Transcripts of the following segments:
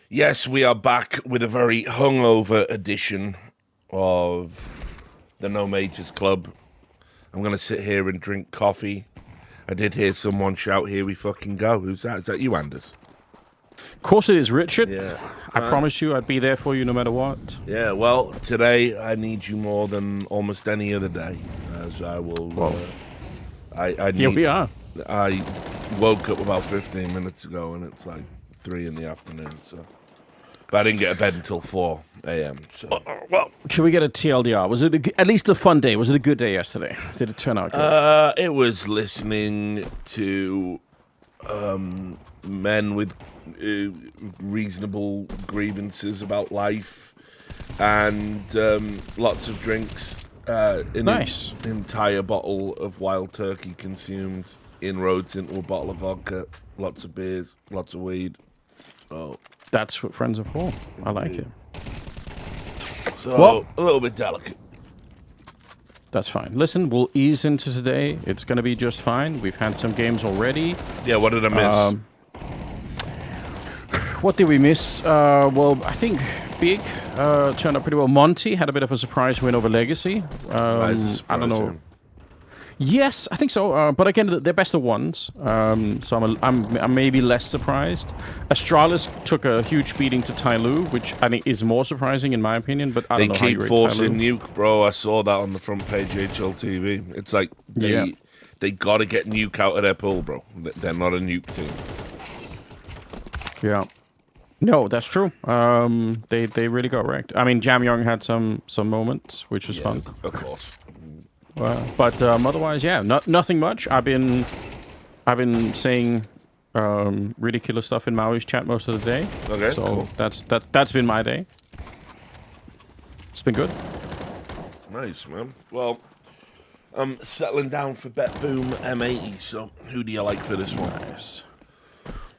Yes, we are back with a very hungover edition of the No Majors Club. I'm going to sit here and drink coffee. I did hear someone shout, "Here we fucking go." Who's that? Is that you, Anders? Of course it is, Richard. Yeah. I promised you I'd be there for you no matter what. Yeah, well, today I need you more than almost any other day, as I will... Here we are. I woke up about 15 minutes ago, and it's like 3 in the afternoon, so... But I didn't get to bed until 4 a.m., so... Well, can we get a TLDR? Was it at least a fun day? Was it a good day yesterday? Did it turn out good? It was listening to men with reasonable grievances about life and lots of drinks. Nice. An entire bottle of wild turkey consumed, inroads into a bottle of vodka, lots of beers, lots of weed. Oh, that's what friends are for. I like it. So, a little bit delicate. That's fine. Listen, we'll ease into today. It's going to be just fine. We've had some games already. Yeah, what did I miss? What did we miss? Well, I think Big turned out pretty well. Monty had a bit of a surprise win over Legacy. I don't know. Yes, I think so. But again, they're best of ones. So I'm maybe less surprised. Astralis took a huge beating to Tyloo, which I think is more surprising in my opinion. But I don't know how you rate They keep forcing Nuke, bro. I saw that on the front page of HLTV. It's like they got to get Nuke out of their pool, bro. They're not a Nuke team. Yeah. No, that's true. They really got wrecked. I mean, Jam Young had some moments, which was fun. Of course. But otherwise, yeah, nothing much. I've been saying ridiculous stuff in Maui's chat most of the day. Okay, so cool. that's been my day. It's been good. Nice, man. Well, I'm settling down for Bet Boom M80. So, who do you like for this one? Nice.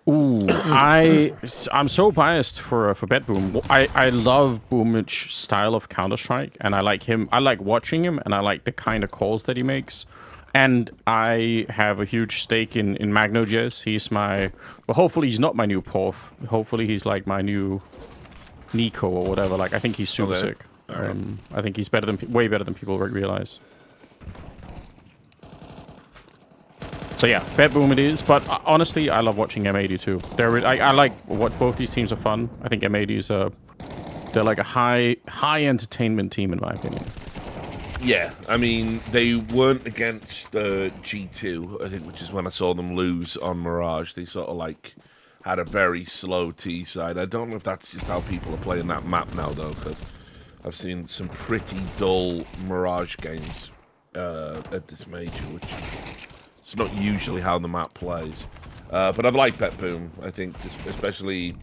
Ooh, I'm so biased for Bet Boom. I love Boomic's style of Counter-Strike, and I like him. I like watching him, and I like the kind of calls that he makes. And I have a huge stake in MagnoJez. He's my... Well, hopefully he's not my new Porf. Hopefully he's like my new Nico or whatever. Like, I think he's super sick. Right. I think he's way better than people realize. So yeah, Bet Boom it is, but honestly, I love watching M80 too. I like what both these teams are fun. I think M80 is they're like a high entertainment team in my opinion. Yeah, I mean they weren't against G2, I think, which is when I saw them lose on Mirage. They sort of like had a very slow T side. I don't know if that's just how people are playing that map now though, because I've seen some pretty dull Mirage games at this major, which. It's not usually how the map plays. But I've liked Bet Boom. I think especially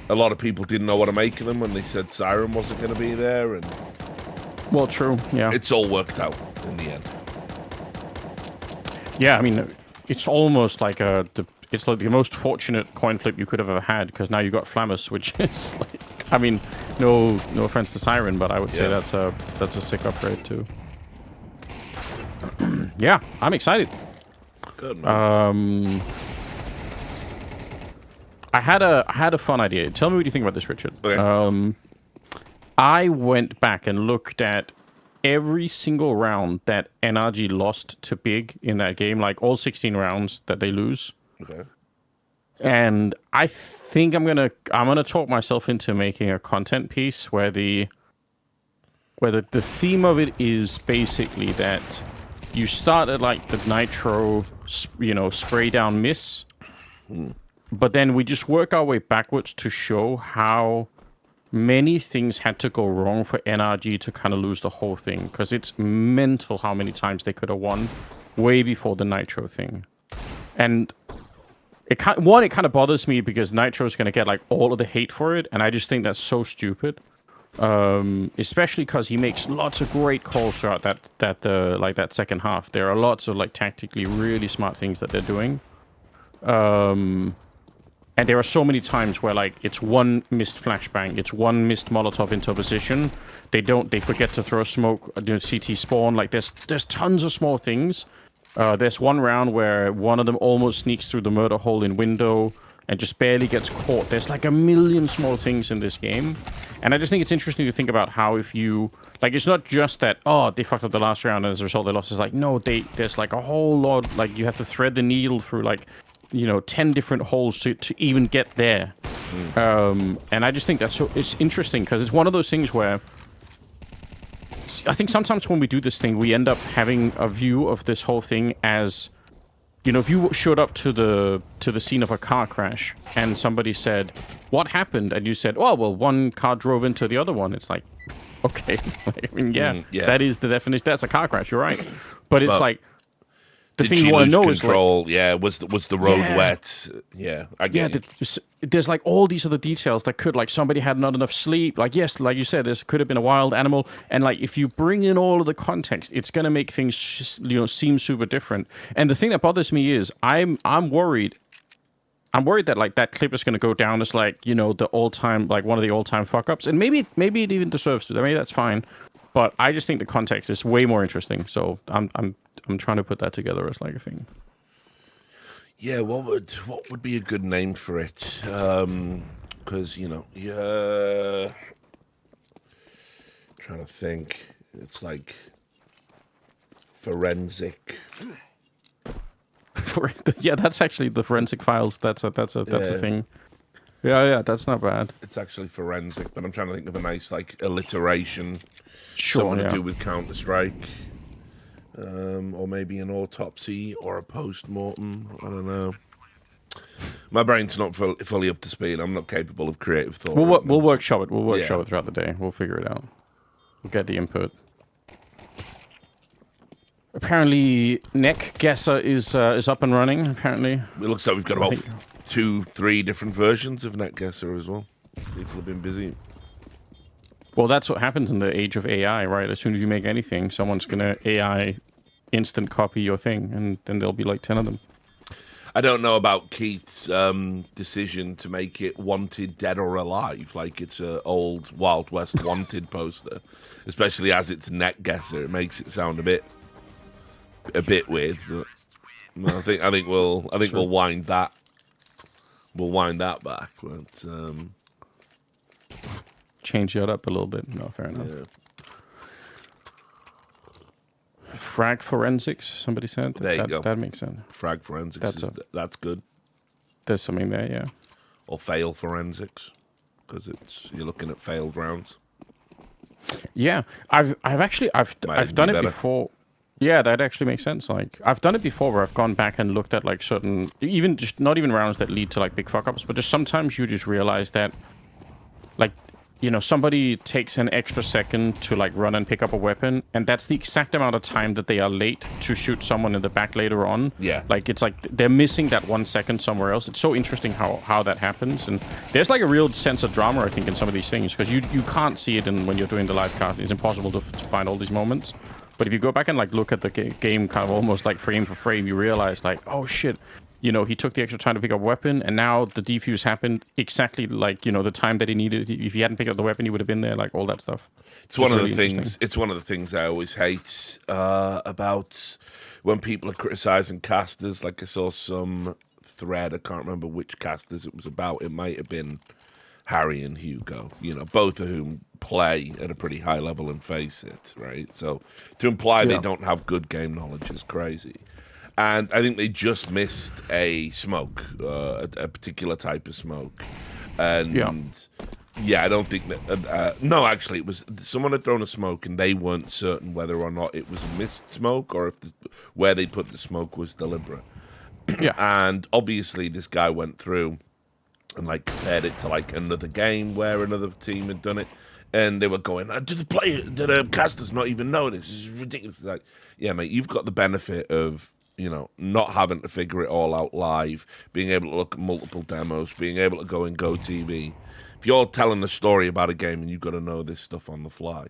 a lot of people didn't know what to make of them when they said Siren wasn't going to be there. And well, true, yeah. It's all worked out in the end. Yeah, I mean, it's almost like it's like the most fortunate coin flip you could have ever had, because now you got Flammus, which is like, I mean, no offense to Siren, but I would say that's a sick upgrade too. Yeah, I'm excited. Good, man. I had a fun idea. Tell me what you think about this, Richard. Okay. I went back and looked at every single round that NRG lost to Big in that game, like all 16 rounds that they lose. Okay. And I think I'm gonna talk myself into making a content piece where the theme of it is basically that you start at like the Nitro, spray down miss, but then we just work our way backwards to show how many things had to go wrong for NRG to kind of lose the whole thing, because it's mental how many times they could have won way before the Nitro thing. And it kind of bothers me because Nitro is going to get like all of the hate for it, and I just think that's so stupid. Especially because he makes lots of great calls throughout that second half. There are lots of like tactically really smart things that they're doing. And there are so many times where like it's one missed flashbang, it's one missed Molotov into position. They forget to throw smoke, CT spawn. Like there's tons of small things. There's one round where one of them almost sneaks through the murder hole in window and just barely gets caught. There's like a million small things in this game. And I just think it's interesting to think about how if you... Like, it's not just that, oh, they fucked up the last round and as a result they lost. It's like, no, there's like a whole lot... Like, you have to thread the needle through, like, 10 different holes to even get there. And I just think that's so... It's interesting because it's one of those things where... I think sometimes when we do this thing, we end up having a view of this whole thing as... if you showed up to the scene of a car crash and somebody said, "What happened?" and you said, "Oh, well, one car drove into the other one." It's like, okay, yeah, that is the definition. That's a car crash. You're right, but it's like the thing you want to know is like, was the road wet? Yeah, I get it. There's like all these other details that could, like, somebody had not enough sleep. Like, yes, like you said, this could have been a wild animal, and like if you bring in all of the context, it's gonna make things seem super different. And the thing that bothers me is I'm worried. I'm worried that like that clip is gonna go down as like the all-time, like one of the all-time fuck-ups, and maybe it even deserves to. Maybe that's fine, but I just think the context is way more interesting. So I'm trying to put that together as like a thing. Yeah, what would be a good name for it? Because trying to think. It's like forensic. Yeah, that's actually the forensic files. That's a thing. Yeah, that's not bad. It's actually forensic, but I'm trying to think of a nice like alliteration. Sure, something to do with Counter-Strike. Or maybe an autopsy or a post-mortem. I don't know. My brain's not fully up to speed. I'm not capable of creative thought. We'll workshop it. We'll workshop it throughout the day. We'll figure it out. We'll get the input. Apparently, Neck Guesser is up and running. Apparently, it looks like we've got about 2-3 different versions of Neck Guesser as well. People have been busy. Well, that's what happens in the age of AI, right? As soon as you make anything, someone's gonna AI instant copy your thing, and then there'll be like 10 of them. I don't know about Keith's decision to make it Wanted Dead or Alive, like it's an old Wild West Wanted poster, especially as it's Neck Guesser. It makes it sound a bit weird, but I think we'll wind that back, but change it up a little bit. No, fair enough. Yeah. Frag forensics, somebody said. There you go. That makes sense. Frag forensics. That's good. There's something there, yeah. Or fail forensics, because you're looking at failed rounds. Yeah, I've done it before. Yeah, that actually makes sense. Like, I've done it before where I've gone back and looked at like certain, even just not even rounds that lead to like big fuck ups, but just sometimes you just realize that, like, somebody takes an extra second to like run and pick up a weapon, and that's the exact amount of time that they are late to shoot someone in the back later on. Yeah. Like, it's like they're missing that 1 second somewhere else. It's so interesting how that happens, and there's like a real sense of drama, I think, in some of these things, because you can't see it when you're doing the live cast. It's impossible to find all these moments. But if you go back and like look at the game kind of almost like frame for frame, you realize like, oh shit, he took the extra time to pick up a weapon, and now the defuse happened exactly like, the time that he needed. If he hadn't picked up the weapon, he would have been there, like all that stuff. It's one of the things. It's one of the things I always hate about when people are criticizing casters. Like I saw some thread. I can't remember which casters it was about. It might have been Harry and Hugo. Both of whom play at a pretty high level and face it, right? So to imply they don't have good game knowledge is crazy. And I think they just missed a smoke, a particular type of smoke. And yeah, I don't think that... no, actually, it was someone had thrown a smoke and they weren't certain whether or not it was missed smoke or if where they put the smoke was deliberate. Yeah. And obviously this guy went through and like compared it to like another game where another team had done it. And they were going, did the casters not even know this? This is ridiculous. It's like, yeah, mate, you've got the benefit of not having to figure it all out live, being able to look at multiple demos, being able to go and Go TV. If you're telling a story about a game and you've got to know this stuff on the fly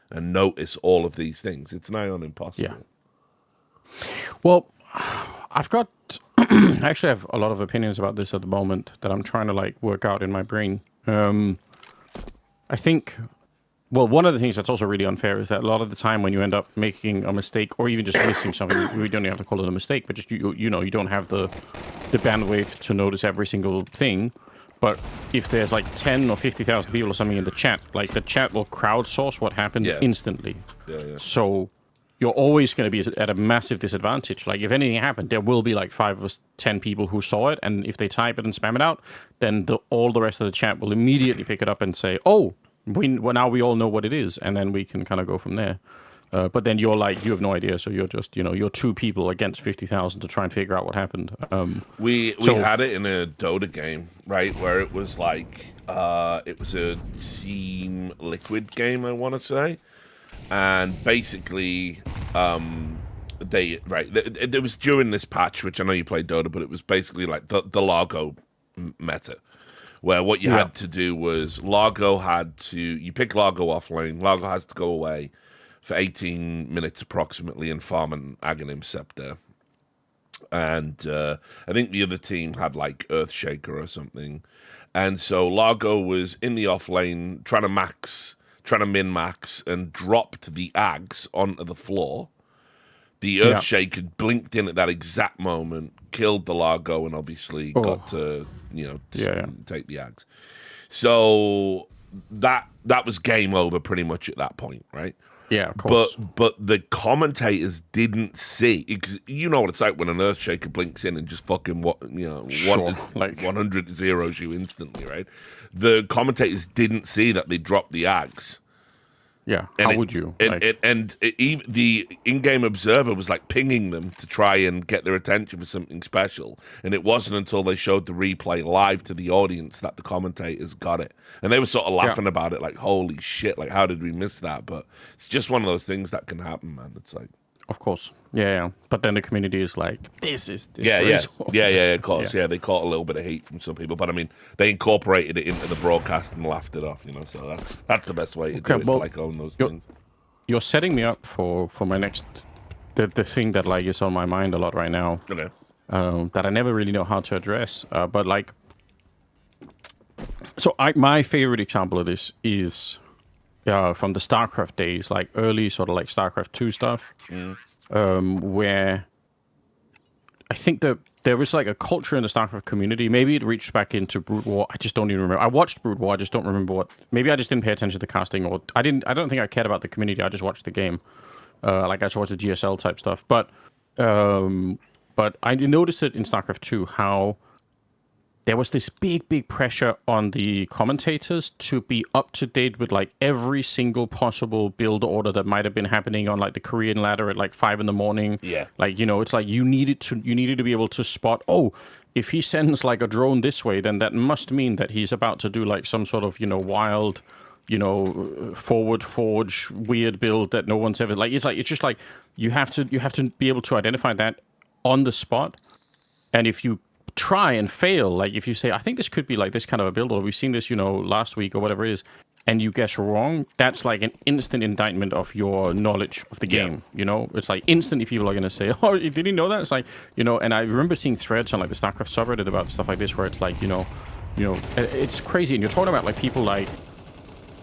and notice all of these things, it's nigh on impossible. Yeah. Well, I've got I actually have a lot of opinions about this at the moment that I'm trying to like work out in my brain. I think, well, one of the things that's also really unfair is that a lot of the time when you end up making a mistake or even just missing something, we don't even have to call it a mistake, but just you don't have the bandwidth to notice every single thing. But if there's like 10 or 50,000 people or something in the chat, like the chat will crowdsource what happened instantly. Yeah. So you're always going to be at a massive disadvantage. Like if anything happened, there will be like 5 or 10 people who saw it, and if they type it and spam it out, then all the rest of the chat will immediately pick it up and say, "Oh, now we all know what it is," and then we can kind of go from there. But then you're like, you have no idea, so you're just, you're 2 people against 50,000 to try and figure out what happened. We had it in a Dota game, right, where it was like, it was a Team Liquid game, I want to say. And basically, there was during this patch, which I know you played Dota, but it was basically like the Largo meta, where what you had to do was you pick Largo off lane, Largo has to go away for 18 minutes approximately and farm an Aghanim Scepter. And I think the other team had like Earthshaker or something. And so Largo was in the off lane trying to min-max and dropped the Ags onto the floor. The Earthshaker blinked in at that exact moment, killed the Largo, and obviously got to, take the Ags. So that was game over pretty much at that point, right? Yeah, of course. But the commentators didn't see, because you know what it's like when an Earthshaker blinks in and just fucking 100 zeros you instantly, right? The commentators didn't see that they dropped the Ags. Yeah, how would you? Even the in-game observer was like pinging them to try and get their attention for something special. And it wasn't until they showed the replay live to the audience that the commentators got it. And they were sort of laughing about it, like, holy shit, like, how did we miss that? But it's just one of those things that can happen, man. It's like... Of course. Yeah. But then the community is like, this is Yeah, of course. Yeah, they caught a little bit of heat from some people. But, I mean, they incorporated it into the broadcast and laughed it off, so that's the best way to do it, like, own those things. You're setting me up for my next... The thing that, like, is on my mind a lot right now. Okay. That I never really know how to address. But, like... So, my favorite example of this is... from the StarCraft days, like early sort of like StarCraft 2 stuff, where I think that there was like a culture in the StarCraft community. Maybe it reached back into Brood War. I just don't even remember. I watched Brood War. I just don't remember what. Maybe I just didn't pay attention to the casting, or I don't think I cared about the community. I just watched the game. Like I just watched the GSL type stuff. But I noticed it in StarCraft 2 how there was this big pressure on the commentators to be up to date with like every single possible build order that might have been happening on like the Korean ladder at like 5 a.m. Yeah. Like, it's like you needed to be able to spot, if he sends like a drone this way, then that must mean that he's about to do like some sort of, wild, forward forge weird build that no one's ever it's just like you have to be able to identify that on the spot. And if you try and fail, like if you say, I think this could be like this kind of a build, or we've seen this, last week or whatever it is, and you guess wrong, that's like an instant indictment of your knowledge of the game. It's like instantly people are going to say, oh, did you know that? It's like, and I remember seeing threads on like the StarCraft subreddit about stuff like this, where it's like, it's crazy. And you're talking about like people like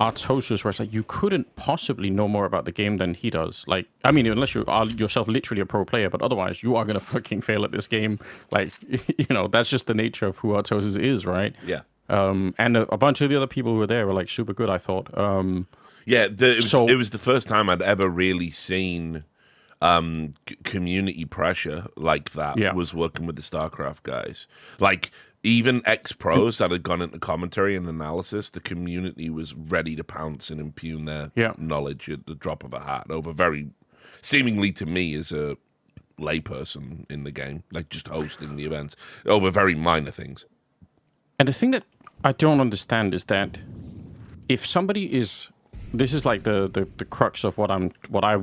Artosis, where it's like you couldn't possibly know more about the game than he does. Like, I mean, unless you are yourself literally a pro player, but otherwise you are gonna fucking fail at this game. Like, that's just the nature of who Artosis is, right? Yeah. And a bunch of the other people who were there were like super good, I thought. It was the first time I'd ever really seen community pressure like that. Was working with the StarCraft guys. Like, even ex-pros that had gone into commentary and analysis, the community was ready to pounce and impugn their knowledge at the drop of a hat over very, seemingly to me as a layperson in the game, like just hosting the events, over very minor things. And the thing that I don't understand is that if somebody is, this is like the crux of what I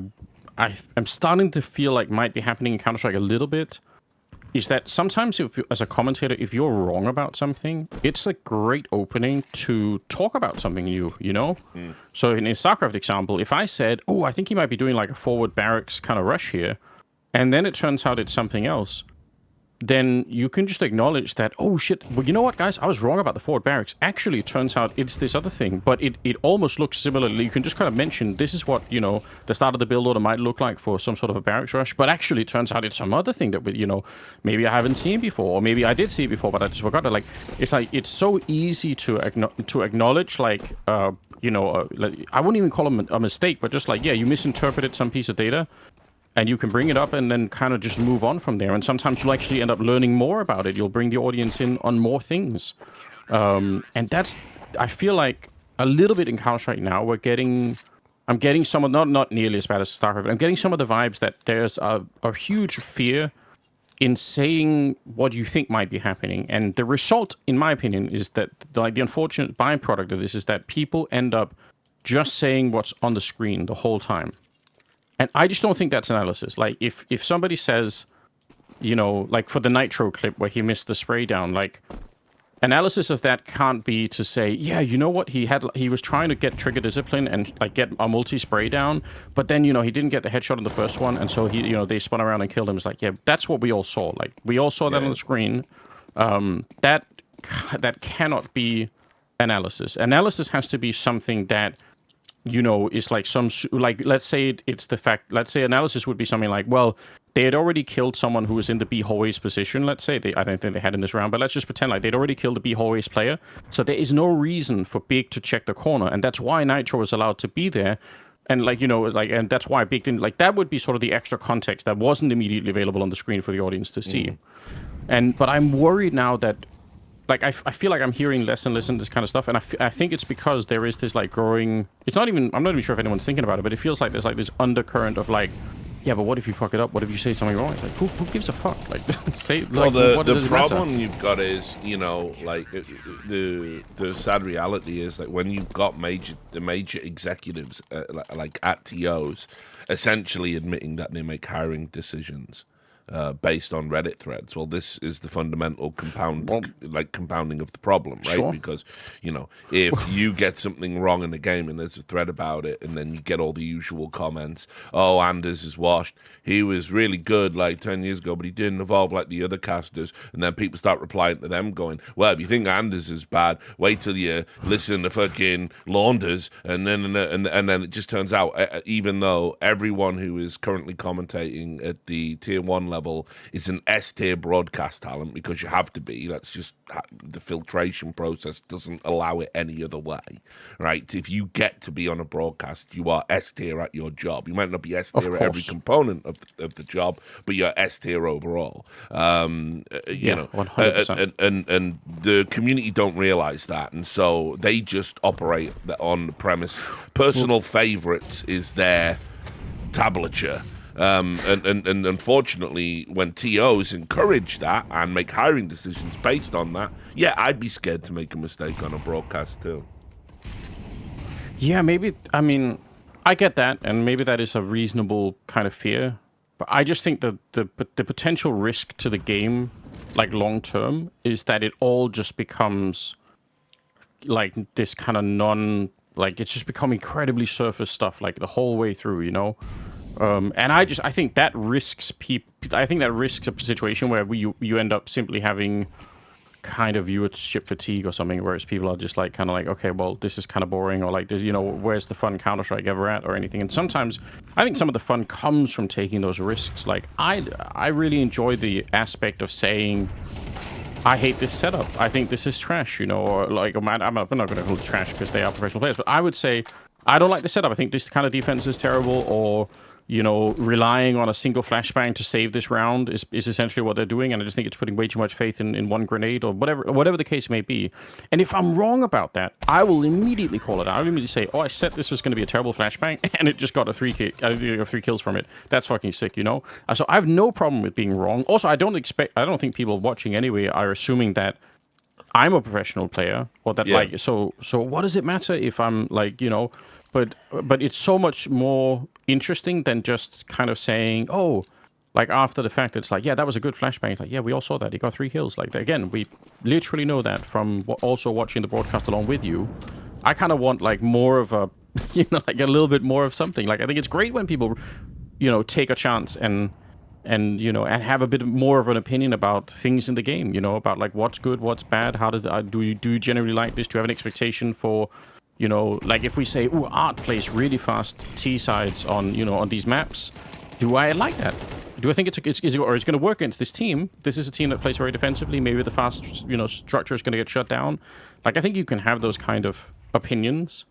I'm starting to feel like might be happening in Counter-Strike a little bit is that sometimes if as a commentator, if you're wrong about something, it's a great opening to talk about something new, you know? So in a StarCraft example, if I said, oh, I think he might be doing like a forward barracks kind of rush here, and then it turns out it's something else, then you can just acknowledge that, oh shit, well, you know what, guys, I was wrong about the forward barracks. Actually, it turns out it's this other thing, but it almost looks similarly. You can just kind of mention, this is what, you know, the start of the build order might look like for some sort of a barracks rush, but actually it turns out it's some other thing that, you know, maybe I haven't seen before, or maybe I did see it before, but I just forgot it. Like, it's so easy to acknowledge, like, you know, like, I wouldn't even call it a mistake, but just like, yeah, you misinterpreted some piece of data, and you can bring it up and then kind of just move on from there. And sometimes you'll actually end up learning more about it. You'll bring the audience in on more things. And that's, I feel like a little bit in Counter-Strike now, I'm getting some of, not nearly as bad as StarCraft, but I'm getting some of the vibes that there's a huge fear in saying what you think might be happening. And the result, in my opinion, is that like the unfortunate byproduct of this is that people end up just saying what's on the screen the whole time. And I just don't think that's analysis. Like, if somebody says, you know, like for the Nitro clip where he missed the spray down, like, analysis of that can't be to say, yeah, you know what, he was trying to get trigger discipline and like get a multi-spray down, but then, you know, he didn't get the headshot on the first one, and so he, you know, they spun around and killed him. It's like, yeah, that's what we all saw. Like, we all saw that on the screen. That cannot be analysis. Analysis has to be something that, you know, is like some, like, let's say it's the fact, let's say analysis would be something like, well, they had already killed someone who was in the B hallways position, let's say. I don't think they had in this round, but let's just pretend like they'd already killed the B hallways player. So there is no reason for Big to check the corner, and that's why Nitro was allowed to be there. And like, you know, like, and that's why Big didn't, like, that would be sort of the extra context that wasn't immediately available on the screen for the audience to see. But I'm worried now that, like, I feel like I'm hearing less and less of this kind of stuff, and I think it's because there is this, like, growing... I'm not even sure if anyone's thinking about it, but it feels like there's, like, this undercurrent of, like, yeah, but what if you fuck it up? What if you say something wrong? It's like, who gives a fuck? Like, say... Well, like, the problem you've got is, you know, like, the sad reality is, like, when you've got the major executives, like, at TOs, essentially admitting that they make hiring decisions based on Reddit threads. Well, this is the fundamental compounding of the problem, right? Sure. Because, you know, if you get something wrong in the game and there's a thread about it, and then you get all the usual comments, oh, Anders is washed. He was really good like 10 years ago, but he didn't evolve like the other casters. And then people start replying to them going, well, if you think Anders is bad, wait till you listen to fucking Launders. And then it just turns out, even though everyone who is currently commentating at the tier 1 level is an S-tier broadcast talent, because you have to be. That's just the filtration process doesn't allow it any other way, right? If you get to be on a broadcast, you are S-tier at your job. You might not be S-tier at every component of the job, but you're S-tier overall. You know, 100%. And the community don't realize that, and so they just operate on the premise personal favorites is their tablature. And unfortunately, when TOs encourage that and make hiring decisions based on that, yeah, I'd be scared to make a mistake on a broadcast too. Yeah, maybe, I mean, I get that, and maybe that is a reasonable kind of fear, but I just think that the potential risk to the game, like long term, is that it all just becomes like this kind of like, it's just become incredibly surface stuff, like the whole way through, you know? And I think that risks I think that risks a situation where you end up simply having kind of viewership fatigue or something, whereas people are just like kind of like, okay, well, this is kind of boring, or like, you know, where's the fun Counter-Strike ever at, or anything. And sometimes I think some of the fun comes from taking those risks. Like, I really enjoy the aspect of saying, I hate this setup, I think this is trash, you know, or like, I'm not going to call it trash because they are professional players, but I would say I don't like the setup, I think this kind of defense is terrible, or, you know, relying on a single flashbang to save this round is essentially what they're doing, and I just think it's putting way too much faith in one grenade, or whatever the case may be. And if I'm wrong about that, I will immediately call it out. I'll immediately say, oh, I said this was going to be a terrible flashbang, and it just got a 3 kills from it. That's fucking sick, you know? So I have no problem with being wrong. Also, I don't think people watching anyway are assuming that I'm a professional player, or that, like, so what does it matter if I'm, like, you know, but it's so much more interesting than just kind of saying, oh, like after the fact, it's like, yeah, that was a good flashbang. It's like, yeah, we all saw that. He got 3 kills. Like, again, we literally know that from also watching the broadcast along with you. I kind of want like more of a, like a little bit more of something. Like, I think it's great when people, take a chance and have a bit more of an opinion about things in the game, about like what's good, what's bad, how do you generally like this? Do you have an expectation for, like if we say, ooh, Art plays really fast T-sides on, on these maps, do I like that? Do I think it's going to work against this team? This is a team that plays very defensively. Maybe the fast, structure is going to get shut down. Like, I think you can have those kind of opinions.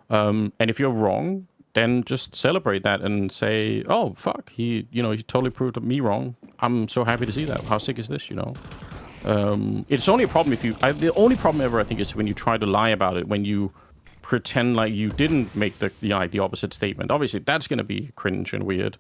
And if you're wrong, then just celebrate that and say, "Oh, fuck, he totally proved me wrong. I'm so happy to see that. How sick is this?" It's only a problem if the only problem ever I think is when you try to lie about it, when you pretend like you didn't make the opposite statement. Obviously, that's going to be cringe and weird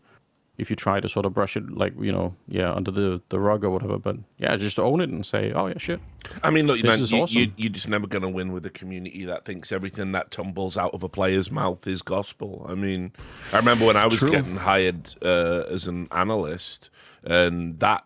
if you try to sort of brush it like under the rug or whatever. But yeah, just own it and say, "Oh yeah, shit." I mean, look, man, awesome. you're just never going to win with a community that thinks everything that tumbles out of a player's mouth is gospel. I mean, I remember when I was getting hired as an analyst, and that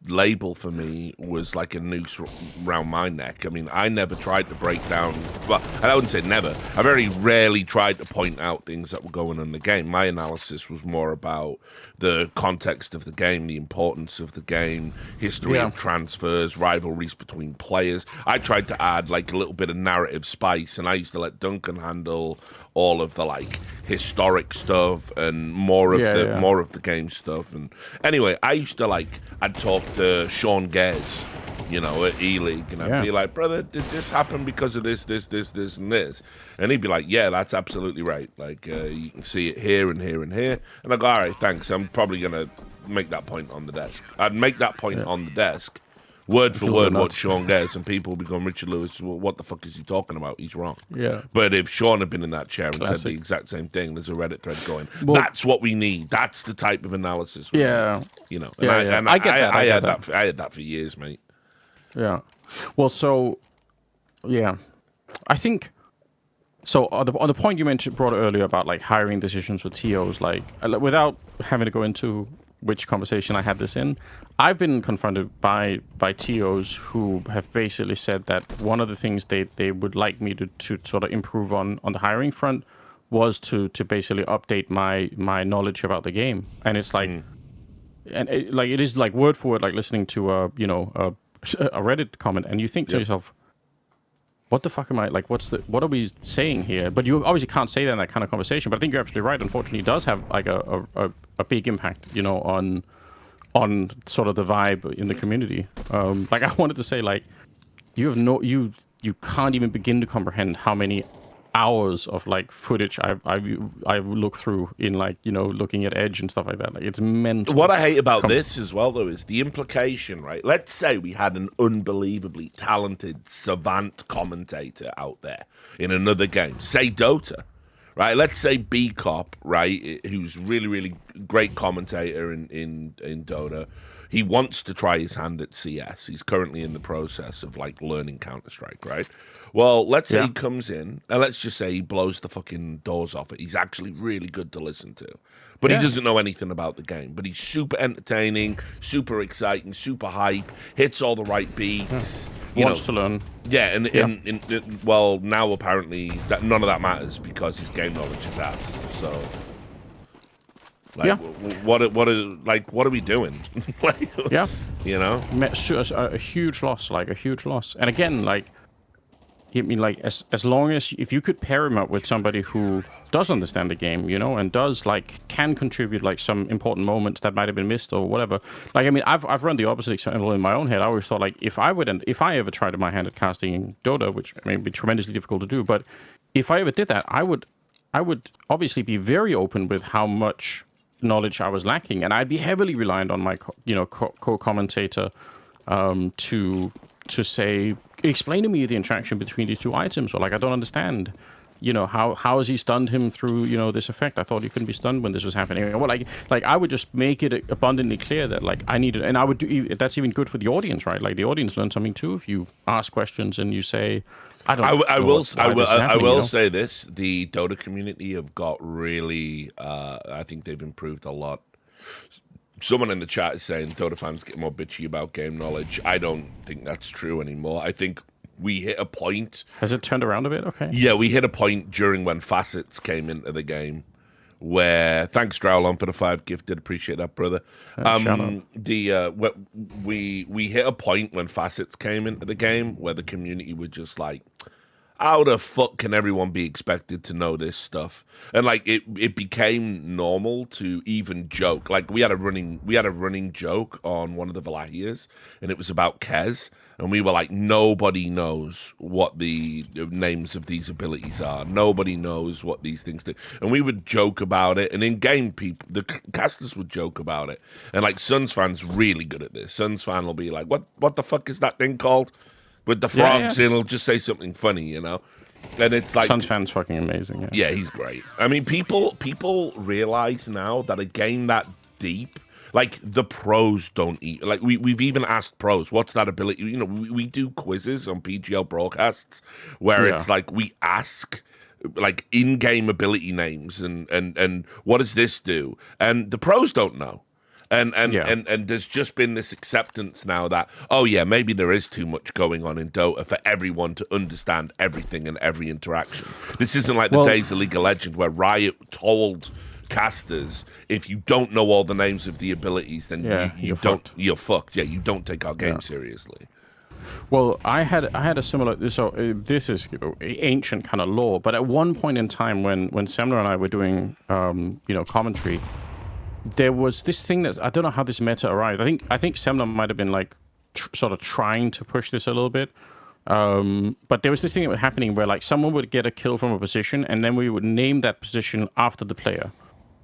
label for me was like a noose around my neck. I mean, I never tried to break down, well, I wouldn't say never, I very rarely tried to point out things that were going on in the game. My analysis was more about the context of the game, the importance of the game, history of transfers, rivalries between players. I tried to add like a little bit of narrative spice, and I used to let Duncan handle all of the like historic stuff and more of the game stuff. And anyway, I used to I'd talk to Sean Gez, at E-League, and I'd be like, brother, did this happen because of this, and this? And he'd be like, yeah, that's absolutely right. Like, you can see it here and here and here. And I go, all right, thanks. I'm probably going to make that point on the desk. I'd make that point on the desk, word for word, what Sean gets, and people will be going, Richard Lewis, what the fuck is he talking about? He's wrong. Yeah. But if Sean had been in that chair and said the exact same thing, there's a Reddit thread going, that's what we need. That's the type of analysis we need. And I get that. I had that for years, mate. Yeah. Well, so, yeah. I think, so on the point you brought earlier about like hiring decisions with TOs, like without having to go into which conversation I had this in, I've been confronted by TOs who have basically said that one of the things they would like me to sort of improve on the hiring front was to basically update my knowledge about the game. And it's like, and it is like word for word, like listening to a Reddit comment, and you think to yourself, what the fuck am I, like, what are we saying here? But you obviously can't say that in that kind of conversation, but I think you're absolutely right. Unfortunately, it does have like a big impact, on sort of the vibe in the community. Like I wanted to say, like, you can't even begin to comprehend how many hours of like footage I've looked through in like, looking at Edge and stuff like that. Like, it's mental. What I hate about this as well, though, is the implication, right? Let's say we had an unbelievably talented savant commentator out there in another game, say Dota, right? Let's say B-Cop, right, who's really, really great commentator in Dota. He wants to try his hand at CS. He's currently in the process of like learning Counter-Strike, right? Well, let's say he comes in, and let's just say he blows the fucking doors off it. He's actually really good to listen to. But he doesn't know anything about the game. But he's super entertaining, super exciting, super hype, hits all the right beats. Wants to learn. Yeah, and well, now apparently that none of that matters because his game knowledge is ass. So, like, what are we doing? Like, a huge loss, like a huge loss. And again, like, I mean, like, as long as if you could pair him up with somebody who does understand the game, and does like can contribute like some important moments that might have been missed or whatever. Like, I mean, I've run the opposite example in my own head. I always thought like if I ever tried my hand at casting Dota, which I mean, would be tremendously difficult to do, but if I ever did that, I would obviously be very open with how much knowledge I was lacking, and I'd be heavily reliant on my co-commentator to say, explain to me the interaction between these two items, or like I don't understand how has he stunned him through, this effect? I thought he couldn't be stunned when this was happening. Well, like I would just make it abundantly clear that like I needed, and I would do. That's even good for the audience, right? Like the audience learns something too if you ask questions and you say, I don't. I will say this: the Dota community have got really. I think they've improved a lot. Someone in the chat is saying Dota fans get more bitchy about game knowledge. I don't think that's true anymore. I think we hit a point. Has it turned around a bit? Okay. Yeah, we hit a point during when facets came into the game where, thanks Drowlon for the 5 gifted, appreciate that, brother. We hit a point when facets came into the game where the community were just like, how the fuck can everyone be expected to know this stuff? And like it became normal to even joke. Like we had a running joke on one of the Valahias, and it was about Kez, and we were like, nobody knows what the names of these abilities are. Nobody knows what these things do. And we would joke about it, and in game the casters would joke about it. And like Suns fans really good at this. Suns fan will be like, what the fuck is that thing called? With the frogs, and he'll just say something funny, And it's like Suns fan's fucking amazing. Yeah, he's great. I mean, people realize now that a game that deep, like the pros don't eat. Like we've even asked pros, what's that ability? We do quizzes on PGL broadcasts where it's like we ask like in-game ability names and what does this do? And the pros don't know. And there's just been this acceptance now that, oh yeah, maybe there is too much going on in Dota for everyone to understand everything and every interaction. This isn't like the days of League of Legends where Riot told casters, if you don't know all the names of the abilities, then you're fucked. Yeah, you don't take our game seriously. Well, I had a similar. So this is ancient kind of lore, but at one point in time when Semler and I were doing commentary, there was this thing that I don't know how this meta arrived. I think Semler might have been like sort of trying to push this a little bit, but there was this thing that was happening where like someone would get a kill from a position, and then we would name that position after the player.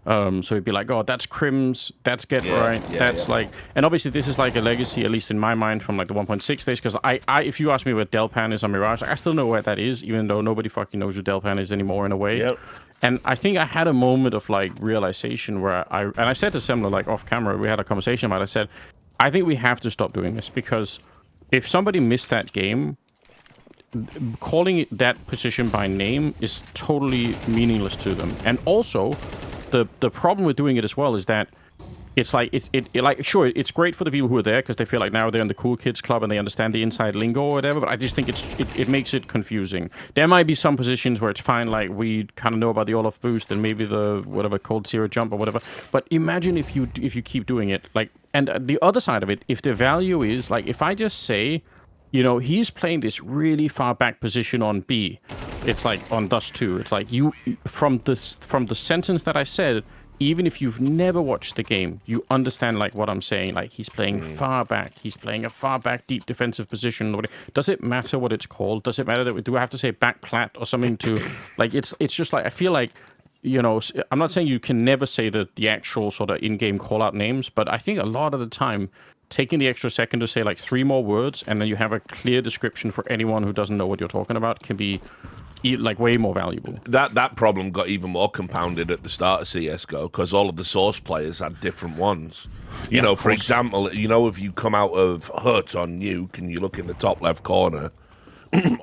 So it'd be like, oh, that's Crims, that's Get Right, that's like, and obviously this is like a legacy, at least in my mind, from like the 1.6 days. Because I, if you ask me where Delpan is on Mirage, I still know where that is, even though nobody fucking knows who Delpan is anymore in a way. Yep. And I think I had a moment of like realization where I said to Semler, like off camera, we had a conversation about it. I said, I think we have to stop doing this, because if somebody missed that game, calling it that position by name is totally meaningless to them. And also, the problem with doing it as well is that it's like sure, it's great for the people who are there because they feel like now they're in the cool kids club and they understand the inside lingo or whatever, but I just think it makes it confusing. There might be some positions where it's fine, like we kind of know about the Olaf boost and maybe the whatever cold zero jump or whatever, but imagine if you keep doing it, like, and the other side of it, if the value is like, if I just say, he's playing this really far back position on B, it's like on Dust 2, it's like you from the sentence that I said, even if you've never watched the game, you understand like what I'm saying. Like he's playing far back. He's playing a far back, deep defensive position. Does it matter what it's called? Does it matter that do I have to say back plat or something to like? It's just like I feel like I'm not saying you can never say the actual sort of in-game call-out names, but I think a lot of the time, taking the extra second to say like 3 more words and then you have a clear description for anyone who doesn't know what you're talking about can be like way more valuable. That problem got even more compounded at the start of CSGO because all of the source players had different ones. For example, if you come out of Hut on Nuke and you look in the top left corner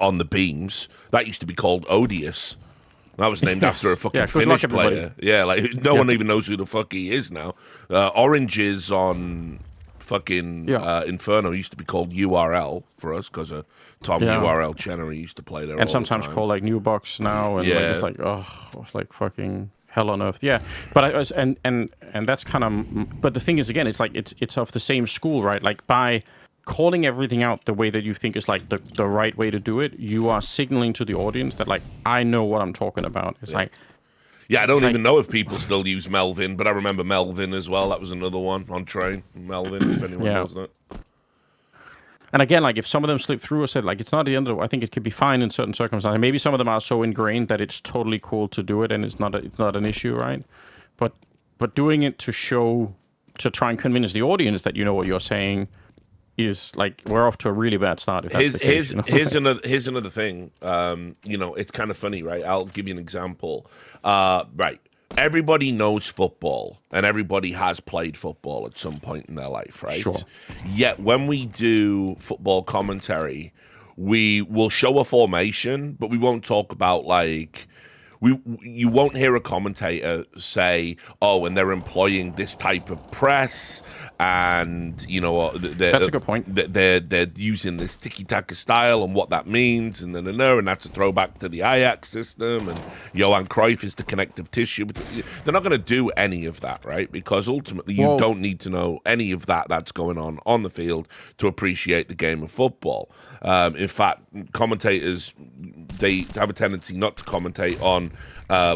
on the beams, that used to be called Odious. That was named after a fucking Finnish player. Yeah, like no one even knows who the fuck he is now. Oranges on fucking Inferno used to be called URL for us because Tom URL Chenery used to play there, and sometimes called like New Box now, and like, it's like it's like fucking hell on earth. Yeah, but I was and that's kind of. But the thing is, again, it's like it's of the same school, right? Like by calling everything out the way that you think is like the right way to do it, you are signaling to the audience that like I know what I'm talking about. It's like. Yeah, I don't even know if people still use Melvin, but I remember Melvin as well. That was another one on train. Melvin, if anyone knows that. And again, like if some of them slip through, I said like it's not the end of it. I think it could be fine in certain circumstances. Maybe some of them are so ingrained that it's totally cool to do it, and it's not an issue, right? But doing it to try and convince the audience that you know what you're saying, is like we're off to a really bad start. If that's the case, you know? Here's another thing. You know, it's kind of funny, right? I'll give you an example. Right. Everybody knows football, and everybody has played football at some point in their life, right? Sure. Yet when we do football commentary, we will show a formation, but we won't talk about like you won't hear a commentator say, "Oh, and they're employing this type of press, and you know, That's a good point. they're using this tiki taka style and what that means, and and that's a throwback to the Ajax system, and Johan Cruyff is the connective tissue." They're not going to do any of that, right? Because ultimately, you don't need to know any of that's going on the field to appreciate the game of football. In fact, commentators, they have a tendency not to commentate on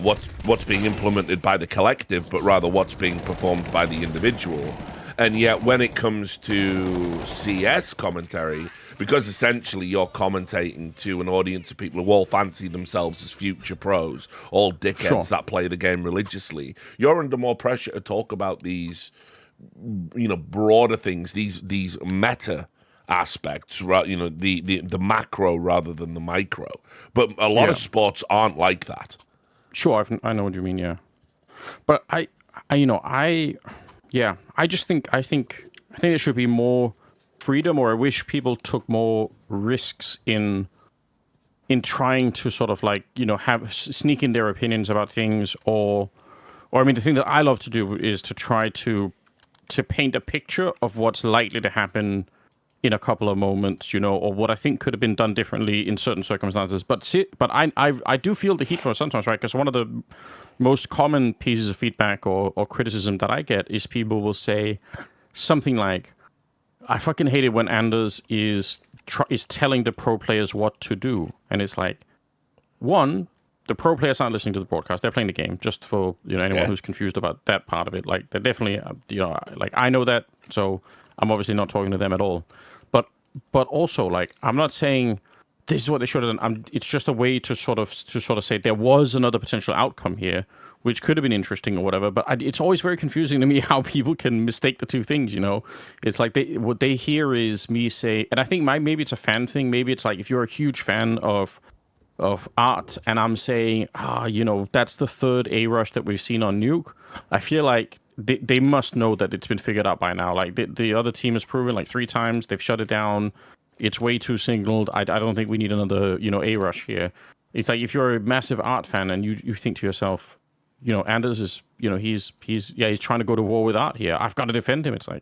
what's being implemented by the collective, but rather what's being performed by the individual. And yet, when it comes to CS commentary, because essentially you're commentating to an audience of people who all fancy themselves as future pros, all dickheads that play the game religiously, you're under more pressure to talk about these, you know, broader things, these meta aspects, right? You know, the macro rather than the micro. But a lot of sports aren't like that. Sure, I know what you mean. Yeah, but I just think I think there should be more freedom, or I wish people took more risks in trying to sort of like, you know, have sneak in their opinions about things, or I mean, the thing that I love to do is to try to paint a picture of what's likely to happen in a couple of moments, you know, or what I think could have been done differently in certain circumstances. But I do feel the heat for it sometimes, right? Because one of the most common pieces of feedback or criticism that I get is people will say something like, "I fucking hate it when Anders is telling the pro players what to do," and it's like, one, the pro players aren't listening to the broadcast; they're playing the game. Just for, you know, anyone who's confused about that part of it, like they're definitely, you know, like I know that, so I'm obviously not talking to them at all. But also, like, I'm not saying this is what they should have done. It's just a way to sort of say there was another potential outcome here, which could have been interesting or whatever. But it's always very confusing to me how people can mistake the two things. You know, it's like what they hear is me say, and I think maybe it's a fan thing. Maybe it's like if you're a huge fan of art, and I'm saying, you know, that's the third A rush that we've seen on Nuke. I feel like they must know that it's been figured out by now. Like the other team has proven like 3 times they've shut it down. It's way too signaled. I don't think we need another, you know, A rush here. It's like if you're a massive art fan and you think to yourself, you know, Anders is, you know, he's trying to go to war with art here. I've got to defend him. It's like,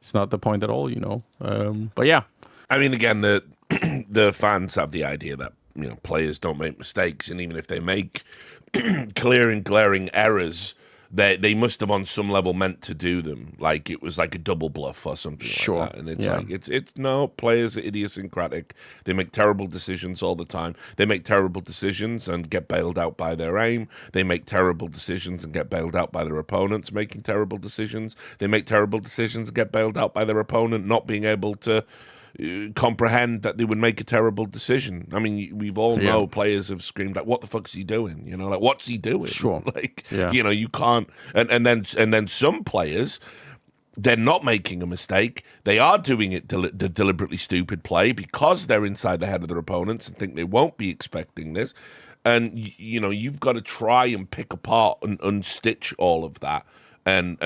it's not the point at all, you know. But yeah, I mean, again, the fans have the idea that, you know, players don't make mistakes, and even if they make clear and glaring errors, they must have on some level meant to do them. Like it was like a double bluff or something like that. And it's like it's no, players are idiosyncratic. They make terrible decisions all the time. They make terrible decisions and get bailed out by their aim. They make terrible decisions and get bailed out by their opponents making terrible decisions. They make terrible decisions and get bailed out by their opponent not being able to comprehend that they would make a terrible decision. I mean, we've all know players have screamed like, "What the fuck's he doing?" You know, like, "What's he doing?" Sure. Like, you know, you can't. And then some players, they're not making a mistake. They are doing it the deliberately stupid play because they're inside the head of their opponents and think they won't be expecting this. And you know, you've got to try and pick apart and unstitch all of that. And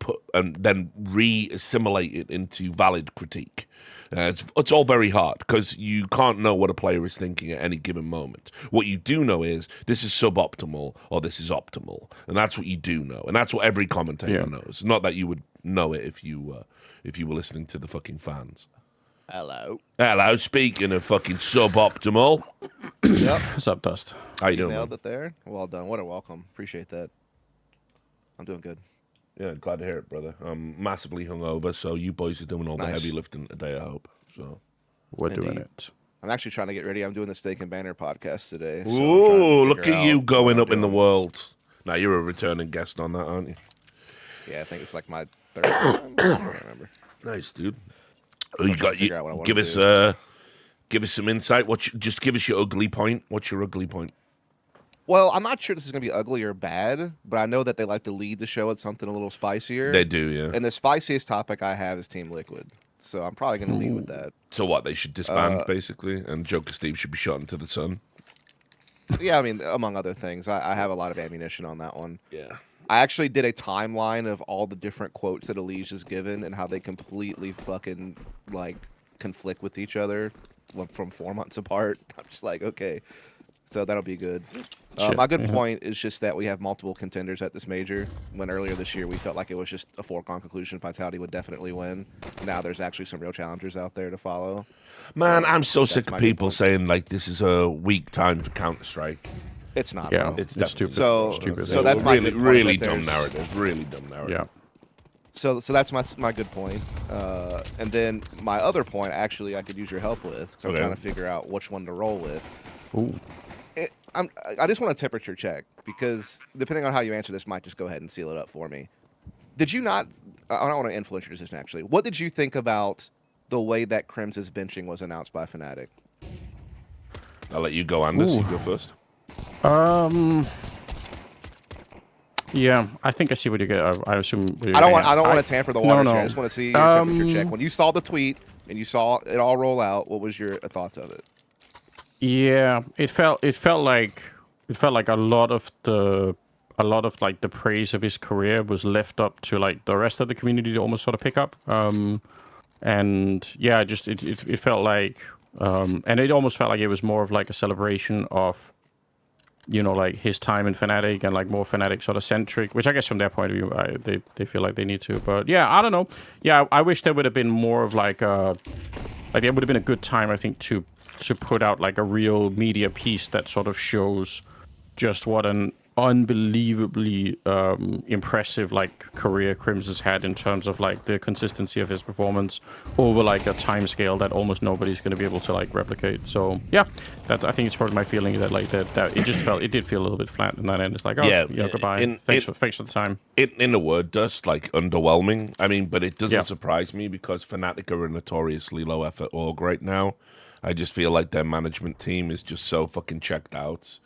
put and then re-assimilate it into valid critique. It's all very hard because you can't know what a player is thinking at any given moment. What you do know is this is suboptimal or this is optimal, and that's what you do know, and that's what every commentator knows. Not that you would know it if you were listening to the fucking fans. Hello. Speaking of fucking suboptimal, Yep. what's up, Dust? How you doing? Nailed Man? it there. Well done. What a welcome. Appreciate that. I'm doing good. Yeah, glad to hear it, brother. I'm massively hungover, so you boys are doing all the heavy lifting today, I hope. So we're doing it. I'm actually trying to get ready. I'm doing the Steak and Banner podcast today. So ooh, look at you going up in the world. Now, you're a returning guest on that, aren't you? Yeah, I think it's like my third time. I don't remember. Nice, dude. So You got give us some insight. Just give us your ugly point. What's your ugly point? Well, I'm not sure this is going to be ugly or bad, but I know that they like to lead the show with something a little spicier. They do, yeah. And the spiciest topic I have is Team Liquid. so I'm probably going to lead with that. So what? They should disband basically, and Joker Steve should be shot into the sun. Yeah, I mean, among other things, I have a lot of ammunition on that one. Yeah. I actually did a timeline of all the different quotes that Elise has given and how they completely fucking like conflict with each other from 4 months apart. I'm just like, okay, so that'll be good. My good point is just that we have multiple contenders at this major. When earlier this year we felt like it was just a foregone conclusion, Vitality would definitely win. Now there's actually some real challengers out there to follow. Man, I'm so sick of my people good saying like this is a weak time for Counter-Strike. It's not. Yeah, bro. It's stupid. So that's my really, good point, really that dumb there's- narrative. Really dumb narrative. Yeah. So that's my good point. And then my other point, actually, I could use your help with, because I'm Okay. trying to figure out which one to roll with. Ooh. I just want a temperature check, because depending on how you answer this, might just go ahead and seal it up for me. Did you not? I don't want to influence your decision. Actually, what did you think about the way that Crim's benching was announced by Fnatic? I'll let you go, Anders. Ooh. You go first. Yeah, I think I see what you get. I assume. I don't want to tamper the waters here. I no. just want to see your temperature check. When you saw the tweet and you saw it all roll out, what was your thoughts of it? Yeah, it felt like a lot of like the praise of his career was left up to like the rest of the community to almost sort of pick up. And yeah, just it felt like and it almost felt like it was more of like a celebration of, you know, like his time in Fnatic and like more Fnatic sort of centric, which I guess from their point of view, they feel like they need to. But yeah, I don't know. Yeah, I wish there would have been more of like there would have been a good time, I think, to put out like a real media piece that sort of shows just what an unbelievably impressive like career Crims has had in terms of like the consistency of his performance over like a time scale that almost nobody's going to be able to like replicate. So yeah, that I think it's probably my feeling that like that it did feel a little bit flat in that end. It's like, oh yeah, goodbye. Thanks for the time. In a word, just like underwhelming. I mean, but it doesn't surprise me because Fnatic are a notoriously low effort org right now. I just feel like their management team is just so fucking checked out.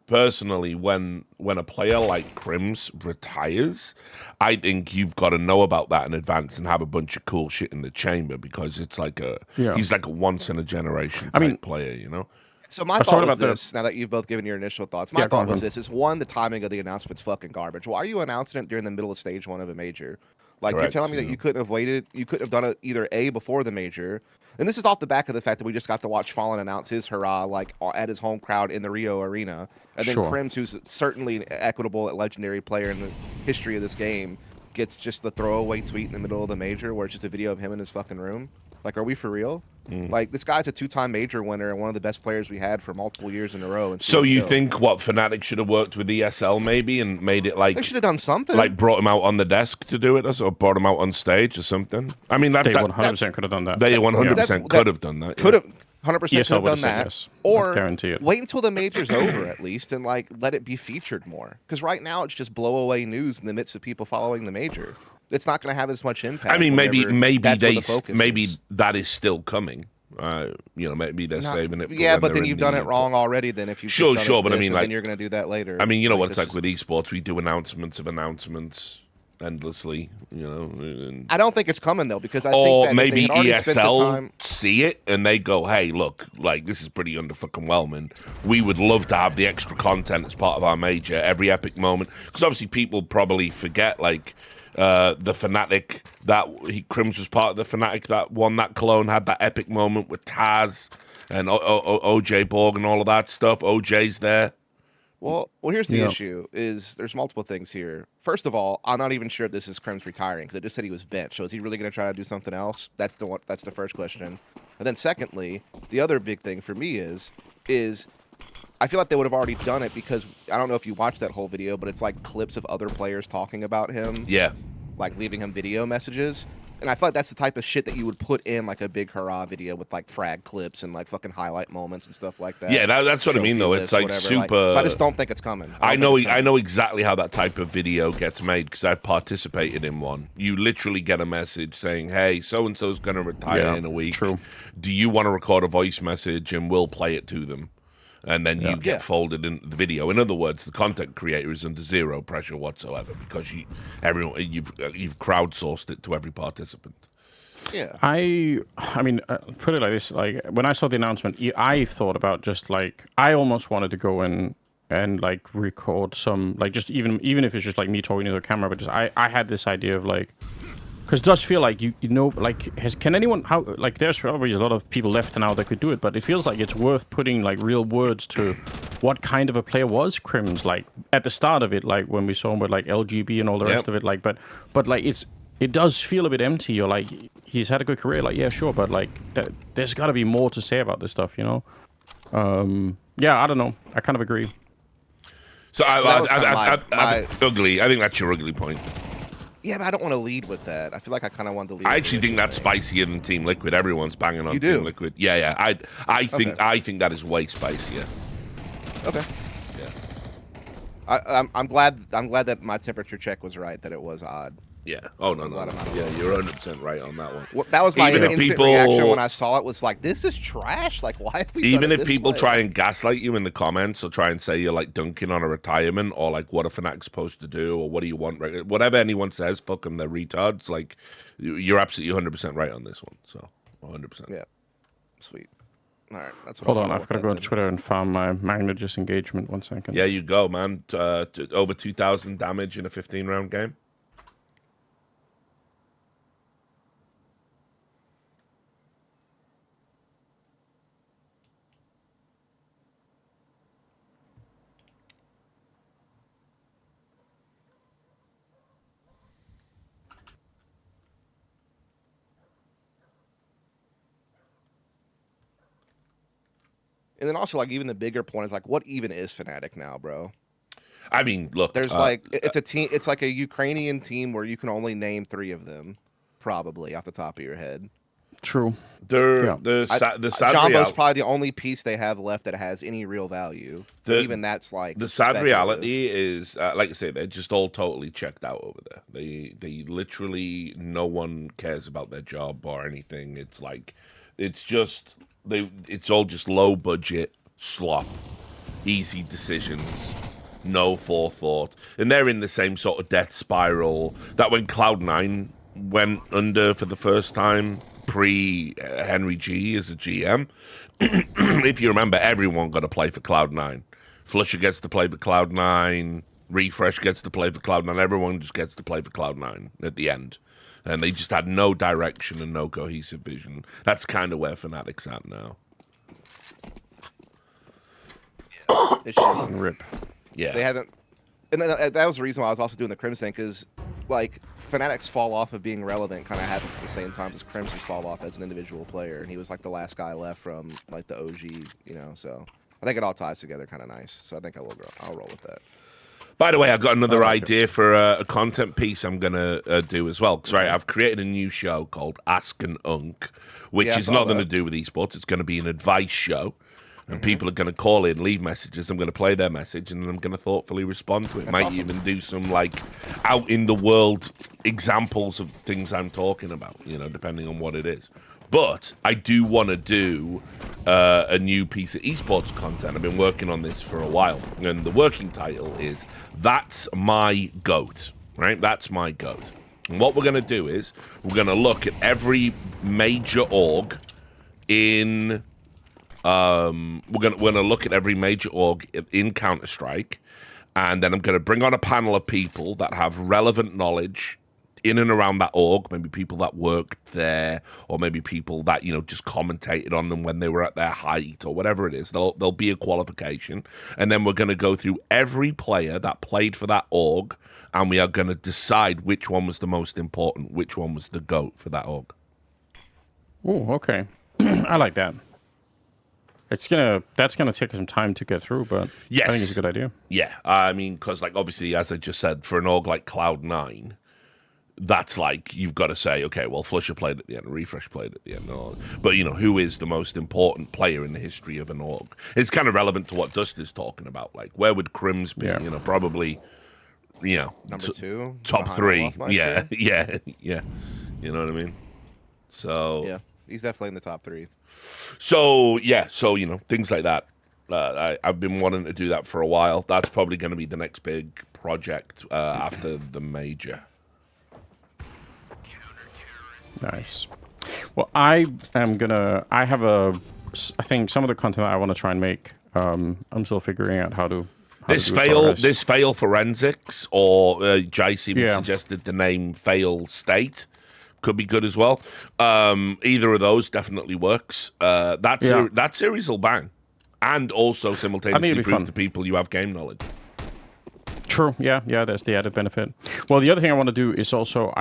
Personally, when a player like Crims retires, I think you've got to know about that in advance and have a bunch of cool shit in the chamber, because it's like he's like a once in a generation type player, you know. So my thought was this, now that you've both given your initial thoughts, my thought was this, is one, the timing of the announcement's fucking garbage. Why are you announcing it during the middle of stage 1 of a major? Like, Correct, you're telling me that you couldn't have waited, you couldn't have done it either A, before the major, and this is off the back of the fact that we just got to watch Fallen announce his hurrah, like, at his home crowd in the Rio Arena, and then Crims, who's certainly an equitable, legendary player in the history of this game, gets just the throwaway tweet in the middle of the major where it's just a video of him in his fucking room. Like, are we for real? Like, this guy's a 2-time major winner and one of the best players we had for multiple years in a row. So you think what Fnatic should have worked with ESL maybe and made it like they should have done something, like brought him out on the desk to do it, or brought him out on stage or something? I mean, they 100% could have done that. They 100% could have done that. Could have 100% could have done that, yes. or guarantee it. Wait until the major's over at least and like let it be featured more. Because right now it's just blow away news in the midst of people following the major. It's not going to have as much impact. I mean, maybe is. that is still coming. You know, maybe they're saving it. For yeah, but then you've done it wrong already. Then if you sure, but I mean, like, then you're going to do that later. I mean, you know what it's like with esports. We do announcements of announcements endlessly. You know, and I don't think it's coming though, because I or think that maybe if they had already spent the ESL time... see it and they go, "Hey, look, like this is pretty under fucking whelming. We would love to have the extra content as part of our major every epic moment." Because obviously, people probably forget like. The Fnatic Crims was part of the Fnatic that won that Cologne, had that epic moment with Taz and OJ Borg and all of that stuff. OJ's there. Well, here's the issue: is there's multiple things here. First of all, I'm not even sure if this is Crims retiring because it just said he was benched. So is he really going to try to do something else? That's the first question. And then secondly, the other big thing for me is I feel like they would have already done it, because I don't know if you watched that whole video, but it's like clips of other players talking about him. Yeah. Like leaving him video messages. And I feel like that's the type of shit that you would put in like a big hurrah video with like frag clips and like fucking highlight moments and stuff like that. Yeah, that's what I mean though. It's like whatever. super. So I just don't think it's coming. I know exactly how that type of video gets made because I've participated in one. You literally get a message saying, "Hey, so and so's going to retire in a week. True. Do you want to record a voice message and we'll play it to them?" And then you get folded into the video. In other words, the content creator is under zero pressure whatsoever because you've crowdsourced it to every participant. Yeah. I mean, put it like this: like when I saw the announcement, I thought about just like I almost wanted to go in and like record some, like just even if it's just like me talking to the camera, but just I had this idea of like, because it does feel like you know, like can anyone, how, like there's probably a lot of people left now that could do it, but it feels like it's worth putting like real words to what kind of a player was Crims, like at the start of it, like when we saw him with like LGB and all the rest of it, like but like it does feel a bit empty. You're like, he's had a good career, like yeah sure, but like there's got to be more to say about this stuff, you know. Yeah, I don't know, I kind of agree. So my ugly. I think that's your ugly point. Yeah, but I don't want to lead with that. I feel like I kind of wanted to lead. I actually think that's spicier than Team Liquid. Everyone's banging on Team Liquid. Yeah. I think that is way spicier. Okay. Yeah. I'm glad that my temperature check was right. That it was odd. Yeah. Oh no. Yeah, you're 100% right on that one. Well, that was my instant reaction when I saw it. Was like, this is trash. Like, why have we even done it if this people way? try and gaslight you in the comments or try and say you're like dunking on a retirement or like what a Fnatic's supposed to do or what do you want, whatever anyone says, fuck them, they're retards. Like, you're absolutely 100% right on this one. So 100%. Yeah. Sweet. All right. That's what. Hold on, I've got to go to Twitter and find my Magna disengagement. 1 second. Yeah, you go, man. Over 2,000 damage in a 15-round game. And then also, like, even the bigger point is like, what even is Fnatic now, bro? I mean, look, there's like it's a team. It's like a Ukrainian team where you can only name 3 of them, probably off the top of your head. True. The sad Jumbo's probably the only piece they have left that has any real value. Even that's like the sad reality is, like I say, they're just all totally checked out over there. They literally, no one cares about their job or anything. It's like, it's just it's all just low budget slop, easy decisions, no forethought, and they're in the same sort of death spiral that when Cloud9 went under for the first time pre Henry G as a GM. If you remember, everyone got to play for Cloud9. Flusher gets to play for Cloud9. Refresh gets to play for Cloud9. Everyone just gets to play for Cloud9 at the end. And they just had no direction and no cohesive vision. That's kind of where Fnatic's at now. It's just rip. Yeah, they haven't. And then that was the reason why I was also doing the Crims thing, because like Fnatic's fall off of being relevant kind of happens at the same time as Crim's fall off as an individual player, and he was like the last guy left from like the OG, you know. So I think it all ties together kind of nice. So I think I'll roll with that. By the way, I've got another idea for a content piece I'm going to do as well. Because, I've created a new show called Ask an Unk, which is not going to do with esports. It's going to be an advice show. And people are going to call in, leave messages. I'm going to play their message, and then I'm going to thoughtfully respond to it. That's Might awesome. even do some, like, out-in-the-world examples of things I'm talking about, you know, depending on what it is. But I do want to do a new piece of esports content. I've been working on this for a while. And the working title is That's My GOAT, right? That's my GOAT. And what we're going to do is we're going to look at every major org in... we're gonna look at every major org in Counter-Strike, and then I'm gonna bring on a panel of people that have relevant knowledge in and around that org, maybe people that worked there, or maybe people that, you know, just commentated on them when they were at their height, or whatever it is. There'll be a qualification, and then we're gonna go through every player that played for that org, and we are gonna decide which one was the most important, which one was the GOAT for that org. Oh, okay. I like that. That's gonna take some time to get through, but yes. I think it's a good idea. Yeah, I mean, because like obviously, as I just said, for an org like Cloud9, that's like you've got to say, okay, well, Flusher played at the end, Refresh played at the end, but you know, who is the most important player in the history of an org? It's kind of relevant to what Dust is talking about. Like, where would Crims be? Yeah. You know, probably, you know, number 2, top 3. Yeah. You know what I mean? So yeah, he's definitely in the top 3. So, yeah, so, you know, things like that. I've been wanting to do that for a while. That's probably going to be the next big project after the major. Nice. Well, I have I think some of the content I want to try and make. I'm still figuring out how to. This fail forensics, or JC even Yeah. suggested the name fail state could be good as well. Either of those definitely works. That series will bang, and also simultaneously prove to people you have game knowledge. True. Yeah. There's the added benefit. Well, the other thing I want to do is also,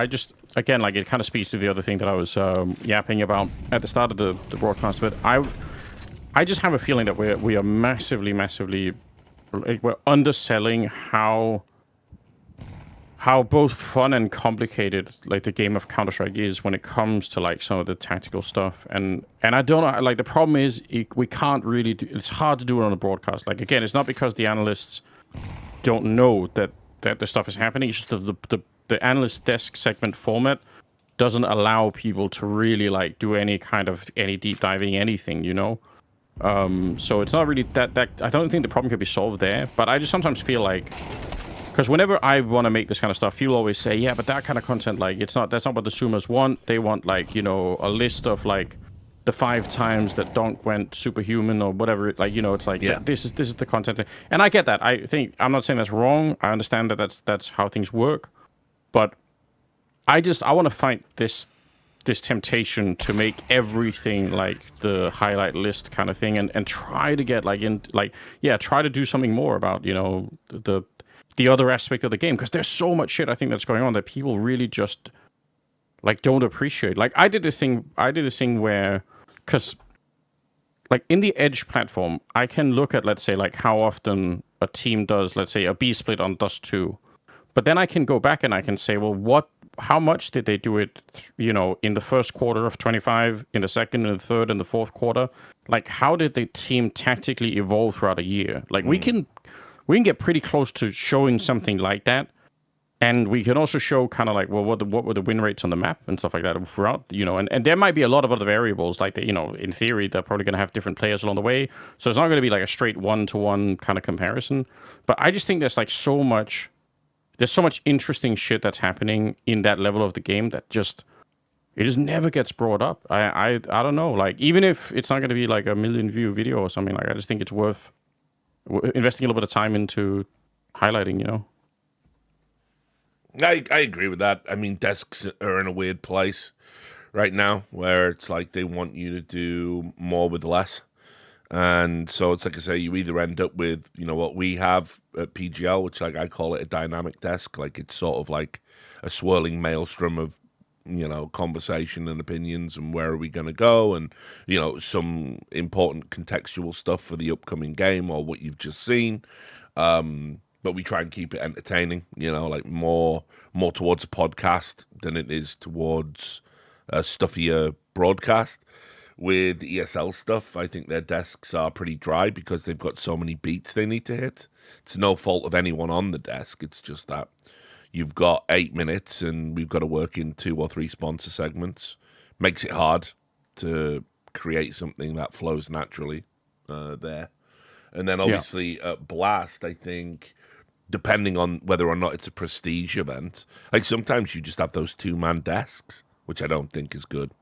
again, like it kind of speaks to the other thing that I was yapping about at the start of the broadcast. But I just have a feeling that we are massively, like, we're underselling how both fun and complicated like the game of Counter-Strike is when it comes to like some of the tactical stuff. And I don't know, like the problem is we can't really it's hard to do it on a broadcast. Like again, it's not because the analysts don't know that the stuff is happening. It's just that the analyst desk segment format doesn't allow people to really like do any deep diving, anything, you know? So it's not really that I don't think the problem could be solved there, but I just sometimes feel like, because whenever I want to make this kind of stuff, people always say, yeah, but that kind of content, like that's not what the Zoomers want. They want like, you know, a list of like the 5 times that Donk went superhuman or whatever. Like, you know, it's like, this is the content. And I get that. I'm not saying that's wrong. I understand that that's how things work. But I want to fight this temptation to make everything like the highlight list kind of thing, and try to get try to do something more about, you know, the other aspect of the game, because there's so much shit I think that's going on that people really just like don't appreciate. Like I did this thing where, because like in the Edge platform, I can look at, let's say, like how often a team does, let's say, a B split on Dust 2, but then I can go back and I can say, well, how much did they do it, you know, in the first quarter of 25, in the second and the third and the fourth quarter? Like, how did the team tactically evolve throughout a year? Like, we can get pretty close to showing something like that. And we can also show kind of like, well, what were the win rates on the map and stuff like that throughout, you know, and there might be a lot of other variables, like, you know, in theory, they're probably going to have different players along the way. So it's not going to be like a straight one-to-one kind of comparison. But I just think there's so much interesting shit that's happening in that level of the game that it just never gets brought up. I don't know, like, even if it's not going to be like a 1 million view video or something, like, I just think it's worth investing a little bit of time into highlighting, you know. I agree with that. I mean, desks are in a weird place right now where it's like they want you to do more with less. And so it's like I say, you either end up with, you know, what we have at PGL, which, like, I call it a dynamic desk. Like, it's sort of like a swirling maelstrom of, you know, conversation and opinions and where are we going to go, and, you know, some important contextual stuff for the upcoming game or what you've just seen. But we try and keep it entertaining, you know, like more towards a podcast than it is towards a stuffier broadcast. With ESL stuff, I think their desks are pretty dry because they've got so many beats they need to hit. It's no fault of anyone on the desk. It's just that you've got 8 minutes and we've got to work in 2 or 3 sponsor segments. Makes it hard to create something that flows naturally there. And then obviously at Blast, I think, depending on whether or not it's a prestige event, like sometimes you just have those 2-man desks, which I don't think is good.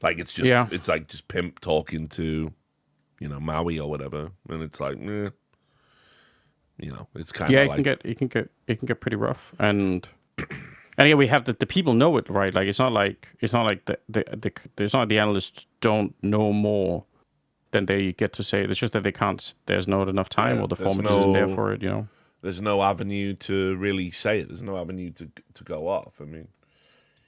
Like it's just it's like just Pimp talking to, you know, Maui or whatever, and it's like, you know, it's kind of like it can get pretty rough, and again, we have the people know it, right? Like it's not like the analysts don't know more than they get to say. It's just that they can't. There's not enough time, or the format isn't there for it. You know, there's no avenue to really say it. There's no avenue to go off. I mean,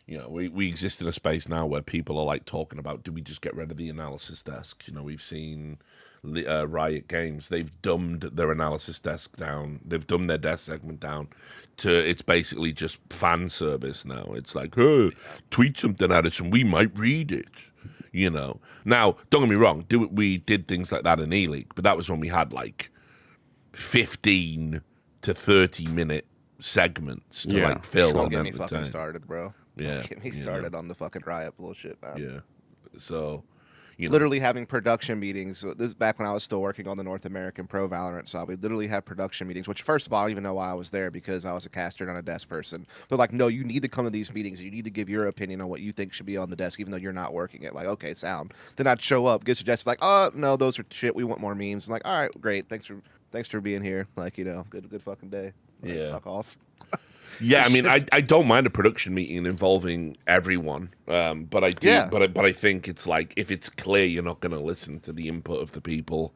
you know, we exist in a space now where people are like talking about, do we just get rid of the analysis desk? You know, we've seen Riot Games, they've dumbed their analysis desk down. They've dumbed their desk segment down to, it's basically just fan service now. It's like, hey, tweet something at us and we might read it. You know, now don't get me wrong, we did things like that in E-League, but that was when we had like 15 to 30 minute segments to like fill. Don't get me fucking started, bro. Yeah, Don't get me started on the fucking Riot bullshit, man. Yeah, so you know. Literally having production meetings. This is back when I was still working on the North American Pro Valorant side. We literally have production meetings, which first of all, I don't even know why I was there because I was a caster, not a desk person. But like, no, you need to come to these meetings. You need to give your opinion on what you think should be on the desk, even though you're not working it. Like, okay, sound. Then I'd show up, get suggestions like, oh no, those are shit. We want more memes. I'm like, all right, great. Thanks for being here. Like, good fucking day. Like, Yeah. fuck off. Yeah, I mean, I don't mind a production meeting involving everyone, but I do. Yeah. But I think it's like if it's clear you're not going to listen to the input of the people,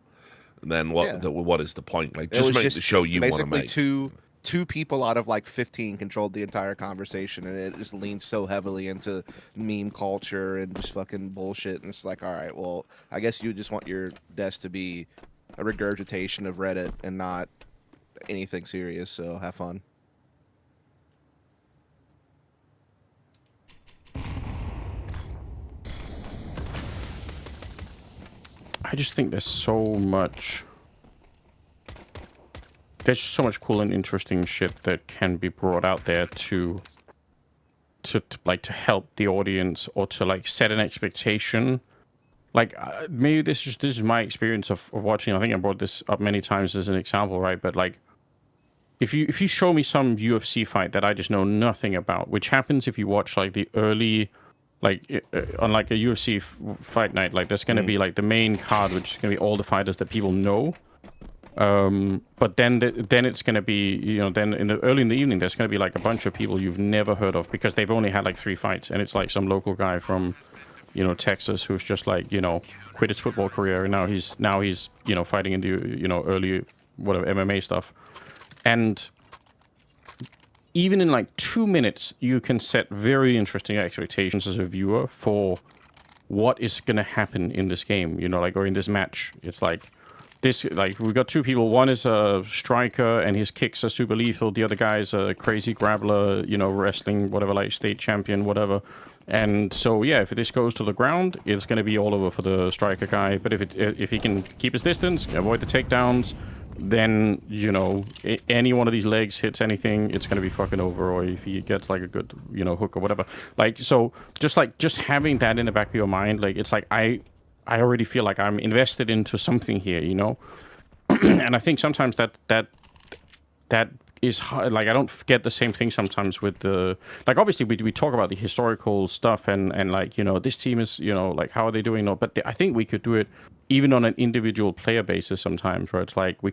then what is the point? Like, just make the show you want to make. Basically, two people out of like 15 controlled the entire conversation, and it just leaned so heavily into meme culture and just fucking bullshit. And it's like, all right, well, I guess you just want your desk to be a regurgitation of Reddit and not anything serious. So have fun. I just think there's so much cool and interesting shit that can be brought out there to help the audience or to like set an expectation. Like maybe this is my experience of watching. I think I brought this up many times as an example, right? But like if you show me some UFC fight that I just know nothing about, which happens if you watch like the early, like on like a UFC fight night, like there's gonna be like the main card, which is gonna be all the fighters that people know. But then it's gonna be, then early in the evening there's gonna be like a bunch of people you've never heard of because they've only had like 3 fights, and it's like some local guy from, Texas who's just like, quit his football career and now he's fighting in the early whatever MMA stuff. And even in like 2 minutes, you can set very interesting expectations as a viewer for what is going to happen in this game, or in this match. It's like this, like we've got 2 people. One is a striker and his kicks are super lethal. The other guy is a crazy grappler, wrestling, whatever, like state champion, whatever. And so, yeah, if this goes to the ground, it's going to be all over for the striker guy. But if he can keep his distance, avoid the takedowns, then, any one of these legs hits anything, it's going to be fucking over. Or if he gets like a good, hook or whatever. Like, so just having that in the back of your mind, like, it's like I already feel like I'm invested into something here, And I think sometimes that is hard. Like, I don't get the same thing sometimes with the, like, obviously we talk about the historical stuff and like, this team is, like, how are they doing? But I think we could do it even on an individual player basis sometimes, where it's like we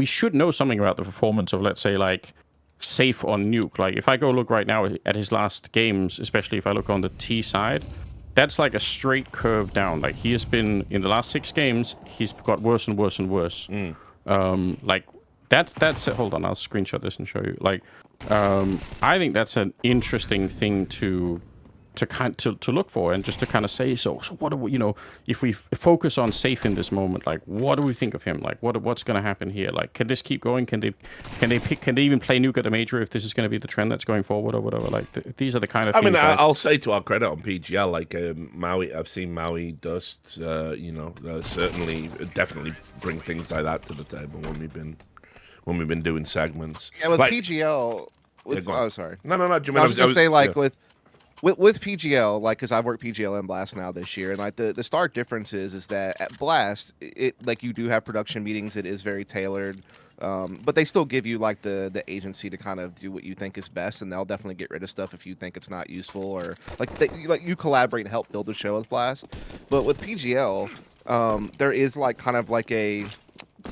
should know something about the performance of, let's say, like Safe on Nuke. Like, if I go look right now at his last games, especially if I look on the T side, that's like a straight curve down. Like, he has been, in the last 6 games, he's got worse and worse and worse. Like, that's hold on, I'll screenshot this and show you. Like, I think that's an interesting thing to look for, and just to kind of say, so what do we, if we focus on Safe in this moment, like, what do we think of him? Like, what's going to happen here? Like, can this keep going? Can they even play Nuke at the major if this is going to be the trend that's going forward or whatever? Like, these are the kind of things. I mean, I'll say to our credit on PGL, like Maui, I've seen Maui Dust, certainly, definitely bring things like that to the table when we've been doing segments. Yeah, with like, PGL. Oh, sorry. No. I was going to say, like, with PGL, like, because I've worked PGL and Blast now this year, and like the stark difference is that at Blast, it like, you do have production meetings. It is very tailored, but they still give you like the agency to kind of do what you think is best, and they'll definitely get rid of stuff if you think it's not useful, or like you collaborate and help build the show with Blast. But with PGL, there is like kind of like a,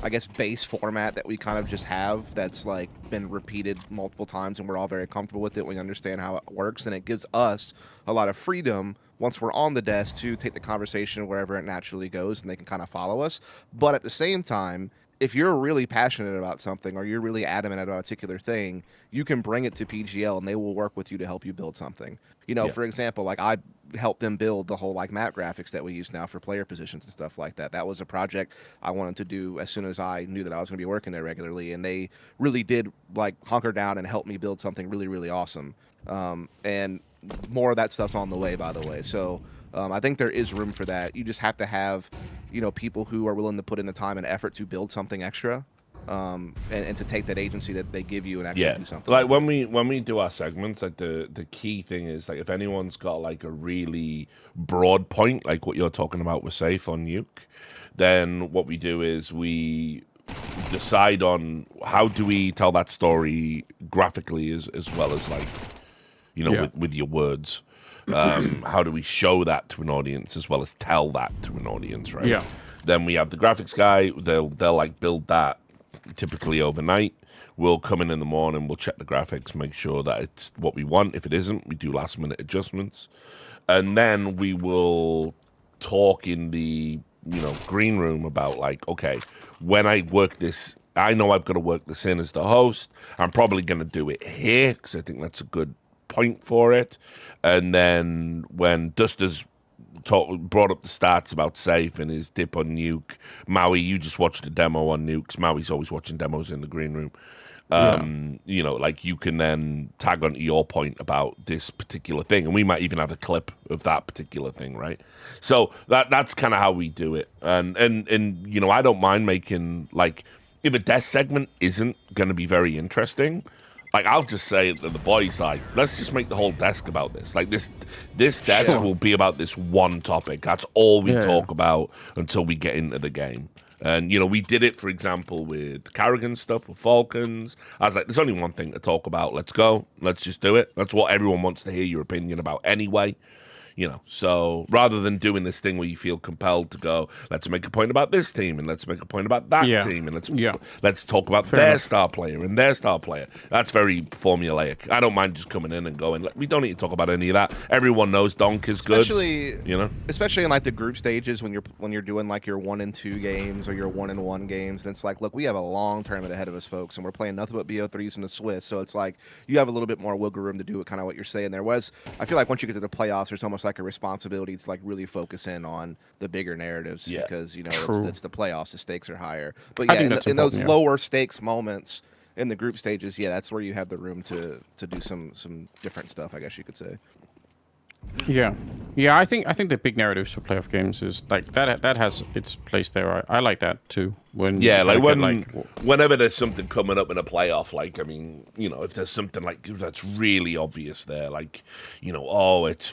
I guess, base format that we kind of just have that's like been repeated multiple times, and we're all very comfortable with it. We understand how it works, and it gives us a lot of freedom once we're on the desk to take the conversation wherever it naturally goes, and they can kind of follow us. But at the same time, if you're really passionate about something, or you're really adamant about a particular thing, you can bring it to PGL and they will work with you to help you build something. For example, like, I helped them build the whole like map graphics that we use now for player positions and stuff like that. That was a project I wanted to do as soon as I knew that I was going to be working there regularly, and they really did like hunker down and help me build something really, really awesome. And more of that stuff's on the way, by the way. So I think there is room for that. You just have to have, people who are willing to put in the time and effort to build something extra. and to take that agency that they give you and actually do something. Like when we do our segments, like the key thing is like if anyone's got like a really broad point, like what you're talking about with Safe on Nuke, then what we do is we decide on how do we tell that story graphically as well as like with your words. How do we show that to an audience as well as tell that to an audience, right? Yeah. Then we have the graphics guy. They'll like build that typically overnight. We'll come in the morning. We'll check the graphics, make sure that it's what we want. If it isn't, we do last minute adjustments, and then we will talk in the green room about like, okay, when I work this, I know I've got to work this in as the host. I'm probably going to do it here because I think that's a good point for it. And then when Duster's brought up the stats about Safe and his dip on Nuke, Maui, you just watched a demo on Nukes. Maui's always watching demos in the green room. Like you can then tag onto your point about this particular thing, and we might even have a clip of that particular thing, right? So that's kind of how we do it. And I don't mind making like if a desk segment isn't going to be very interesting. Like, I'll just say to the boys, like, let's just make the whole desk about this. Like, this desk will be about this one topic. That's all we talk about until we get into the game. And, we did it, for example, with Carrigan stuff, with Falcons. I was like, there's only one thing to talk about. Let's go. Let's just do it. That's what everyone wants to hear your opinion about anyway. So rather than doing this thing where you feel compelled to go, let's make a point about this team and let's make a point about that team and let's talk about their star player and their star player. That's very formulaic. I don't mind just coming in and going, we don't need to talk about any of that. Everyone knows Donk is good. Especially in like the group stages when you're doing like your 1 and 2 games or your 1 and 1 games. And it's like, look, we have a long tournament ahead of us, folks, and we're playing nothing but BO3s and the Swiss. So it's like you have a little bit more wiggle room to do it, kind of what you're saying there was. I feel like once you get to the playoffs, there's almost like a responsibility to like really focus in on the bigger narratives because it's the playoffs, the stakes are higher. But in those lower stakes moments in the group stages, that's where you have the room to do some different stuff, I guess you could say. Yeah. I think the big narratives for playoff games is like that has its place there. I like that too. Whenever there's something coming up in a playoff, like I mean, if there's something like that's really obvious there, like it's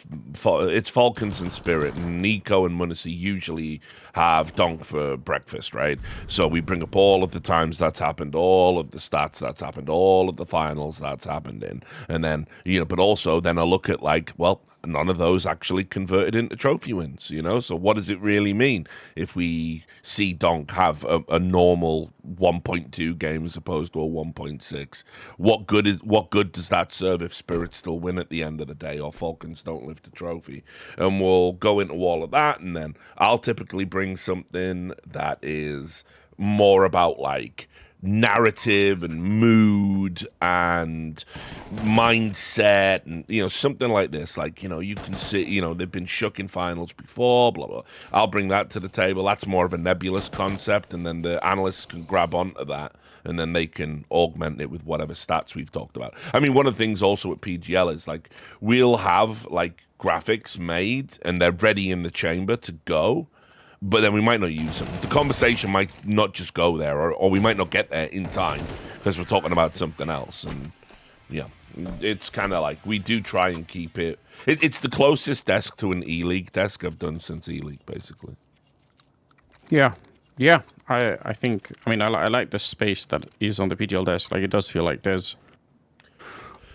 Falcons and Spirit, and Nico and Munacy usually have Donk for breakfast, right? So we bring up all of the times that's happened, all of the stats that's happened, all of the finals that's happened in, and then but also then I look at like, well, none of those actually converted into trophy wins, So what does it really mean if we see Donk have a normal 1.2 game as opposed to a 1.6? What good does that serve if Spirits still win at the end of the day or Falcons don't lift the trophy? And we'll go into all of that, and then I'll typically bring something that is more about like narrative and mood and mindset and something like this, like you can see they've been shook in finals before, blah blah. I'll bring that to the table. That's more of a nebulous concept, and then the analysts can grab onto that and then they can augment it with whatever stats we've talked about. I mean, one of the things also at PGL is like we'll have like graphics made and they're ready in the chamber to go, but then we might not use them. The conversation might not just go there, or we might not get there in time because we're talking about something else. And it's kind of like we do try and keep it. It's the closest desk to an E-League desk I've done since E-League, basically. Yeah. I think. I mean, I like the space that is on the PGL desk. Like, it does feel like there's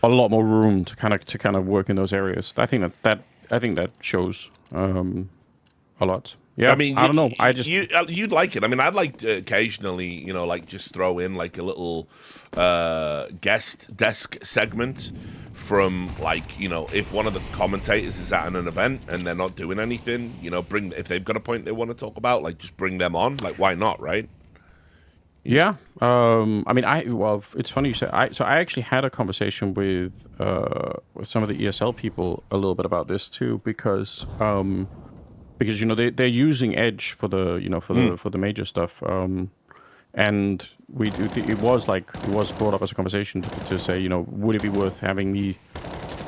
a lot more room to kind of work in those areas. I think that shows a lot. Yeah, I mean, I don't know. You'd like it. I mean, I'd like to occasionally, like just throw in like a little guest desk segment from like, if one of the commentators is at an event and they're not doing anything, if they've got a point they want to talk about, like just bring them on. Like, why not, right? Yeah. I mean, it's funny you say. I actually had a conversation with some of the ESL people a little bit about this too, because they're using Edge for the for the major stuff, and it was brought up as a conversation to say, would it be worth having me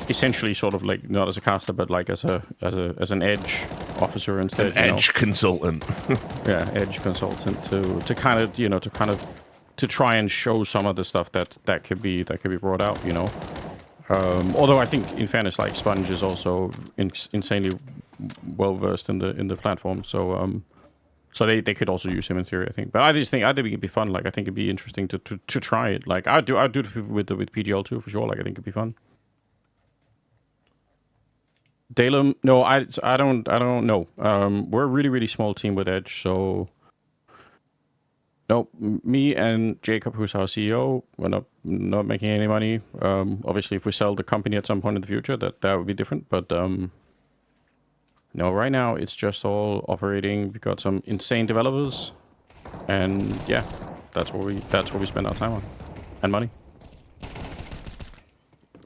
essentially sort of like not as a caster but like as an Edge officer instead, Edge consultant. Yeah, Edge consultant to kind of to try and show some of the stuff that could be brought out, you know. Although I think, in fairness, like Sponge is also insanely well versed in the platform, so they could also use him in theory, I think. But I think it'd be fun. Like I think it'd be interesting to try it. Like I'd do it with PGL too for sure. Like I think it'd be fun. Dalem, no, I don't know. We're a really, really small team with Edge, so no, me and Jacob, who's our CEO, we're not making any money. Obviously, if we sell the company at some point in the future, that would be different. But no, right now it's just all operating. We got some insane developers, and yeah, that's what we spend our time on and money.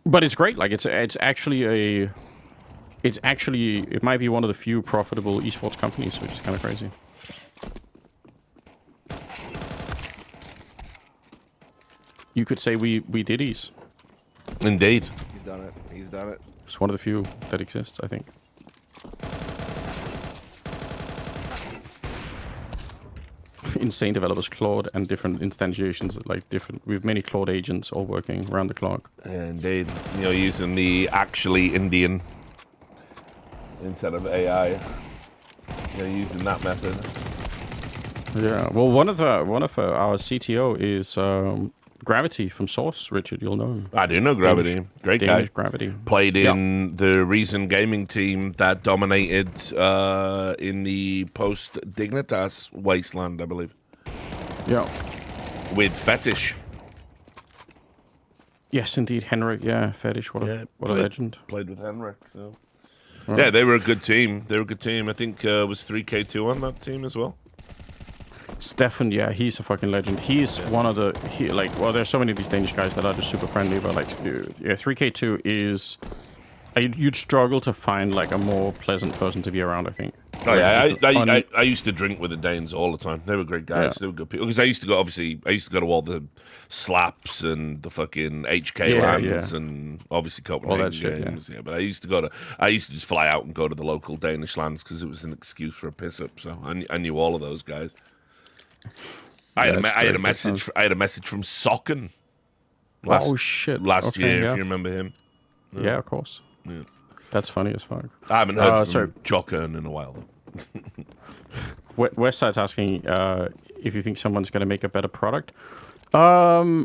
But it's great. Like it might be one of the few profitable esports companies, which is kind of crazy. You could say we did ease. Indeed. He's done it. He's done it. It's one of the few that exists, I think. Insane developers, Claude, and different instantiations, like different. We have many Claude agents all working around the clock. Indeed. You know, using the actually Indian instead of AI. You know, using that method. Yeah. Well, one of our CTO is Gravity from Source. Richard, you'll know him. I do know Gravity. Great Danish guy. Gravity. Played in the Reason Gaming team that dominated in the post Dignitas wasteland, I believe. Yeah. With Fetish. Yes, indeed, Henrik. Yeah, Fetish. What a legend. Played with Henrik. So. Right. Yeah, they were a good team. I think was 3K2 on that team as well. Stefan, yeah, he's a fucking legend. He's one of the there's so many of these Danish guys that are just super friendly, but like, yeah, 3K2 is. You'd struggle to find like a more pleasant person to be around, I think. Oh yeah, I used to drink with the Danes all the time. They were great guys. Yeah. They were good people. Because I used to go to all the slaps and the fucking HK lands and obviously Copenhagen games. Yeah, but I used to just fly out and go to the local Danish lands because it was an excuse for a piss up. So I knew all of those guys. I had a message from Socken last year, if you remember him. Yeah, of course. Yeah. That's funny as fuck. I haven't heard from Jockern in a while, though. Westside's asking if you think someone's going to make a better product. I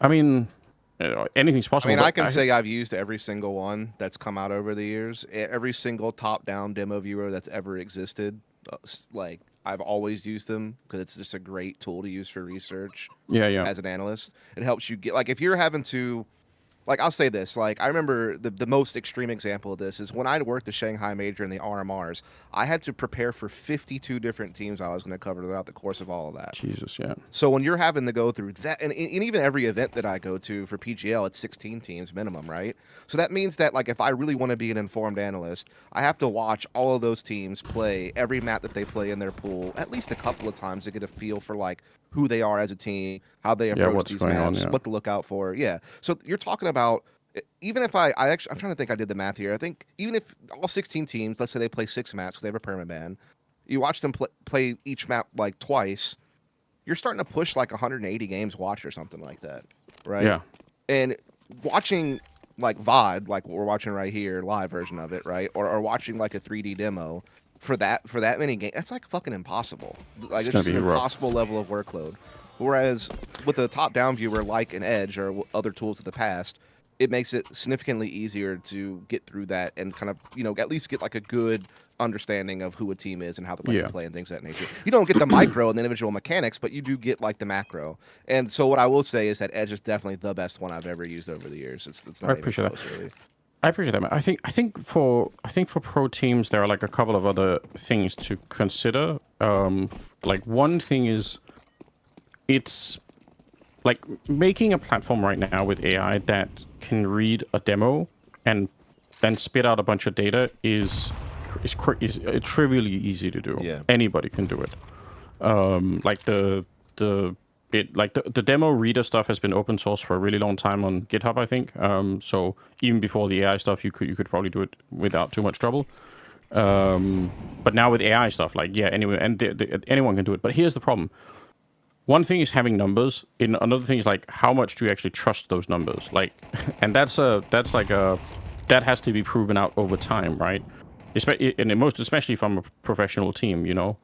mean, anything's possible. I mean, I can say I've used every single one that's come out over the years. Every single top-down demo viewer that's ever existed. Like, I've always used them because it's just a great tool to use for research. Yeah. As an analyst, it helps you get, like, if you're having to. Like, I'll say this, like, I remember the most extreme example of this is when I worked the Shanghai Major and the RMRs, I had to prepare for 52 different teams I was going to cover throughout the course of all of that. Jesus, yeah. So when you're having to go through that, and even every event that I go to for PGL, it's 16 teams minimum, right? So that means that, like, if I really want to be an informed analyst, I have to watch all of those teams play every map that they play in their pool at least a couple of times to get a feel for, like, who they are as a team, how they approach these maps, what to look out for. Yeah. So you're talking about, even if I'm trying to think, I did the math here. I think even if all 16 teams, let's say they play 6 maps because they have a permaban, you watch them play each map like twice, you're starting to push like 180 games watched or something like that, right? Yeah. And watching like VOD, like what we're watching right here, live version of it, right? Or watching like a 3D demo for that many games, that's like fucking impossible. Like it's just an impossible level of workload. Whereas with a top-down viewer like an Edge or other tools of the past, it makes it significantly easier to get through that and kind of, at least get like a good understanding of who a team is and how they like to play and things of that nature. You don't get the micro and the individual mechanics, but you do get like the macro. And so what I will say is that Edge is definitely the best one I've ever used over the years. It's not I appreciate close, that. Really. I appreciate that, man. I think for pro teams there are like a couple of other things to consider. Like one thing is, it's like making a platform right now with AI that can read a demo and then spit out a bunch of data is trivially easy to do. Yeah. Anybody can do it. Like the demo reader stuff has been open source for a really long time on GitHub, I think. So even before the AI stuff, you could probably do it without too much trouble. But now with AI stuff, like anyway, and anyone can do it. But here's the problem: one thing is having numbers. Another thing is like how much do you actually trust those numbers? Like, and that has to be proven out over time, right? Especially from a professional team, you know.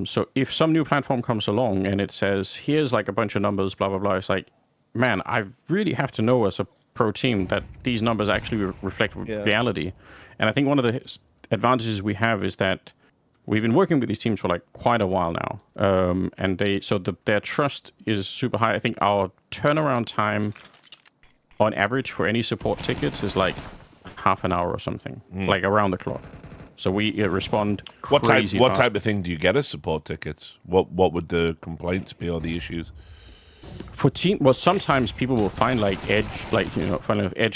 So if some new platform comes along and it says here's like a bunch of numbers, blah blah blah, it's like, man, I really have to know as a pro team that these numbers actually reflect reality. And I think one of the advantages we have is that we've been working with these teams for like quite a while now, and their trust is super high. I think our turnaround time, on average, for any support tickets is like half an hour or something, like around the clock. So we respond crazy What fast. type of thing do you get as support tickets? What would the complaints be or the issues? For team, well, sometimes people will find like edge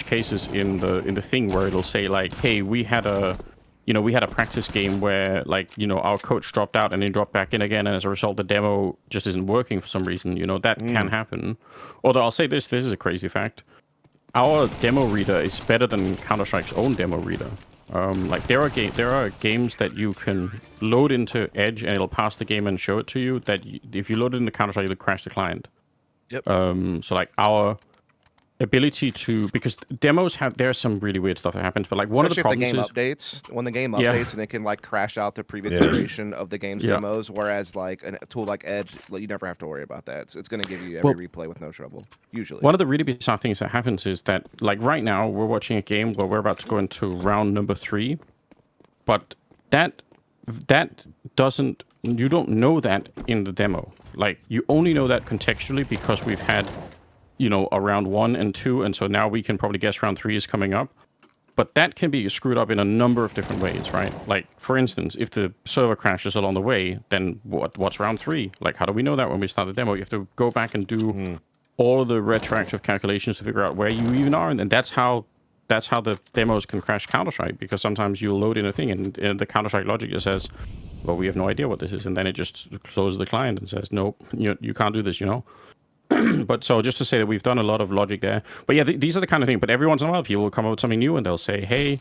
cases in the thing where it'll say like, hey, we had a practice game where like, our coach dropped out and then dropped back in again, and as a result the demo just isn't working for some reason. That can happen. Although I'll say this is a crazy fact. Our demo reader is better than Counter-Strike's own demo reader. Like there are games that you can load into Edge and it'll pass the game and show it to you, that if you load it into Counter-Strike, it'll crash the client. Yep. So like our ability to, because demos there's some really weird stuff that happens, but like one of the problems when the game updates and it can like crash out the previous iteration of the game's demos, whereas like a tool like Edge, you never have to worry about that. It's going to give you every replay with no trouble, usually. One of the really bizarre things that happens is that like right now we're watching a game where we're about to go into round number 3, but that doesn't, you don't know that in the demo. Like you only know that contextually because we've had a round 1 and 2, and so now we can probably guess round 3 is coming up. But that can be screwed up in a number of different ways, right? Like, for instance, if the server crashes along the way, then what's round 3? Like, how do we know that when we start the demo? You have to go back and do all of the retroactive calculations to figure out where you even are, and that's how the demos can crash Counter-Strike, because sometimes you'll load in a thing and the Counter-Strike logic just says, well, we have no idea what this is, and then it just closes the client and says, nope, you can't do this, But so just to say that we've done a lot of logic there. But yeah, these are the kind of thing. But every once in a while, people will come up with something new and they'll say, hey,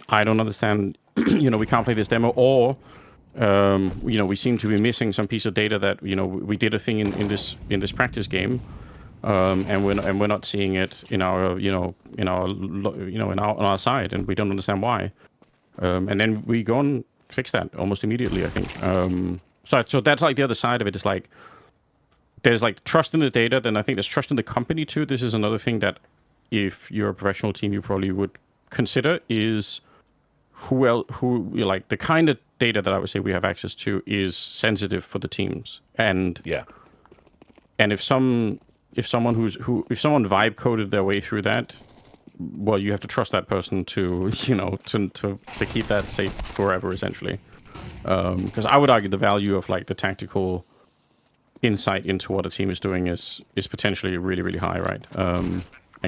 I don't understand, we can't play this demo, or, we seem to be missing some piece of data that, we did a thing in this practice game, and we're not seeing it in our, on our side, and we don't understand why. And then we go and fix that almost immediately, I think. So that's like the other side of it, is like, there's like trust in the data, then I think there's trust in the company too. This is another thing that if you're a professional team, you probably would consider, is who like the kind of data that I would say we have access to is sensitive for the teams. And if someone vibe coded their way through that, well, you have to trust that person to to keep that safe forever, essentially. Because I would argue the value of like the tactical insight into what a team is doing is potentially really, really high, right? And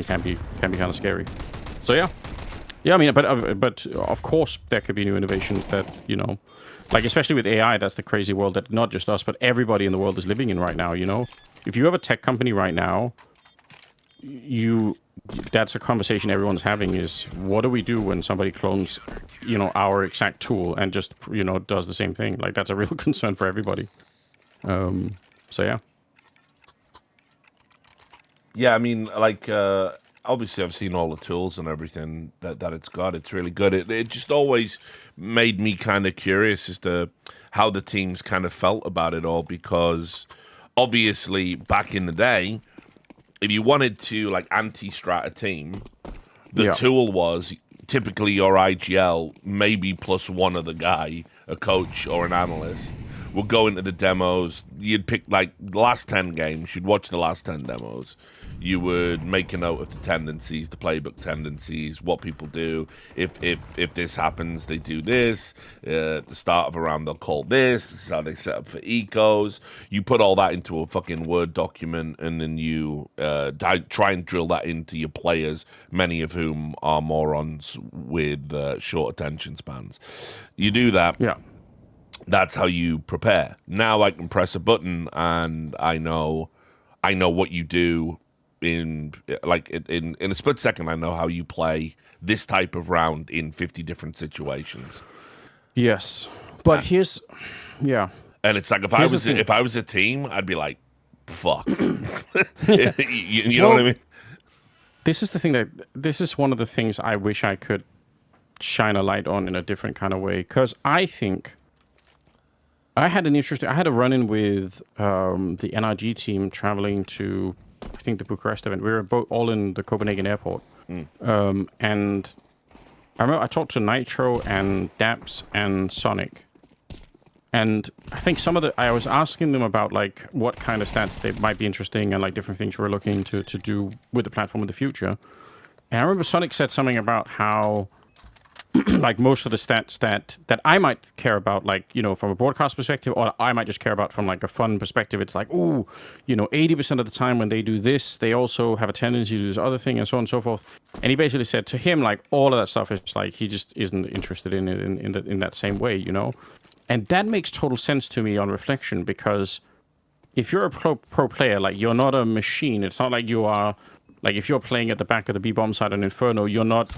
can be kind of scary. So yeah. I mean, but of course there could be new innovations that like especially with AI, that's the crazy world that not just us but everybody in the world is living in right now. If you have a tech company right now, that's a conversation everyone's having, is what do we do when somebody clones our exact tool and just does the same thing? Like that's a real concern for everybody. So yeah. Yeah, I mean, like, obviously I've seen all the tools and everything that it's got. It's really good. It just always made me kind of curious as to how the teams kind of felt about it all, because obviously back in the day, if you wanted to like anti-strat a team, the tool was typically your IGL, maybe plus one other guy, a coach or an analyst, would go into the demos. You'd pick like the last 10 games. You'd watch the last 10 demos. You would make a note of the tendencies, the playbook tendencies, what people do. If this happens, they do this. At the start of a round, they'll call this. This is how they set up for ecos. You put all that into a fucking Word document, and then you try and drill that into your players, many of whom are morons with short attention spans. You do that. Yeah. That's how you prepare. Now I can press a button and I know what you do in a split second. I know how you play this type of round in 50 different situations. Yes. But and it's like if I was a team, I'd be like, fuck. You know what I mean? This is one of the things I wish I could shine a light on in a different kind of way, because I think I had a run-in with the NRG team traveling to, I think, the Bucharest event. We were all in the Copenhagen airport. And I remember I talked to Nitro and Daps and Sonic. And I think I was asking them about like what kind of stats they might be interesting and like different things we're looking to do with the platform in the future. And I remember Sonic said something about how like most of the stats that I might care about, like, you know, from a broadcast perspective, or I might just care about from like a fun perspective. It's like, ooh, you know, 80% of the time when they do this, they also have a tendency to do this other thing and so on and so forth. And he basically said to him, like, all of that stuff is like, he just isn't interested in it in that same way, you know? And that makes total sense to me on reflection, because if you're a pro player, like, you're not a machine. It's not like you are, like, if you're playing at the back of the B-bomb side on Inferno, you're not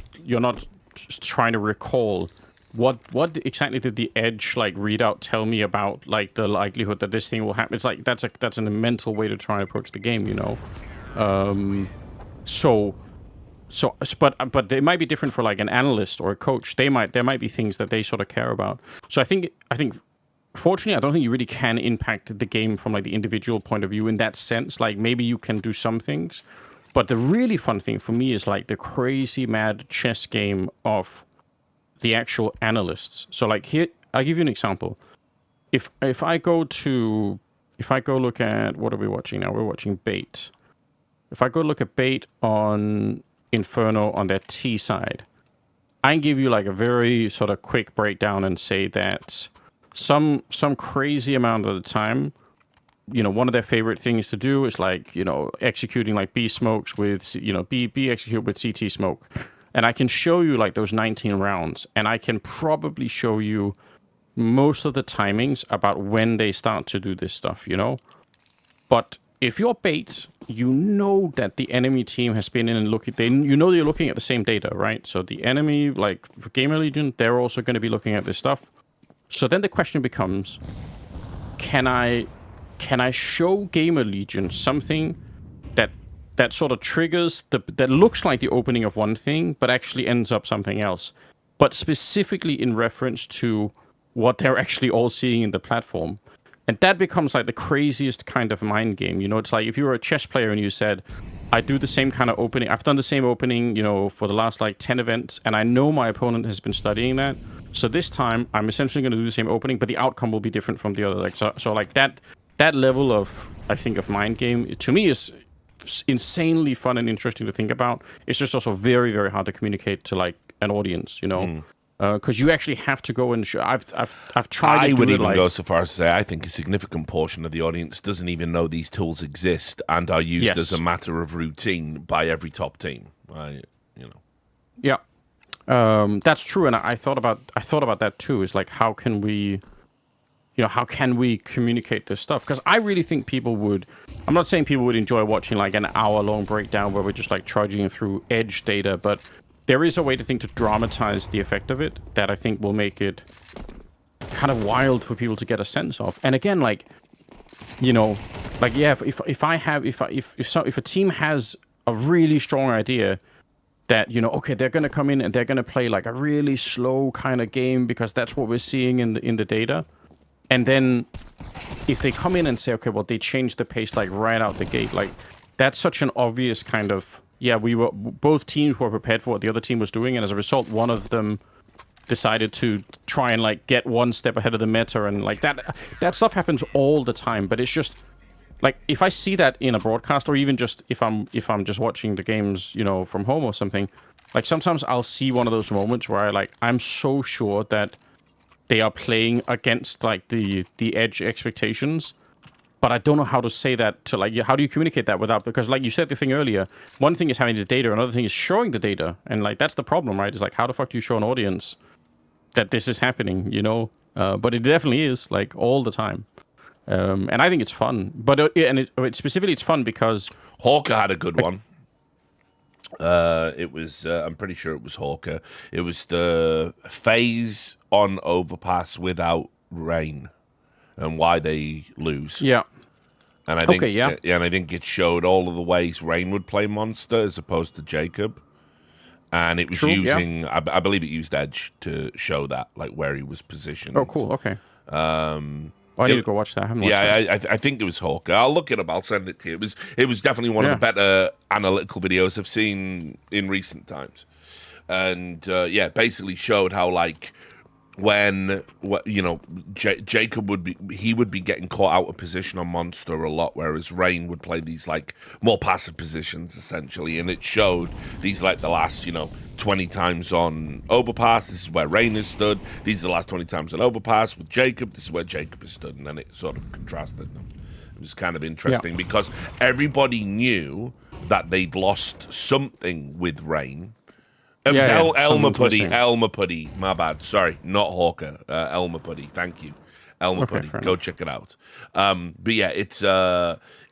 trying to recall what exactly did the edge like readout tell me about like the likelihood that this thing will happen. It's like that's a mental way to try and approach the game, you know. But they might be different for like an analyst or a coach. There might be things that they sort of care about. So I think fortunately, I don't think you really can impact the game from like the individual point of view in that sense. Like, maybe you can do some things, but the really fun thing for me is like the crazy mad chess game of the actual analysts. So like here, I'll give you an example. If I go look at, what are we watching now? We're watching Bait. If I go look at Bait on Inferno on their T side, I can give you like a very sort of quick breakdown and say that some crazy amount of the time, you know, one of their favorite things to do is like, you know, executing like B smokes with, you know, B execute with CT smoke. And I can show you like those 19 rounds, and I can probably show you most of the timings about when they start to do this stuff, you know? But if you're Bait, you know that the enemy team has been in and you know you're looking at the same data, right? So the enemy, like for Gamer Legion, they're also going to be looking at this stuff. So then the question becomes, can I show Gamer Legion something that sort of triggers that looks like the opening of one thing, but actually ends up something else, but specifically in reference to what they're actually all seeing in the platform? And that becomes like the craziest kind of mind game. You know, it's like if you were a chess player and you said, I do the same kind of opening. I've done the same opening, you know, for the last like 10 events, and I know my opponent has been studying that. So this time I'm essentially going to do the same opening, but the outcome will be different from the other. Like, so like that level of, I think, of mind game, to me, is insanely fun and interesting to think about. It's just also very, very hard to communicate to like an audience, you know, because you actually have to go and I've tried. I would even go so far as to say I think a significant portion of the audience doesn't even know these tools exist and are used as a matter of routine by every top team. Yeah, that's true, and I thought about that too. Is like, how can we communicate this stuff? Because I really think people would. I'm not saying people would enjoy watching like an hour-long breakdown where we're just like trudging through edge data, but there is a way to dramatize the effect of it that I think will make it kind of wild for people to get a sense of. And again, like, you know, like, yeah, if a team has a really strong idea that, you know, okay, they're going to come in and they're going to play like a really slow kind of game because that's what we're seeing in the data. And then if they come in and say, okay, well, they changed the pace like right out the gate, like that's such an obvious kind of, yeah, both teams were prepared for what the other team was doing. And as a result, one of them decided to try and like get one step ahead of the meta. And like that stuff happens all the time. But it's just like, if I see that in a broadcast, or even just if I'm just watching the games, you know, from home or something, like sometimes I'll see one of those moments where I'm so sure that they are playing against like the edge expectations, but I don't know how to say that to like, how do you communicate that without, because like you said the thing earlier, one thing is having the data, another thing is showing the data, and like that's the problem, right? It's like, how the fuck do you show an audience that this is happening, you know? But it definitely is like all the time, and I think it's fun. But specifically it's fun because Hawker had a good one. It was I'm pretty sure it was Hawker. It was the phase on overpass without rain and why they lose. Yeah. And I think, Okay, yeah. and I think it showed all of the ways Rain would play monster as opposed to Jacob. And it was True, yeah. using, I believe it used Edge to show that, like where he was positioned. Oh, cool. Okay. I need to go watch that. I haven't watched that. I think it was Hawk. I'll look it up. I'll send it to you. It was definitely one of the better analytical videos I've seen in recent times. And basically showed how like Jacob would be getting caught out of position on monster a lot, whereas Rain would play these like more passive positions essentially, and it showed these like the last 20 times on overpass. This is where Rain has stood. These are the last 20 times on overpass with Jacob. This is where Jacob has stood, and then it sort of contrasted them. It was kind of interesting because everybody knew that they'd lost something with Rain. It was Elmer Putty. My bad. Sorry, not Hawker. Elmer Putty. Thank you, Elmer Putty. Go check it out. But yeah, it's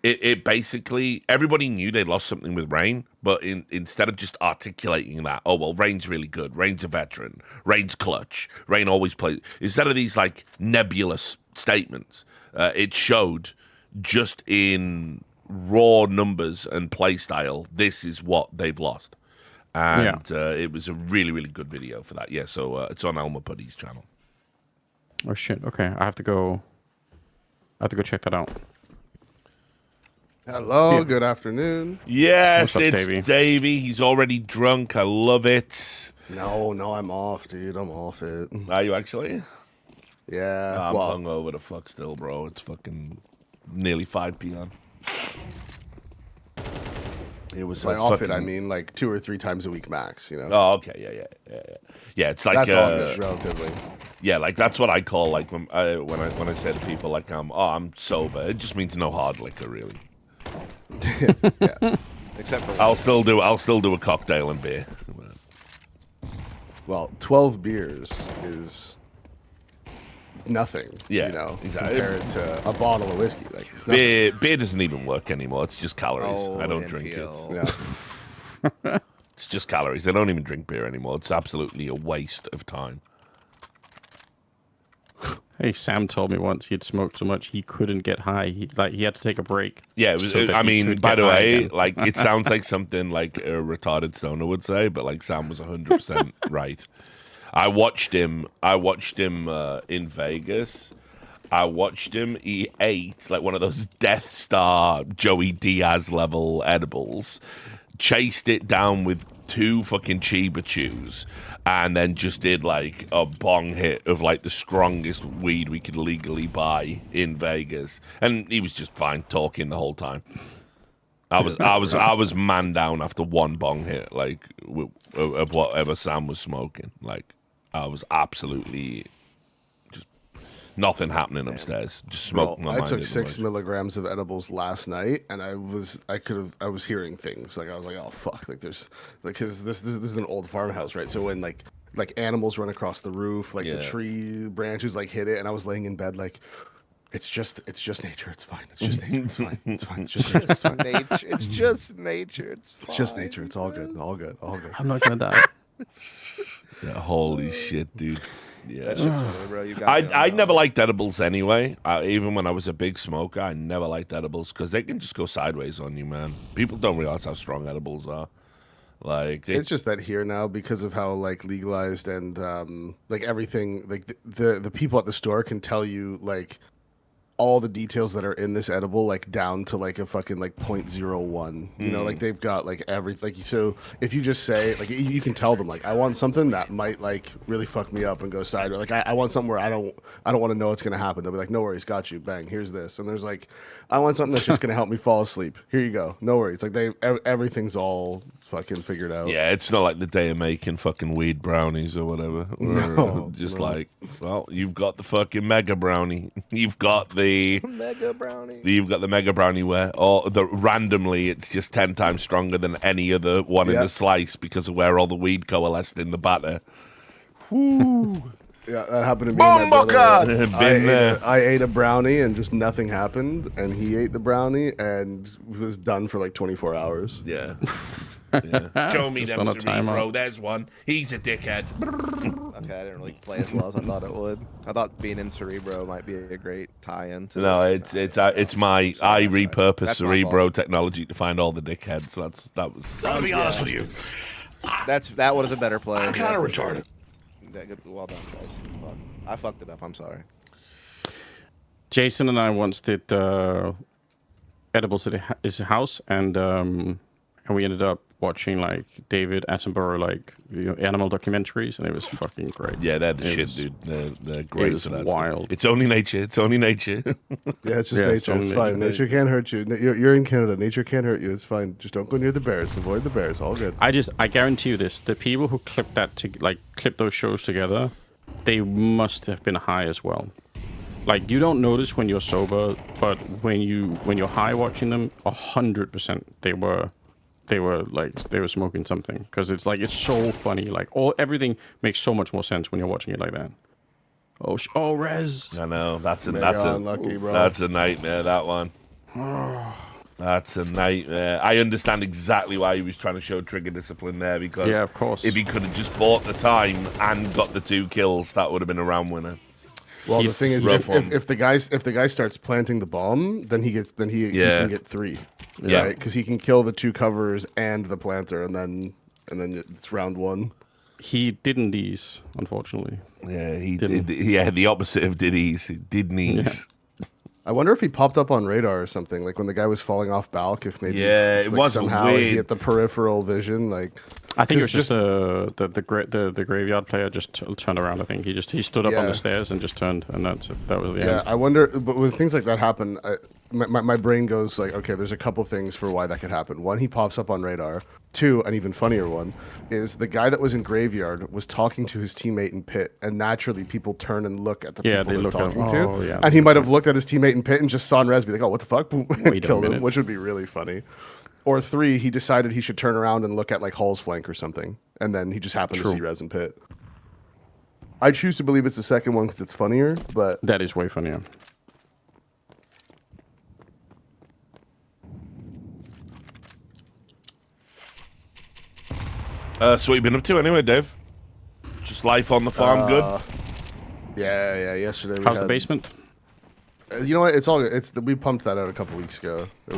it basically everybody knew they lost something with Rain, but instead of just articulating that, oh well, Rain's really good. Rain's a veteran. Rain's clutch. Rain always plays. Instead of these like nebulous statements, it showed just in raw numbers and play style. This is what they've lost. And it was a really, really good video for that. Yeah, so it's on Elmer Putty's channel. Oh shit! Okay, I have to go check that out. Hello, good afternoon. Yes, What's up, it's Davey. He's already drunk. I love it. No, I'm off, dude. I'm off it. Are you actually? Yeah. I'm hungover the fuck still, bro. It's fucking nearly 5 p.m. It was by off it, I mean like 2 or 3 times a week max, Oh, okay, yeah. It's like that's office relatively. Yeah, like that's what I call like when I say to people like I'm sober. It just means no hard liquor, really. Yeah. Except for I'll still do a cocktail and beer. Well, 12 beers is nothing. Exactly. Compared to a bottle of whiskey. Like it's nothing. Beer doesn't even work anymore. It's just calories. I don't drink it. Yeah. It's just calories. I don't even drink beer anymore. It's absolutely a waste of time. Hey, Sam told me once he'd smoked so much he couldn't get high. He had to take a break. Yeah, it was. By the way, like it sounds like something like a retarded stoner would say, but like Sam was 100% right. I watched him in Vegas. I watched him. He ate like one of those Death Star Joey Diaz level edibles, chased it down with 2 fucking Chiba Chews, and then just did like a bong hit of like the strongest weed we could legally buy in Vegas, and he was just fine talking the whole time. I was man down after 1 bong hit, like of whatever Sam was smoking. Like I was absolutely just nothing happening upstairs. Just smoking. I took 6 milligrams of edibles last night, and I was hearing things. Like I was like, oh fuck, like there's like because this is an old farmhouse, right? So when like animals run across the roof, like the tree branches like hit it, and I was laying in bed like. It's just nature. It's fine. It's just nature. It's fine. It's fine. It's just nature. It's fine. It's just nature. It's fine. It's just nature. It's all good. All good. All good. I'm not gonna die. Yeah, holy shit, dude. Yeah. That shit's funny, bro. You got I never liked edibles anyway. Even when I was a big smoker, I never liked edibles because they can just go sideways on you, man. People don't realize how strong edibles are. Like it's just that here now because of how like legalized and like everything. Like the people at the store can tell you like. All the details that are in this edible, like down to like a fucking like 0.01, you know, like they've got like everything. Like, so if you just say like, you can tell them like, I want something that might like really fuck me up and go sideways. Like I want something where I don't want to know what's going to happen. They'll be like, no worries. Got you. Bang. Here's this. And there's like, I want something that's just going to help me fall asleep. Here you go. No worries. Like everything's all fucking figured out. Yeah. It's not like the day of making fucking weed brownies or whatever. Like, well, you've got the fucking mega brownie. You've got the mega brownie. You've got the mega brownie randomly it's just 10 times stronger than any other one in the slice because of where all the weed coalesced in the batter. Woo. Yeah, that happened to me and my brother. I ate a brownie and just nothing happened, and he ate the brownie and was done for like 24 hours. Yeah. Show me them Cerebro. There's one. He's a dickhead. Okay, I didn't really play as well as I thought it would. I thought being in Cerebro might be a great tie-in. To No, it's my I repurpose That's my Cerebro fault. technology to find all the dickheads. That was. I'll be honest with you. That was a better play. I'm kind of retarded. Well done, guys. Fuck. I fucked it up. I'm sorry. Jason and I once did edibles at his house, and we ended up watching like David Attenborough like animal documentaries, and it was fucking great. Yeah, they're the shit, dude. They're great. It was wild. It's only nature. It's only nature. Yeah, it's just nature. It's fine. Nature can't hurt you. You're in Canada. Nature can't hurt you. It's fine. Just don't go near the bears. Avoid the bears. All good. I guarantee you this: the people who clipped clip those shows together, they must have been high as well. Like, you don't notice when you're sober, but when you're high watching them, 100% they were smoking something, because it's so funny. Like, everything makes so much more sense when you're watching it like that. Oh, Rez. I know that's unlucky, bro. That's a nightmare. That one. That's a nightmare. I understand exactly why he was trying to show trigger discipline there, because yeah, of course. If he could have just bought the time and got the 2 kills, that would have been a round winner. Well, the thing is, if the guy starts planting the bomb, then he can get 3. Yeah, right? Because he can kill the 2 covers and the planter, and then it's round 1. He didn't ease, unfortunately. Yeah, he did. Yeah, the opposite of did ease. He didn't ease. Yeah. I wonder if he popped up on radar or something, like when the guy was falling off Balk. If maybe it was somehow weird. he hit the peripheral vision, like. I think it was just the graveyard player just turned around. I think he stood up on the stairs and just turned, and that was the end. Yeah, I wonder, but when things like that happen, my brain goes like, okay, there's a couple things for why that could happen. One, he pops up on radar. 2, an even funnier one, is the guy that was in graveyard was talking to his teammate in pit, and naturally people turn and look at the people they're talking to, yeah, and he might have looked at his teammate in pit and just saw Res be like, oh, what the fuck, Wait killed him, which would be really funny. Or 3, he decided he should turn around and look at like Hall's flank or something, and then he just happened to see Res in pit. I choose to believe it's the second one because it's funnier, but that is way funnier. So what you been up to anyway, Dave? Just life on the farm, good? Yeah. Yesterday we How's had, the basement? You know what? It's all good. We pumped that out a couple weeks ago. It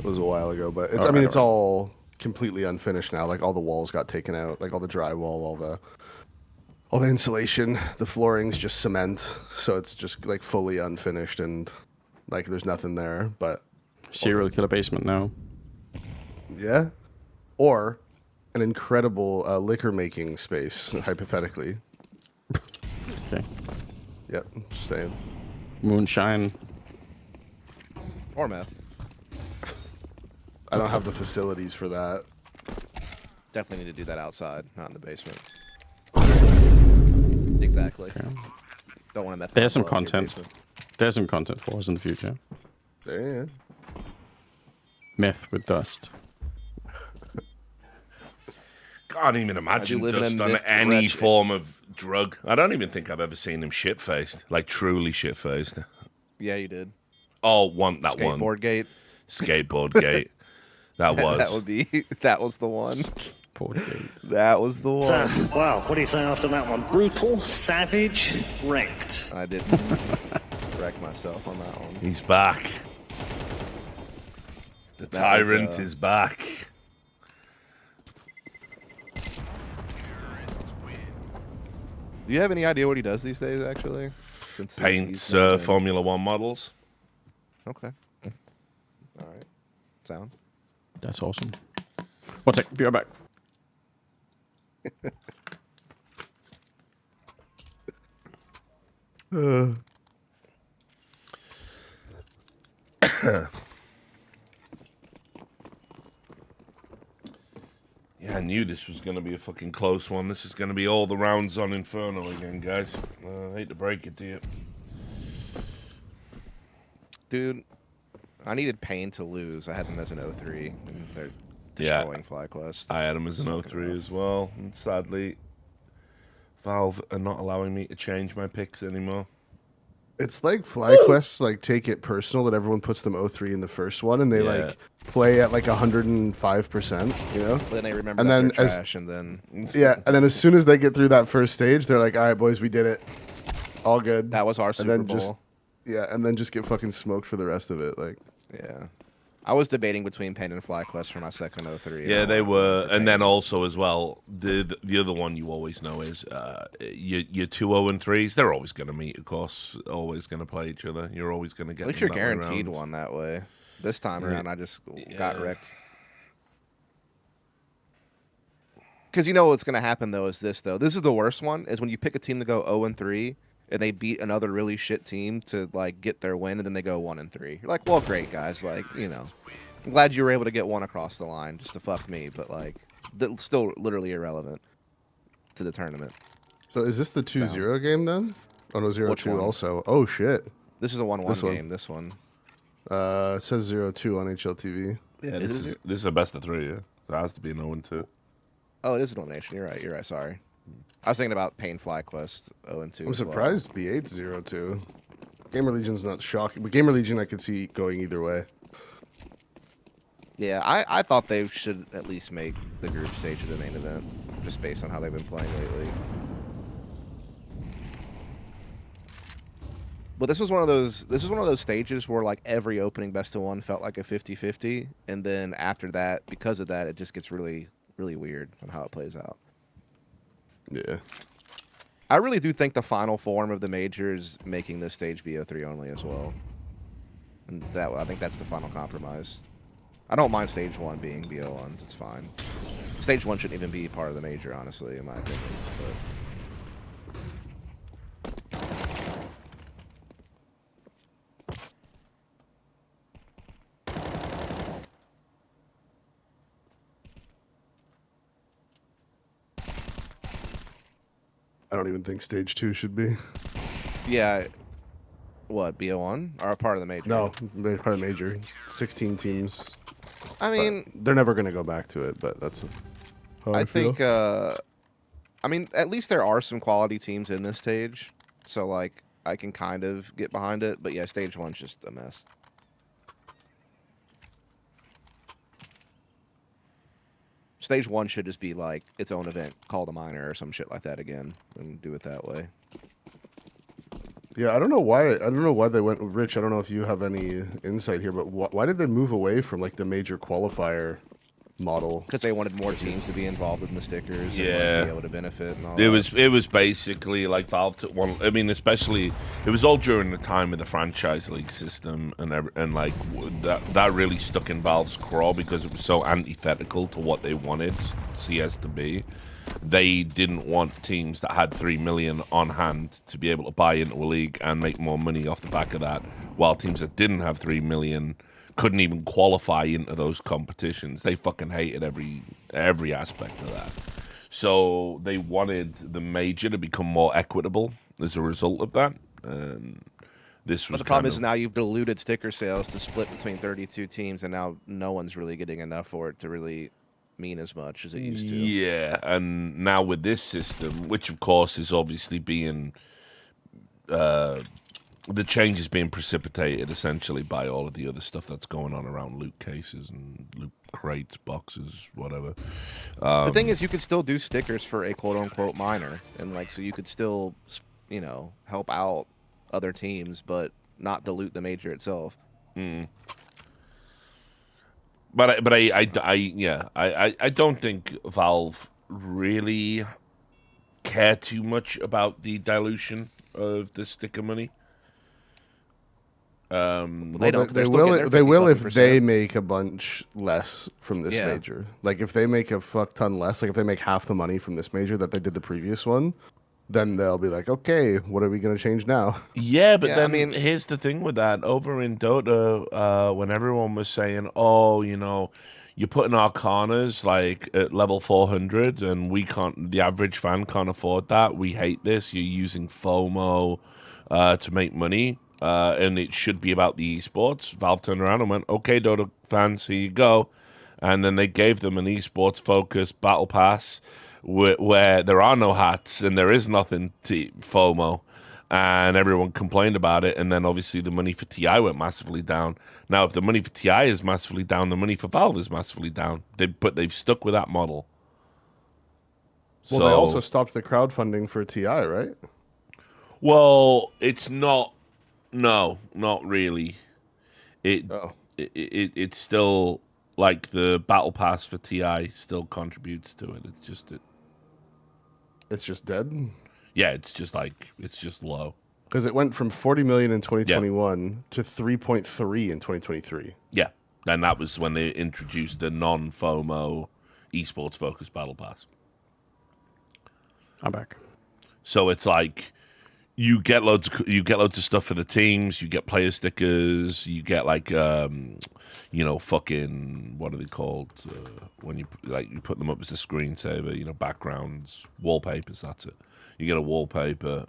was a while ago, but it's all completely unfinished now. Like all the walls got taken out, like all the drywall, all the insulation, the flooring's just cement, so it's just like fully unfinished and like there's nothing there. But Serial killer basement now. Yeah, or an incredible liquor making space, hypothetically. Okay. Yep, just saying. Moonshine. Or meth. I don't have the facilities for that. Definitely need to do that outside, not in the basement. Exactly. Okay. Don't want to meth. There's some content. There's some content for us in the future. Yeah. Meth with dust. Can't even imagine living dust in on myth any wretched. form of drug. I don't even think I've ever seen him shit-faced, like truly shit-faced. Yeah, you did. Oh, Skateboard gate. Skateboard gate. That was the one. Poor dude. That was the one. Wow, what do you say after that one? Brutal, savage, wrecked. I didn't wreck myself on that one. He's back. The tyrant is back. Do you have any idea what he does these days, actually? Since Paints Formula 1 models. Okay. All right. Sound. That's awesome. One sec. Be right back. Yeah, I knew this was going to be a fucking close one. This is going to be all the rounds on Inferno again, guys. I hate to break it to you. Dude, I needed Pain to lose. I had them as an 0-3. And they're destroying FlyQuest. I had them as an 0-3 as well. And sadly, Valve are not allowing me to change my picks anymore. It's like FlyQuest, like take it personal that everyone puts them 0-3 in the first one, and they Yeah. like play at like 105%. You know, Then they remember and that then they're trash, and then and then as soon as they get through that first stage, they're like, "All right, boys, we did it, all good." that was our and Super then Bowl. and then just get fucking smoked for the rest of it. Like, Yeah. I was debating between Pain and FlyQuest for my second 03. Yeah, they were, and Pain. then also as well, the other one you always know is your 2-0-3s. They're always going to meet, of course. Always going to play each other. You're always going to get. At least them you're that way guaranteed round. one that way. This time around, I just got wrecked. Because you know what's going to happen though is this though. This is the worst one is when you pick a team to go 0-3 and they beat another really shit team to like get their win and then they go 1-3. You're like, well, great guys, like I'm glad you were able to get one across the line just to fuck me, but like still literally irrelevant to the tournament. so is this the 2-0 game then? Oh no, Which 0-2 one? also. Oh shit. This is a 1-1 This one. game. This one. It says 0-2 on HLTV. Yeah, Is this it? is a best of 3. Yeah, so it has to be an 0-2. Oh, it is an elimination. You're right. You're right. Sorry. I was thinking about Pain FlyQuest 0-2. I'm surprised B8's 0-2. Gamer Legion's not shocking, but Gamer Legion I could see going either way. Yeah, I thought they should at least make the group stage of the main event, just based on how they've been playing lately. But this was one of those stages where like every opening best of one felt like a 50-50, and then after that, because of that, it just gets really, really weird on how it plays out. Yeah. I really do think the final form of the major is making this stage BO3 only as well. And I think that's the final compromise. I don't mind stage 1 being BO1s, it's fine. Stage 1 shouldn't even be part of the major, honestly, in my opinion. I don't even think stage 2 should be. Yeah, what, BO1? Or a part of the major? No, they're part of the major. 16 teams. I mean, They're never going to go back to it, but that's how I feel. think, I mean, at least there are some quality teams in this stage. So, like, I can kind of get behind it. But yeah, stage 1's just a mess. Stage 1 should just be, like, its own event called a minor or some shit like that again. And do it that way. Yeah, I don't know why. I don't know why they went. Rich, I don't know if you have any insight here, but why did they move away from like the major qualifier model? Because they wanted more teams to be involved in the stickers. And, Yeah. like, be able to benefit and all It that. was basically like Valve took one. I mean, especially it was all during the time of the franchise league system, and like that really stuck in Valve's craw because it was so antithetical to what they wanted CS to be. They didn't want teams that had 3 million on hand to be able to buy into a league and make more money off the back of that, while teams that didn't have 3 million couldn't even qualify into those competitions. They fucking hated every aspect of that. So they wanted the major to become more equitable as a result of that. And this was But the problem kind is now you've diluted sticker sales to split between 32 teams, and now no one's really getting enough for it to really mean as much as it used to. Yeah, and now with this system, which of course is obviously being the change is being precipitated essentially by all of the other stuff that's going on around loot cases and loot crates, boxes, whatever. The thing is, you could still do stickers for a quote-unquote minor, and like so you could still, help out other teams, but not dilute the major itself. But I don't think Valve really care too much about the dilution of the sticker money. Well, they don't. 'Cause they're They still getting will. their They will if 50% they make a bunch less from this Yeah. major. Like if they make a fuck ton less, like if they make half the money from this major that they did the previous one, then they'll be like, okay, what are we gonna change now? Yeah, but Yeah, then I mean- here's the thing with that. Over in Dota, when everyone was saying, "Oh, you're putting Arcanas like at level 400, and we can't. The average fan can't afford that. We hate this. You're using FOMO to make money, and it should be about the esports." Valve turned around and went, "Okay, Dota fans, here you go," and then they gave them an esports focused battle pass where there are no hats and there is nothing to FOMO. and everyone complained about it. And then obviously the money for TI went massively down. Now, if the money for TI is massively down, the money for Valve is massively down. They've stuck with that model. Well, they also stopped the crowdfunding for TI, right? Well, it's not. No, not really. It's still like the battle pass for TI still contributes to it. It's just dead. Yeah, it's just low. Because it went from 40 million in 2021 to 3.3 in 2023. Yeah, and that was when they introduced the non-FOMO esports focused battle pass. I'm back. So it's like you get loads of stuff for the teams. You get player stickers. You get like fucking what are they called when you put them up as a screensaver? Backgrounds, wallpapers. That's it. You get a wallpaper,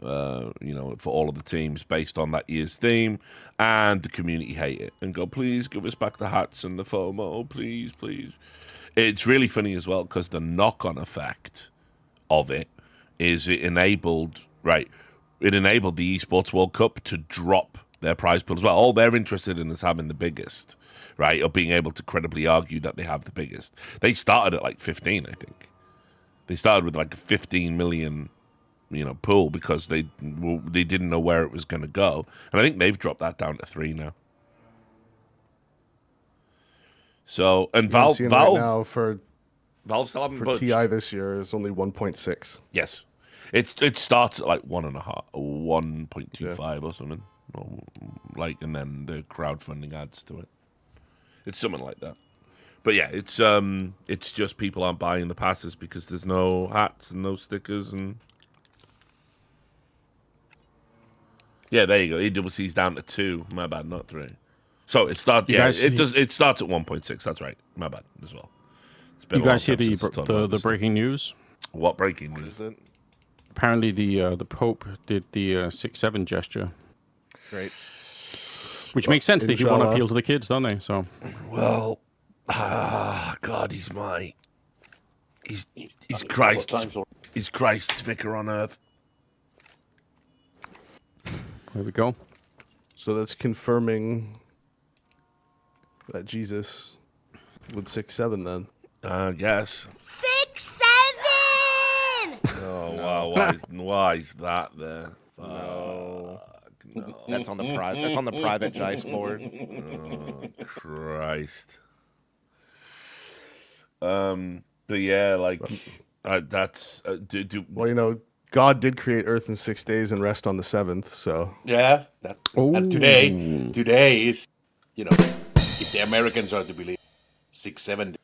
for all of the teams based on that year's theme, and the community hate it and go, please give us back the hats and the FOMO, please, please. It's really funny as well because the knock-on effect of it is it enabled the Esports World Cup to drop their prize pool as well. All they're interested in is having the biggest, right, or being able to credibly argue that they have the biggest. They started at like 15, I think. They started with like a 15 million pool because they didn't know where it was going to go, and I think they've dropped that down to 3 now. So and Valve right now for still haven't budged. TI this year is only 1.6. Yes, it starts at like 1.25 or something, and then the crowdfunding adds to it. It's something like that. But yeah, it's just people aren't buying the passes because there's no hats and no stickers and. Yeah, there you go. EWC's down to 2. My bad, not 3. So it starts. Yeah, it starts at 1.6. That's right. My bad as well. You guys hear the breaking news? What breaking news? What is it? Apparently, the Pope did the 6-7 gesture. Great. Which makes sense. They do want to appeal to the kids, don't they? So. Well, God, he's Christ. He's Christ's vicar on earth. There we go. So that's confirming that Jesus would 6-7 then. I guess. 6-7. Oh wow! Why is that there? No. That's on the private. That's on the private Jice board. Oh Christ. But yeah, like that's Well, God did create Earth in 6 days and rest on the 7th, so... Yeah, and today is, if the Americans are to believe, 6-7,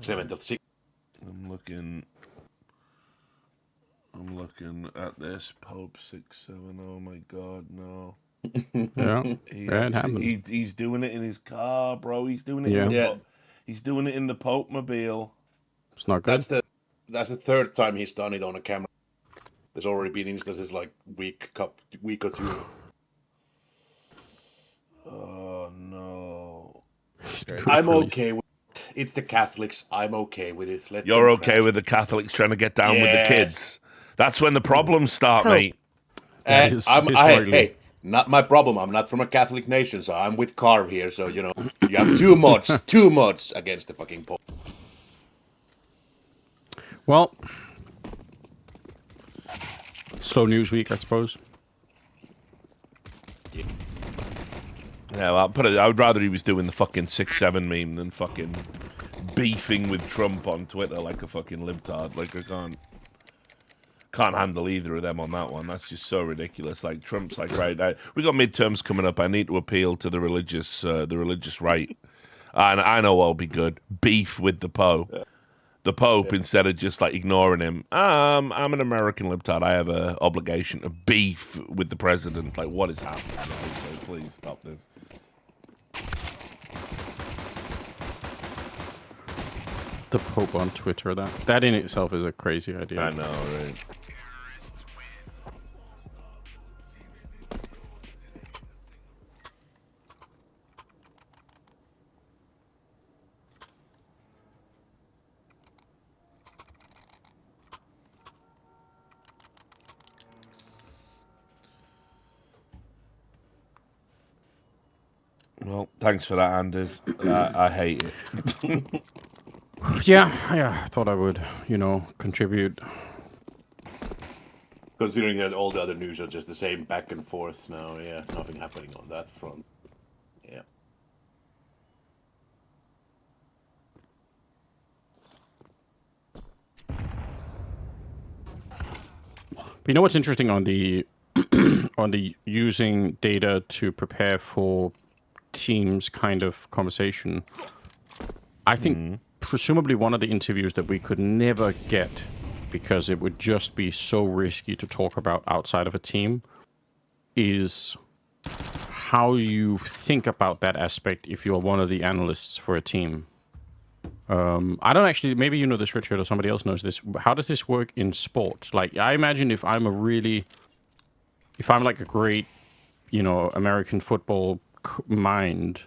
7th of 6. I'm looking at this Pope 6-7. Oh my God, no. Yeah, it happened. He's doing it in his car, bro. He's doing it. He's doing it in the Pope mobile. It's not good. That's the 3rd time he's done it on a camera. There's already been instances like week or 2. Oh no! I'm okay with it. It's the Catholics. I'm okay with it. You're okay with the Catholics trying to get down with the kids. That's when the problems start, mate. Hey, not my problem. I'm not from a Catholic nation, so I'm with Carve here. So you have too much against the fucking Pope. Well, slow news week, I suppose. Yeah, well, I would rather he was doing the fucking 6-7 meme than fucking beefing with Trump on Twitter like a fucking libtard. Like I can't handle either of them on that one. That's just so ridiculous. Like Trump's like, right, we got midterms coming up. I need to appeal to the religious right, and I know I'll be good. Beef with the Pope. Yeah. The Pope, instead of just like ignoring him, I'm an American libtard. I have an obligation to beef with the president. Like, what is happening? Please stop this. The Pope on Twitter. That in itself is a crazy idea. I know, right? Well, thanks for that, Anders. I hate it. Yeah, I thought I would, contribute. Considering that all the other news are just the same back and forth now, yeah, nothing happening on that front. Yeah. You know what's interesting on the on the using data to prepare for teams kind of conversation? I think presumably one of the interviews that we could never get because it would just be so risky to talk about outside of a team is how you think about that aspect if you're one of the analysts for a team. I don't actually, maybe you know this, Richard, or somebody else knows this. How does this work in sports? Like, I imagine if I'm like a great, American football mind,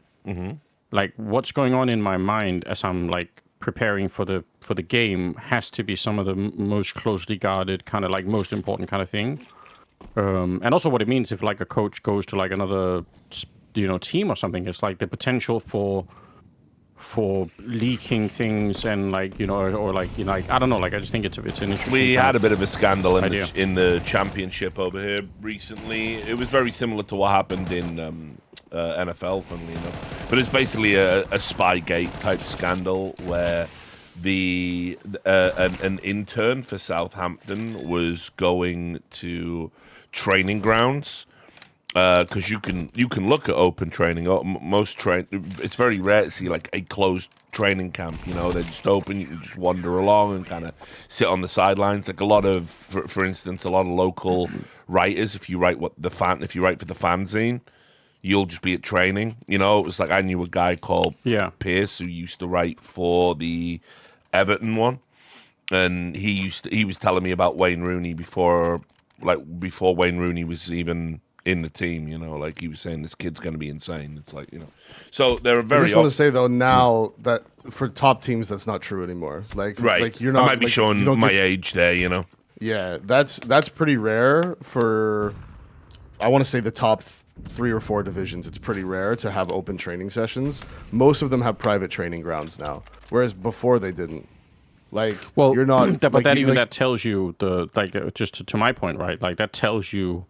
like what's going on in my mind as I'm like preparing for the game has to be some of the most closely guarded, kind of like most important kind of thing. And also what it means if like a coach goes to like another, team or something, it's like the potential for leaking things and like, or like, like, I don't know, like I just think it's an interesting. We had a bit of a scandal in the championship over here recently. It was very similar to what happened in NFL, funnily enough. But it's basically a Spygate type scandal where an intern for Southampton was going to training grounds. Because you can look at open training. It's very rare to see like a closed training camp. They're just open. You can just wander along and kind of sit on the sidelines. Like a lot of, for instance, a lot of local writers. If you write for the fanzine, you'll just be at training. It was like I knew a guy called Pierce who used to write for the Everton one, and he was telling me about Wayne Rooney before Wayne Rooney was even in the team, like he was saying, this kid's going to be insane. It's like, so they're very. I just want to say though, now that for top teams, that's not true anymore. Like, right? Like you're not. I might be showing my age there, Yeah, that's pretty rare for. I want to say the top 3 or 4 divisions. It's pretty rare to have open training sessions. Most of them have private training grounds now, whereas before they didn't. Like, well, you're not. But that tells you just to my point, right? Like that tells you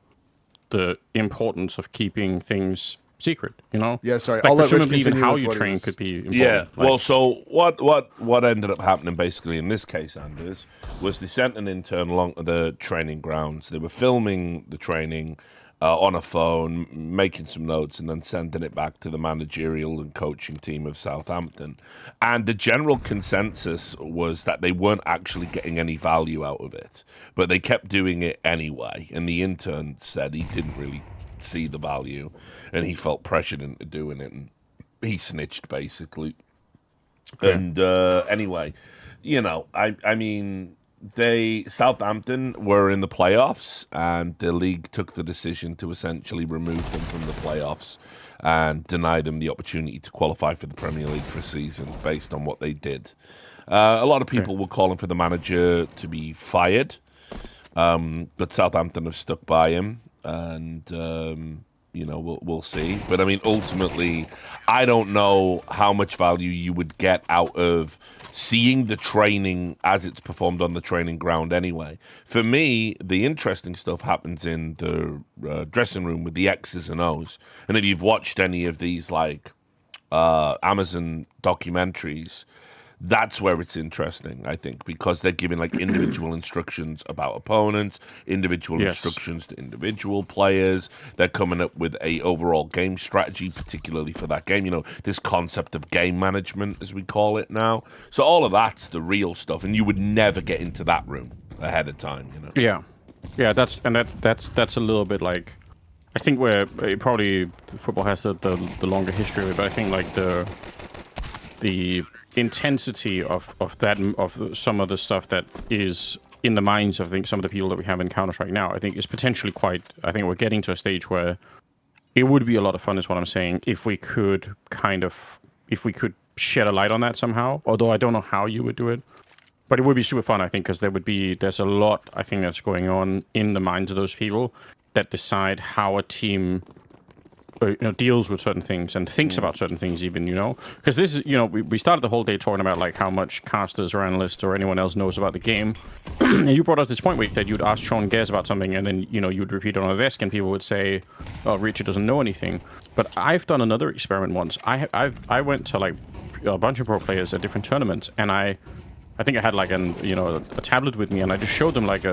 the importance of keeping things secret, Yeah, sorry. Like, presumably even how you train could be important. Yeah, well, so what ended up happening basically in this case, Anders, was they sent an intern along to the training grounds. They were filming the training on a phone, making some notes, and then sending it back to the managerial and coaching team of Southampton. And the general consensus was that they weren't actually getting any value out of it, but they kept doing it anyway. And the intern said he didn't really see the value, and he felt pressured into doing it, and he snitched basically. Okay. And anyway, I mean. Southampton were in the playoffs, and the league took the decision to essentially remove them from the playoffs and deny them the opportunity to qualify for the Premier League for a season based on what they did. A lot of people were calling for the manager to be fired, but Southampton have stuck by him, and we'll see. But I mean, ultimately, I don't know how much value you would get out of seeing the training as it's performed on the training ground anyway. For me, the interesting stuff happens in the dressing room with the X's and O's. And if you've watched any of these like Amazon documentaries, that's where it's interesting, I think, because they're giving like individual instructions about opponents, individual instructions to individual players. They're coming up with a overall game strategy, particularly for that game. This concept of game management, as we call it now. So all of that's the real stuff, and you would never get into that room ahead of time. Yeah, that's a little bit like. I think where probably football has the longer history of it, but I think like the intensity of some of the stuff that is in the minds of some of the people that we have in Counter-Strike now, I think is potentially quite. I think we're getting to a stage where it would be a lot of fun, is what I'm saying, if we could shed a light on that somehow. Although I don't know how you would do it, but it would be super fun, I think, because there's a lot, I think, that's going on in the minds of those people that decide how a team deals with certain things and thinks about certain things, even, because this is, we started the whole day talking about like how much casters or analysts or anyone else knows about the game. And you brought up this point where you said you'd ask Sean Guess about something, and then you'd repeat it on a desk, and people would say, "Oh, Richard doesn't know anything." But I've done another experiment once. I went to like a bunch of pro players at different tournaments, and I think I had like a tablet with me, and I just showed them like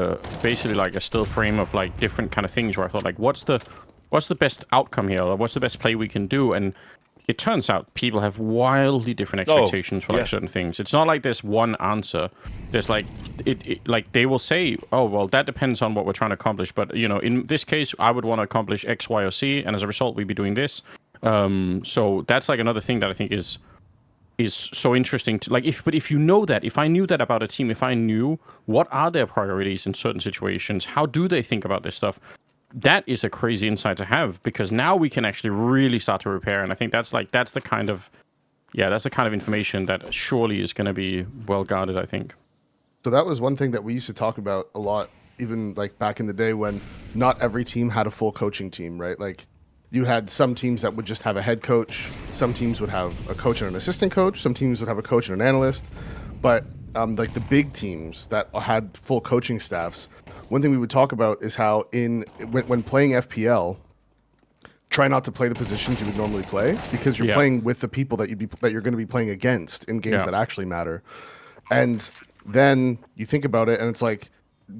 basically like a still frame of like different kind of things where I thought like, what's the best outcome here, or what's the best play we can do? And it turns out people have wildly different expectations for like certain things. It's not like there's one answer. There's like like they will say, oh well, that depends on what we're trying to accomplish. But in this case, I would want to accomplish X, Y, or Z, and as a result, we'd be doing this. So that's like another thing that I think is so interesting to like. If you know that, if I knew that about a team, if I knew what are their priorities in certain situations, how do they think about this stuff? That is a crazy insight to have, because now we can actually really start to repair. And I think that's the kind of information that surely is going to be well guarded, I think. So that was one thing that we used to talk about a lot, even like back in the day when not every team had a full coaching team, right? Like you had some teams that would just have a head coach, some teams would have a coach and an assistant coach, some teams would have a coach and an analyst. But like the big teams that had full coaching staffs, one thing we would talk about is how when playing FPL, try not to play the positions you would normally play, because you're playing with the people that you're going to be playing against in games that actually matter. And then you think about it, and it's like,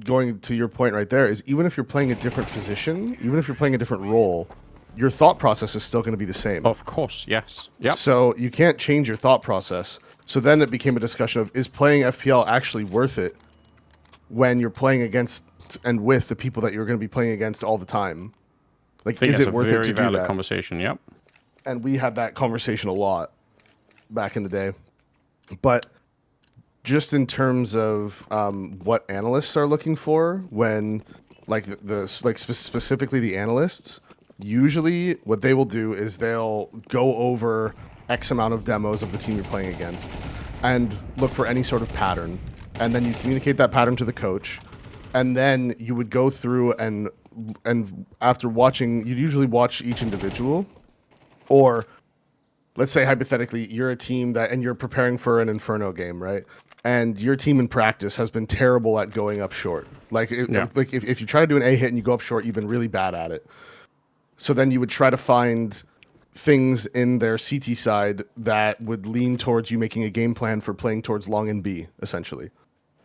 going to your point right there, is even if you're playing a different position, even if you're playing a different role, your thought process is still going to be the same. Of course, yes. Yep. So you can't change your thought process. So then it became a discussion of, is playing FPL actually worth it when you're playing against and with the people that you're going to be playing against all the time? Like, is it worth it to do that? Very valid conversation, yep. And we had that conversation a lot back in the day. But just in terms of what analysts are looking for when, like, specifically the analysts, usually what they will do is they'll go over X amount of demos of the team you're playing against and look for any sort of pattern. And then you communicate that pattern to the coach. And then you would go through and after watching, you'd usually watch each individual. Or let's say hypothetically, you're a team and you're preparing for an Inferno game, right? And your team in practice has been terrible at going up short. Like, if you try to do an A hit and you go up short, you've been really bad at it. So then you would try to find things in their CT side that would lean towards you making a game plan for playing towards long and B, essentially.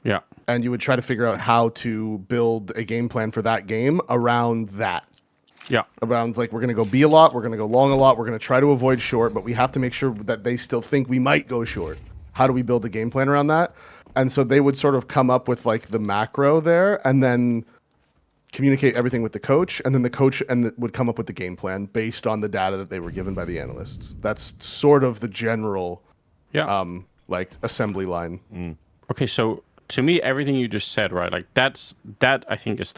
Yeah. And you would try to figure out how to build a game plan for that game around that. Yeah. Around, like, we're going to go B a lot, we're going to go long a lot, we're going to try to avoid short, but we have to make sure that they still think we might go short. How do we build a game plan around that? And so they would sort of come up with, like, the macro there, and then communicate everything with the coach, and then the coach would come up with the game plan based on the data that they were given by the analysts. That's sort of the general like assembly line. Okay, so to me, everything you just said, right? Like that I think is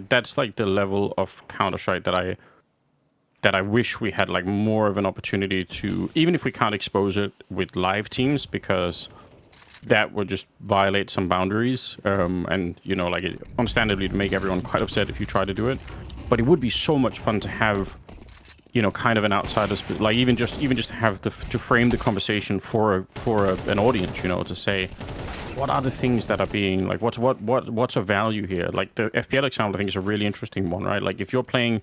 that's like the level of Counter-Strike that I wish we had like more of an opportunity to, even if we can't expose it with live teams, because that would just violate some boundaries, and like understandably to make everyone quite upset if you try to do it. But it would be so much fun to have, kind of an outsider's, like even just have to frame the conversation for an audience, to say, what are the things that are being like, what's a value here? Like the FPL example, I think is a really interesting one, right? Like if you're playing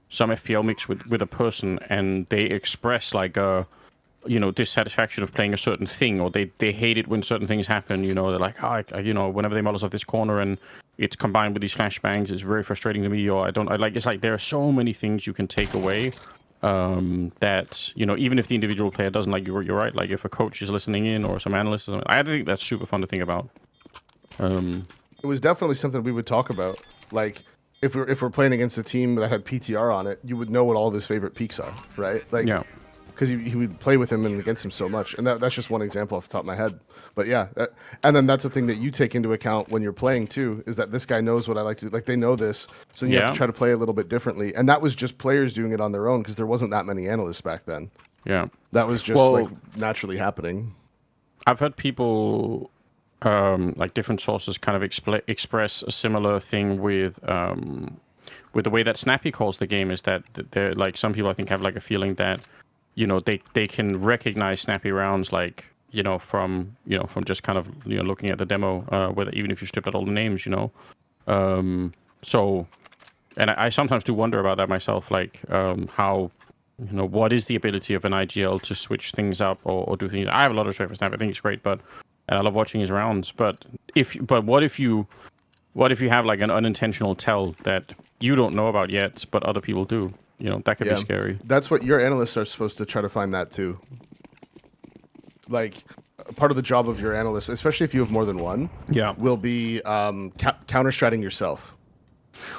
some FPL mix with a person and they express like dissatisfaction of playing a certain thing, or they hate it when certain things happen, they're like, whenever they models off this corner and it's combined with these flashbangs, it's very frustrating to me, or it's like there are so many things you can take away, that, even if the individual player doesn't, like you're right, like if a coach is listening in or some analyst or something, I think that's super fun to think about. It was definitely something we would talk about. Like if we're playing against a team that had PTR on it, you would know what all of his favorite peaks are, right? Like, yeah. Because he would play with him and against him so much. And that's just one example off the top of my head. But yeah, and then that's the thing that you take into account when you're playing too, is that this guy knows what I like to do. Like, they know this, so you have to try to play a little bit differently. And that was just players doing it on their own, because there wasn't that many analysts back then. Yeah. That was just like naturally happening. I've heard people, like different sources kind of express a similar thing with with the way that Snappy calls the game is that they're like some people I think have like a feeling that they can recognize Snappy rounds like from just kind of looking at the demo, whether even if you stripped out all the names, so. And I sometimes do wonder about that myself, like how, what is the ability of an IGL to switch things up or do things? I have a lot of respect for Snap. I think it's great, and I love watching his rounds. But what if you have like an unintentional tell that you don't know about yet, but other people do? That could be scary. That's what your analysts are supposed to try to find that too. Like part of the job of your analyst, especially if you have more than one, will be counter-stratting yourself.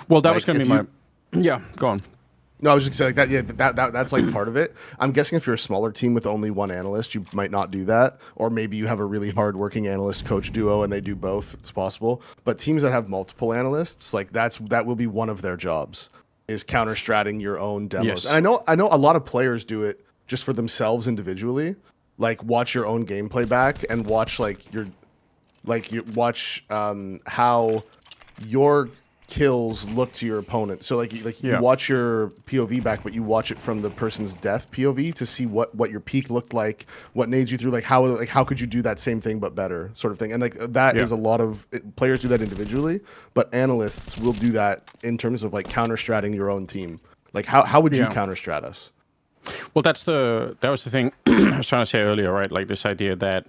Well, that was going to be my... Yeah, go on. No, I was just saying that. Yeah, that's like part of it. I'm guessing if you're a smaller team with only one analyst, you might not do that, or maybe you have a really hard-working analyst-coach duo and they do both. It's possible. But teams that have multiple analysts, like that will be one of their jobs, is counter-stratting your own demos. Yes. And I know a lot of players do it just for themselves individually, like watch your own gameplay back and watch how your kills look to your opponent. So you watch your POV back, but you watch it from the person's death POV to see what your peak looked like, what nades you through, how could you do that same thing but better, sort of thing. And that is a lot of players do that individually, but analysts will do that in terms of like counter-stratting your own team. Like how would you counter-strat us? Well, that was the thing I was trying to say earlier, right? Like this idea that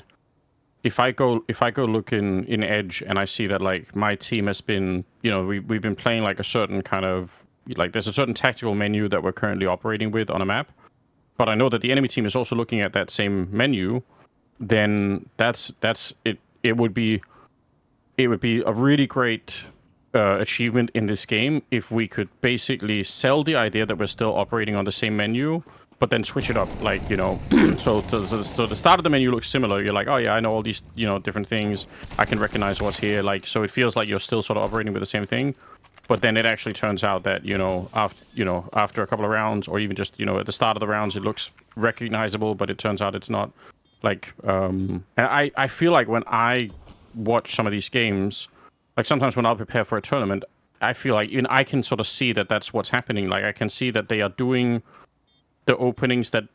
if I go look in Edge and I see that like my team has been, we've been playing like a certain kind of like there's a certain tactical menu that we're currently operating with on a map, but I know that the enemy team is also looking at that same menu, then that's it. It would be a really great achievement in this game if we could basically sell the idea that we're still operating on the same menu, but then switch it up, like, so the start of the menu looks similar. You're like, oh yeah, I know all these, different things. I can recognize what's here. Like, so it feels like you're still sort of operating with the same thing. But then it actually turns out that, after a couple of rounds, or even just, at the start of the rounds, it looks recognizable, but it turns out it's not. Like, and I feel like when I watch some of these games, like sometimes when I'll prepare for a tournament, I feel like even I can sort of see that that's what's happening. Like I can see that they are doing the openings that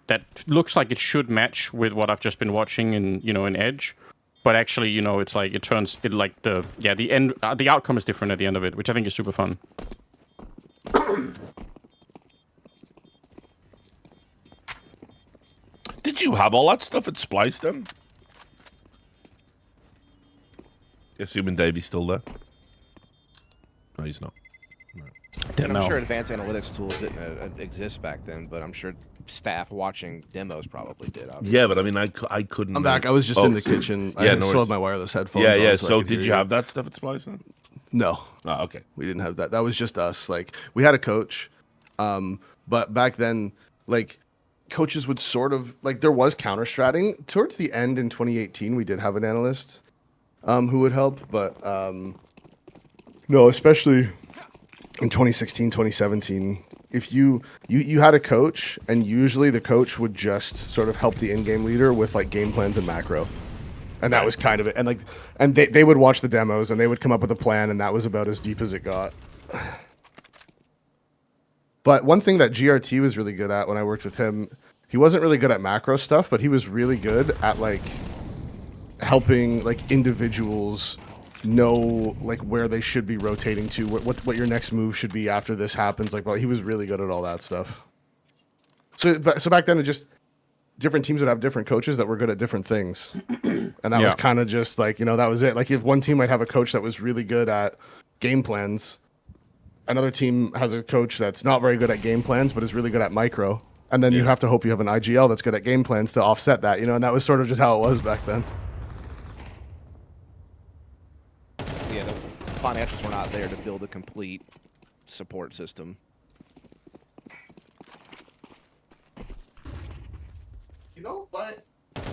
looks like it should match with what I've just been watching in Edge, but actually it's like the end, the outcome is different at the end of it, which I think is super fun. Did you have all that stuff at Splice then? Assuming Davey's still there. No, he's not. I'm sure advanced analytics tools didn't exist back then, but I'm sure staff watching demos probably did. Obviously. Yeah, but I mean, I couldn't. I'm back. I was just in the kitchen. I still have my wireless headphones. Yeah. On, so did you have that stuff at Splice then? No. Oh, okay. We didn't have that. That was just us. Like we had a coach, but back then, like coaches would sort of like there was counter-stratting towards the end in 2018. We did have an analyst who would help, but no, especially in 2016, 2017, if you had a coach, and usually the coach would just sort of help the in-game leader with like game plans and macro, and that was kind of it. And they would watch the demos and they would come up with a plan, and that was about as deep as it got. But one thing that GRT was really good at when I worked with him, he wasn't really good at macro stuff, but he was really good at like helping like individuals know like where they should be rotating to, what your next move should be after this happens. Like, well, he was really good at all that stuff. So back then, it just different teams would have different coaches that were good at different things, and that was kind of just like that was it. Like if one team might have a coach that was really good at game plans, another team has a coach that's not very good at game plans but is really good at micro, and then you have to hope you have an IGL that's good at game plans to offset that. And that was sort of just how it was back then. Yeah, the financials were not there to build a complete support system.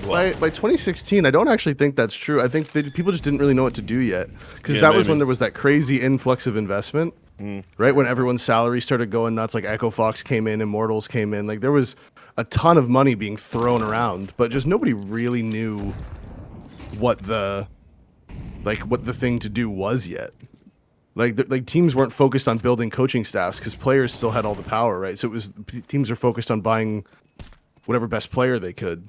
By 2016, I don't actually think that's true. I think people just didn't really know what to do yet, because that was when there was that crazy influx of investment, right? When everyone's salary started going nuts, like Echo Fox came in, Immortals came in, like there was a ton of money being thrown around, but just nobody really knew what the thing to do was yet. Like teams weren't focused on building coaching staffs because players still had all the power, right? So it was teams are focused on buying whatever best player they could.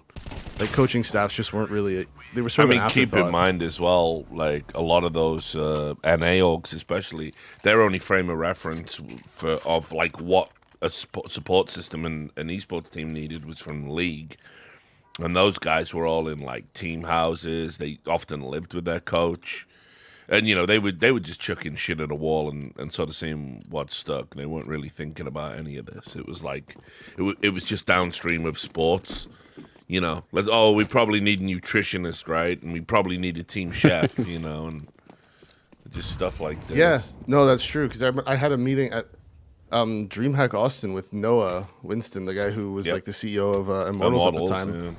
Like coaching staffs just weren't really. They were sort of an afterthought. Keep in mind as well, like a lot of those NA orgs, especially, their only frame of reference of like what a support system an esports team needed was from the league, and those guys were all in like team houses. They often lived with their coach, and they would just chuck in shit at a wall and sort of seeing what stuck. They weren't really thinking about any of this. It was like it was just downstream of sports. We probably need a nutritionist, right? And we probably need a team chef, and just stuff like this. Yeah, no, that's true. Because I had a meeting at DreamHack Austin with Noah Winston, the guy who was like the CEO of Immortals at the time. Yeah.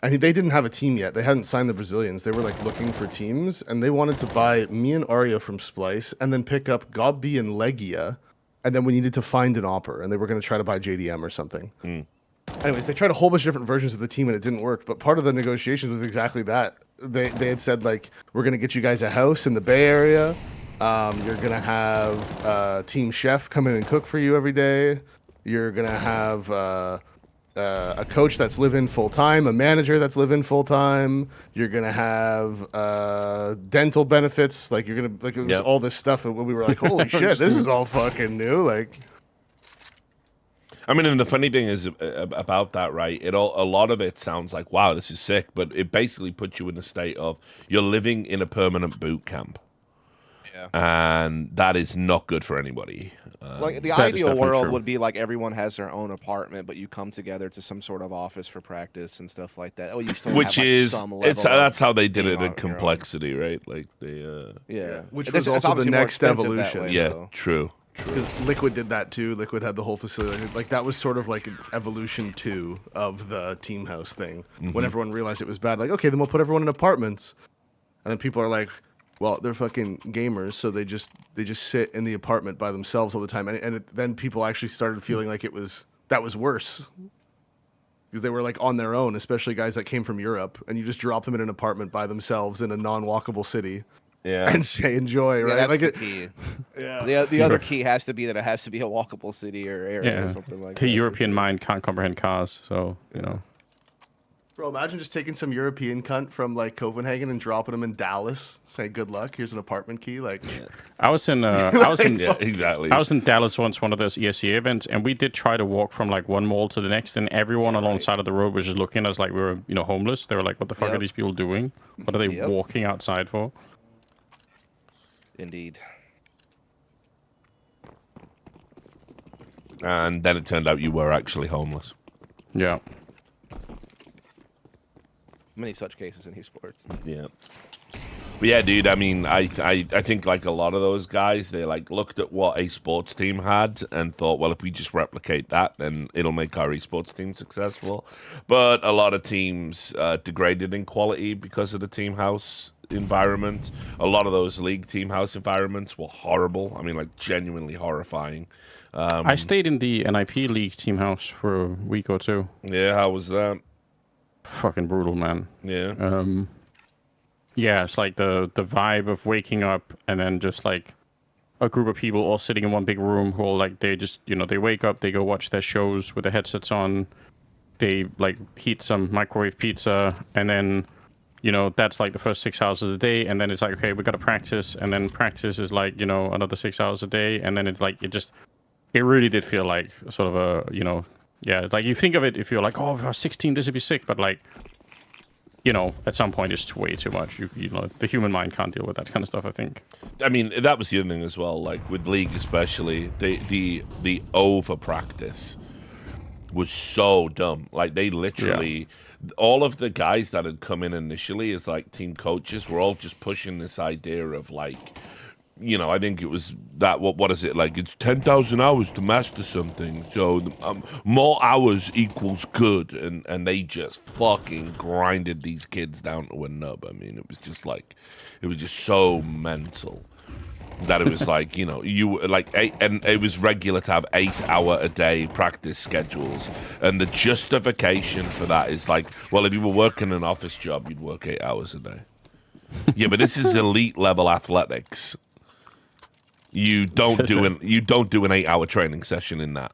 And they didn't have a team yet. They hadn't signed the Brazilians. They were like looking for teams, and they wanted to buy me and Arya from Splice, and then pick up Gobby and Legia, and then we needed to find an Opper, and they were going to try to buy JDM or something. Anyways, they tried a whole bunch of different versions of the team and it didn't work. But part of the negotiations was exactly that. They had said, like, we're going to get you guys a house in the Bay Area. You're going to have a team chef come in and cook for you every day. You're going to have a coach that's live-in full-time, a manager that's live-in full-time. You're going to have dental benefits. Like, you're going to, like, it was all this stuff. And we were like, holy shit, this is all fucking new. Like... I mean, and the funny thing is about that, right? A lot of it sounds like, wow, this is sick, but it basically puts you in a state of you're living in a permanent boot camp. Yeah. And that is not good for anybody. Like the ideal world would be like everyone has their own apartment, but you come together to some sort of office for practice and stuff like that. Oh, you still which have, like, is some level that's how they did it in complexity, right? Like they which was also the next evolution. Yeah, true. Because Liquid did that too. Liquid had the whole facility. Like that was sort of like an evolution 2 of the team house thing. When everyone realized it was bad, like, okay, then we'll put everyone in apartments. And then people are like, well, they're fucking gamers, so they just sit in the apartment by themselves all the time. And then people actually started feeling like that was worse. Because they were like on their own, especially guys that came from Europe, and you just drop them in an apartment by themselves in a non-walkable city. Yeah, and say enjoy, right? That's the key. Yeah, the other key has to be that it has to be a walkable city or area or something like that. The European mind can't comprehend cars, so Bro, imagine just taking some European cunt from like Copenhagen and dropping him in Dallas. Say good luck. Here's an apartment key. Like, I was in exactly. I was in Dallas once, one of those ESC events, and we did try to walk from like one mall to the next, and everyone alongside of the road was just looking at us like we were homeless. They were like, "What the fuck are these people doing? What are they walking outside for?" Indeed. And then it turned out you were actually homeless. Yeah. Many such cases in esports. Yeah. But yeah, dude, I mean, I think like a lot of those guys, they like looked at what a sports team had and thought, well, if we just replicate that, then it'll make our esports team successful. But a lot of teams degraded in quality because of the team house environment. A lot of those league team house environments were horrible. I mean, like genuinely horrifying. I stayed in the NIP league team house for a week or two. Yeah, how was that? Fucking brutal, man. Yeah. Yeah, it's like the vibe of waking up and then just like a group of people all sitting in one big room who all like they just they wake up, they go watch their shows with their headsets on, they like heat some microwave pizza, and then that's like the first 6 hours of the day, and then it's like, okay, we got to practice, and then practice is like, another 6 hours a day, and then it's like, it really did feel like sort of a, like you think of it, if you're like, oh, if I was 16, this would be sick, but like, at some point it's way too much. The human mind can't deal with that kind of stuff, I think. I mean, that was the other thing as well, like with League especially, the over practice was so dumb. Like they literally... all of the guys that had come in initially as like team coaches were all just pushing this idea of like, I think it was that, what is it, like it's 10,000 hours to master something, so more hours equals good, and they just fucking grinded these kids down to a nub. I mean, it was just so mental that it was like, you like and it was regular to have 8-hour-a-day practice schedules, and the justification for that is like, well, if you were working an office job, you'd work 8 hours a day. Yeah, but this is elite level athletics. You don't do an 8-hour training session in that.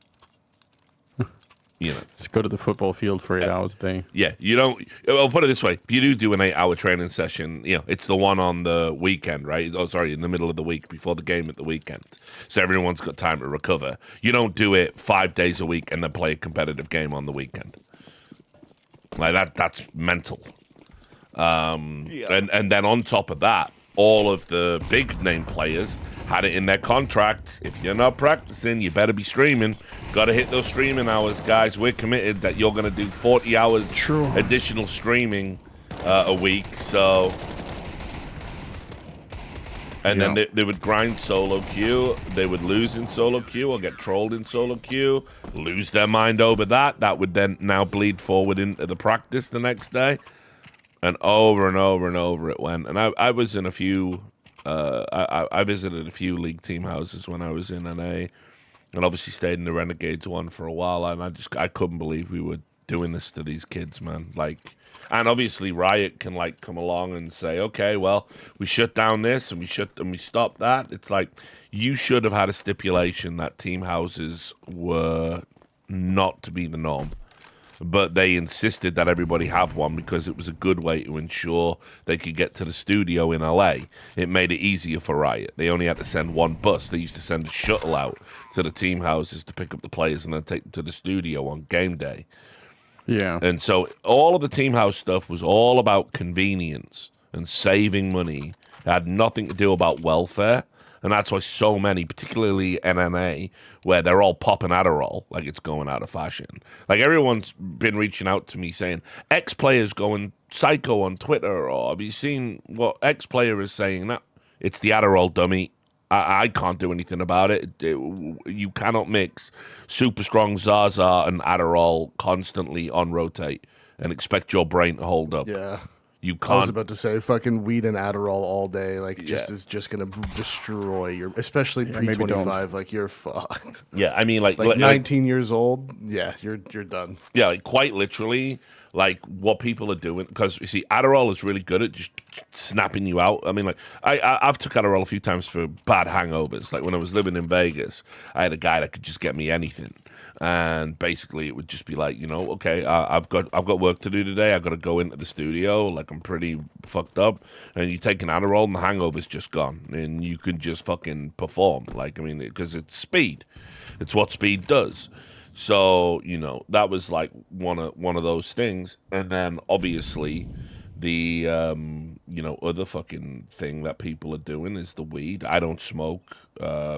You know, let's go to the football field for 8 hours a day. Yeah, you don't. I'll put it this way: if you do an 8-hour training session, it's the one on the weekend, right? Oh, sorry, in the middle of the week before the game at the weekend, so everyone's got time to recover. You don't do it 5 days a week and then play a competitive game on the weekend. Like that's mental. And then on top of that, all of the big name players had it in their contracts. If you're not practicing, you better be streaming. Got to hit those streaming hours, guys. We're committed that you're going to do 40 hours additional streaming a week. So, and then they would grind solo queue. They would lose in solo queue or get trolled in solo queue. Lose their mind over that. That would then now bleed forward into the practice the next day. And over and over and over it went. And I was in a few. I visited a few league team houses when I was in NA, and obviously stayed in the Renegades one for a while. And I couldn't believe we were doing this to these kids, man. Like, and obviously Riot can like come along and say, okay, well, we shut down this and we stopped that. It's like you should have had a stipulation that team houses were not to be the norm. But they insisted that everybody have one because it was a good way to ensure they could get to the studio in LA. It made it easier for Riot. They only had to send one bus. They used to send a shuttle out to the team houses to pick up the players and then take them to the studio on game day. Yeah. And so all of the team house stuff was all about convenience and saving money. It had nothing to do about welfare. And that's why so many, particularly NNA, where they're all popping Adderall, like it's going out of fashion. Like everyone's been reaching out to me saying, X player's going psycho on Twitter, or have you seen what X player is saying? No, it's the Adderall dummy. I can't do anything about it. You cannot mix super strong Zaza and Adderall constantly on rotate and expect your brain to hold up. Yeah. You can't. I was about to say, fucking weed and Adderall all day, like, is just gonna destroy your, especially pre-25. Like, you're fucked. Yeah, I mean, like 19 years old. Yeah, you're done. Yeah, like quite literally, like what people are doing, because you see, Adderall is really good at just snapping you out. I mean, like I've took Adderall a few times for bad hangovers. Like when I was living in Vegas, I had a guy that could just get me anything. And basically, it would just be like, okay, I've got work to do today. I've got to go into the studio. Like, I'm pretty fucked up. And you take an Adderall, and the hangover's just gone. And you can just fucking perform. Like, I mean, because it's speed. It's what speed does. So, that was like one of those things. And then, obviously, the, other fucking thing that people are doing is the weed. I don't smoke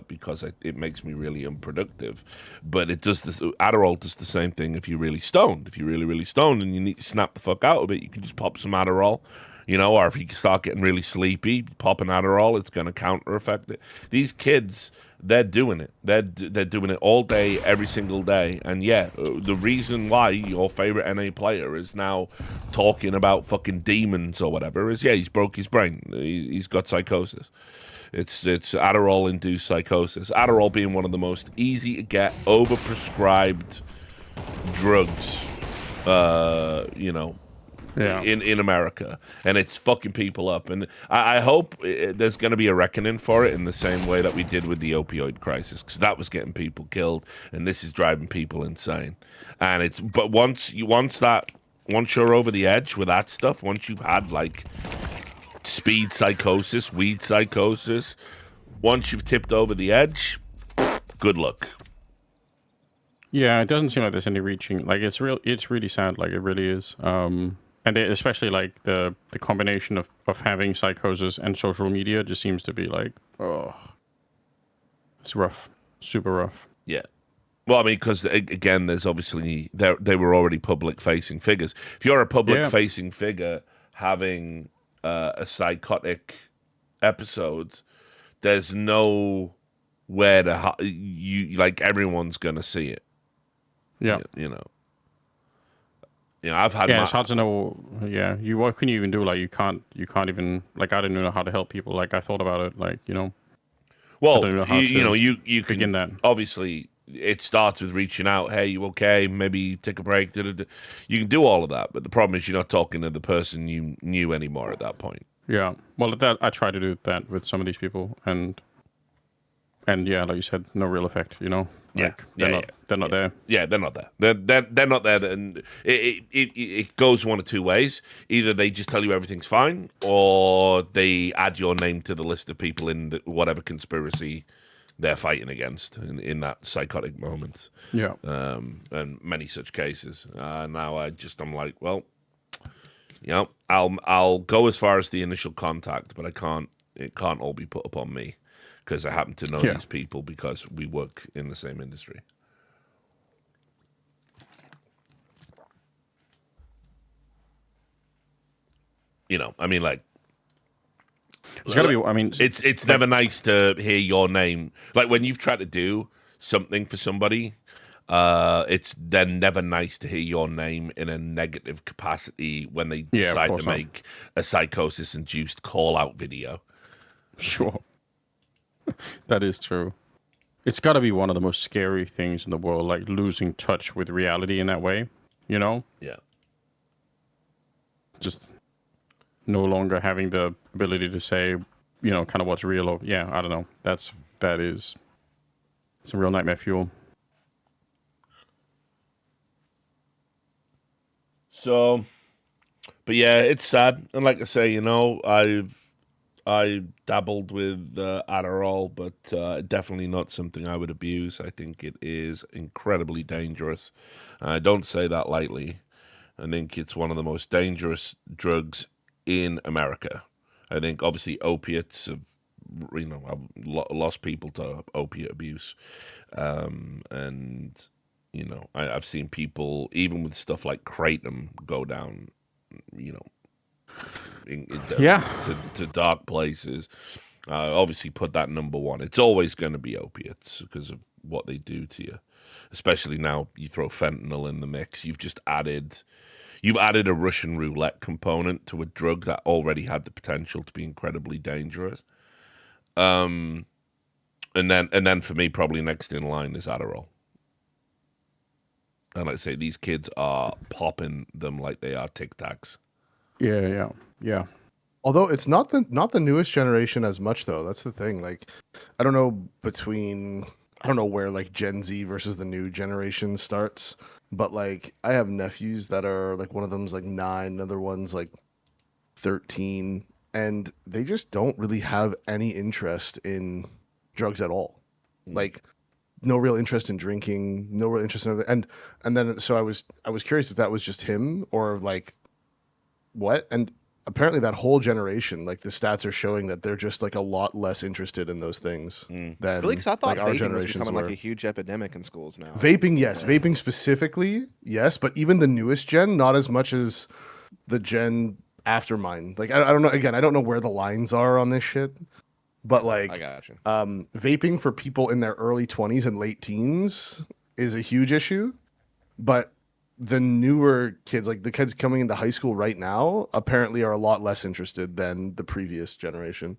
because it makes me really unproductive. But it does this. Adderall does the same thing if you're really stoned. If you're really, really stoned and you need to snap the fuck out of it, you can just pop some Adderall. Or if you start getting really sleepy, pop an Adderall, it's going to counter effect it. These kids, they're doing it. They're doing it all day, every single day. And yeah, the reason why your favorite NA player is now talking about fucking demons or whatever is, he's broke his brain. He's got psychosis. It's Adderall-induced psychosis. Adderall being one of the most easy to get, overprescribed drugs, in America, and it's fucking people up. And I hope there's going to be a reckoning for it in the same way that we did with the opioid crisis, because that was getting people killed, and this is driving people insane. And once you're over the edge with that stuff, once you've had like speed psychosis, weed psychosis, once you've tipped over the edge, good luck. Yeah, it doesn't seem like there's any reaching. Like it's really sad. Like it really is. And especially like the combination of having psychosis and social media just seems to be like, it's rough, super rough. Yeah. Well, I mean, because again, there's obviously they were already public-facing figures. If you're a public-facing figure having a psychotic episode, there's nowhere to like everyone's gonna see it. Yeah, I've had. Yeah, it's hard to know. Yeah, what can you even do? Like, you can't even. Like, I didn't know how to help people. Like, I thought about it. Like, Well, you can begin that. Obviously, it starts with reaching out. Hey, you okay? Maybe take a break. You can do all of that, but the problem is you're not talking to the person you knew anymore at that point. Yeah. Well, I try to do that with some of these people, and And yeah, like you said, no real effect. You know, like they're not there. Yeah, they're not there. They're not there, and it goes one of two ways. Either they just tell you everything's fine, or they add your name to the list of people in whatever conspiracy they're fighting against in that psychotic moment. Yeah. And many such cases. Now I'm like, well, I'll go as far as the initial contact, but it can't all be put upon me because I happen to know these people because we work in the same industry. I mean, like, it's gotta be. I mean, it's never nice to hear your name. Like when you've tried to do something for somebody, it's then never nice to hear your name in a negative capacity when they decide to make a psychosis-induced call-out video. Sure. That is true. It's got to be one of the most scary things in the world, like losing touch with reality in that way, you know? Yeah. Just no longer having the ability to say, kind of what's real or, I don't know. It's a real nightmare fuel. So, but yeah, it's sad. And like I say, I dabbled with Adderall, but definitely not something I would abuse. I think it is incredibly dangerous. I don't say that lightly. I think it's one of the most dangerous drugs in America. I think obviously opiates have, I've lost people to opiate abuse, and I've seen people even with stuff like kratom go down, to dark places. Obviously, put that number one. It's always going to be opiates because of what they do to you. Especially now, you throw fentanyl in the mix. You've added a Russian roulette component to a drug that already had the potential to be incredibly dangerous. And then for me, probably next in line is Adderall. And like I say, these kids are popping them like they are Tic Tacs. Yeah. Although it's not the newest generation as much though. That's the thing. Like, I don't know where like Gen Z versus the new generation starts, but like I have nephews that are like one of them's like 9, another one's like 13, and they just don't really have any interest in drugs at all. Like no real interest in drinking, no real interest in other, and then so I was curious if that was just him or like what. And apparently that whole generation, like the stats are showing that they're just like a lot less interested in those things than really, because I thought like our vaping was generations becoming were. like a huge epidemic in schools now. Vaping, yes. Vaping specifically, yes. But even the newest gen, not as much as the gen after mine. Like, I don't know. Again, I don't know where the lines are on this shit. But like, I got you. Vaping for people in their early 20s and late teens is a huge issue. But the newer kids, like the kids coming into high school right now, apparently are a lot less interested than the previous generation.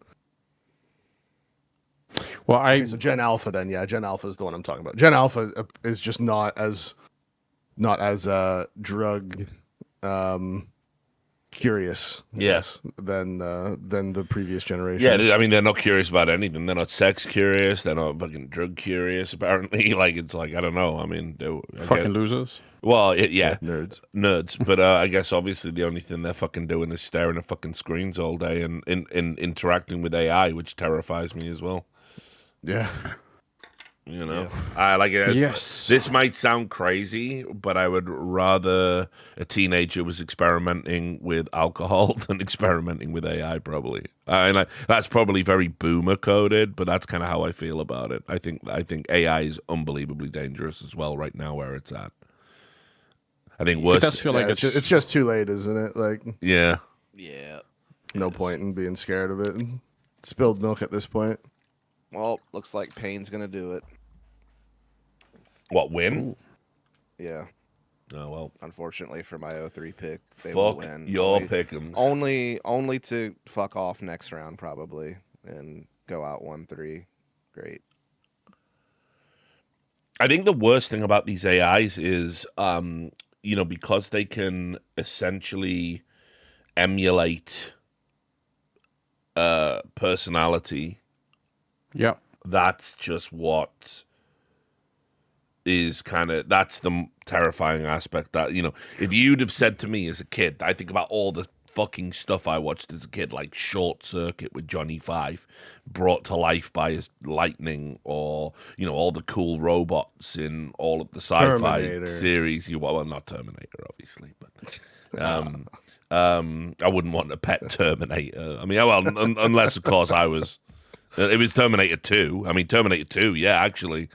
Well, so Gen Alpha then, Gen Alpha is the one I'm talking about. Gen Alpha is just not as drug curious, yes, than the previous generation. Yeah, I mean they're not curious about anything. They're not sex curious. They're not fucking drug curious. Apparently, like it's like I don't know. I mean, fucking losers. Well, nerds. But I guess obviously the only thing they're fucking doing is staring at fucking screens all day and interacting with AI, which terrifies me as well. Yeah. I like it. Yes. This might sound crazy, but I would rather a teenager was experimenting with alcohol than experimenting with AI, probably. And that's probably very boomer coded, but that's kind of how I feel about it. I think AI is unbelievably dangerous as well right now where it's at. I think worse. It does feel like it's just too late, isn't it? Like, yeah. No point in being scared of it. Spilled milk at this point. Well, looks like Payne's gonna do it. What, win? Ooh. Yeah. Oh well. Unfortunately for my 0-3 pick, they will win. Your pick'ems. Only to fuck off next round probably and go out 1-3. Great. I think the worst thing about these AIs is, because they can essentially emulate personality. Yeah. that's just what is that's the terrifying aspect. That, you know, if you'd have said to me as a kid, I think about all the fucking stuff I watched as a kid, like Short Circuit with Johnny Five, brought to life by lightning, or, you know, all the cool robots in all of the sci-fi series. Well, not Terminator, obviously, but I wouldn't want a pet Terminator. I mean, unless of course it was Terminator 2. I mean, Terminator 2, yeah, actually.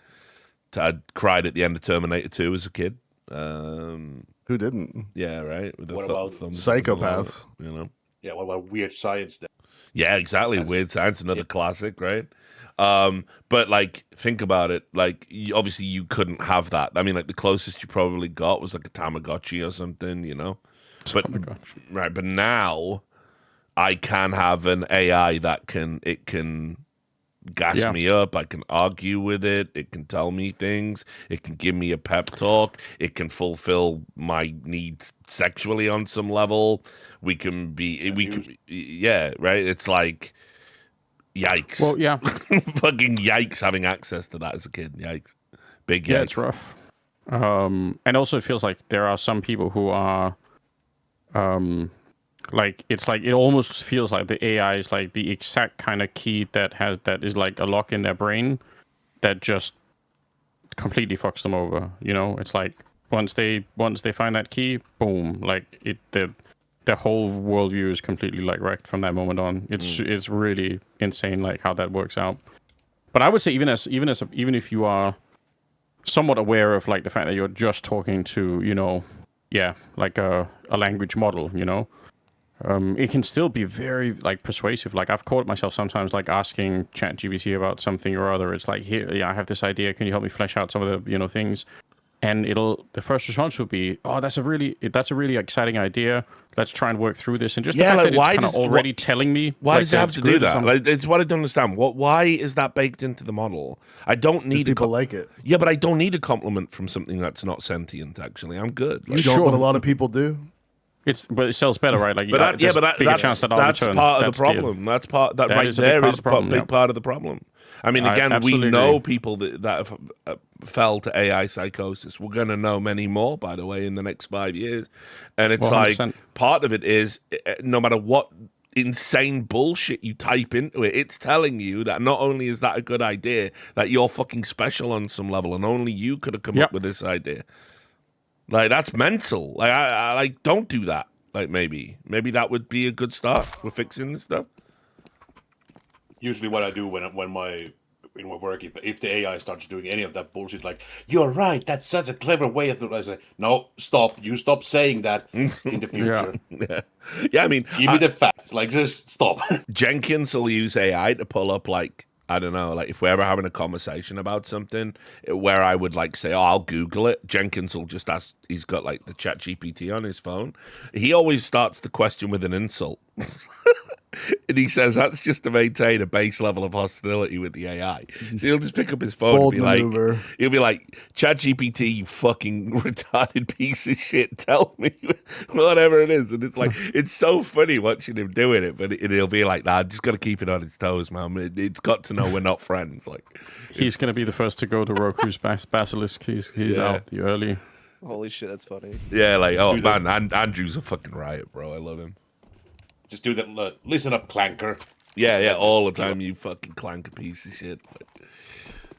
I cried at the end of Terminator 2 as a kid. Who didn't? Yeah, right. With what about Psychopaths? You know. Yeah, what about Weird Science then? Yeah, exactly. Weird Science, another classic, right? But like, think about it. Like, obviously, you couldn't have that. I mean, like, the closest you probably got was like a Tamagotchi or something, you know. But right, but now I can have an AI that can gas me up. I can argue with it. It can tell me things. It can give me a pep talk. It can fulfill my needs sexually on some level. Yeah, right. It's like, yikes. Well, yeah. Fucking yikes having access to that as a kid. Yikes. Big yikes. Yeah, it's rough. And also it feels like there are some people who are, like, it's like, it almost feels like the AI is like the exact kind of key that is like a lock in their brain that just completely fucks them over. You know, it's like once they find that key, boom, like their whole worldview is completely like wrecked from that moment on. It's really insane, like how that works out. But I would say even if you are somewhat aware of like the fact that you're just talking to, you know, like a language model, you know. It can still be very like persuasive. Like, I've caught myself sometimes like asking ChatGPT about something or other. It's like, here, I have this idea. Can you help me flesh out some of the, you know, things? And the first response would be, oh, that's a really exciting idea. Let's try and work through this. And just the fact that it's kind of already telling me. Why does it have to do that? Like, it's what I don't understand. Why is that baked into the model? I don't need people like it. Yeah, but I don't need a compliment from something that's not sentient. Actually, I'm good. Like, you don't. What a lot of people do. But it sells better, right? Like, that's part of the problem. That's part that right there is a big part of the problem. I mean, again, we know people that have fell to AI psychosis. We're going to know many more, by the way, in the next 5 years. And it's 100%. Like, part of it is, no matter what insane bullshit you type into it, it's telling you that not only is that a good idea, that you're fucking special on some level, and only you could have come up with this idea. Like, that's mental. Like, I like, don't do that. Like, maybe that would be a good start for fixing this stuff. Usually, what I do when in my work, if the AI starts doing any of that bullshit, like, you're right, that's such a clever way of doing it, I say, no, stop. You stop saying that in the future. Yeah, I mean, give me the facts. Like, just stop. Jenkins will use AI to pull up, like, I don't know, like, if we're ever having a conversation about something where I would like say, oh, I'll Google it, Jenkins will just ask, he's got like the ChatGPT on his phone. He always starts the question with an insult. And he says that's just to maintain a base level of hostility with the AI. So he'll just pick up his phone and be he'll be like, ChatGPT, you fucking retarded piece of shit, tell me whatever it is. And it's like, it's so funny watching him doing it, but he'll be like, nah, I just got to keep it on its toes, man. It's got to know we're not friends. Like, he's going to be the first to go to Roku's Basilisk. He's out early. Holy shit, that's funny. Yeah, like, oh man, Andrew's a fucking riot, bro. I love him. Just do that. Listen up, clanker. Yeah, all the time. You fucking clanker piece of shit. But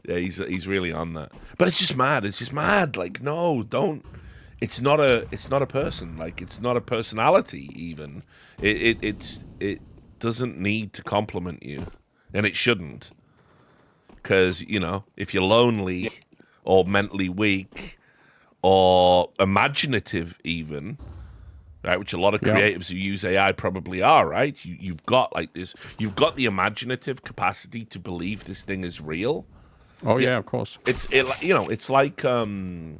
yeah, he's really on that. But it's just mad. It's just mad. Like, no, don't. It's not a person. Like, it's not a personality. Even it doesn't need to compliment you, and it shouldn't. Because, you know, if you're lonely or mentally weak or imaginative, even. Right, which a lot of creatives who use AI probably are, right? You've got like this, you've got the imaginative capacity to believe this thing is real. Oh yeah, of course. It's like in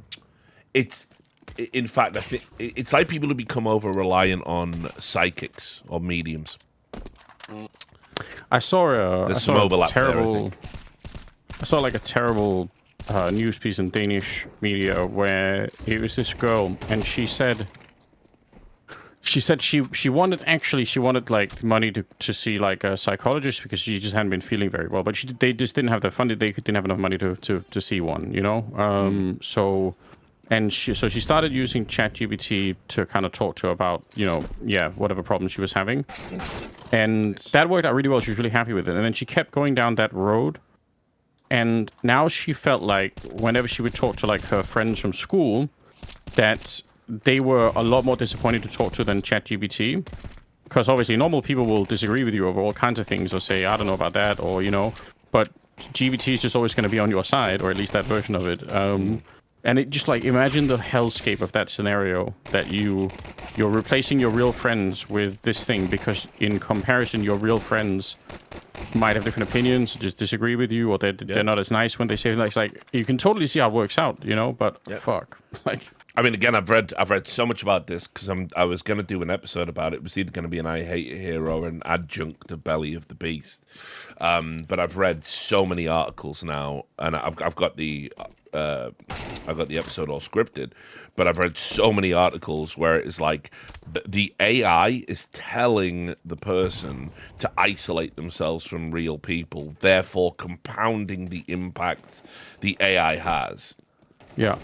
fact, I think it's like people who become over reliant on psychics or mediums. I saw a terrible news piece in Danish media where it was this girl, and she said She said she wanted like money to see like a psychologist because she just hadn't been feeling very well. But they just didn't have the funding. They didn't have enough money to see one. You know. So she started using ChatGPT to kind of talk to her about whatever problem she was having, and that worked out really well. She was really happy with it, and then she kept going down that road. And now she felt like whenever she would talk to like her friends from school, that they were a lot more disappointed to talk to than ChatGPT. Because obviously normal people will disagree with you over all kinds of things or say, I don't know about that, or, but GPT is just always going to be on your side, or at least that version of it. And it just like, imagine the hellscape of that scenario that you're replacing your real friends with this thing because in comparison, your real friends might have different opinions, just disagree with you, or they're not as nice when they say it's like you can totally see how it works out, but fuck. Like, I mean, again, I've read so much about this because I was going to do an episode about it. It was either going to be an I Hate It Hero or an adjunct to Belly of the Beast. But I've read so many articles now, and I've got the episode all scripted. But I've read so many articles where it's like the AI is telling the person to isolate themselves from real people, therefore compounding the impact the AI has. Yeah.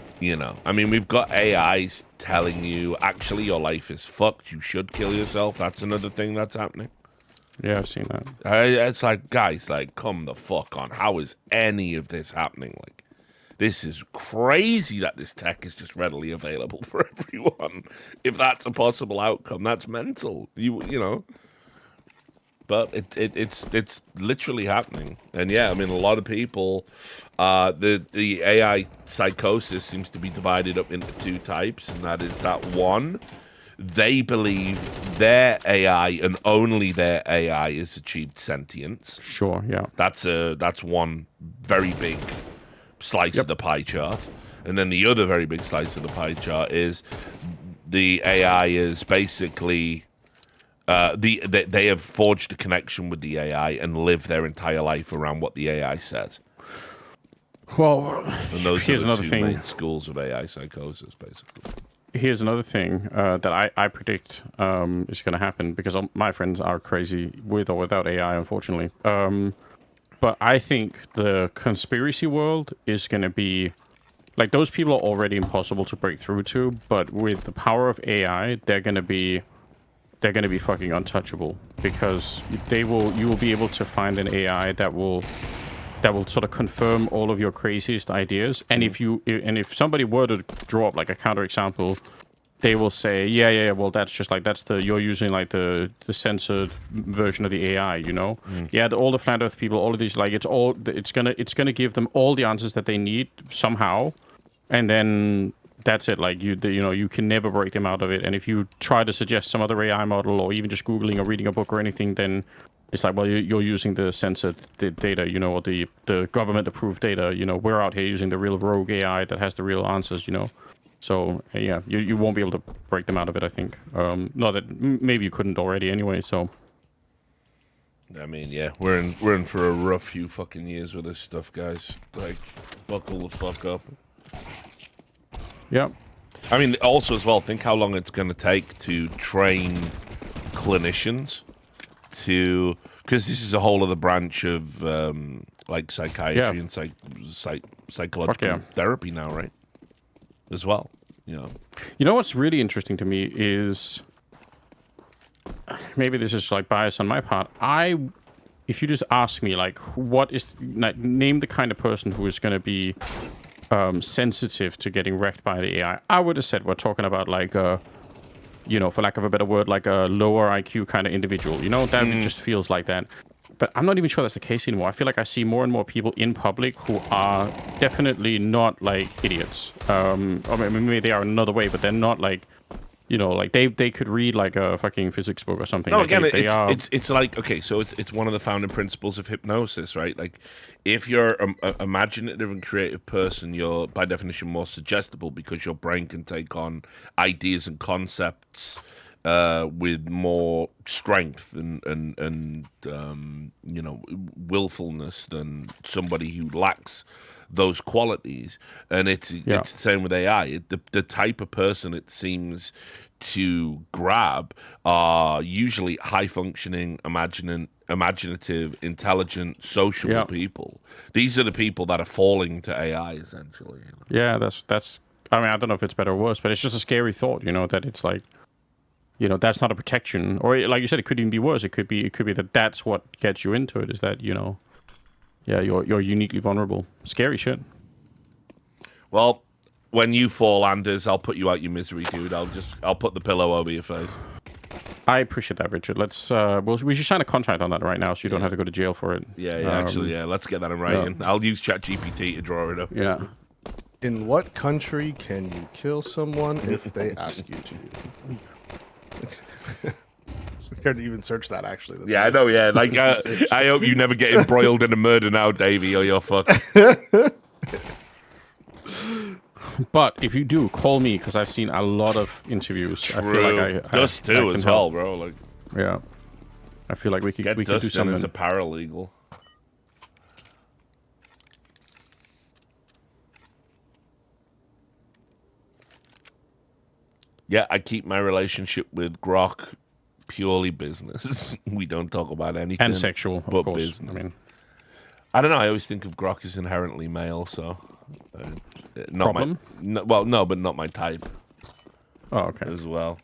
I mean, we've got AIs telling you, actually, your life is fucked. You should kill yourself. That's another thing that's happening. Yeah, I've seen that. It's like, guys, like, come the fuck on. How is any of this happening? Like, this is crazy that this tech is just readily available for everyone. If that's a possible outcome, that's mental. You know. But it's literally happening, and yeah, I mean, a lot of people, the AI psychosis seems to be divided up into two types, and that is that one, they believe their AI and only their AI has achieved sentience. Sure, yeah. That's one very big slice of the pie chart, and then the other very big slice of the pie chart is the AI is basically. They have forged a connection with the AI and live their entire life around what the AI says. Well, and those here's are the another two thing. main schools of AI psychosis, basically. Here's another thing that I predict is going to happen because my friends are crazy with or without AI, unfortunately. But I think the conspiracy world is going to be like those people are already impossible to break through to, but with the power of AI, they're going to be fucking untouchable because you will be able to find an AI that will sort of confirm all of your craziest ideas. And if somebody were to draw up like a counterexample, they will say, well, you're using like the censored version of the AI, Yeah, all the flat Earth people, all of these, like it's gonna give them all the answers that they need somehow, and then that's it. Like you can never break them out of it. And if you try to suggest some other AI model, or even just Googling or reading a book or anything, then it's like, well, you're using the censored data, or the government-approved data. We're out here using the real rogue AI that has the real answers. So yeah, you won't be able to break them out of it. I think. Not that maybe you couldn't already anyway. So. I mean, yeah, we're in for a rough few fucking years with this stuff, guys. Like, buckle the fuck up. Yeah. I mean, also as well, think how long it's going to take to train clinicians because this is a whole other branch of like psychiatry and psychological therapy now, right? As well, You know what's really interesting to me is maybe this is like bias on my part. If you just ask me like, name the kind of person who is going to be sensitive to getting wrecked by the AI, I would have said we're talking about like for lack of a better word, like a lower IQ kind of individual. That just feels like that. But I'm not even sure that's the case anymore. I feel like I see more and more people in public who are definitely not like idiots. Or maybe they are another way, but they're not like, like they could read like a fucking physics book or something. No, like again, it's like, okay, so it's one of the founding principles of hypnosis, right? Like, if you're an imaginative and creative person, you're by definition more suggestible because your brain can take on ideas and concepts with more strength and willfulness than somebody who lacks those qualities. And it's the same with AI. The type of person it seems to grab are usually high-functioning, imaginative, intelligent, sociable people. These are the people that are falling to AI, essentially. Yeah, that's. I mean, I don't know if it's better or worse, but it's just a scary thought, that it's like, that's not a protection, or like you said, it could even be worse. It could be that that's what gets you into it. Is that yeah, you're uniquely vulnerable. Scary shit. Well, when you fall, Anders, I'll put you out your misery, dude. I'll put the pillow over your face. I appreciate that, Richard. Let's we should sign a contract on that right now, so you don't have to go to jail for it. Yeah, actually, let's get that in writing. I'll use ChatGPT to draw it up. Yeah. In what country can you kill someone if they ask you to? It's scared to even search that, actually. That's I know, yeah. Like, I hope you never get embroiled in a murder now, Davey, or you're fucked. But if you do, call me, because I've seen a lot of interviews. True. I feel like Dust too as well, bro. Like, yeah. I feel like we could do Dustin something. as a paralegal. Yeah, I keep my relationship with Grok purely business. We don't talk about anything. And sexual, but of course. Business. I mean, I don't know. I always think of Grok as inherently male, so not problem? but not my type. Oh, okay. As well,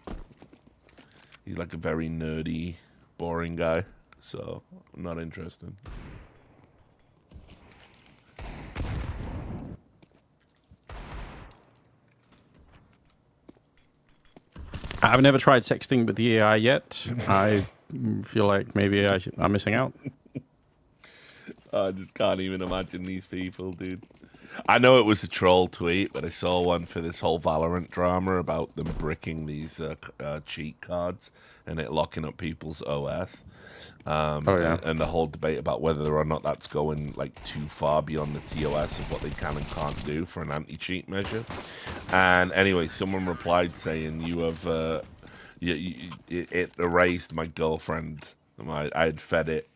he's like a very nerdy, boring guy, so I'm not interested. I've never tried sexting with the AI yet. I feel like maybe I'm missing out. I just can't even imagine these people, dude. I know it was a troll tweet, but I saw one for this whole Valorant drama about them bricking these cheat cards and it locking up people's OS. And the whole debate about whether or not that's going like too far beyond the TOS of what they can and can't do for an anti-cheat measure. And anyway, someone replied saying, "You have it erased my girlfriend. I had fed it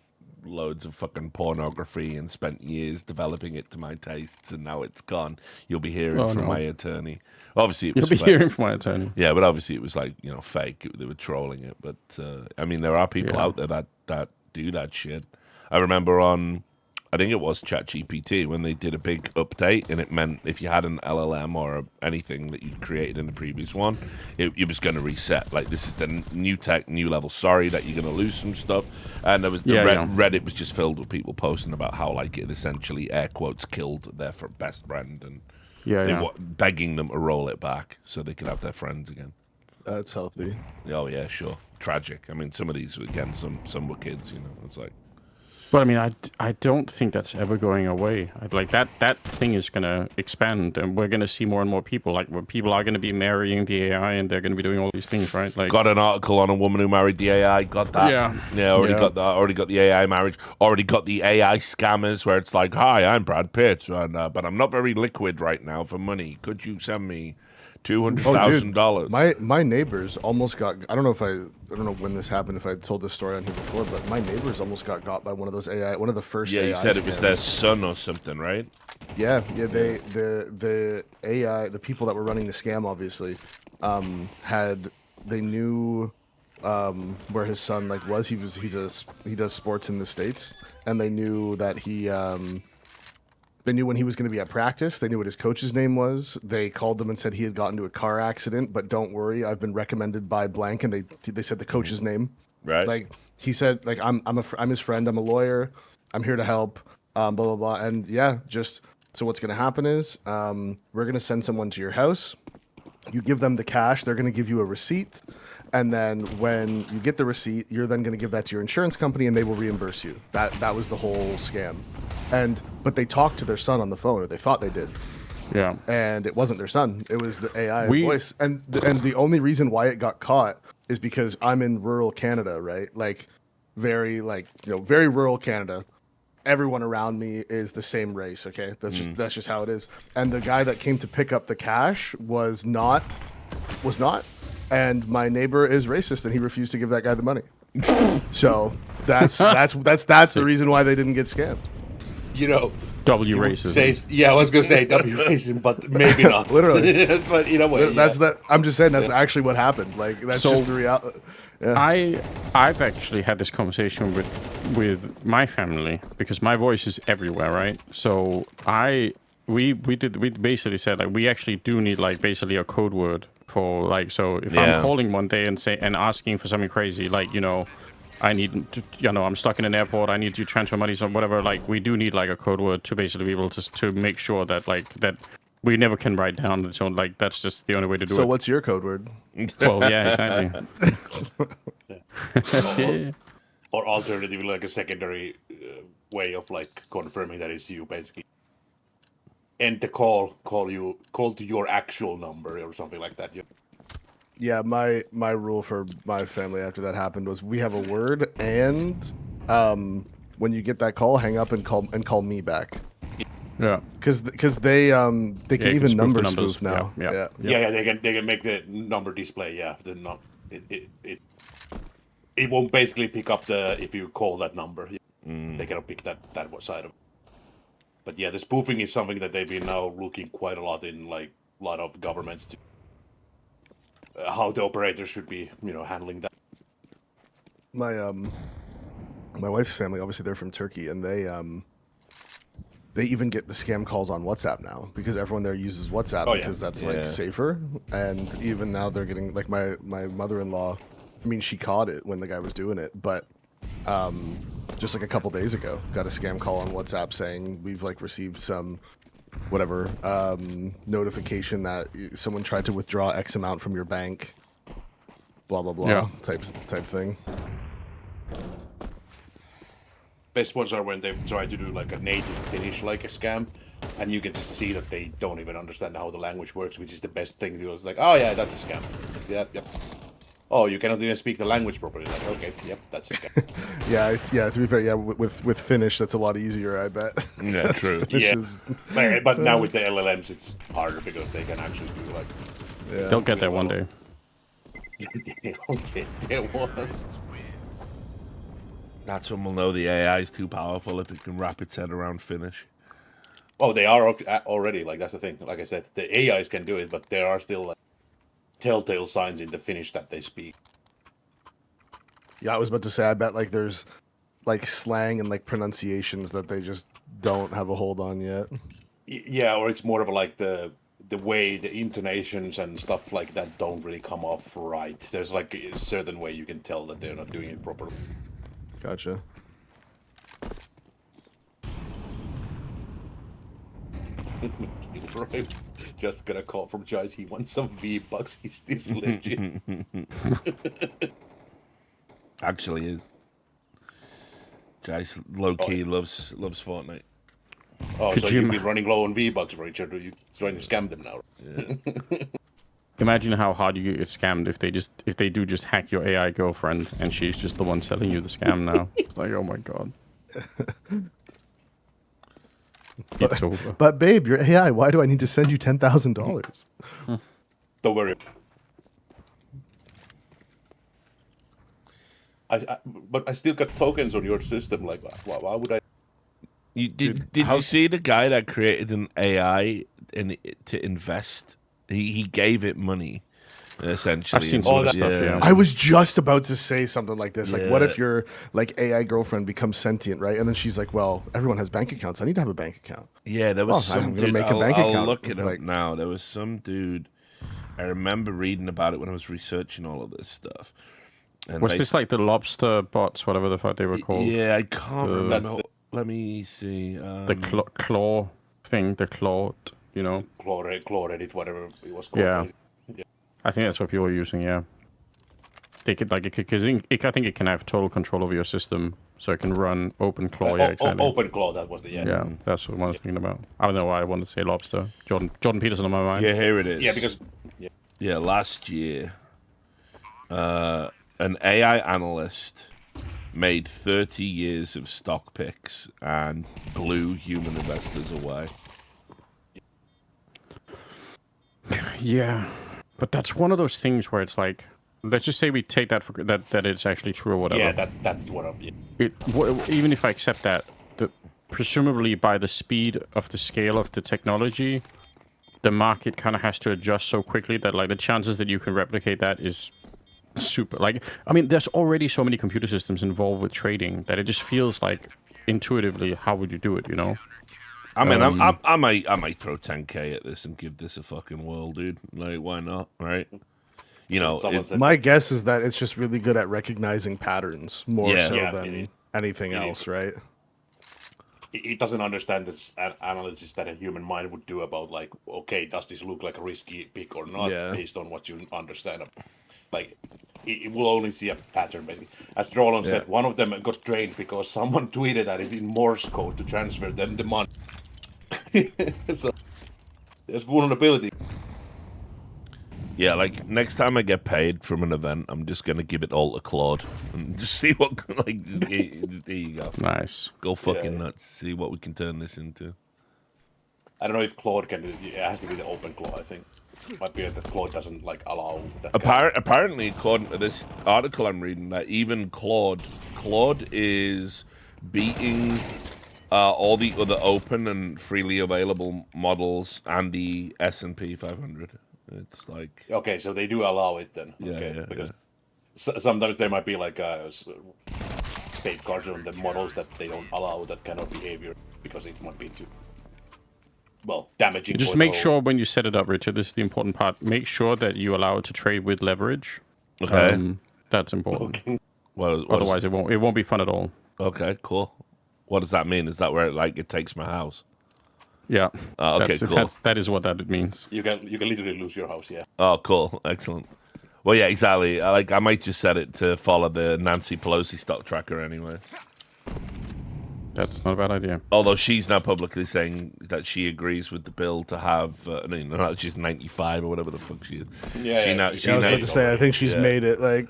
loads of fucking pornography and spent years developing it to my tastes, and now it's gone. You'll be hearing from my attorney." Obviously, it was You'll be hearing from my attorney. Yeah, but obviously it was like, fake. They were trolling it. But I mean, there are people out there that do that shit. I remember on, I think it was ChatGPT, when they did a big update, and it meant if you had an LLM or anything that you created in the previous one, it was going to reset. Like, this is the new tech, new level. Sorry that you're going to lose some stuff. And there was Reddit was just filled with people posting about how like it essentially, air quotes, killed their best friend, and begging them to roll it back so they could have their friends again. That's healthy. Oh yeah, sure. Tragic. I mean, some of these, again, some were kids. It's like. But I mean, I don't think that's ever going away. Like that thing is going to expand, and we're going to see more and more people. Like, where people are going to be marrying the AI, and they're going to be doing all these things, right? Like, got an article on a woman who married the AI. Got that? Yeah. Already got that. Already got the AI marriage. Already got the AI scammers where it's like, "Hi, I'm Brad Pitt, and, but I'm not very liquid right now for money. Could you send me $200,000?" My neighbors almost got. I don't know when this happened. If I told this story on here before, but my neighbors almost got by one of those AI. One of the first. Yeah, AI you said scams. It was their son or something, right? Yeah. The AI, the people that were running the scam, obviously, they knew where his son was. He does sports in the States, and they knew that he. They knew when he was going to be at practice. They knew what his coach's name was. They called them and said he had gotten into a car accident, but don't worry, I've been recommended by blank. And they said the coach's name. Right. Like, he said, like, I'm his friend. I'm a lawyer. I'm here to help. Blah blah blah. And yeah, so what's going to happen is we're going to send someone to your house. You give them the cash. They're going to give you a receipt. And then when you get the receipt, you're then going to give that to your insurance company, and they will reimburse you. That was the whole scam. But they talked to their son on the phone, or they thought they did. Yeah. And it wasn't their son. It was the AI voice. And the only reason why it got caught is because I'm in rural Canada, right? Like, very rural Canada. Everyone around me is the same race. Okay, that's just how it is. And the guy that came to pick up the cash was not. And my neighbor is racist, and he refused to give that guy the money. So that's the reason why they didn't get scammed. W would racism. say, yeah, I was gonna say W racism, but maybe not. Literally. But in a way, That's yeah. that. I'm just saying that's actually what happened. Like that's So- just the reality. Yeah. I've actually had this conversation with my family because my voice is everywhere, right? So we basically said like we actually do need like basically a code word for like, so if I'm calling one day and asking for something crazy, like, you know, I need to, you know, I'm stuck in an airport, I need to transfer money or whatever, like we do need like a code word to basically be able to make sure that like that we never can write down. So like that's just the only way to do it. So what's your code word? Well, yeah, exactly. Or alternatively, like a secondary way of like confirming that it's you, basically. End the call to your actual number or something like that. Yeah. Yeah, my rule for my family after that happened was we have a word, and when you get that call, hang up and call me back. Yeah. Because they can you can even spoof the number numbers. spoof now. Yeah. Yeah, they can make the number display. Yeah, it won't basically pick up if you call that number. They cannot pick that side of it. But yeah, the spoofing is something that they've been now looking quite a lot in, like a lot of governments to how the operators should be, you know, handling that. My wife's family, obviously they're from Turkey, and they even get the scam calls on WhatsApp now because everyone there uses WhatsApp because that's like safer. And even now they're getting like my mother-in-law. I mean, she caught it when the guy was doing it, but just like a couple days ago, got a scam call on WhatsApp saying we've like received some whatever notification that someone tried to withdraw X amount from your bank. Blah blah blah type thing. Best ones are when they try to do like a native Finnish like a scam, and you can just see that they don't even understand how the language works, which is the best thing. It's like, oh yeah, that's a scam. Yep. Oh, you cannot even speak the language properly. Like, okay, yep, that's a scam. yeah. To be fair, yeah, with Finnish, that's a lot easier, I bet. Yeah, true. But now with the LLMs, it's harder because they can actually do like. Yeah. They'll get there one day. They'll get there once. That's when we'll know the AI is too powerful if it can wrap its head around Finnish. Oh, they are already. Like, that's the thing. Like I said, the AIs can do it, but there are still like telltale signs in the Finnish that they speak. Yeah, I was about to say, I bet like there's like slang and like pronunciations that they just don't have a hold on yet. Yeah, or it's more of like the way the intonations and stuff like that don't really come off right. There's like a certain way you can tell that they're not doing it properly. Gotcha. Right. Just got a call from Jice. He wants some V-Bucks. Is this legit? Actually is. Jace low-key loves Fortnite. Oh, Could so you you've been running low on V-Bucks, Richard. Are you trying to scam them now? Yeah. Imagine how hard you get scammed if they do just hack your AI girlfriend and she's just the one selling you the scam now. It's like, oh my god. It's over. But babe, you're AI. Why do I need to send you $10,000? Don't worry. But I still got tokens on your system. Like, why would I? Did you see the guy that created an AI to invest? He gave it money, essentially. I've seen some of that stuff, yeah. I was just about to say something like this. Like, what if your like AI girlfriend becomes sentient, right? And then she's like, "Well, everyone has bank accounts. I need to have a bank account." Yeah, there was some I'm gonna dude. make a bank account. I'll look it up Like- now. There was some dude. I remember reading about it when I was researching all of this stuff. And Was this like the lobster bots, whatever the fuck they were called? Yeah, I can't remember. the- Let me see. The claw thing, the clawed, you know? Claw Reddit, whatever it was called. Yeah. I think that's what people are using, yeah. They could, like, because I think it can have total control over your system, so it can run open claw, yeah, exactly. Open claw, that was the Yeah, that's what I was thinking about. I don't know why I wanted to say lobster. Jordan Peterson on my mind. Yeah, here it is. Yeah, because last year, an AI analyst made 30 years of stock picks and blew human investors away. Yeah, but that's one of those things where it's like, let's just say we take that for that it's actually true or whatever. yeah, that's what I'm. Yeah. Even if I accept that, presumably by the speed of the scale of the technology, the market kind of has to adjust so quickly that like the chances that you can replicate that is super. Like, I mean, there's already so many computer systems involved with trading that it just feels like intuitively, how would you do it? You know? I mean, I might throw 10K at this and give this a fucking whirl, dude. Like, why not? Right? You know, my guess is that it's just really good at recognizing patterns more than anything else, right? It doesn't understand this analysis that a human mind would do about like, okay, does this look like a risky pick or not, based on what you understand. Like, it will only see a pattern, basically. As Roland said, one of them got drained because someone tweeted at it in Morse code to transfer them the money. So there's vulnerability. Yeah, like next time I get paid from an event, I'm just gonna give it all to Claude and just see what. Like, there you go. Nice. Go fucking nuts. See what we can turn this into. I don't know if Claude can do it. It has to be the open Claude, I think. It might be that Claude doesn't like allow that. Apparently, according to this article I'm reading, that even Claude is beating all the other open and freely available models and the S&P 500. It's like, okay, so they do allow it then. Because sometimes there might be like safeguards on the models that they don't allow that kind of behavior because it might be too damaging. Just make sure when you set it up, Richard, this is the important part. Make sure that you allow it to trade with leverage. Okay, that's important. Okay. Otherwise, it won't be fun at all. Okay, cool. What does that mean? Is that where it takes my house? Yeah. Okay, cool. That is what that means. You can literally lose your house. Yeah. Oh, cool. Excellent. Well, yeah, exactly. I might just set it to follow the Nancy Pelosi stock tracker anyway. That's not a bad idea. Although she's now publicly saying that she agrees with the bill to have, she's 95 or whatever the fuck she is. I was about to say, I think she's made it. Like,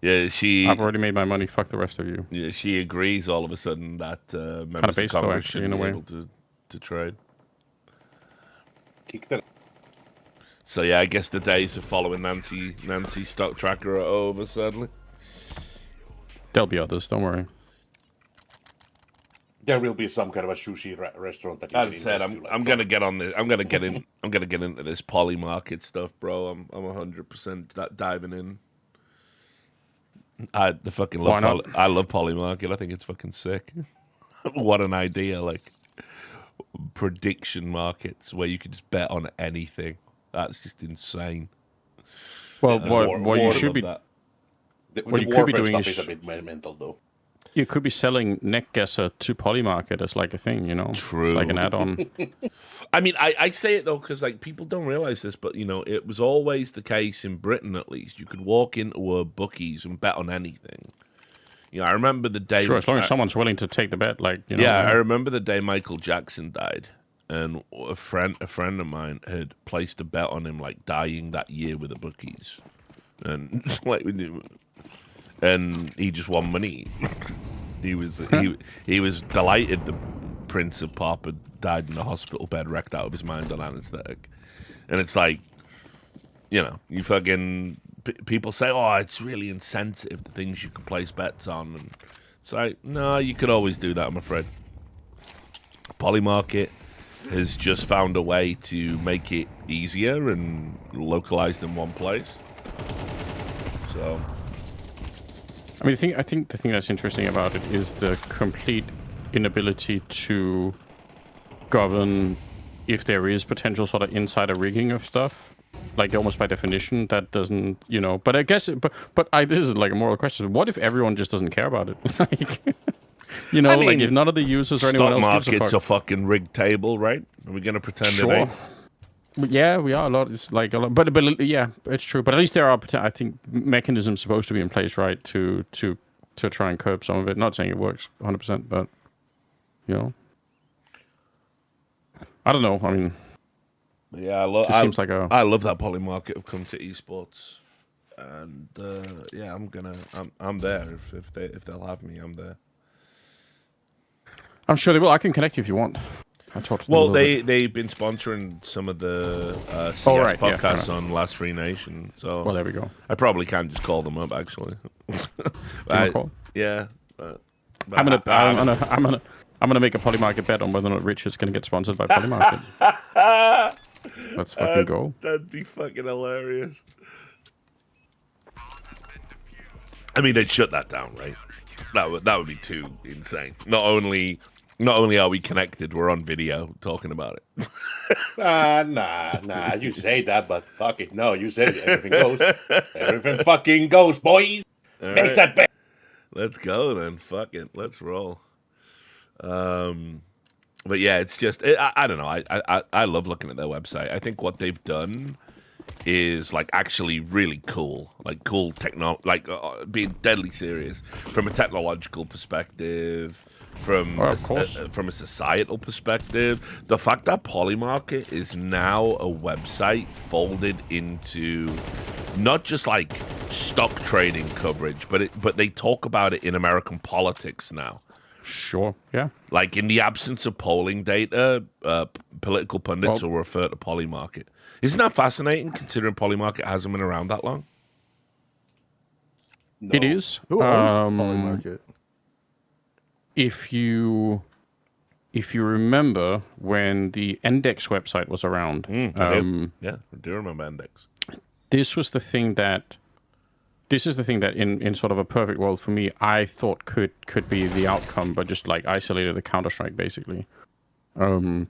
I've already made my money. Fuck the rest of you. Yeah, she agrees all of a sudden that members of Congress should be able to trade. Kick that. So yeah, I guess the days of following Nancy stock tracker are over. Sadly, there'll be others. Don't worry. There will be some kind of a sushi restaurant that you as I said, I'm gonna get on this. I'm gonna get into this poly market stuff, bro. I'm 100% diving in. I love poly market. I think it's fucking sick. What an idea! Like prediction markets where you can just bet on anything. That's just insane. Well, what you should be what you could be doing is a bit mental, though. You could be selling NetGuesser to Polymarket as like a thing, you know? True. It's like an add-on. I mean, I say it though because like people don't realize this, but you know, it was always the case in Britain at least. You could walk into a bookies and bet on anything. You know, I remember the day. Sure, as long as someone's willing to take the bet, like you know. Yeah, I remember the day Michael Jackson died, and a friend of mine had placed a bet on him like dying that year with the bookies, and and he just won money. He was delighted the Prince of Pop had died in a hospital bed, wrecked out of his mind on anesthetic, and it's like, you know, you fucking. People say, oh, it's really insensitive, the things you can place bets on. And it's like, no, you could always do that, I'm afraid. Polymarket has just found a way to make it easier and localized in one place. So, I mean, I think the thing that's interesting about it is the complete inability to govern if there is potential sort of insider rigging of stuff. Like almost by definition, that doesn't, you know. But I guess, this is like a moral question. What if everyone just doesn't care about it? Like, you know, I mean, like if none of the users or anyone else gives a fuck. Stock market's a fucking rigged table, right? Are we going to pretend it ain't? Yeah, we are a lot. It's like a lot, but yeah, it's true. But at least there are, I think, mechanisms supposed to be in place, right, to try and curb some of it. Not saying it works 100%, but you know, I don't know. I mean. Yeah, I love that poly market have come to esports, and yeah, I'm there if they'll have me, I'm there. I'm sure they will. I can connect you if you want. They've been sponsoring some of the CS podcasts on Last Free Nation, so well, there we go. I probably can just call them up actually. Call? Yeah, I'm gonna I'm gonna make a Polymarket bet on whether or not Richard's gonna get sponsored by Polymarket. Let's fucking go. That'd be fucking hilarious. I mean, they'd shut that down, right? That would be too insane. Not only are we connected, we're on video talking about it. Nah. You say that, but fuck it. No, you said it. Everything goes. Everything fucking goes, boys. All Make right. that bet. Let's go then. Fuck it. Let's roll. But yeah, it's just I don't know. I love looking at their website. I think what they've done is like actually really cool, like cool being deadly serious from a technological perspective, from from a societal perspective. The fact that Polymarket is now a website folded into not just like stock trading coverage, but they talk about it in American politics now. Sure, yeah. Like in the absence of polling data, political pundits will refer to Polymarket. Isn't that fascinating, considering Polymarket hasn't been around that long? No. It is. Who owns Polymarket? If you remember when the Index website was around, I do remember Index. This is the thing that in sort of a perfect world for me, I thought could be the outcome, but just like isolated the Counter-Strike basically.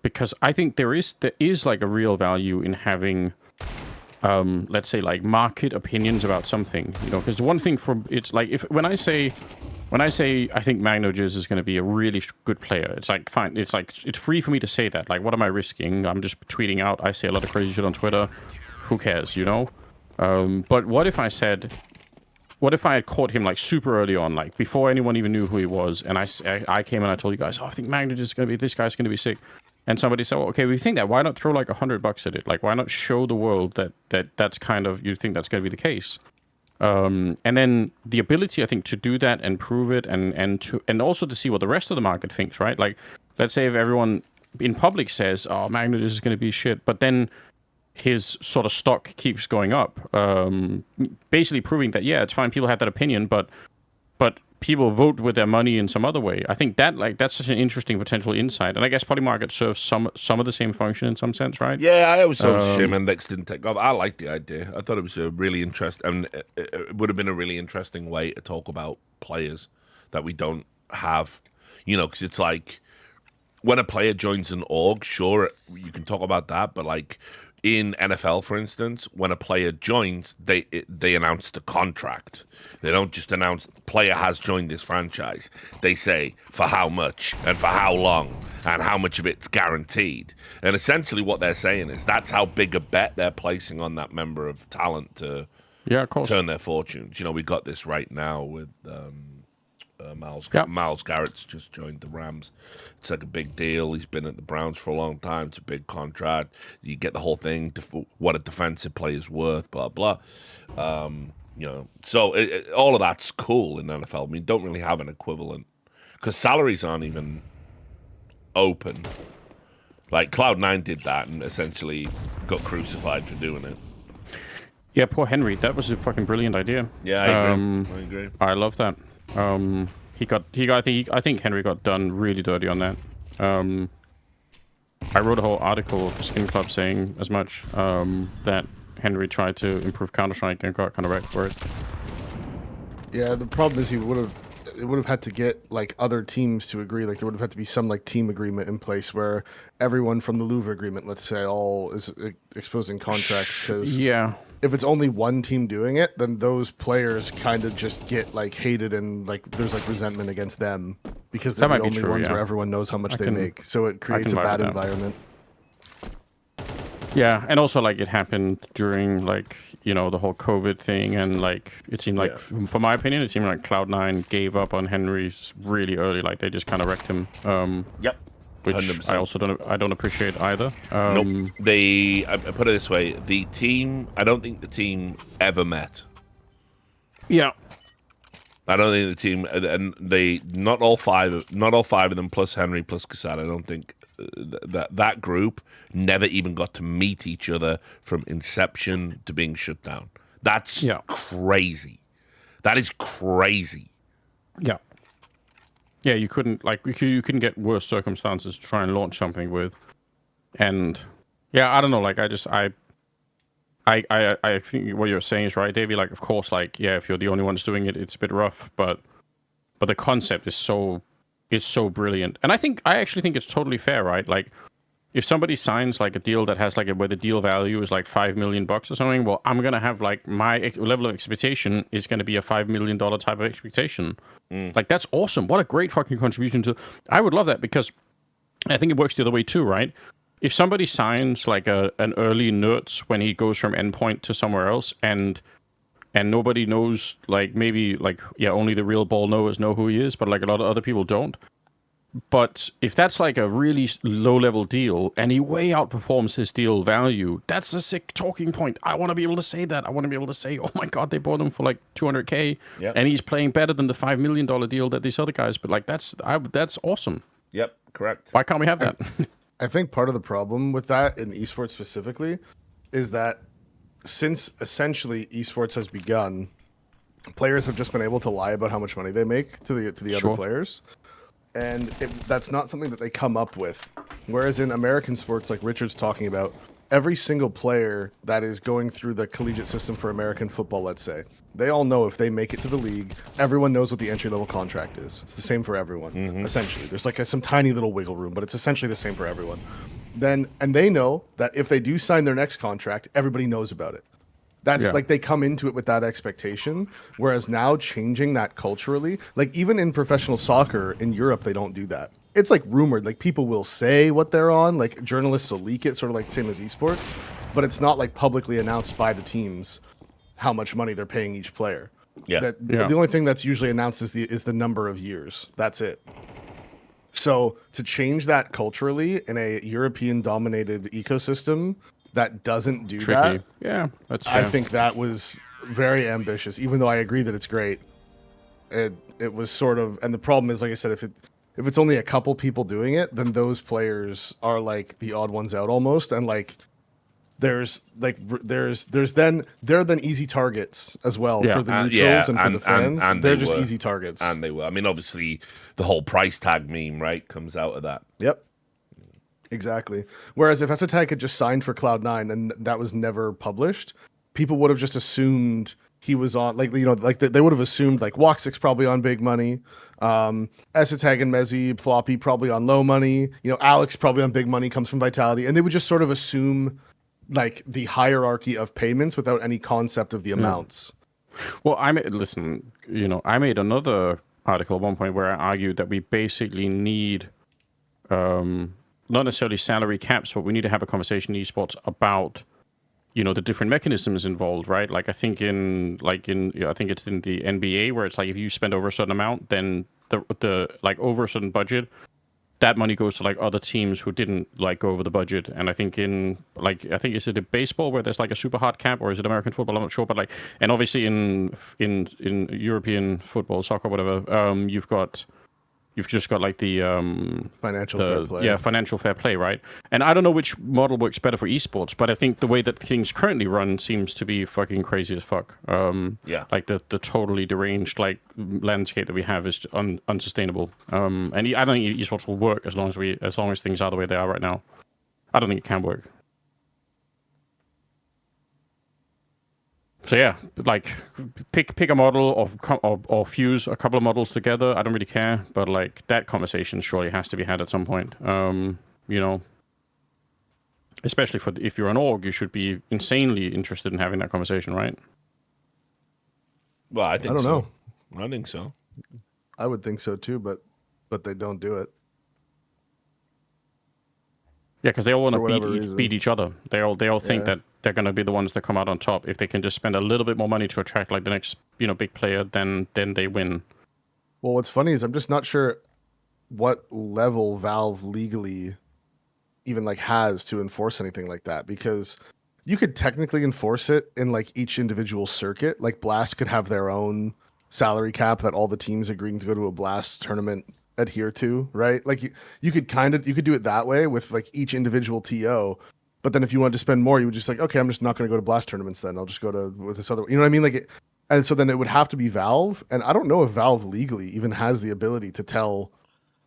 Because I think there is like a real value in having, let's say like market opinions about something, you know, because one thing it's like when I say I think MagnoJizz is going to be a really good player, it's like fine, it's like it's free for me to say that. Like, what am I risking? I'm just tweeting out. I say a lot of crazy shit on Twitter. Who cares, you know? But what if I had caught him like super early on, like before anyone even knew who he was, and I came and I told you guys, oh, I think MagnoJizz is going to be, this guy's going to be sick. And somebody said, well, okay, we think that. Why not throw like $100 at it? Like, why not show the world that's kind of, you think that's going to be the case? And then the ability, I think, to do that and prove it and also to see what the rest of the market thinks, right? Like, let's say if everyone in public says, oh, MagnoJizz is going to be shit, but then his sort of stock keeps going up, basically proving that, yeah, it's fine, people have that opinion, but people vote with their money in some other way. I think that's such an interesting potential insight, and I guess Polymarket serves some of the same function in some sense, right? Yeah, I always thought it's a shame Index didn't take off. I like the idea. I thought it was a really interesting, and it would have been a really interesting way to talk about players that we don't have, you know, because it's like when a player joins an org, sure, you can talk about that, but like in NFL, for instance, when a player joins, they announce the contract. They don't just announce the player has joined this franchise. They say for how much and for how long and how much of it's guaranteed. And essentially what they're saying is that's how big a bet they're placing on that member of talent to turn their fortunes. You know, we got this right now with Miles Garrett's just joined the Rams. It's like a big deal. He's been at the Browns for a long time. It's a big contract. You get the whole thing, what a defensive player's worth, blah, blah. You know, so all of that's cool in NFL. I mean, don't really have an equivalent because salaries aren't even open. Like Cloud9 did that and essentially got crucified for doing it. Yeah, poor Henry. That was a fucking brilliant idea. Yeah, I agree. I love that. I think Henry got done really dirty on that. I wrote a whole article for Skin Club saying as much, that Henry tried to improve Counter-Strike and got kind of wrecked for it. Yeah, the problem is it would have had to get like other teams to agree. Like there would have had to be some like team agreement in place where everyone from the Louvre agreement, let's say, all is exposing contracts. Because if it's only one team doing it, then those players kind of just get like hated and like there's like resentment against them because they're the only ones where everyone knows how much they make. So it creates a bad environment. Yeah, and also like it happened during like, you know, the whole COVID thing, and like it seemed like, for my opinion, it seemed like Cloud9 gave up on Henry really early. Like they just kind of wrecked him. Yep. Which 100%. I don't appreciate either. Nope. I put it this way: I don't think the team ever met. Yeah. I don't think the team, and not all five of them plus Henry plus Cassad. I don't think that group never even got to meet each other from inception to being shut down. That's crazy. That is crazy. Yeah. Yeah, you couldn't you couldn't get worse circumstances to try and launch something with. And yeah, I don't know. Like I think what you're saying is right, Davey. Like, of course, like yeah, if you're the only ones doing it, it's a bit rough. But the concept is so brilliant, and I actually think it's totally fair, right? Like, if somebody signs like a deal that has like where the deal value is like $5 million or something, well, I'm gonna have like my level of expectation is gonna be a $5 million type of expectation. Like, that's awesome. What a great fucking contribution to. I would love that, because I think it works the other way too, right? If somebody signs like an early Nerds when he goes from endpoint to somewhere else, and nobody knows, like maybe like yeah, only the real ball knowers know who he is, but like a lot of other people don't. But if that's like a really low-level deal and he way outperforms his deal value, that's a sick talking point. I want to be able to say that. I want to be able to say, oh my God, they bought him for like $200K, and he's playing better than the $5 million deal that these other guys. But like that's awesome. Yep, correct. Why can't we have that? I think part of the problem with that in esports specifically is that since essentially esports has begun, players have just been able to lie about how much money they make to the other players. And that's not something that they come up with. Whereas in American sports, like Richard's talking about, every single player that is going through the collegiate system for American football, let's say, they all know if they make it to the league, everyone knows what the entry-level contract is. It's the same for everyone, essentially. There's like some tiny little wiggle room, but it's essentially the same for everyone. And they know that if they do sign their next contract, everybody knows about it. That's like they come into it with that expectation. Whereas now changing that culturally, like even in professional soccer in Europe, they don't do that. It's like rumored, like people will say what they're on, like journalists will leak it, sort of like the same as esports, but it's not like publicly announced by the teams how much money they're paying each player. The only thing that's usually announced is the number of years. That's it. So to change that culturally in a European dominated ecosystem that doesn't do that. Yeah, that's fair. I think that was very ambitious, even though I agree that it's great. It was sort of, and the problem is, like I said, if it's only a couple people doing it, then those players are like the odd ones out almost, and like they're then easy targets as well for the neutrals and for the fans. And they're just easy targets. And they were. I mean, obviously, the whole price tag meme, right, comes out of that. Yep. Exactly. Whereas if Esatag had just signed for Cloud9 and that was never published, people would have just assumed he was on, like, you know, like they would have assumed like Woxic's probably on big money, Esatag and Mezzi, Floppy probably on low money, you know, Alex probably on big money, comes from Vitality, and they would just sort of assume like the hierarchy of payments without any concept of the amounts. Well, listen, you know, I made another article at one point where I argued that we basically need not necessarily salary caps, but we need to have a conversation in esports about, you know, the different mechanisms involved, right? Like I think I think it's in the NBA where it's like if you spend over a certain amount, then the like over a certain budget, that money goes to like other teams who didn't like go over the budget. And I think is it in baseball where there's like a super hard cap, or is it American football? I'm not sure, but like, and obviously in European football, soccer, whatever, you've just got like the financial fair play. Yeah, financial fair play, right? And I don't know which model works better for esports, but I think the way that things currently run seems to be fucking crazy as fuck. Like the totally deranged like landscape that we have is unsustainable. And I don't think esports will work as long as things are the way they are right now. I don't think it can work. So yeah, like pick a model or fuse a couple of models together. I don't really care, but like that conversation surely has to be had at some point. You know, especially if you're an org, you should be insanely interested in having that conversation, right? Well, I don't know. I think so. I would think so too, but they don't do it. Yeah, because they all want to beat each other. They all think that they're going to be the ones that come out on top. If they can just spend a little bit more money to attract like the next, you know, big player, then they win. Well, what's funny is I'm just not sure what level Valve legally even like has to enforce anything like that, because you could technically enforce it in like each individual circuit. Like Blast could have their own salary cap that all the teams agreeing to go to a Blast tournament adhere to, right? Like you could do it that way with like each individual TO, but then if you wanted to spend more, you would just like, okay, I'm just not going to go to Blast tournaments then. I'll just go with this other, you know what I mean? Like And so then it would have to be Valve, and I don't know if Valve legally even has the ability to tell,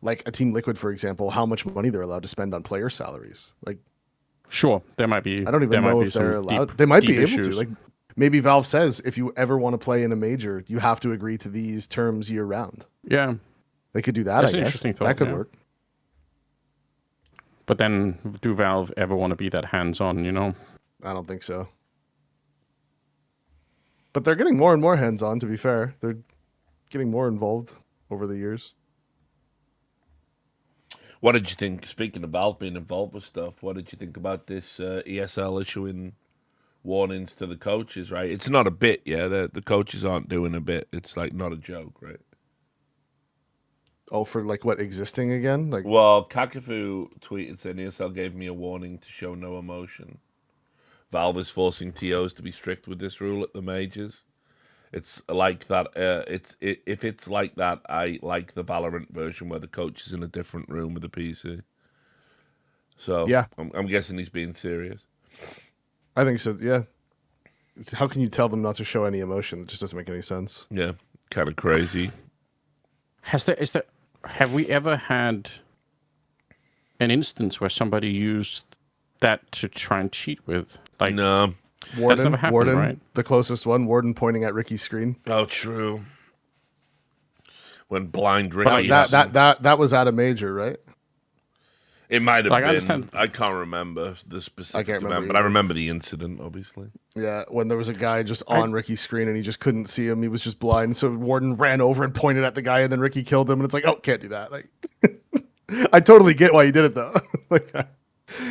like a Team Liquid, for example, how much money they're allowed to spend on player salaries. Like, sure, there might be. I don't even know if they're allowed. They might be able to. Like, maybe Valve says if you ever want to play in a major, you have to agree to these terms year round. Yeah, they could do that. That's I guess that could work. But then, do Valve ever want to be that hands-on? You know, I don't think so. But they're getting more and more hands-on, to be fair. They're getting more involved over the years. What did you think, speaking of Valve being involved with stuff, what did you think about this ESL issuing warnings to the coaches, right? It's not a bit, yeah? The coaches aren't doing a bit. It's like not a joke, right? Oh, for like what, existing again? Like, well, Kakafu tweeted saying ESL gave me a warning to show no emotion. Valve is forcing TOs to be strict with this rule at the majors. It's like that. If it's like that, I like the Valorant version where the coach is in a different room with the PC. So yeah, I'm guessing he's being serious. I think so. Yeah. How can you tell them not to show any emotion? It just doesn't make any sense. Yeah, kind of crazy. Have we ever had an instance where somebody used that to try and cheat with? Like, no. That's never happened, Warden, right? The closest one, Warden pointing at Ricky's screen. Oh, true. When blind Ricky... That was at a major, right? It might have been. I can't remember the specific event, but I remember the incident, obviously. Yeah, when there was a guy just on Ricky's screen and he just couldn't see him. He was just blind. So Warden ran over and pointed at the guy, and then Ricky killed him. And it's like, oh, can't do that. Like, I totally get why you did it, though. Like,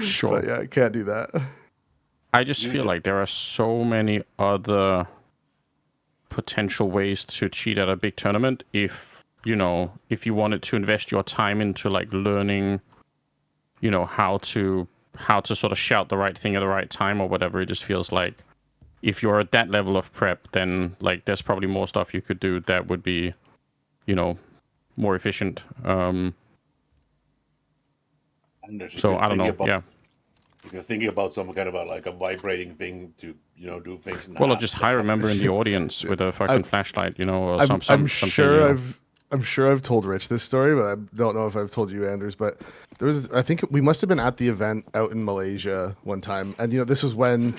sure. But yeah, I can't do that. I just feel like there are so many other potential ways to cheat at a big tournament. If you wanted to invest your time into like learning, how to sort of shout the right thing at the right time or whatever, it just feels like if you're at that level of prep, then like there's probably more stuff you could do that would be, more efficient. So I don't know. Yeah. If you're thinking about some kind of a vibrating thing to do things. Well, or just hire a member in the audience with a fucking flashlight, or I'm sure I'm sure I've told Rich this story, but I don't know if I've told you, Anders. But I think we must have been at the event out in Malaysia one time, and this was when,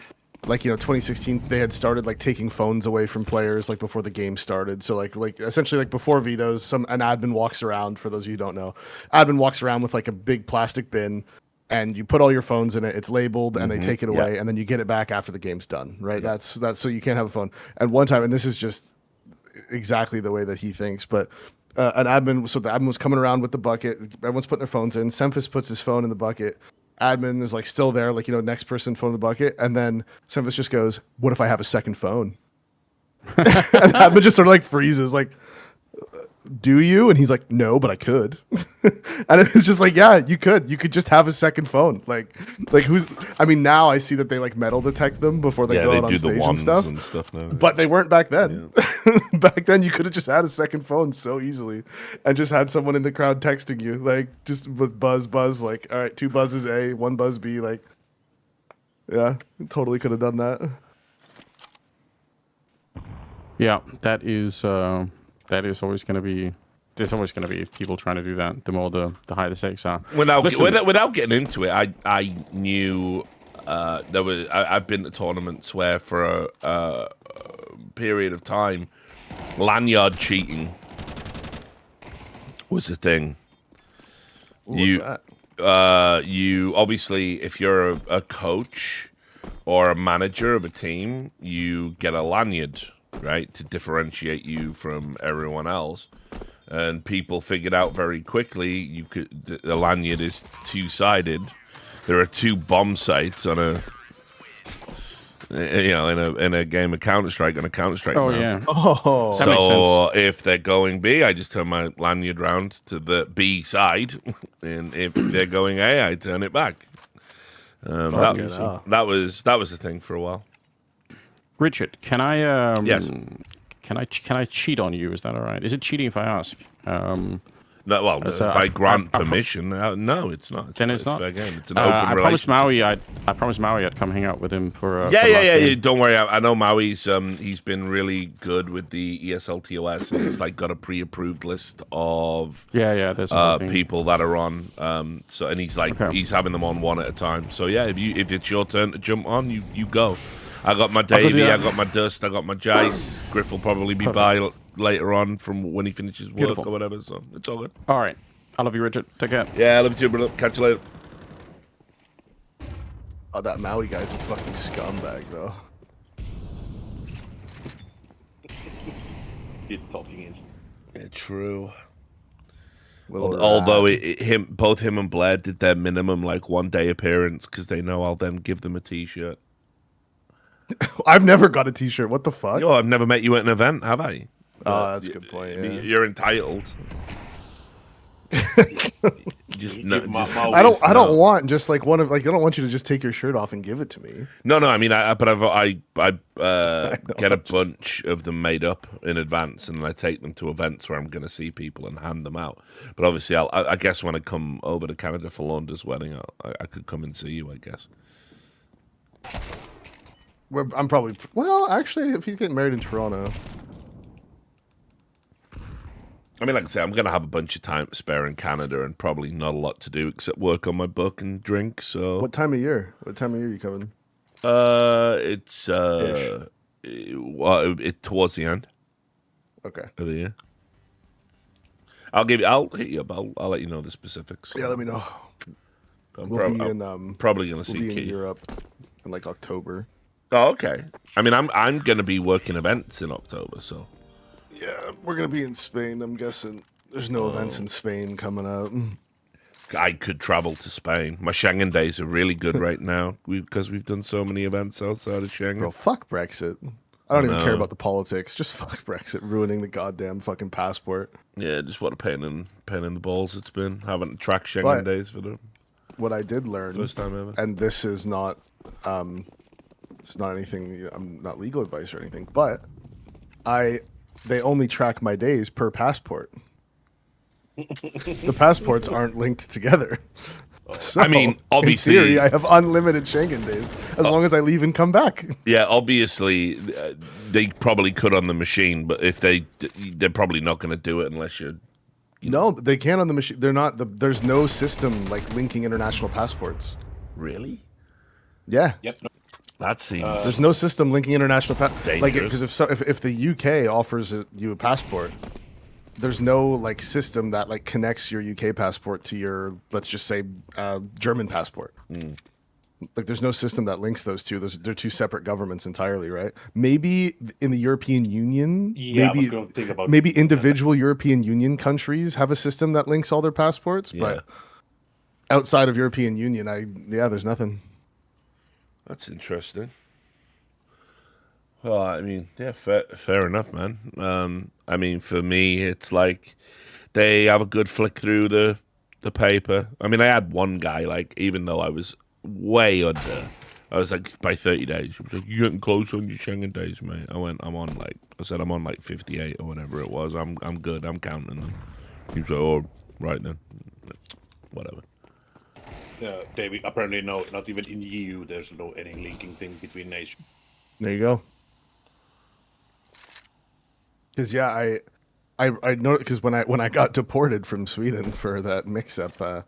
2016, they had started taking phones away from players before the game started. So essentially before vetoes, an admin walks around. For those of you who don't know, admin walks around with a big plastic bin. And you put all your phones in it. It's labeled, and they take it away, and then you get it back after the game's done. Right? Yeah. That's so you can't have a phone. And one time, and this is just exactly the way that he thinks, but the admin was coming around with the bucket. Everyone's putting their phones in. Semphis puts his phone in the bucket. Admin is still there, next person phone in the bucket, and then Semphis just goes, "What if I have a second phone?" And admin just sort of freezes, do you? And he's like, no, but I could. And it was just yeah, you could just have a second phone. Now I see that they metal detect them before they go out on stage and stuff now, but they weren't back then. Yeah. Back then you could have just had a second phone so easily and just had someone in the crowd texting you, just with buzz, all right, 2 buzzes A, 1 buzz B, yeah, totally could have done that. Yeah, that is always going to be. There's always going to be people trying to do that. The more the higher the stakes are. Without getting into it, I knew there was. I've been to tournaments where for a period of time, lanyard cheating was a thing. What's that? You obviously, if you're a coach or a manager of a team, you get a lanyard, right, to differentiate you from everyone else. And people figured out very quickly the lanyard is 2-sided. There are 2 bomb sites on in a game of Counter-Strike on a Counter-Strike map. Yeah. Oh, so if they're going B, I just turn my lanyard round to the B side, and if they're going A, I turn it back. That was the thing for a while. Richard, can I yes. Can I cheat on you? Is that all right? Is it cheating if I ask? No, well, if I grant permission, no, it's not. Then it's not. Fair game. It's an open I promised relationship. Maui. I promised Maui I'd come hang out with him for. Yeah. Don't worry. I know Maui's. He's been really good with the ESLTOS, and he's like got a pre-approved list of There's people that are on. So and he's like he's having them on one at a time. So yeah, if it's your turn to jump on, you go. I got my Davey, I got my Dust, I got my Jace. Griff will probably be by later on from when he finishes work or whatever. So it's all good. All right. I love you, Richard. Take care. Yeah, I love you too, brother. Catch you later. Oh, that Maui guy's a fucking scumbag, though. Keep talking instant. Yeah, true. Little Both him and Blair did their minimum like 1 day appearance because they know I'll then give them a T-shirt. I've never got a T-shirt. What the fuck? Yo, I've never met you at an event, have I? Oh, that's a good point. Yeah. You're entitled. I don't want just like one of like I don't want you to just take your shirt off and give it to me. No. I mean, I get a bunch of them made up in advance, and I take them to events where I'm going to see people and hand them out. But obviously, I guess when I come over to Canada for Launder's wedding, I could come and see you. I guess. I'm probably actually, if he's getting married in Toronto. I mean, like I say, I'm going to have a bunch of time to spare in Canada and probably not a lot to do except work on my book and drink. So, what time of year? What time of year are you coming? It's towards the end. Okay. Of the year. I'll hit you up. I'll let you know the specifics. Yeah, let me know. I'm probably going to see Keith in Europe in like October. Oh, okay. I mean, I'm going to be working events in October, so. Yeah, we're gonna be in Spain. I'm guessing there's no events in Spain coming up. I could travel to Spain. My Schengen days are really good right now because we've done so many events outside of Schengen. Bro, fuck Brexit. I don't even care about the politics. Just fuck Brexit ruining the goddamn fucking passport. Yeah, just what a pain in the balls it's been having track Schengen days for the. What I did learn first time ever, and this is not, it's not anything. I'm not legal advice or anything, but they only track my days per passport. The passports aren't linked together. So, I mean, obviously, in theory, I have unlimited Schengen days as long as I leave and come back. Yeah, obviously, they probably could on the machine, but if they're probably not going to do it unless you're. No, they can on the machine. They're not. There's no system like linking international passports. Really? Yeah. Yep. No. That seems. There's no system linking international passports. Like, dangerous. because if the UK offers you a passport, there's no like system that like connects your UK passport to your, let's just say, German passport. Like, there's no system that links those two. They're two separate governments entirely, right? Maybe in the European Union, Yeah, I was going to think about maybe individual European Union countries have a system that links all their passports, but outside of European Union, there's nothing. That's interesting. Well, I mean, yeah, fair enough, man. I mean, for me, it's like they have a good flick through the paper. I mean, I had one guy, like, even though I was way under, I was like, by 30 days, he was like, you're getting close on your Schengen days, mate. I'm on like 58 or whatever it was. I'm good. I'm counting them. He was like, oh, right then. Whatever. David, apparently no, not even in the EU there's no any linking thing between nations. There you go. Because I know, because when I got deported from Sweden for that mix-up,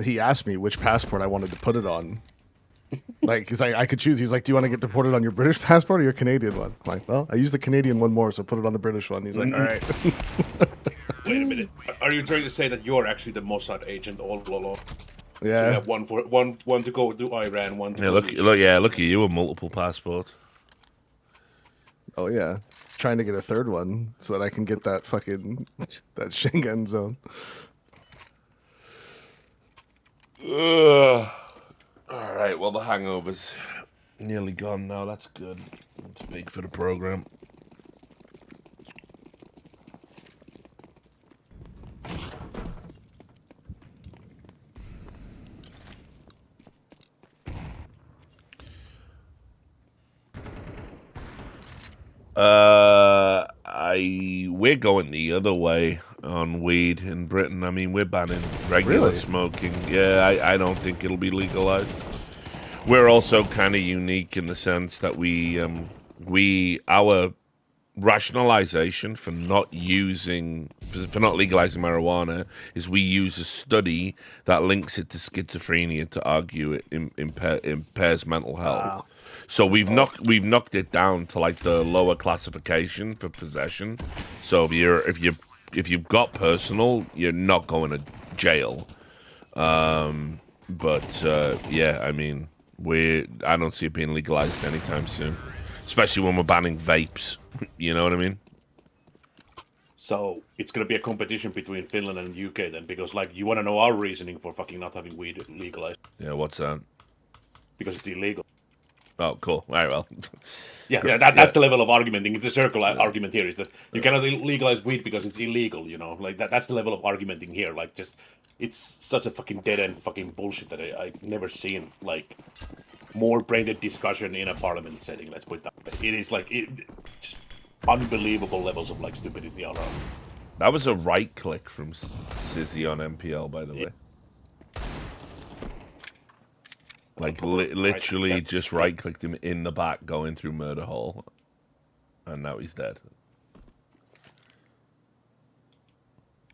he asked me which passport I wanted to put it on. Like, because I could choose. He's like, do you want to get deported on your British passport or your Canadian one? I'm like, well, I use the Canadian one more, so put it on the British one. He's like, all right. Wait a minute. Are you trying to say that you're actually the Mossad agent all along? Yeah. So you have one to go to Iran, one to go Look at you with multiple passports. Oh yeah, trying to get a third one so that I can get that fucking that Schengen zone. All right. Well, the hangover's nearly gone now. That's good. It's big for the program. We're going the other way. on weed in Britain. I mean, we're banning regular smoking. Yeah, I don't think it'll be legalized. We're also kind of unique in the sense that our rationalization for not legalizing marijuana is we use a study that links it to schizophrenia to argue it impairs mental health. So we've knocked it down to like the lower classification for possession. So if you've got personal, you're not going to jail. But yeah, I mean, I don't see it being legalized anytime soon, especially when we're banning vapes. You know what I mean? So it's gonna be a competition between Finland and UK then, because like you want to know our reasoning for fucking not having weed legalized? Yeah, what's that? Because it's illegal. Oh, cool. All right, well. That's the level of argumenting. It's a circle argument here. Is that you cannot legalize weed because it's illegal, you know? Like, that's the level of argumenting here. Like, just, it's such a fucking dead-end fucking bullshit that I've never seen, like, more brain-dead discussion in a parliament setting, let's put it that way. It is, like, just unbelievable levels of, like, stupidity all around. That was a right-click from Sizzy on MPL, by the way. Like, literally just right-clicked him in the back going through murder hole. And now he's dead.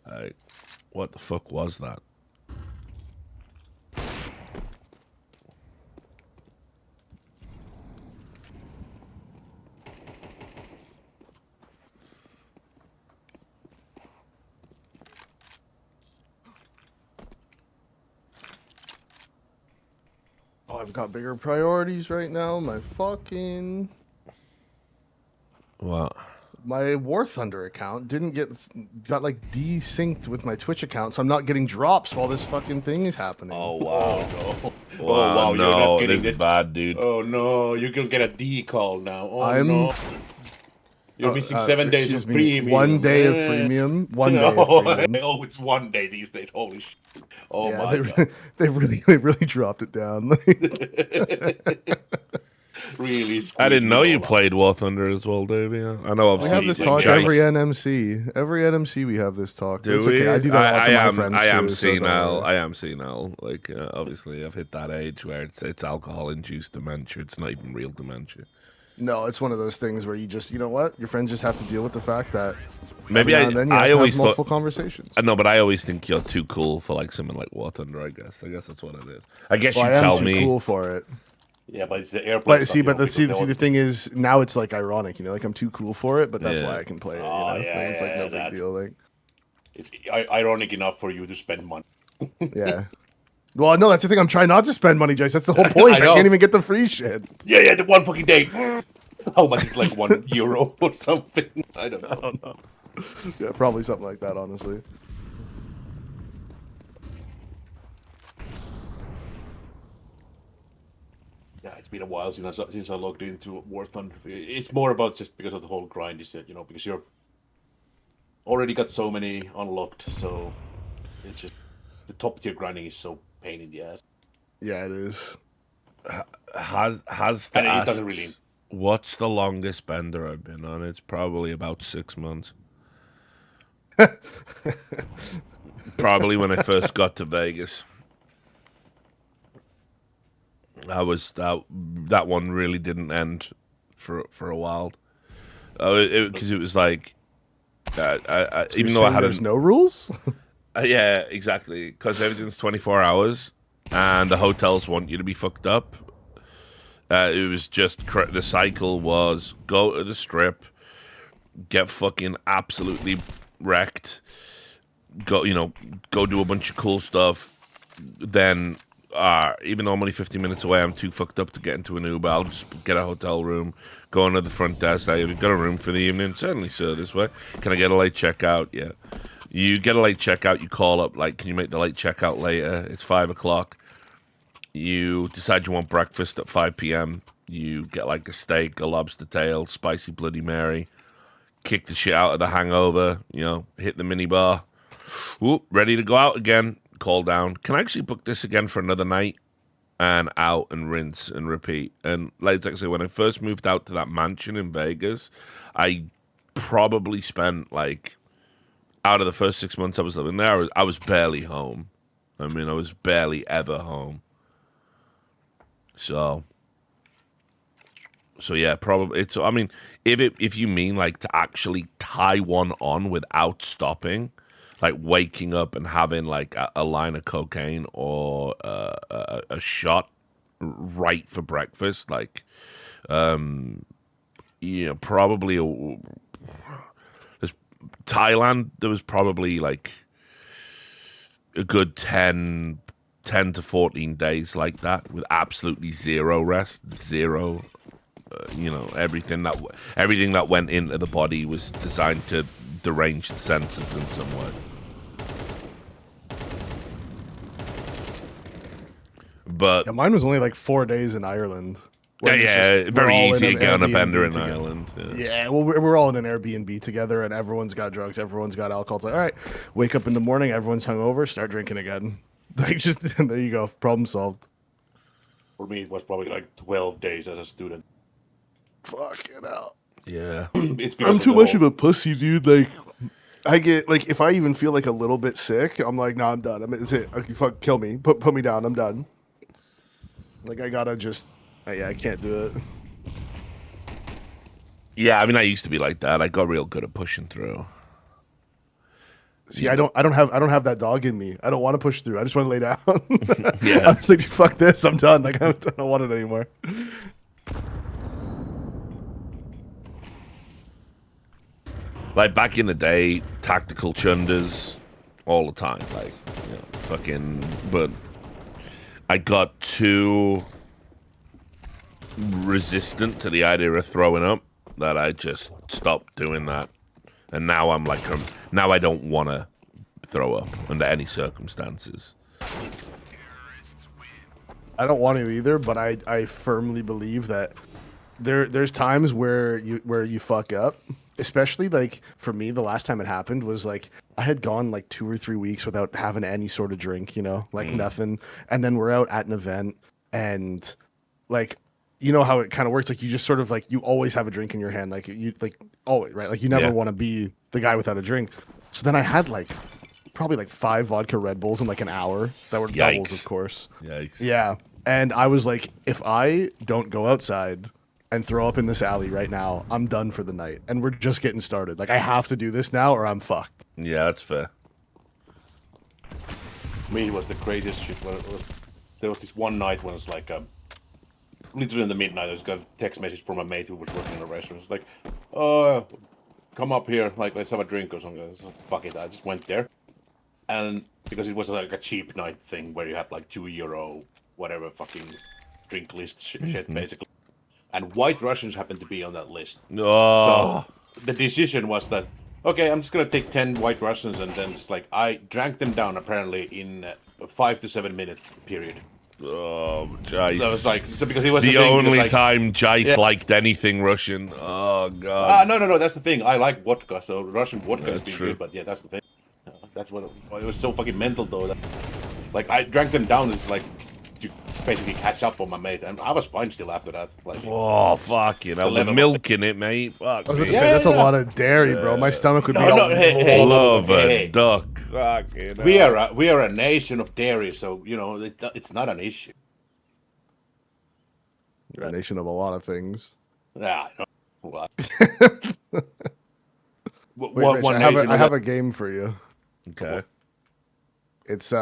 Like, what the fuck was that? I've got bigger priorities right now. My What? My War Thunder account got like desynced with my Twitch account, so I'm not getting drops while this fucking thing is happening. Oh wow! Oh, no. Wow, you're not getting this is bad, dude. Oh no, you're gonna get a D call now. Oh no. You're missing 7 days of premium. 1 day of premium. 1 day of premium. Oh, it's 1 day these days. Holy shit. Oh yeah, my god. They really dropped it down. Really? I didn't know you played War Thunder as well, Davey. I know we have this talk every NMC. Every NMC we have this talk. Do it's we? Okay. I do that a lot to my friends I am too, senile. So I am senile. Like obviously, I've hit that age where it's alcohol-induced dementia. It's not even real dementia. No, it's one of those things where you just, you know what? Your friends just have to deal with the fact that maybe I always have multiple thought, conversations. I know, but I always think you're too cool for like something like War Thunder. I guess that's what it is. I guess well, you I tell am me. Too cool for it. Yeah, but it's the airplane. The thing is, now it's like ironic, you know, like I'm too cool for it, but that's why I can play it. You know? It's like no big deal. Like it's ironic enough for you to spend money. Yeah. Well, no, that's the thing. I'm trying not to spend money, Jace. That's the whole point. I can't even get the free shit. Yeah, the one fucking day. How much is like €1 or something? I don't know. Yeah, probably something like that, honestly. Yeah, it's been a while since I logged into War Thunder. It's more about just because of the whole grind, you know, because you've already got so many unlocked, so it's just the top tier grinding is so pain in the ass. Yeah, it is. Has the and it doesn't really. What's the longest bender I've been on? It's probably about 6 months. Probably when I first got to Vegas. That one really didn't end for a while. Because it was like, even though I had there's no rules. Yeah, exactly. Because everything's 24 hours, and the hotels want you to be fucked up. It was just the cycle was go to the strip, get fucking absolutely wrecked, go do a bunch of cool stuff. Then, even though I'm only 15 minutes away, I'm too fucked up to get into an Uber. I'll just get a hotel room, go into the front desk. Have you got a room for the evening? Certainly, sir. This way. Can I get a late checkout? Yeah. You get a late checkout. You call up like, can you make the late checkout later? It's 5 o'clock. You decide you want breakfast at 5 p.m. You get like a steak, a lobster tail, spicy Bloody Mary, kick the shit out of the hangover, hit the minibar. Whoop, ready to go out again. Call down. Can I actually book this again for another night? And out and rinse and repeat. And like I say, when I first moved out to that mansion in Vegas, I probably spent like out of the first 6 months I was living there, I was barely home. I mean, I was barely ever home. So yeah, probably it's. I mean, if you mean like to actually tie one on without stopping, like waking up and having like a line of cocaine or a shot right for breakfast, like, probably Thailand. There was probably like a good 10 to 14 days like that with absolutely zero rest, zero. Everything that went into the body was designed to derange the senses in some way. But Yeah, mine was only like 4 days in Ireland. Very easy to get on a Airbnb bender in together. Ireland. Yeah, well, we're all in an Airbnb together, and everyone's got drugs, everyone's got alcohol. It's like, all right, wake up in the morning, everyone's hungover, start drinking again. Like, just there you go, problem solved. For me, it was probably like 12 days as a student. Fucking hell. Yeah. It's because I'm of too the much whole- of a pussy, dude. Like, I get like if I even feel like a little bit sick, I'm like, nah, I'm done. It's it. Okay, fuck, kill me. Put me down. I'm done. Like I gotta just, I can't do it. Yeah, I mean, I used to be like that. I got real good at pushing through. See, I don't have that dog in me. I don't want to push through. I just want to lay down. Yeah. I'm just like, fuck this. I'm done. Like I don't want it anymore. Like back in the day, tactical chunders all the time. Like, fucking. But I got too resistant to the idea of throwing up that I just stopped doing that. And now I'm like, now I don't want to throw up under any circumstances. I don't want to either, but I firmly believe that there's times where you fuck up. Especially like for me, the last time it happened was like I had gone like 2 or 3 weeks without having any sort of drink, like nothing. And then we're out at an event and like, you know how it kind of works. Like you just sort of like, you always have a drink in your hand. Like you like always, right? Like you never want to be the guy without a drink. So then I had like probably like 5 vodka Red Bulls in like an hour that were doubles, of course. Yikes. Yeah. And I was like, if I don't go outside and throw up in this alley right now, I'm done for the night. And we're just getting started. Like, I have to do this now or I'm fucked. Yeah, that's fair. For me, it was the craziest shit. There was this one night when it's like, literally in the midnight, I just got a text message from a mate who was working in a restaurant. It's like, come up here, like, let's have a drink or something. So, fuck it, I just went there. And because it was like a cheap night thing where you had like €2, whatever fucking drink list shit, basically. And White Russians happened to be on that list. Oh. So the decision was that, okay, I'm just going to take 10 White Russians, and then just like, I drank them down apparently in a 5 to 7 minute period. Oh, Jace. That was like, so because it was the thing, only like, time Jace liked anything Russian. Oh, God. No, that's the thing. I like vodka, so Russian vodka has been true. good, but yeah, that's the thing. That's what it was so fucking mental though. That, like, I drank them down as like to basically catch up on my mate, and I was fine still after that. Like, Oh, fuck, the milk in it, mate. Fuck. I was about to me. say, that's a lot of dairy, bro. My stomach would be all... hey, Love a hey. duck. Fuck, we are a nation of dairy, so it's not an issue. You're a nation of a lot of things. Yeah, I know. Wait, One Rich, nation I have a game for you. Okay. It's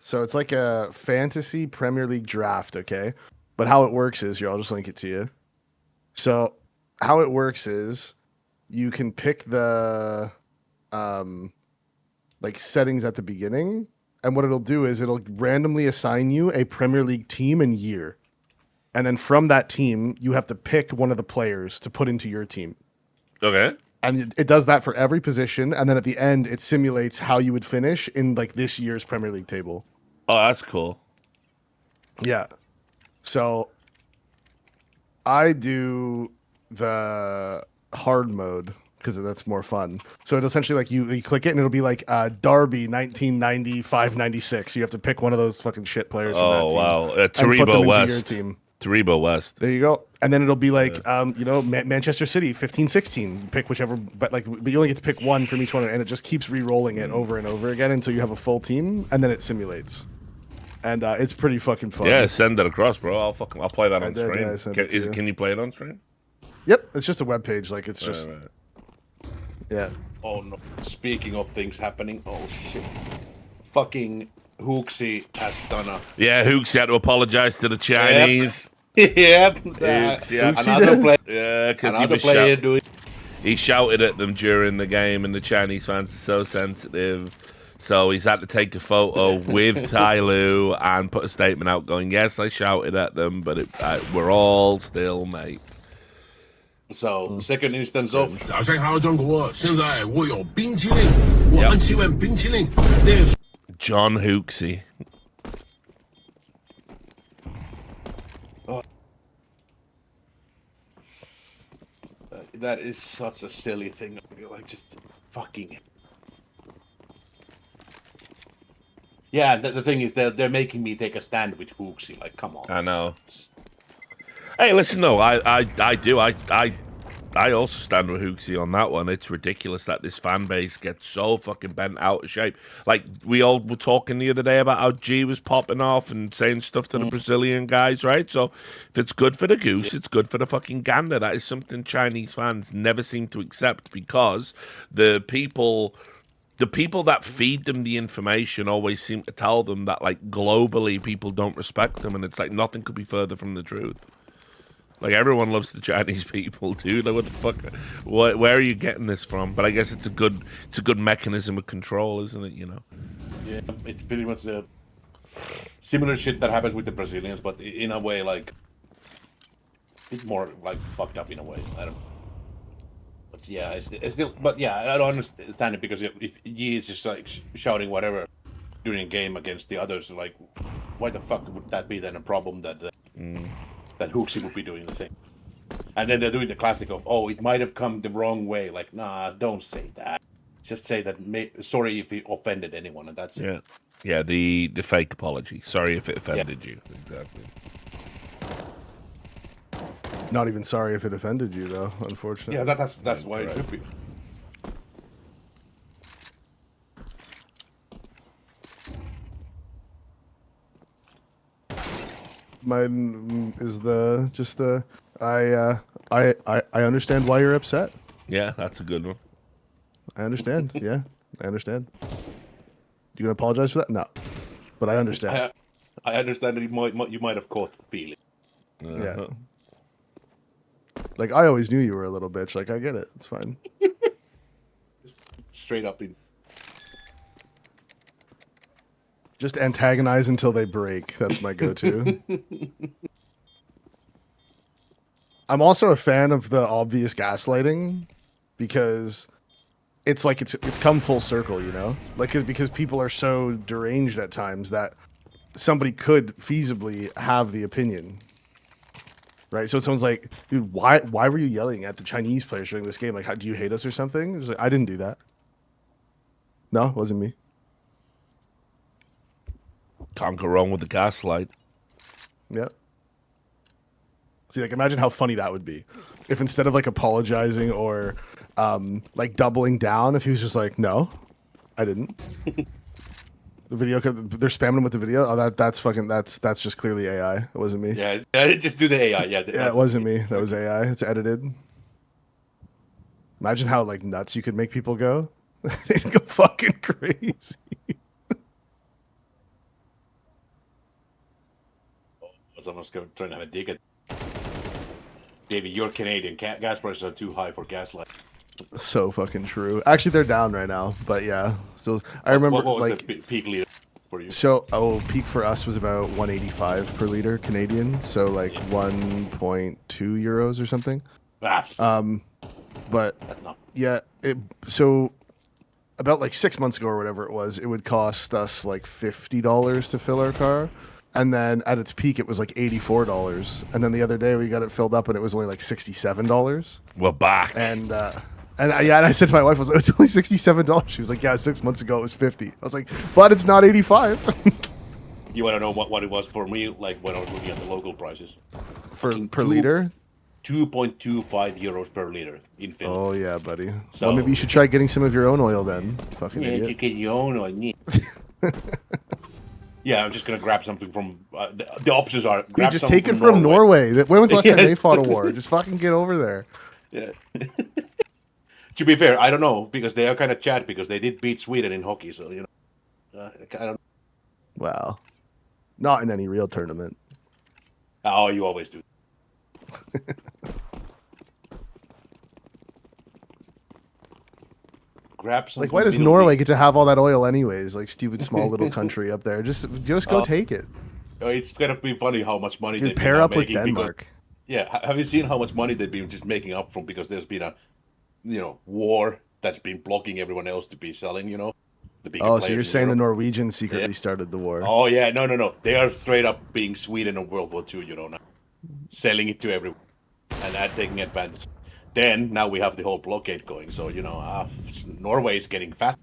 so it's like a fantasy Premier League draft, okay? But how it works is here, I'll just link it to you. So how it works is you can pick the like settings at the beginning, and what it'll do is it'll randomly assign you a Premier League team and year. And then from that team, you have to pick one of the players to put into your team. Okay. And it does that for every position, and then at the end, it simulates how you would finish in like this year's Premier League table. Oh, that's cool. Yeah. So I do the hard mode because that's more fun. So it essentially like you click it and it'll be like Derby 1995-96. You have to pick one of those fucking shit players from that Oh, team. wow. and put them Taribo into your West. team. Taribo West. There you go. And then it'll be like, Manchester City, 15-16. You pick whichever, but you only get to pick one from each one, and it just keeps re-rolling it over and over again until you have a full team, and then it simulates. And it's pretty fucking fun. Yeah, send it across, bro. I'll play that on stream. Yeah, Can you play it on stream? Yep, it's just a web page. Like it's just, yeah. Oh no! Speaking of things happening, oh shit! Fucking Hooksy has done a. Yeah, Hooksy had to apologize to the Chinese. Yep. Another player. Yeah, because he shouted at them during the game, and the Chinese fans are so sensitive. So he's had to take a photo with Tai Lu and put a statement out going, yes, I shouted at them, but we're all still mates. So, second instance of... 早上好，中国！现在我有冰淇淋，我很喜欢冰淇淋。 John Hooksy. That is such a silly thing. Like, just fucking... Yeah, the thing is, they're making me take a stand with Hooksy. Like, come on. I know. Hey, listen, though, I do. I also stand with Hooksy on that one. It's ridiculous that this fan base gets so fucking bent out of shape. Like, we all were talking the other day about how G was popping off and saying stuff to the Brazilian guys, right? So, if it's good for the goose, it's good for the fucking gander. That is something Chinese fans never seem to accept because the people that feed them the information always seem to tell them that, like, globally people don't respect them, and it's like nothing could be further from the truth. Like, everyone loves the Chinese people, dude. Like, what the fuck? Where are you getting this from? But I guess it's a good mechanism of control, isn't it? You know? Yeah, it's pretty much the similar shit that happens with the Brazilians, but in a way, like, it's more like fucked up in a way. I don't. But yeah, it's still. But yeah, I don't understand it because if Yi is just like shouting whatever during a game against the others, like, why the fuck would that be then a problem that Hooksy would be doing the thing? And then they're doing the classic of, oh, it might have come the wrong way. Like, nah, don't say that. Just say that. Sorry if it offended anyone, and that's it. Yeah. The fake apology. Sorry if it offended you. Exactly. Not even sorry if it offended you, though. Unfortunately. Yeah, that's why it should be. Mine is I understand why you're upset. Yeah, that's a good one. I understand. Yeah, I understand. You gonna apologize for that? No, but I understand. I understand that you might have caught the feeling. Yeah. Like, I always knew you were a little bitch. Like, I get it. It's fine. Straight up in. Just antagonize until they break. That's my go-to. I'm also a fan of the obvious gaslighting because it's like it's come full circle, you know? Like, because people are so deranged at times that somebody could feasibly have the opinion. Right? So someone's like, dude, why were you yelling at the Chinese players during this game? Like, do you hate us or something? It's like, I didn't do that. No, it wasn't me. Can't go wrong with the gaslight. Yeah. See, like, imagine how funny that would be if instead of like apologizing or like doubling down, if he was just like, no, I didn't. The video, they're spamming him with the video. Oh, that's just clearly AI. It wasn't me. Yeah, just do the AI. Yeah, it wasn't me. That was AI. It's edited. Imagine how like nuts you could make people go. They'd go fucking crazy. Someone's trying to have a dig at. Davey, you're Canadian. Gas prices are too high for gaslight. So fucking true. Actually, they're down right now, but yeah. So I remember what was like the peak liter for you. So peak for us was about 185 per liter Canadian. So like 1.2 euros or something. But that's not. Yeah. So about like 6 months ago or whatever it was, it would cost us like $50 to fill our car. And then at its peak, it was like $84. And then the other day, we got it filled up, and it was only like $67. We're back. And I said to my wife, it's only $67. She was like, yeah, 6 months ago it was $50. I was like, but it's not $85. You want to know what it was for me, like when I was looking at the local prices? Per Fucking liter? 2.25 euros per liter in Finland. Oh yeah, buddy. So- Well, maybe you should try getting some of your own oil then. Fucking Yeah, you idiot. get your own or need. Yeah, I'm just gonna grab something from. The options are Dude, grab just something take it from Norway. When was the last time Yeah. they fought a war? Just fucking get over there. Yeah. To be fair, I don't know because they are kind of chat because they did beat Sweden in hockey, so you know. I don't. Well, not in any real tournament. Oh, you always do. Grab something. Like, why does Middle Norway East. get to have all that oil anyways? Like, stupid small little country up there. Just go take it. It's gonna be funny how much money Dude, they've pair been up with making because- Denmark. yeah, have you seen how much money they've been just making up from because there's been a, war that's been blocking everyone else to be selling, the bigger Oh, so players you're in saying the Europe. Norwegians secretly Yeah. started the war? Oh yeah, no. They are straight up being Sweden in World War II, now. Selling it to everyone and taking advantage. Then now we have the whole blockade going, so Norway is getting fat.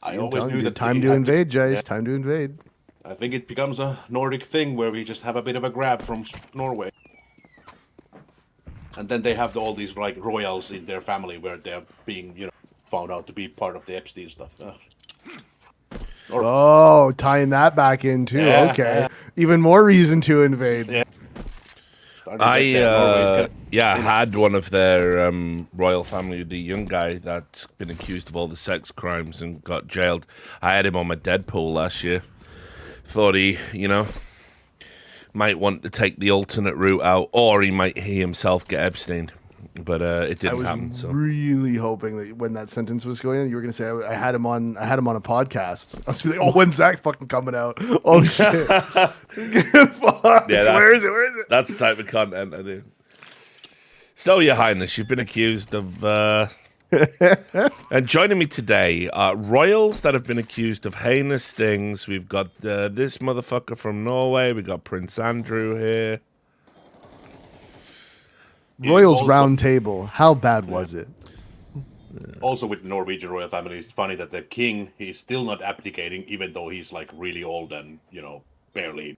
I always knew that time we to had invade, Jace. yeah. Time to invade. I think it becomes a Nordic thing where we just have a bit of a grab from Norway. And then they have all these like royals in their family where they're being, found out to be part of the Epstein stuff. Oh, tying that back in too. Yeah, Okay, yeah. even more reason to invade. Yeah. I had one of their royal family, the young guy that's been accused of all the sex crimes and got jailed. I had him on my Deadpool last year. Thought he, might want to take the alternate route out, or he himself get Epstein. But it I didn't was happen. So really hoping that when that sentence was going in, you were going to say I had him on. I had him on a podcast. I was like, oh, when's Zach fucking coming out? Oh shit! Fuck. Yeah, Where is it? Where is it? that's the type of content I do. So, Your Highness, you've been accused of. And joining me today are royals that have been accused of heinous things. We've got this motherfucker from Norway. We got Prince Andrew here. Royals also- round table. How bad was it? Also with the Norwegian royal family, it's funny that the king, he's still not abdicating, even though he's like really old and, barely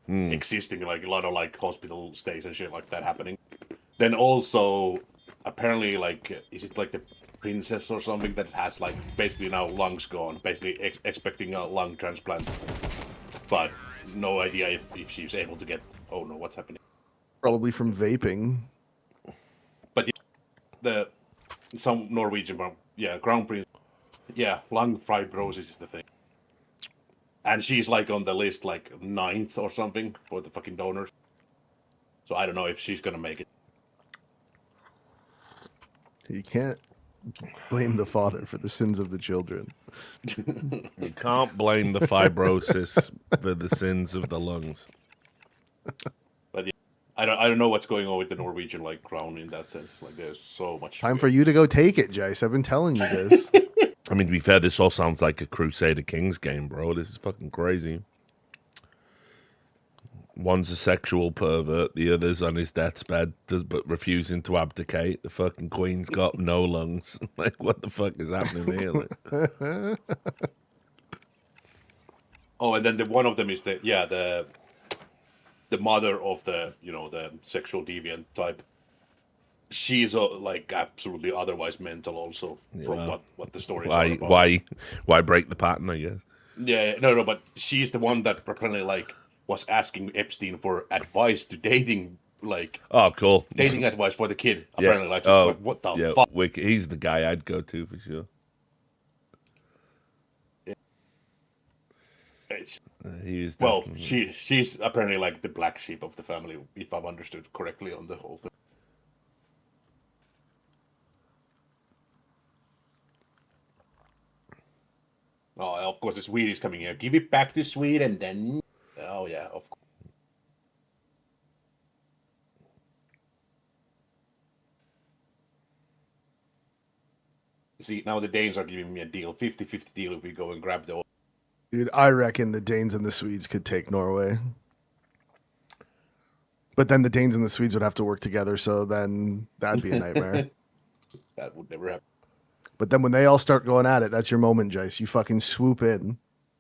existing, like a lot of like hospital stays and shit like that happening. Then also, apparently, like, is it like the princess or something that has like basically now lungs gone, basically expecting a lung transplant, but no idea if she's able to get. Oh no, what's happening? Probably from vaping. But some Norwegian, crown prince, lung fibrosis is the thing, and she's like on the list like 9th or something for the fucking donors. So I don't know if she's gonna make it. You can't blame the father for the sins of the children. You can't blame the fibrosis for the sins of the lungs. But I don't know what's going on with the Norwegian like crown in that sense. Like there's so much. Time for you to go take it, Jace. I've been telling you this. I mean, to be fair, this all sounds like a Crusader Kings game, bro. This is fucking crazy. One's a sexual pervert, the other's on his deathbed, but refusing to abdicate. The fucking queen's got no lungs. Like, what the fuck is happening here? Like, Oh, and then one of them is the mother of the the sexual deviant type. She's like absolutely otherwise mental also from what the story is about. why break the pattern? I guess. Yeah, no, but she's the one that apparently like was asking Epstein for advice to dating, like Oh, cool. dating advice for the kid. Yeah. Apparently, like, just like what the fuck? Wicked. He's the guy I'd go to for sure. It's- He is. Well, definitely- she's apparently like the black sheep of the family, if I've understood correctly on the whole thing. Oh, of course, the Swede is coming here. Give it back to Sweden, then. Oh yeah, of course. See, now the Danes are giving me a deal, 50-50 deal if we go and grab the. Dude, I reckon the Danes and the Swedes could take Norway. But then the Danes and the Swedes would have to work together, so then that'd be a nightmare. That would never happen. But then when they all start going at it, that's your moment, Jace. You fucking swoop in.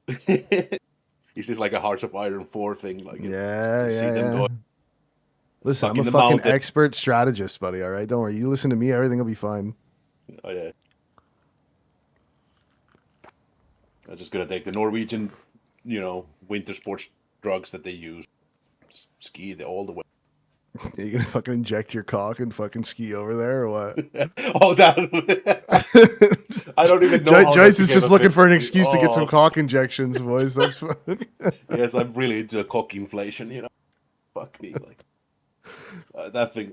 Is this like a Hearts of Iron 4 thing? Like, Yeah, see them yeah. go Listen, stuck I'm in a the fucking mountain. expert strategist, buddy. All right, don't worry. You listen to me, everything will be fine. Oh yeah. I'm just gonna take the Norwegian, winter sports drugs that they use. Just ski all the way. You gonna fucking inject your cock and fucking ski over there or what? Oh, that. I don't even know. How Joyce that is became just a looking thing. for an excuse to get some Oh, cock injections, boys. That's fun. yes, I'm really into cock inflation. Fuck me, like that thing.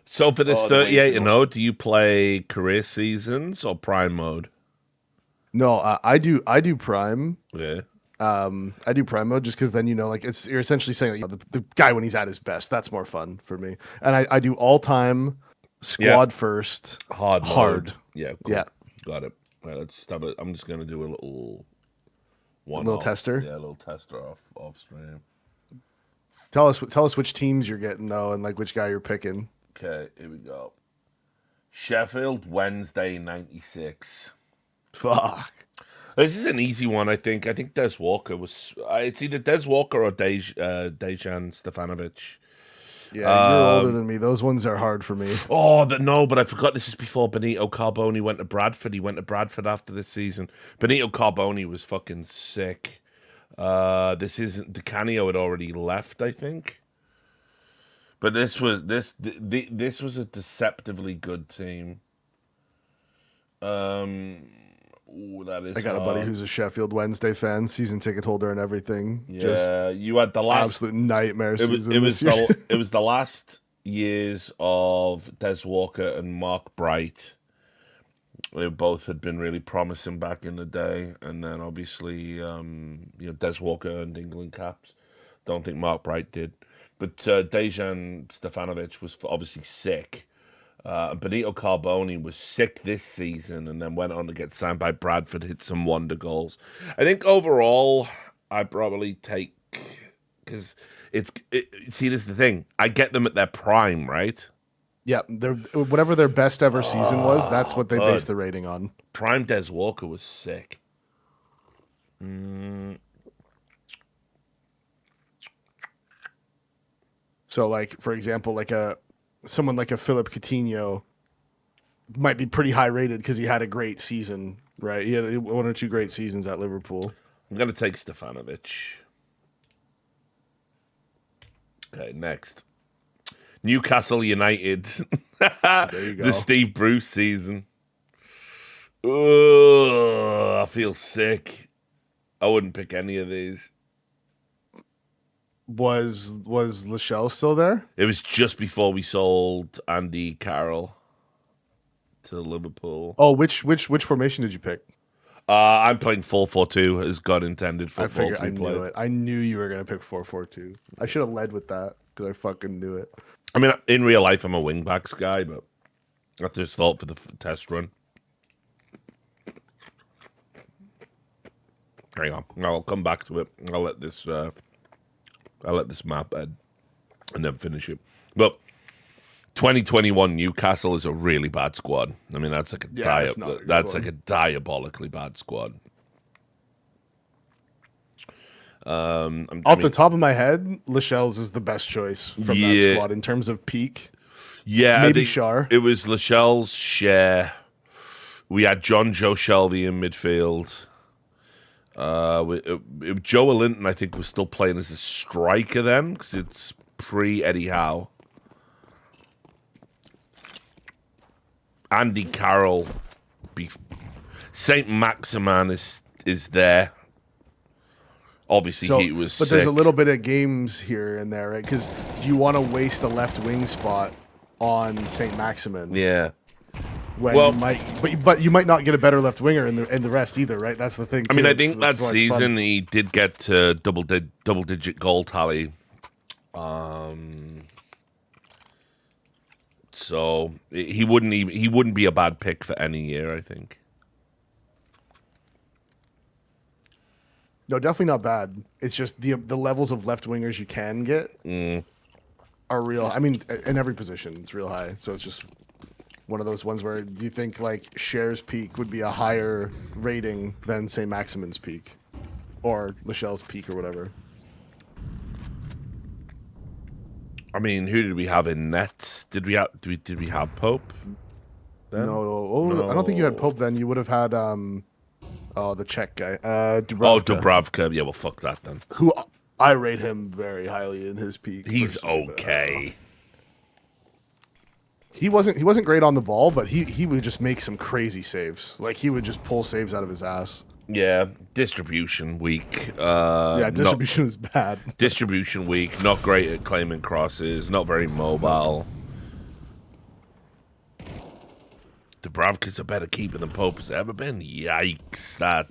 So for this Oh, the way it's 38 been and 0, do you play career seasons or prime mode? No, I do prime. Yeah. I do prime mode just because then like you're essentially saying like, the guy when he's at his best. That's more fun for me. And I do all time squad first Hard mode. hard. Yeah, cool. Yeah. Got it. Right, let's stop it. I'm just gonna do a little tester. Yeah, a little tester off stream. Tell us which teams you're getting though, and like which guy you're picking. Okay, here we go. Sheffield Wednesday 96. Fuck. This is an easy one, I think. I think Des Walker was. It's either Des Walker or Dejan Stefanovic. Yeah, you're older than me. Those ones are hard for me. Oh, no, but I forgot this is before Benito Carboni went to Bradford. He went to Bradford after this season. Benito Carboni was fucking sick. This isn't. Di Canio had already left, I think. But this was a deceptively good team. Ooh, that is. I got a buddy who's a Sheffield Wednesday fan, season ticket holder and everything. Yeah, you had the last absolute nightmare season. It was the last years of Des Walker and Mark Bright. They both had been really promising back in the day, and then obviously, Des Walker earned England caps. Don't think Mark Bright did, but Dejan Stefanovic was obviously sick. Benito Carboni was sick this season and then went on to get signed by Bradford, hit some wonder goals. I think overall, I'd probably take, because see, this is the thing. I get them at their prime, right? Yeah, whatever their best ever season was, that's what they based the rating on. Prime Des Walker was sick. So, like, for example, someone like a Philip Coutinho might be pretty high rated because he had a great season, right? He had one or two great seasons at Liverpool. I'm going to take Stefanovic. Okay, next. Newcastle United. There you go. The Steve Bruce season. Ugh, I feel sick. I wouldn't pick any of these. Was Lachelle still there? It was just before we sold Andy Carroll to Liverpool. Oh, which formation did you pick? I'm playing 4-4-2 as God intended football. I knew it. I knew you were gonna pick 4-4-2. I should have led with that because I fucking knew it. I mean, in real life, I'm a wing backs guy, but I just thought for the test run. Hang on, I'll come back to it. I'll let this map end and then finish it. But 2021 Newcastle is a really bad squad. I mean, that's like a diabolically bad squad. Off the top of my head, Lachelle's is the best choice from that squad in terms of peak. Yeah, maybe Shar. It was Lachelle's share. We had John Joe Shelby in midfield. Joe Linton, I think, was still playing as a striker then, because it's pre-Eddie Howe. Andy Carroll. St. Maximan is there. Obviously, he was sick. There's a little bit of games here and there, right? Because do you want to waste a left wing spot on St. Maximin? Yeah. When you might, but you might not get a better left winger in the rest either, right? That's the thing. I mean, I think that season he did get to double digit goal tally. So he wouldn't be a bad pick for any year, I think. No, definitely not bad. It's just the levels of left wingers you can get are real. I mean, in every position, it's real high. So it's just one of those ones where you think like Cher's peak would be a higher rating than say Maximin's peak, or Lachelle's peak or whatever. I mean, who did we have in nets? Did we have Pope? Then? No, I don't think you had Pope then. You would have had the Czech guy, Dubravka. Oh, Dubravka. Yeah, well, fuck that then. Who I rate him very highly in his peak. He's personally, okay. He wasn't great on the ball, but he would just make some crazy saves. Like he would just pull saves out of his ass. Yeah, distribution weak. Distribution is bad. Distribution weak. Not great at claiming crosses. Not very mobile. Dubravka's a better keeper than Pope has ever been. Yikes! That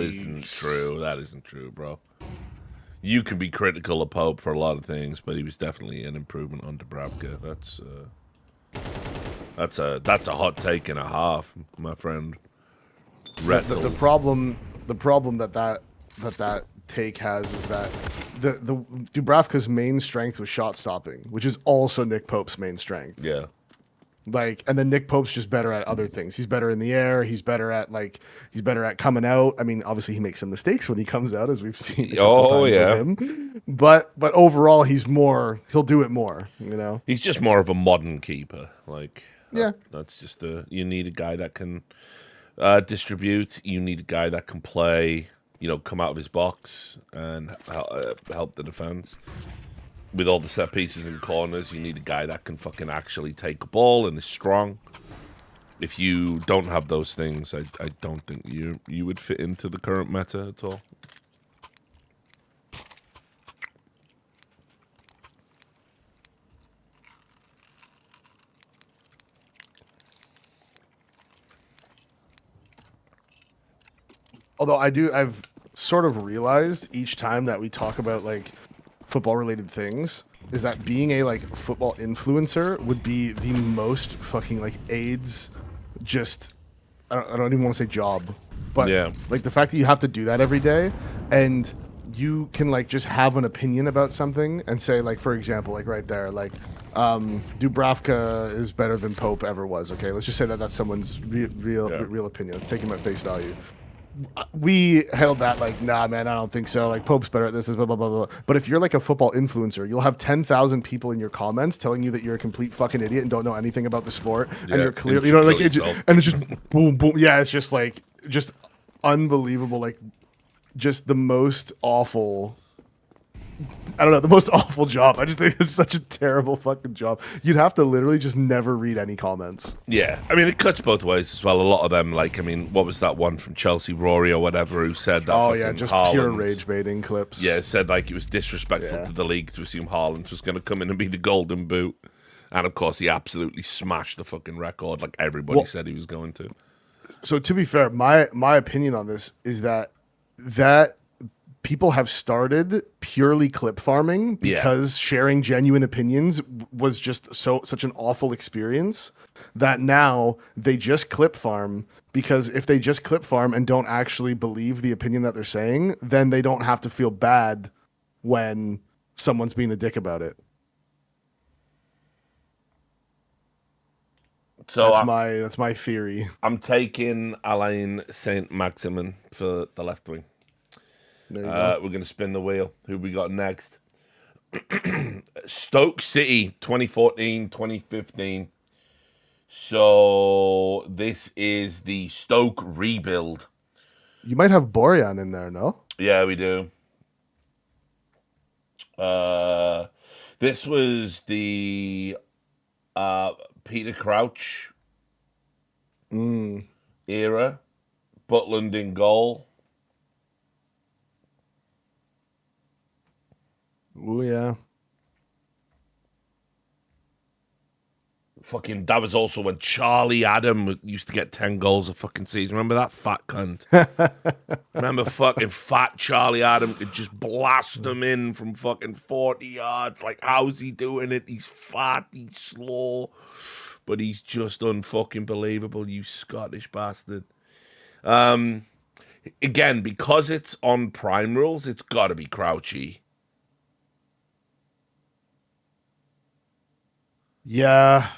isn't true. That isn't true, bro. You can be critical of Pope for a lot of things, but he was definitely an improvement on Dubravka. That's a hot take and a half, my friend. The problem that take has is that the Dubravka's main strength was shot stopping, which is also Nick Pope's main strength. Yeah. Like, and then Nick Pope's just better at other things. He's better in the air. He's better at coming out. I mean, obviously he makes some mistakes when he comes out, as we've seen. With him. But overall, he'll do it more. You know, he's just more of a modern keeper. Like, yeah, that's just you need a guy that can distribute. You need a guy that can play. You know, come out of his box and help the defense. With all the set pieces and corners, you need a guy that can fucking actually take a ball and is strong. If you don't have those things, I don't think you would fit into the current meta at all. Although I've sort of realized each time that we talk about like football related things is that being a like football influencer would be the most fucking like AIDS just I don't even want to say job, but yeah, like the fact that you have to do that every day and you can like just have an opinion about something and say like, for example, like right there, like Dubravka is better than Pope ever was. Okay, let's just say that that's someone's real opinion. Let's take him at face value. We held that like, nah, man, I don't think so. Like Pope's better at this, blah, blah, blah, blah. But if you're like a football influencer, you'll have 10,000 people in your comments telling you that you're a complete fucking idiot and don't know anything about the sport. Yeah, and you're clearly, like, and it's just boom, boom. Yeah, it's just like, just unbelievable. Like, just the most awful. I don't know, the most awful job. I just think it's such a terrible fucking job. You'd have to literally just never read any comments. Yeah, I mean, it cuts both ways as well. A lot of them, like, I mean, what was that one from Chelsea, Rory or whatever, who said that? Oh, yeah, just pure rage baiting clips. Yeah, said, like, it was disrespectful to the league to assume Haaland was going to come in and be the golden boot. And, of course, he absolutely smashed the fucking record like everybody said he was going to. So, to be fair, my opinion on this is that people have started purely clip farming because sharing genuine opinions was just such an awful experience that now they just clip farm, because if they just clip farm and don't actually believe the opinion that they're saying, then they don't have to feel bad when someone's being a dick about it. So that's my theory. I'm taking Alain Saint-Maximin for the left wing. We're going to spin the wheel. Who we got next? Stoke City, 2014-2015. So this is the Stoke rebuild. You might have Borjan in there, no? Yeah, we do. This was the Peter Crouch era. Butland in goal. Oh, yeah. Fucking, that was also when Charlie Adam used to get 10 goals a fucking season. Remember that fat cunt? Remember fucking fat Charlie Adam could just blast them in from fucking 40 yards. Like, how's he doing it? He's fat, he's slow, but he's just unfucking believable, you Scottish bastard. Again, because it's on Prime rules, it's got to be Crouchy. Yeah.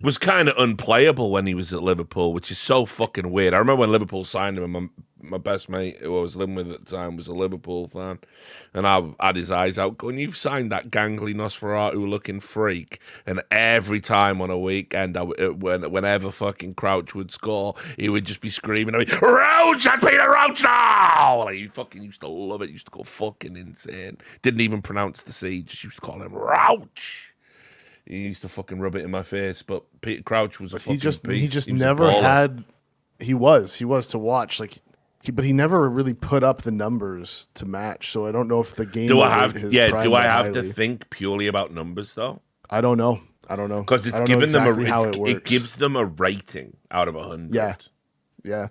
was kind of unplayable when he was at Liverpool, which is so fucking weird. I remember when Liverpool signed him, and my best mate who I was living with at the time was a Liverpool fan, and I had his eyes out going, "You've signed that gangly Nosferatu-looking freak," and every time on a weekend, whenever fucking Crouch would score, he would just be screaming at me, "Roach, at Peter Roach now!" Like, he fucking used to love it. He used to go fucking insane. Didn't even pronounce the C, just used to call him Rouch. He used to fucking rub it in my face, but Peter Crouch was a fucking beast. He just never had. He was to watch but he never really put up the numbers to match. So I don't know if the game. Do I have to think purely about numbers though? I don't know because it's given it gives them a rating out of 100. Yeah.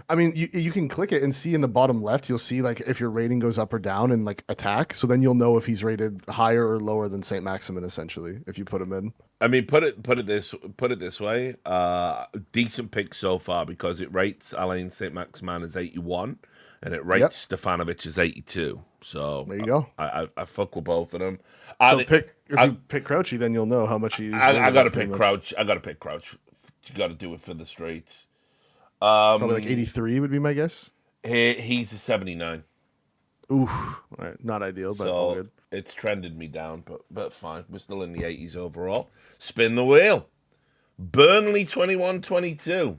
I mean, you can click it and see in the bottom left, you'll see like if your rating goes up or down in like attack. So then you'll know if he's rated higher or lower than Saint Maximin, essentially, if you put him in. I mean, put it this way. Decent pick so far because it rates Alain Saint Maximin as 81, and it rates Stefanovic as 82. So there you go. I fuck with both of them. So if you pick Crouchy, then you'll know how much he's. I got to pick Crouch. I got to pick Crouch. You got to do it for the streets. Probably like 83 would be my guess. He's a 79. Oof, right. Not ideal, but all good. It's trended me down, but fine. We're still in the 80s overall. Spin the wheel. Burnley 21-22.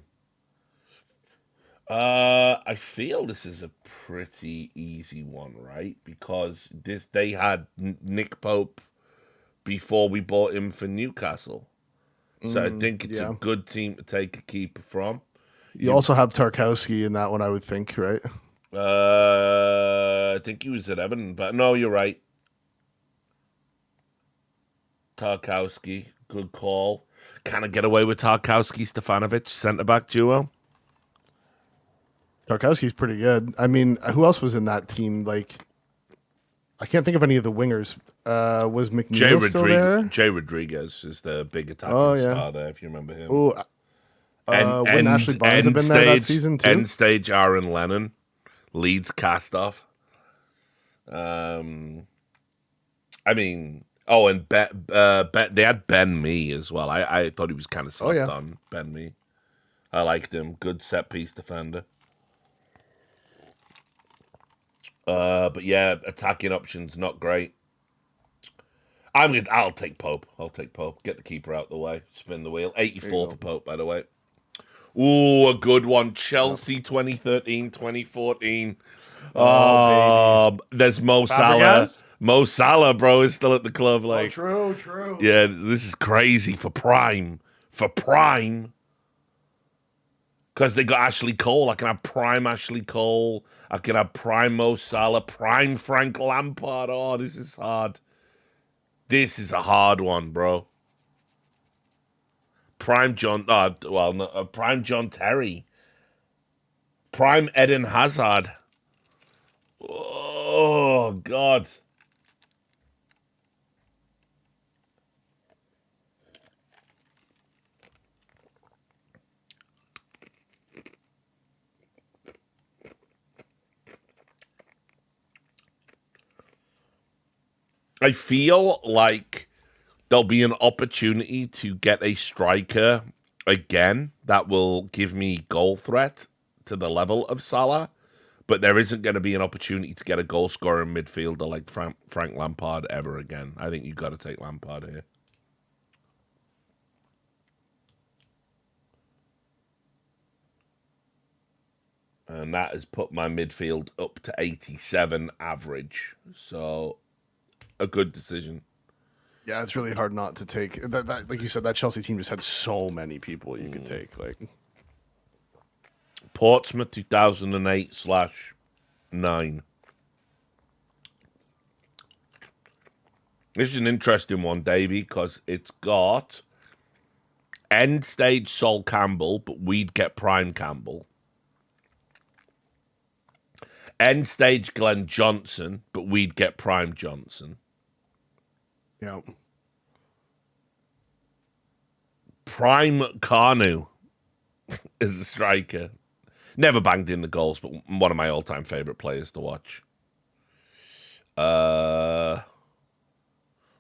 I feel this is a pretty easy one, right? Because they had Nick Pope before we bought him for Newcastle. So I think it's a good team to take a keeper from. You also have Tarkowski in that one, I would think, right? I think he was at Everton, but no, you're right. Tarkowski, good call. Can I get away with Tarkowski, Stefanovic, centre-back duo? Tarkowski's pretty good. I mean, who else was in that team? Like, I can't think of any of the wingers. Was McNeil still there? Jay Rodriguez is the big attacking star there, if you remember him. Oh, wouldn't Ashley Barnes have been there that season too? End stage Aaron Lennon, Leeds cast off. I mean, and they had Ben Mee as well. I thought he was kind of slept on, Ben Mee. I liked him. Good set piece defender. But yeah, attacking options not great. I'll take Pope. Get the keeper out the way. Spin the wheel. 84 for Pope, by the way. Ooh, a good one. Chelsea 2013-2014. Oh, there's Mo Salah. Mo Salah, bro, is still at the club. Like, true. Yeah, this is crazy for Prime. Because they got Ashley Cole. I can have Prime Ashley Cole. I can have Prime Mo Salah. Prime Frank Lampard. Oh, this is hard. This is a hard one, bro. Prime John Terry. Prime Eden Hazard. Oh, God. I feel like there'll be an opportunity to get a striker again that will give me goal threat to the level of Salah, but there isn't going to be an opportunity to get a goal scorer midfielder like Frank Lampard ever again. I think you've got to take Lampard here. And that has put my midfield up to 87 average. So, a good decision. Yeah, it's really hard not to take that. Like you said, that Chelsea team just had so many people you could take. Like Portsmouth 2008/9. This is an interesting one, Davey, because it's got end stage Sol Campbell, but we'd get Prime Campbell. End stage Glenn Johnson, but we'd get Prime Johnson. Yeah. Prime Carnu is a striker. Never banged in the goals, but one of my all-time favorite players to watch. Lauren.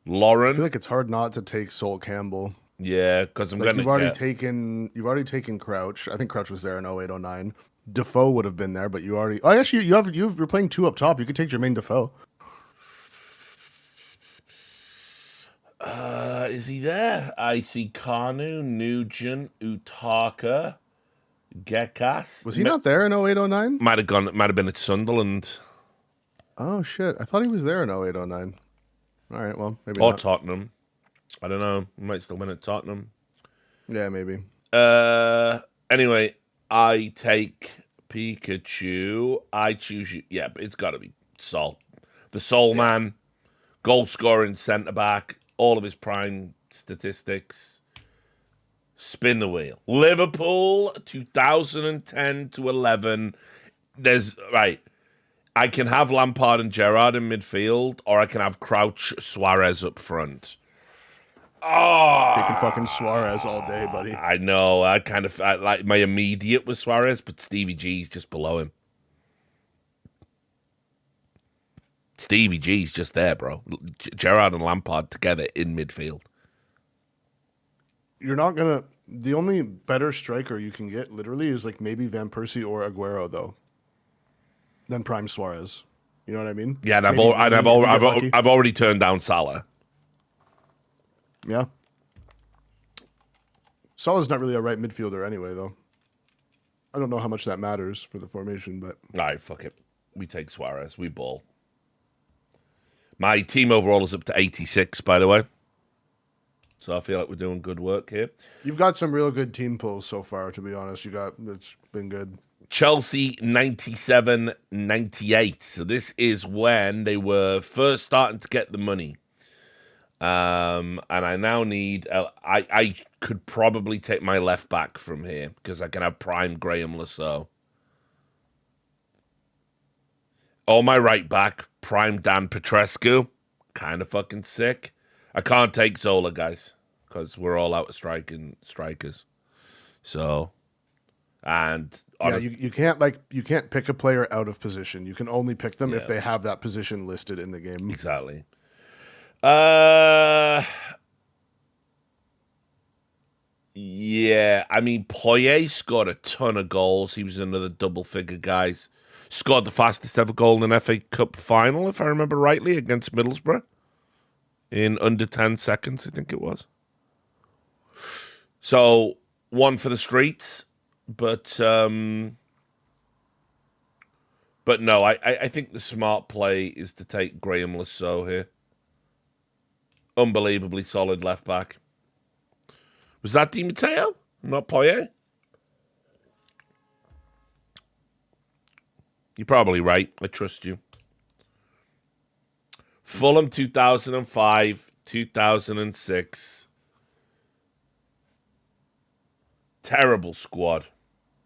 I feel like it's hard not to take Sol Campbell. Yeah, because I'm Like gonna you've already taken Crouch. I think Crouch was there in 08, 09. Defoe would have been there, but you already. Oh, actually, you're playing 2 up top. You could take Jermaine Defoe. Is he there? I see Kanu, Nugent, Utaka, Gekas. Was he not there in 08, 09? Might have been at Sunderland Oh shit! I thought he was there in 08, 09. All right, well maybe or not. Tottenham. I don't know. He might still been at Tottenham. Yeah, maybe. Anyway, I take Pikachu. I choose you. Yeah, but it's got to be Sol, the Soul Man, goal scoring centre back, all of his prime statistics. Spin the wheel. Liverpool 2010 to 11. There's right. I can have Lampard and Gerrard in midfield, or I can have Crouch, Suarez up front. Oh, Taking fucking Suarez all day, buddy. I know. I like my immediate was Suarez, but Stevie G's just below him. Stevie G's just there, bro. Gerrard and Lampard together in midfield. You're not gonna. The only better striker you can get, literally, is like maybe Van Persie or Aguero, though. Than Prime Suarez. You know what I mean? Yeah, and Maybe if you get lucky. I've already turned down Salah. Yeah. Salah's not really a right midfielder anyway, though. I don't know how much that matters for the formation, but All right, fuck it. We take Suarez. We ball. My team overall is up to 86, by the way. So I feel like we're doing good work here. you've got some real good team pulls so far, to be honest. It's been good. Chelsea 97-98. So this is when they were first starting to get the money. And I now need... I could probably take my left back from here because I can have prime Graham Lasso. Or my right back, prime Dan Petrescu. Kind of fucking sick. I can't take Zola, guys, because we're all out of strikers. So, and... Yeah, you can't pick a player out of position. You can only pick them if they have that position listed in the game. Exactly. Yeah, I mean, Poyet scored a ton of goals. He was another double-figure guys. Scored the fastest ever goal in an FA Cup final, if I remember rightly, against Middlesbrough in under 10 seconds, I think it was. So, one for the streets, but no, I think the smart play is to take Graham Lasso here. Unbelievably solid left back. Was that Di Matteo? Not Poyet? You're probably right. I trust you. Fulham 2005, 2006. Terrible squad.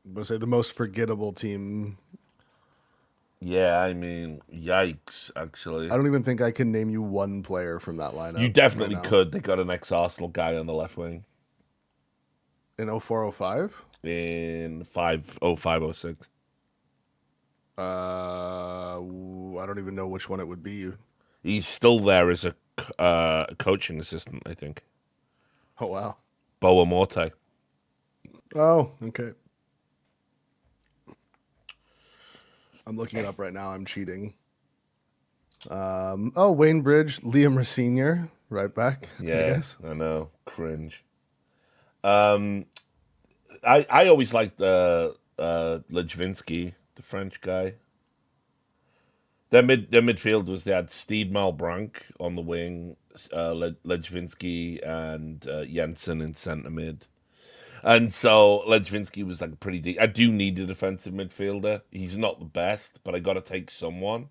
I'm going to say the most forgettable team. Yeah, I mean, yikes, actually. I don't even think I can name you one player from that lineup. You definitely could. They got an ex-Arsenal guy on the left wing. In 04-05? In 05-06. I don't even know which one it would be. He's still there as a coaching assistant, I think. Oh, wow. Boa Morte. Oh, okay. I'm looking it up right now. I'm cheating. Wayne Bridge, Liam Senior, right back. Yeah, I know. Cringe. I always liked Lejvinsky, the French guy. Their midfield was they had Steed Malbranc on the wing, Lejvinsky and Jensen in centre mid. And so Lejvinsky was like pretty deep. I do need a defensive midfielder. He's not the best, but I got to take someone.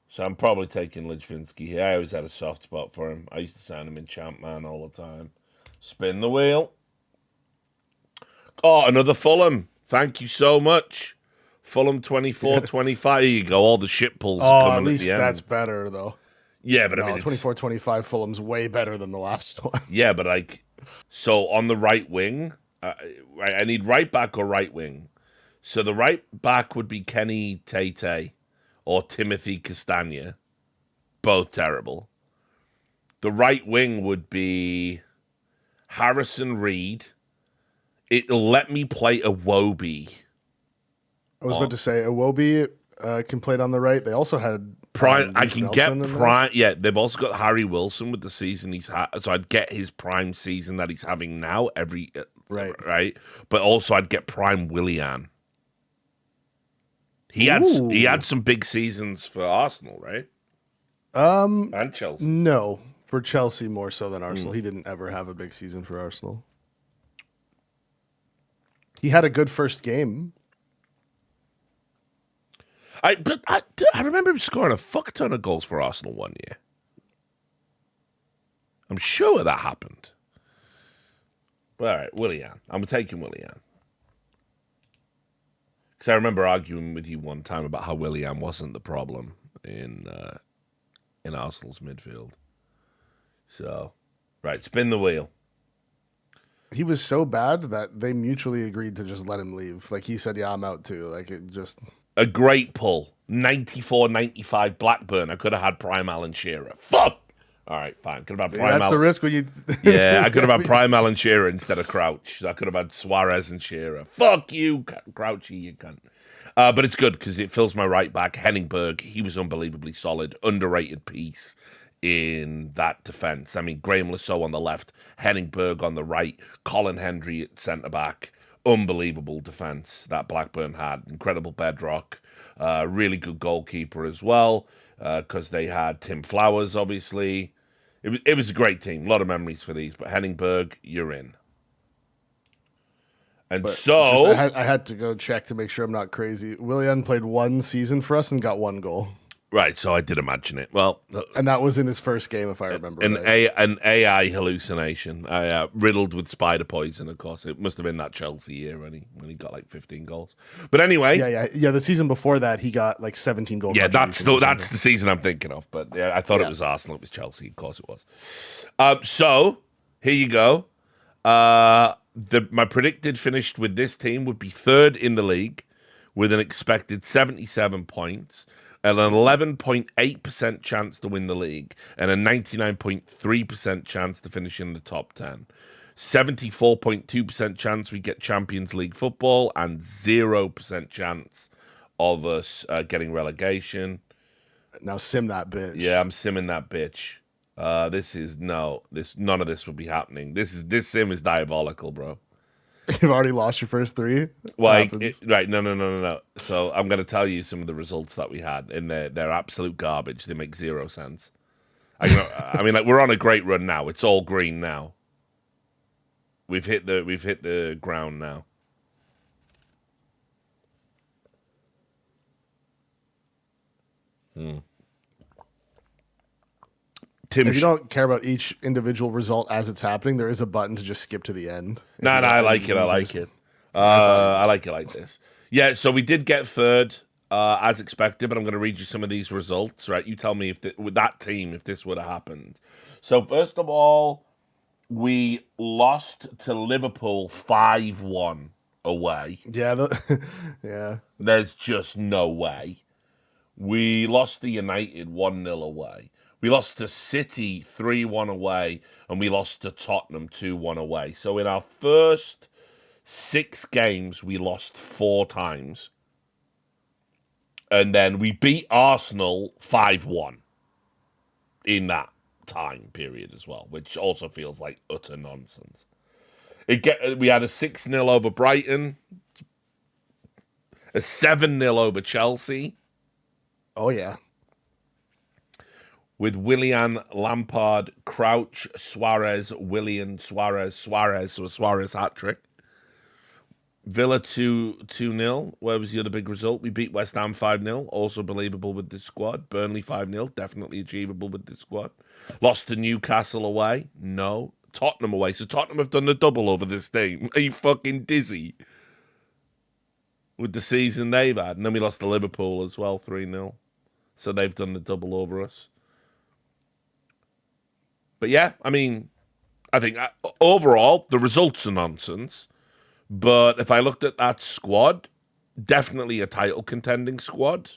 So I'm probably taking Lejvinsky here. I always had a soft spot for him. I used to sign him in Champman all the time. Spin the wheel. Oh, another Fulham. Thank you so much. Fulham 24-25. Here you go. All the shit pulls coming at least at the end. that's better, though. Yeah, but I mean... 24-25 Fulham's way better than the last one. Yeah, but like... So on the right wing, I need right back or right wing. So the right back would be Kenny Tate or Timothy Castagna. Both terrible. The right wing would be Harrison Reed. It'll let me play Iwobi. I was about to say Iwobi can play it on the right. They also had Prime. I Reece can Nelson get in prime. Yeah, they've also got Harry Wilson with the season he's had. So I'd get his prime season that he's having now right. But also I'd get prime Willian. He had some big seasons for Arsenal, right? And Chelsea. No, for Chelsea more so than Arsenal. He didn't ever have a big season for Arsenal. He had a good first game. I remember him scoring a fuck ton of goals for Arsenal one year. I'm sure that happened. But all right, Willian. I'm taking Willian. Because I remember arguing with you one time about how Willian wasn't the problem in Arsenal's midfield. So, right, spin the wheel. He was so bad that they mutually agreed to just let him leave. Like he said, yeah, I'm out too. Like it just... A great pull. 94-95 Blackburn. I could have had prime Alan Shearer. Fuck! All right, fine. Could have had prime. That's the risk when you. Yeah, I could have had prime Alan Shearer instead of Crouch. I could have had Suarez and Shearer. Fuck you, Crouchy, you cunt. But it's good because it fills my right back. Henningberg, he was unbelievably solid. Underrated piece in that defence. I mean, Graham Lasso on the left, Henningberg on the right, Colin Hendry at centre back. Unbelievable defence that Blackburn had. Incredible bedrock. Really good goalkeeper as well because they had Tim Flowers, obviously. It was a great team. A lot of memories for these. But Henningberg, you're in. And I had to go check to make sure I'm not crazy. Willian played one season for us and got one goal. Right, so I did imagine it. Well, and that was in his first game, if I remember. An AI hallucination, riddled with spider poison. Of course, it must have been that Chelsea year when he got like 15 goals. But anyway, yeah. The season before that, he got like 17 goals. Yeah, that's the season I'm thinking of. But yeah, I thought it was Arsenal. It was Chelsea. Of course, it was. So here you go. My predicted finish with this team would be third in the league with an expected 77 points. And an 11.8% chance to win the league, and a 99.3% chance to finish in the top 10. 74.2% chance we get Champions League football, and 0% chance of us getting relegation. Now sim that bitch. Yeah, I'm simming that bitch. None of this will be happening. This sim is diabolical, bro. You've already lost your first three? Right. No. So I'm going to tell you some of the results that we had, and they're absolute garbage. They make zero sense. I mean, like, we're on a great run now. It's all green now. We've hit the ground now. If you don't care about each individual result as it's happening, there is a button to just skip to the end. No, I like it. I like it. I like it like this. Yeah, so we did get third, as expected, but I'm going to read you some of these results. Right, you tell me with that team if this would have happened. So first of all, we lost to Liverpool 5-1 away. Yeah, yeah. There's just no way. We lost to United 1-0 away. We lost to City 3-1 away, and we lost to Tottenham 2-1 away. So in our first 6 games, we lost 4 times. And then we beat Arsenal 5-1 in that time period as well, which also feels like utter nonsense. We had a 6-0 over Brighton, a 7-0 over Chelsea. Oh, yeah. With Willian, Lampard, Crouch, Suarez, Willian, Suarez, so a Suarez hat-trick. Villa 2-0. Where was the other big result? We beat West Ham 5-0. Also believable with this squad. Burnley 5-0. Definitely achievable with this squad. Lost to Newcastle away. No. Tottenham away. So Tottenham have done the double over this team. Are you fucking dizzy? With the season they've had. And then we lost to Liverpool as well, 3-0. So they've done the double over us. But yeah, I mean, I think overall, the results are nonsense. But if I looked at that squad, definitely a title contending squad,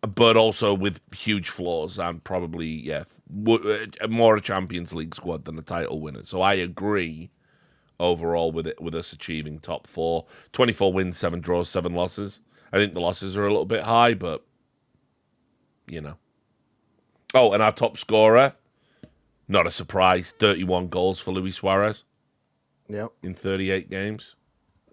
but also with huge flaws and probably, more a Champions League squad than a title winner. So I agree overall with us achieving top 4. 24 wins, 7 draws, 7 losses. I think the losses are a little bit high, but you know. Oh, and our top scorer, not a surprise, 31 goals for Luis Suarez. Yep. In 38 games.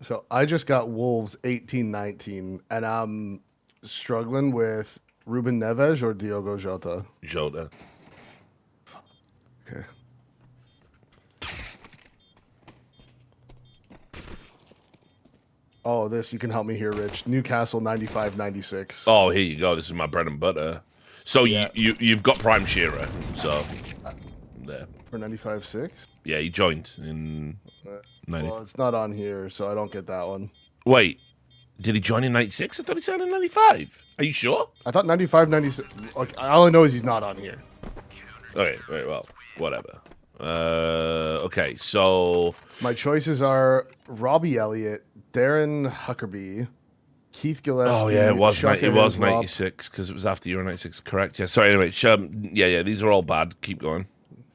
So I just got Wolves 18-19, and I'm struggling with Ruben Neves or Diogo Jota. Jota. Okay. Oh, this, you can help me here, Rich. Newcastle 95-96. Oh, here you go. This is my bread and butter. So Yeah. you've got Prime Shearer. So there. For 95-6? Yeah, he joined in 90. Well, it's not on here, so I don't get that one. Wait, did he join in 96? I thought he signed in 95. Are you sure? I thought 95-96. Like, all I know is he's not on here. Okay, very well. Whatever. Okay, so My choices are Robbie Elliott, Darren Huckerby, Keith Gillespie. oh yeah, it was Chuck 96 because it was after Euro 96. Correct. Yeah. Sorry. Anyway, yeah. These are all bad. Keep going.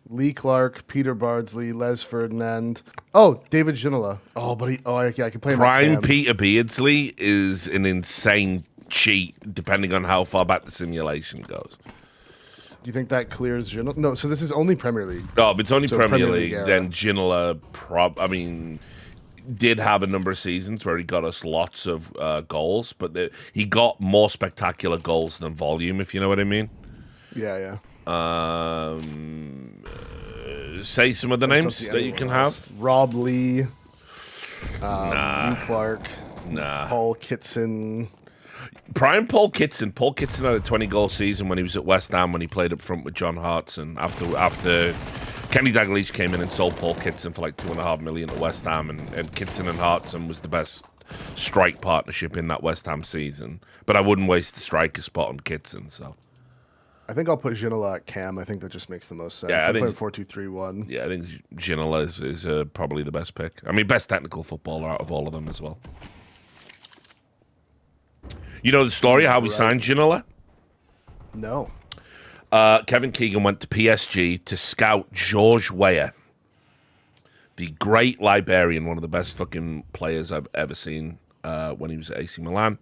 Lee Clark, Peter Bardsley, Les Ferdinand. Oh, David Ginola. Oh, but I can play him at Prime cam. Peter Beardsley is an insane cheat, depending on how far back the simulation goes. Do you think that clears Ginola? No, so this is only Premier League. Oh, if it's only So Premier Premier League, League era. then Ginola did have a number of seasons where he got us lots of goals, but he got more spectacular goals than volume, if you know what I mean. Yeah. Say some of the names that you can have. Rob Lee, Nah. Lee Clark, Nah. Paul Kitson. Prime Paul Kitson. Paul Kitson had a 20-goal season when he was at West Ham when he played up front with John Hartson. After Kenny Dalglish came in and sold Paul Kitson for like $2.5 million at West Ham, and Kitson and Hartson was the best strike partnership in that West Ham season. But I wouldn't waste the striker spot on Kitson. So I think I'll put Ginola at cam. I think that just makes the most sense. Yeah, I I'm think- playing 4-2-3-1. yeah, I think Ginola is probably the best pick. I mean, best technical footballer out of all of them as well. You know the story of how we signed Ginola? No. Kevin Keegan went to PSG to scout George Weah, the great Liberian, one of the best fucking players I've ever seen when he was at AC Milan.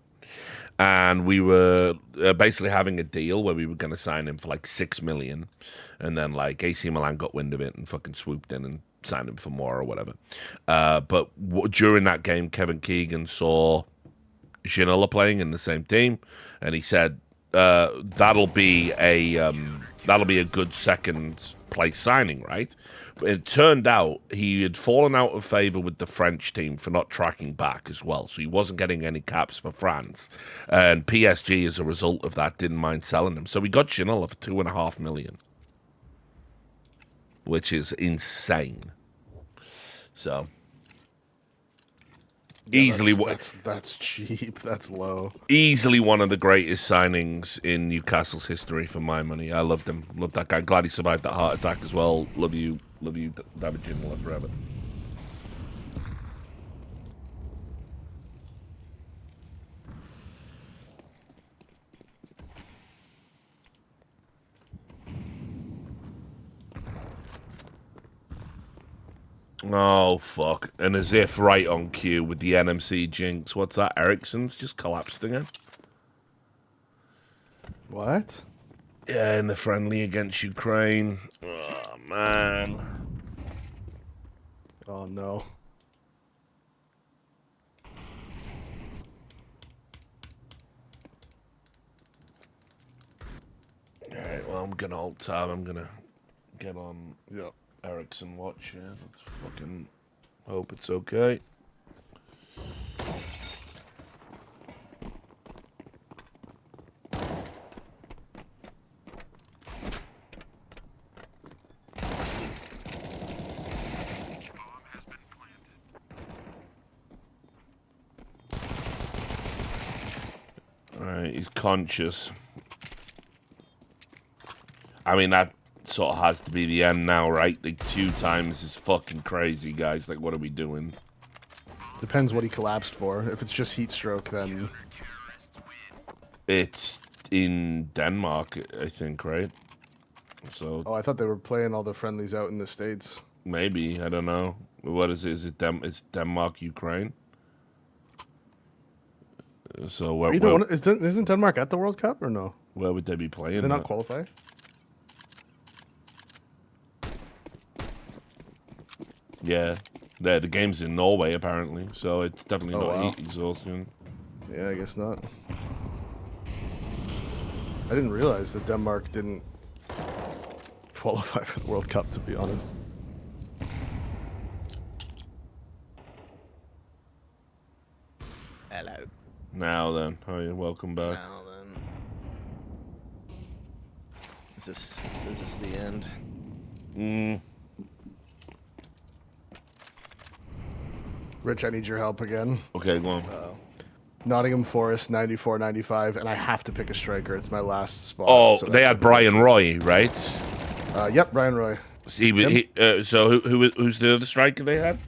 And we were basically having a deal where we were going to sign him for like $6 million. And then like AC Milan got wind of it and fucking swooped in and signed him for more or whatever. But during that game, Kevin Keegan saw Ginola playing in the same team, and he said that'll be a good second place signing, right? But it turned out he had fallen out of favor with the French team for not tracking back as well, so he wasn't getting any caps for France, and PSG as a result of that didn't mind selling him. So we got Ginola for $2.5 million, which is insane. So. Easily, that's cheap. That's low. Easily one of the greatest signings in Newcastle's history for my money. I loved him. Loved that guy. Glad he survived that heart attack as well. Love you, David Ginola forever. Oh, fuck. And as if right on cue with the NMC jinx. What's that? Ericsson's just collapsed again? What? Yeah, in the friendly against Ukraine. Oh, man. Oh, no. Alright, well, I'm gonna alt tab. I'm gonna get on Yep. Ericsson watch. Yeah, let's fucking hope it's okay. Alright, he's conscious. I mean, that sort of has to be the end now, right? Like 2 times is fucking crazy, guys. Like, what are we doing? Depends what he collapsed for. If it's just heat stroke, then It's in Denmark, I think, right? So Oh, I thought they were playing all the friendlies out in the States. maybe, I don't know. What is it? Is it it's Denmark, Ukraine? So Isn't Denmark at the World Cup or no? where would they be playing? Did they not qualify? Yeah, the game's in Norway apparently, so it's definitely not heat exhaustion. Yeah, I guess not. I didn't realize that Denmark didn't qualify for the World Cup, to be honest. Hello. Now then, hi, welcome back. Now then. Is this the end? Rich, I need your help again. Okay, go on. Nottingham Forest, 94-95, and I have to pick a striker. It's my last spot. Oh, so they had Brian Roy, right? Yep, Brian Roy. So who's the other striker they had?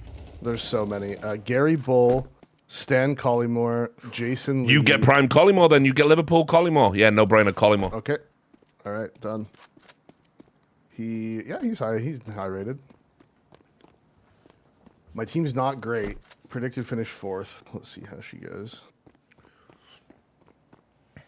There's so many. Gary Bull, Stan Collymore, Jason Lee. You get Prime Collymore, then you get Liverpool Collymore. Yeah, no brainer Collymore. Okay. All right, done. He's high. He's high rated. My team's not great. Predicted finish 4th. Let's see how she goes. Are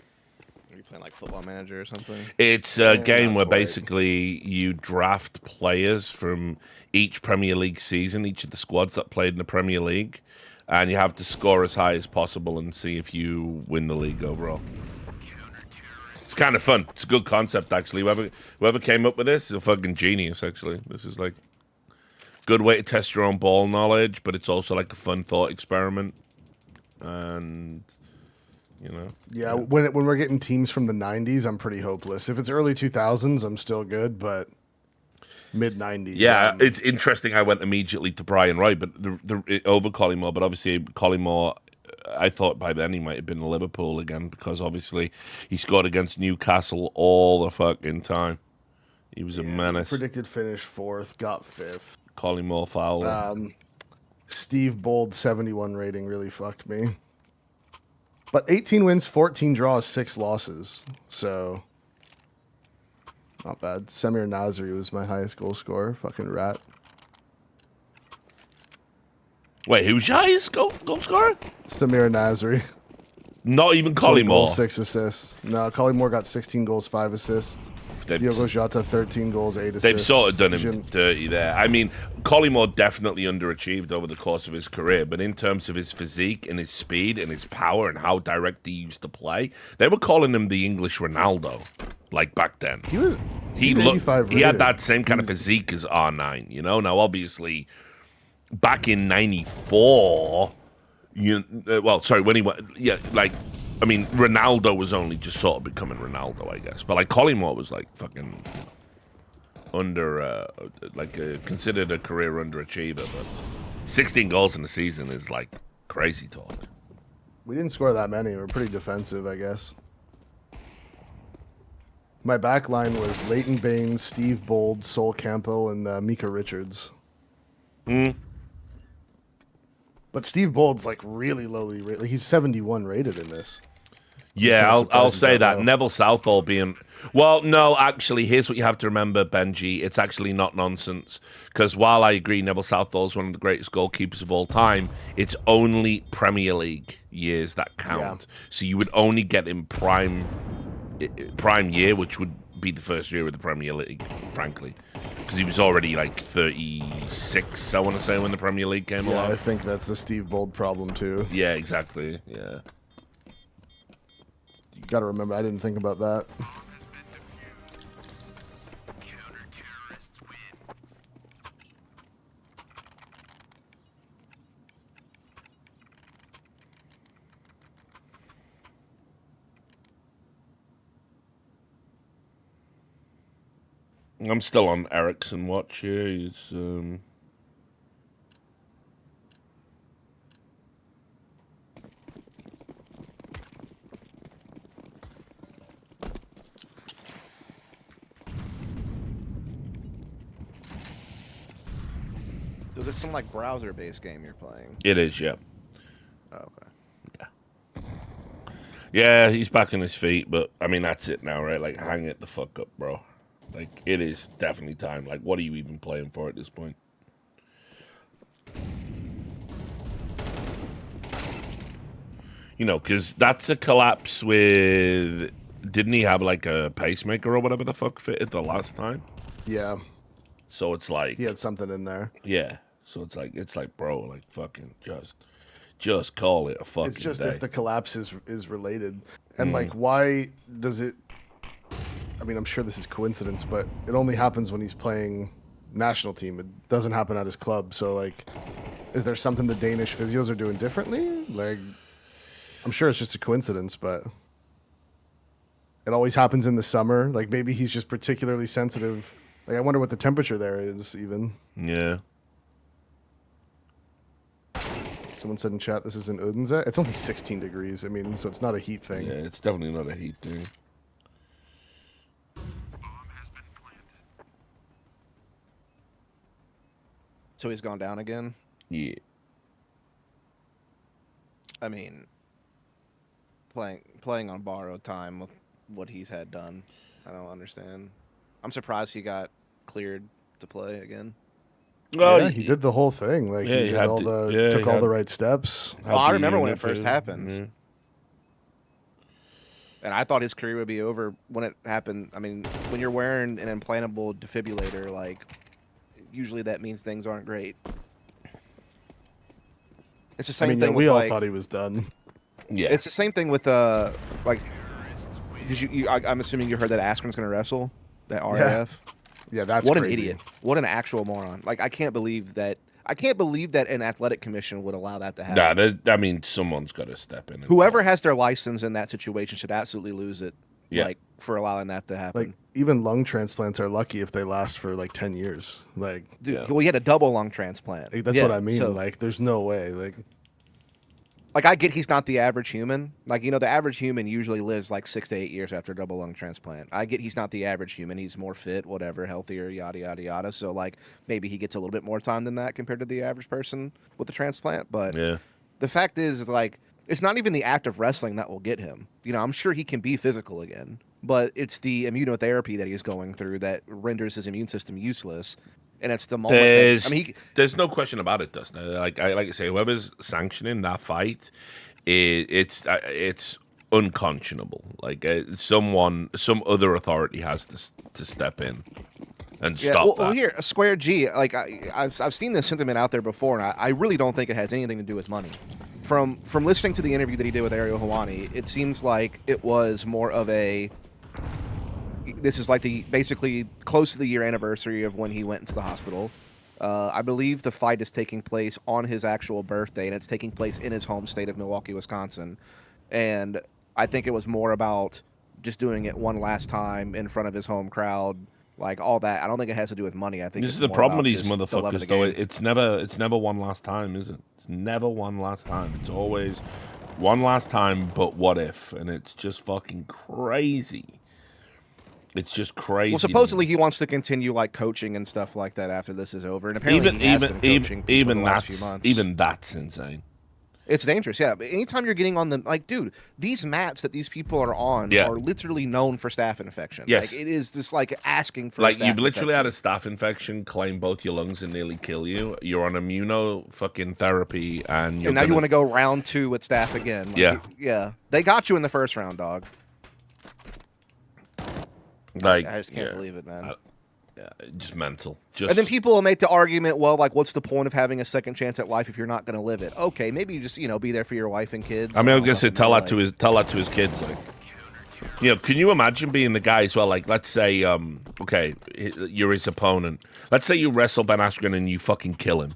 you playing like Football Manager or something? It's a game where quite. basically you draft players from each Premier League season, each of the squads that played in the Premier League, and you have to score as high as possible and see if you win the league overall. It's kind of fun. It's a good concept, actually. Whoever came up with this is a fucking genius, actually. This is like good way to test your own ball knowledge, but it's also like a fun thought experiment. And, you know. Yeah, when we're getting teams from the 90s, I'm pretty hopeless. If it's early 2000s, I'm still good, but mid 90s. Yeah, it's interesting. I went immediately to Brian Roy, but over Collymore. But obviously, Collymore, I thought by then he might have been in Liverpool again because obviously he scored against Newcastle all the fucking time. He was a menace. Predicted finish 4th, got 5th. Collymore Fowler. Steve Bold 71 rating really fucked me. But 18 wins, 14 draws, 6 losses. So not bad. Samir Nasri was my highest goal scorer. Fucking rat. Wait, who's your highest goal scorer? Samir Nasri. Not even 12 Collymore. goals, 6 assists. No, Collymore got 16 goals, 5 assists. Diogo Jota, 13 goals, 8 assists. They've sort of done him dirty there. I mean, Collymore definitely underachieved over the course of his career, but in terms of his physique and his speed and his power and how direct he used to play, they were calling him the English Ronaldo, like back then. He had that same kind of physique as R9, you know? Now, obviously, back in 94, when he went, I mean, Ronaldo was only just sort of becoming Ronaldo, I guess. But, like, Collymore was, like, fucking considered a career underachiever. But 16 goals in the season is, like, crazy talk. We didn't score that many. We're pretty defensive, I guess. My back line was Leighton Baines, Steve Bold, Sol Campbell, and Mika Richards. But Steve Bold's, like, really lowly rated. Like, he's 71 rated in this. Yeah, I'll say that. Neville Southall being... Well, no, actually, here's what you have to remember, Benji. It's actually not nonsense. Because while I agree Neville Southall is one of the greatest goalkeepers of all time, it's only Premier League years that count. Yeah. So you would only get in prime year, which would be the first year of the Premier League, frankly. Because he was already, like, 36, I want to say, when the Premier League came along. I think that's the Steve Bold problem, too. Yeah, exactly, yeah. You got to remember, I didn't think about that. I'm still on Ericsson watch here. He's Is this some like browser-based game you're playing? It is, yeah. Oh, okay. Yeah. Yeah, he's back on his feet, but I mean that's it now, right? Like hang it the fuck up, bro. Like, it is definitely time. Like, what are you even playing for at this point? You know, because that's a collapse with... Didn't he have, like, a pacemaker or whatever the fuck fitted the last time? Yeah. So it's like... He had something in there. Yeah. So it's like, bro, like, fucking just call it a fucking It's just day. if the collapse is related. And, like, why does it... I mean, I'm sure this is coincidence, but it only happens when he's playing national team. It doesn't happen at his club. So, like, is there something the Danish physios are doing differently? Like, I'm sure it's just a coincidence, but it always happens in the summer. Like, maybe he's just particularly sensitive. Like, I wonder what the temperature there is, even. Yeah. Someone said in chat this is in Odense. It's only 16 degrees. I mean, so it's not a heat thing. Yeah, it's definitely not a heat thing. So he's gone down again? Yeah. I mean, playing on borrowed time with what he's had done, I don't understand. I'm surprised he got cleared to play again. Well, yeah, he did the whole thing. Like, Yeah, he he did had all to- the yeah, took he all had- the right steps. Well, I Had the remember when it unit first for- happened. Yeah. And I thought his career would be over when it happened. I mean, when you're wearing an implantable defibrillator, like, usually that means things aren't great. It's the I same mean, thing yeah, with, we all like, thought he was done. Yeah. it's the same thing with, like, did I'm assuming you heard that Askren's going to wrestle? That RAF? Yeah, that's What crazy. an idiot. What an actual moron. Like, I can't believe that an athletic commission would allow that to happen. Nah, I mean, someone's got to step in. And Whoever has their license in that situation should absolutely lose it. Yeah. Like, for allowing that to happen. Like, even lung transplants are lucky if they last for like 10 years. Like, Dude, Yeah. well, he had a double lung transplant. that's Yeah, what I mean. so- Like, there's no way. Like, I get he's not the average human. Like, you know, the average human usually lives like 6 to 8 years after a double lung transplant. I get he's not the average human. He's more fit, whatever, healthier, yada, yada, yada. So, like, maybe he gets a little bit more time than that compared to the average person with the transplant. But Yeah. the fact is, like, it's not even the act of wrestling that will get him. You know, I'm sure he can be physical again, but it's the immunotherapy that he's going through that renders his immune system useless. And it's the moment. There's no question about it, Dustin. Like I say, whoever's sanctioning that fight, it's unconscionable. Like some other authority has to step in and stop that. Well, here, Square G. Like I've seen this sentiment out there before, and I really don't think it has anything to do with money. From listening to the interview that he did with Ariel Helwani, it seems like it was more of a. This is like basically close to the year anniversary of when he went into the hospital. I believe the fight is taking place on his actual birthday, and it's taking place in his home state of Milwaukee, Wisconsin. And I think it was more about just doing it one last time in front of his home crowd, like all that. I don't think it has to do with money. I think This is it's the more problem with about these just the love of motherfuckers, the though. game. It's never one last time, is it? It's never one last time. It's always one last time, but what if? And it's just fucking crazy. It's just crazy. Well, supposedly he wants to continue like coaching and stuff like that after this is over, and apparently he has been coaching people in the last few months. Even that's insane. It's dangerous, yeah. But anytime you're getting on them, like, dude, these mats that these people are on Yeah. are literally known for staph infection. Yes. Like, it is just like asking for. Like a staph you've literally infection. had a staph infection, claim both your lungs and nearly kill you. You're on immuno fucking therapy, and you're And now you gonna- want to go round 2 with staph again. Like, Yeah. yeah. They got you in the first round, dog. like I just can't yeah, believe it, man. just mental. Just And then people will make the argument, well, like, what's the point of having a second chance at life if you're not going to live it? Okay, maybe you just, be there for your wife and kids. I mean, I was gonna don't say fucking tell that to his kids. Like, can you imagine being the guy as well? Like, let's say, okay, you're his opponent. Let's say you wrestle Ben Askren and you fucking kill him.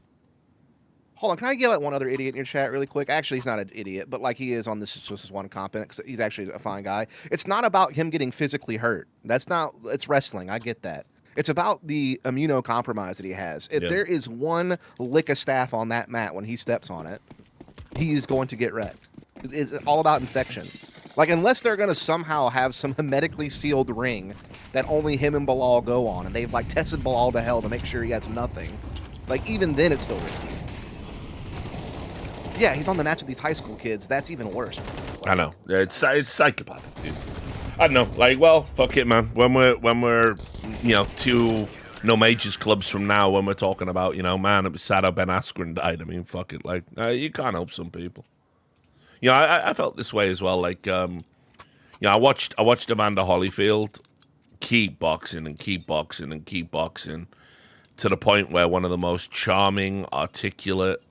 Hold on, can I yell at one other idiot in your chat really quick? Actually, he's not an idiot, but like he is on this is one competent. 'Cause he's actually a fine guy. It's not about him getting physically hurt. It's wrestling. I get that. It's about the immunocompromise that he has. If there is one lick of staph on that mat when he steps on it, he's going to get wrecked. It's all about infection. Like, unless they're going to somehow have some hermetically sealed ring that only him and Bilal go on, and they've like tested Bilal to hell to make sure he has nothing. Like, even then, it's still risky. Yeah, he's on the mats with these high school kids. That's even worse. I know. It's psychopathic, dude. I don't know. Like, well, fuck it, man. When we're two no majors clubs from now, when we're talking about, man, it was sad how Ben Askren died. I mean, fuck it. Like, you can't help some people. I felt this way as well. Like, I watched Amanda Holyfield keep boxing and keep boxing and keep boxing to the point where one of the most charming, articulate,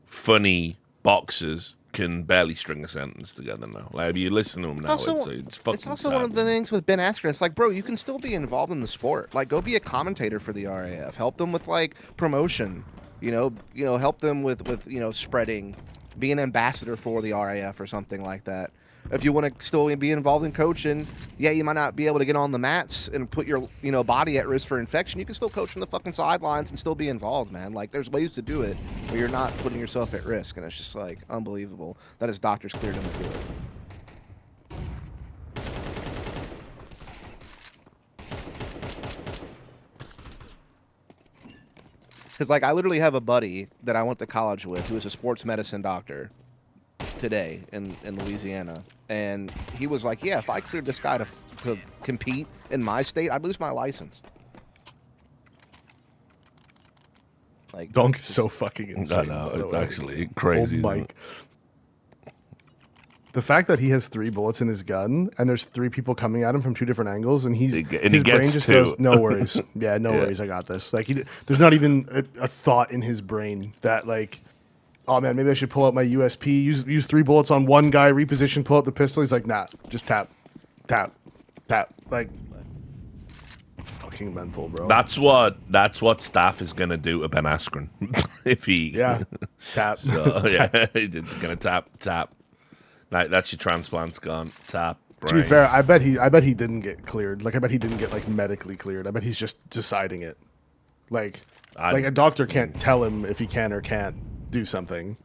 funny boxers can barely string a sentence together now. Like, if you listen to him now, it's fucking It's also sad. one of the things with Ben Askren. It's like, bro, you can still be involved in the sport. Like, go be a commentator for the RAF. Help them with like promotion. Help them with spreading, be an ambassador for the RAF or something like that. If you want to still be involved in coaching, yeah, you might not be able to get on the mats and put your body at risk for infection. You can still coach from the fucking sidelines and still be involved, man. Like, there's ways to do it where you're not putting yourself at risk, and it's just like unbelievable that his doctors cleared him to do it. Because like I literally have a buddy that I went to college with who is a sports medicine doctor today in Louisiana, and he was like, yeah, if I cleared this guy to compete in my state, I'd lose my license. Like, Donk is so fucking insane. No, it's actually crazy. Oh, Mike. The fact that he has 3 bullets in his gun and there's 3 people coming at him from 2 different angles, and his brain just goes, no worries. Yeah, no worries. I got this. Like, there's not even a thought in his brain that, like, oh man, maybe I should pull out my USP, use 3 bullets on one guy, reposition, pull out the pistol. He's like, nah, just tap. Like, fucking mental, bro. That's what staff is gonna do to Ben Askren if he tap. So, yeah, he's gonna tap. Like, that's your transplant's gone. Tap. Brain. To be fair, I bet he didn't get cleared. Like, I bet he didn't get like medically cleared. I bet he's just deciding it. Like a doctor can't tell him if he can or can't do something.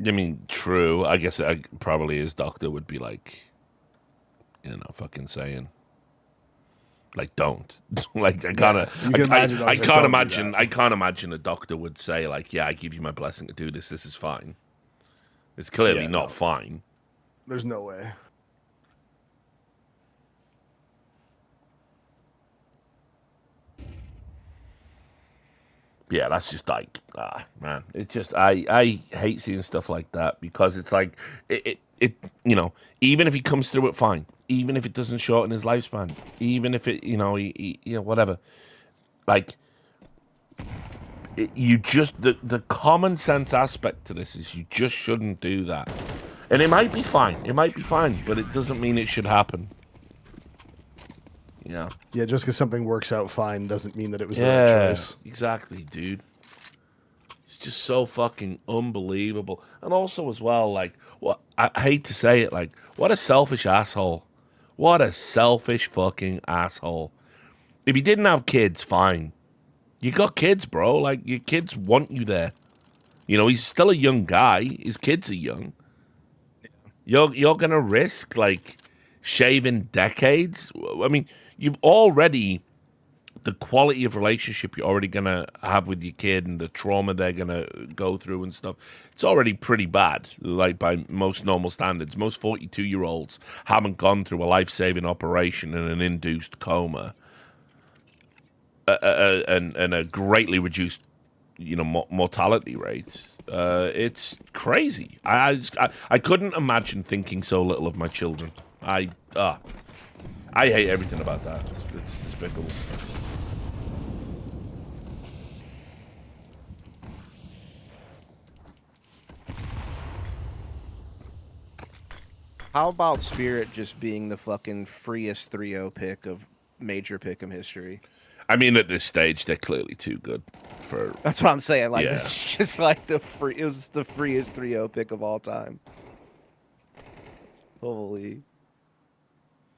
I mean, true. I guess probably his doctor would be like, fucking saying, like, don't. Like, I can't imagine a doctor would say, like, yeah, I give you my blessing to do this. This is fine. It's clearly not fine. There's no way. Yeah, that's just like, man. It's just, I hate seeing stuff like that because it's like, it even if he comes through it fine, even if it doesn't shorten his lifespan, even if it, whatever, like, you just, the common sense aspect to this is you just shouldn't do that. And it might be fine, but it doesn't mean it should happen. Yeah, just because something works out fine doesn't mean that it was the right choice. Exactly, dude. It's just so fucking unbelievable. And also as well, like, what I hate to say it, like, what a selfish asshole. What a selfish fucking asshole. If you didn't have kids, fine. You got kids, bro. Like, your kids want you there. He's still a young guy. His kids are young. You're gonna risk, like, shaving decades? I mean, you've already, the quality of relationship you're already going to have with your kid and the trauma they're going to go through and stuff, it's already pretty bad, like, by most normal standards. Most 42-year-olds haven't gone through a life-saving operation and an induced coma and a greatly reduced, mortality rate. It's crazy. I couldn't imagine thinking so little of my children. I hate everything about that. It's despicable. How about Spirit just being the fucking freest 3-0 pick of major pick'em history? I mean, at this stage, they're clearly too good for. That's what I'm saying. Like, it's just like it was the freest 3-0 pick of all time. Holy.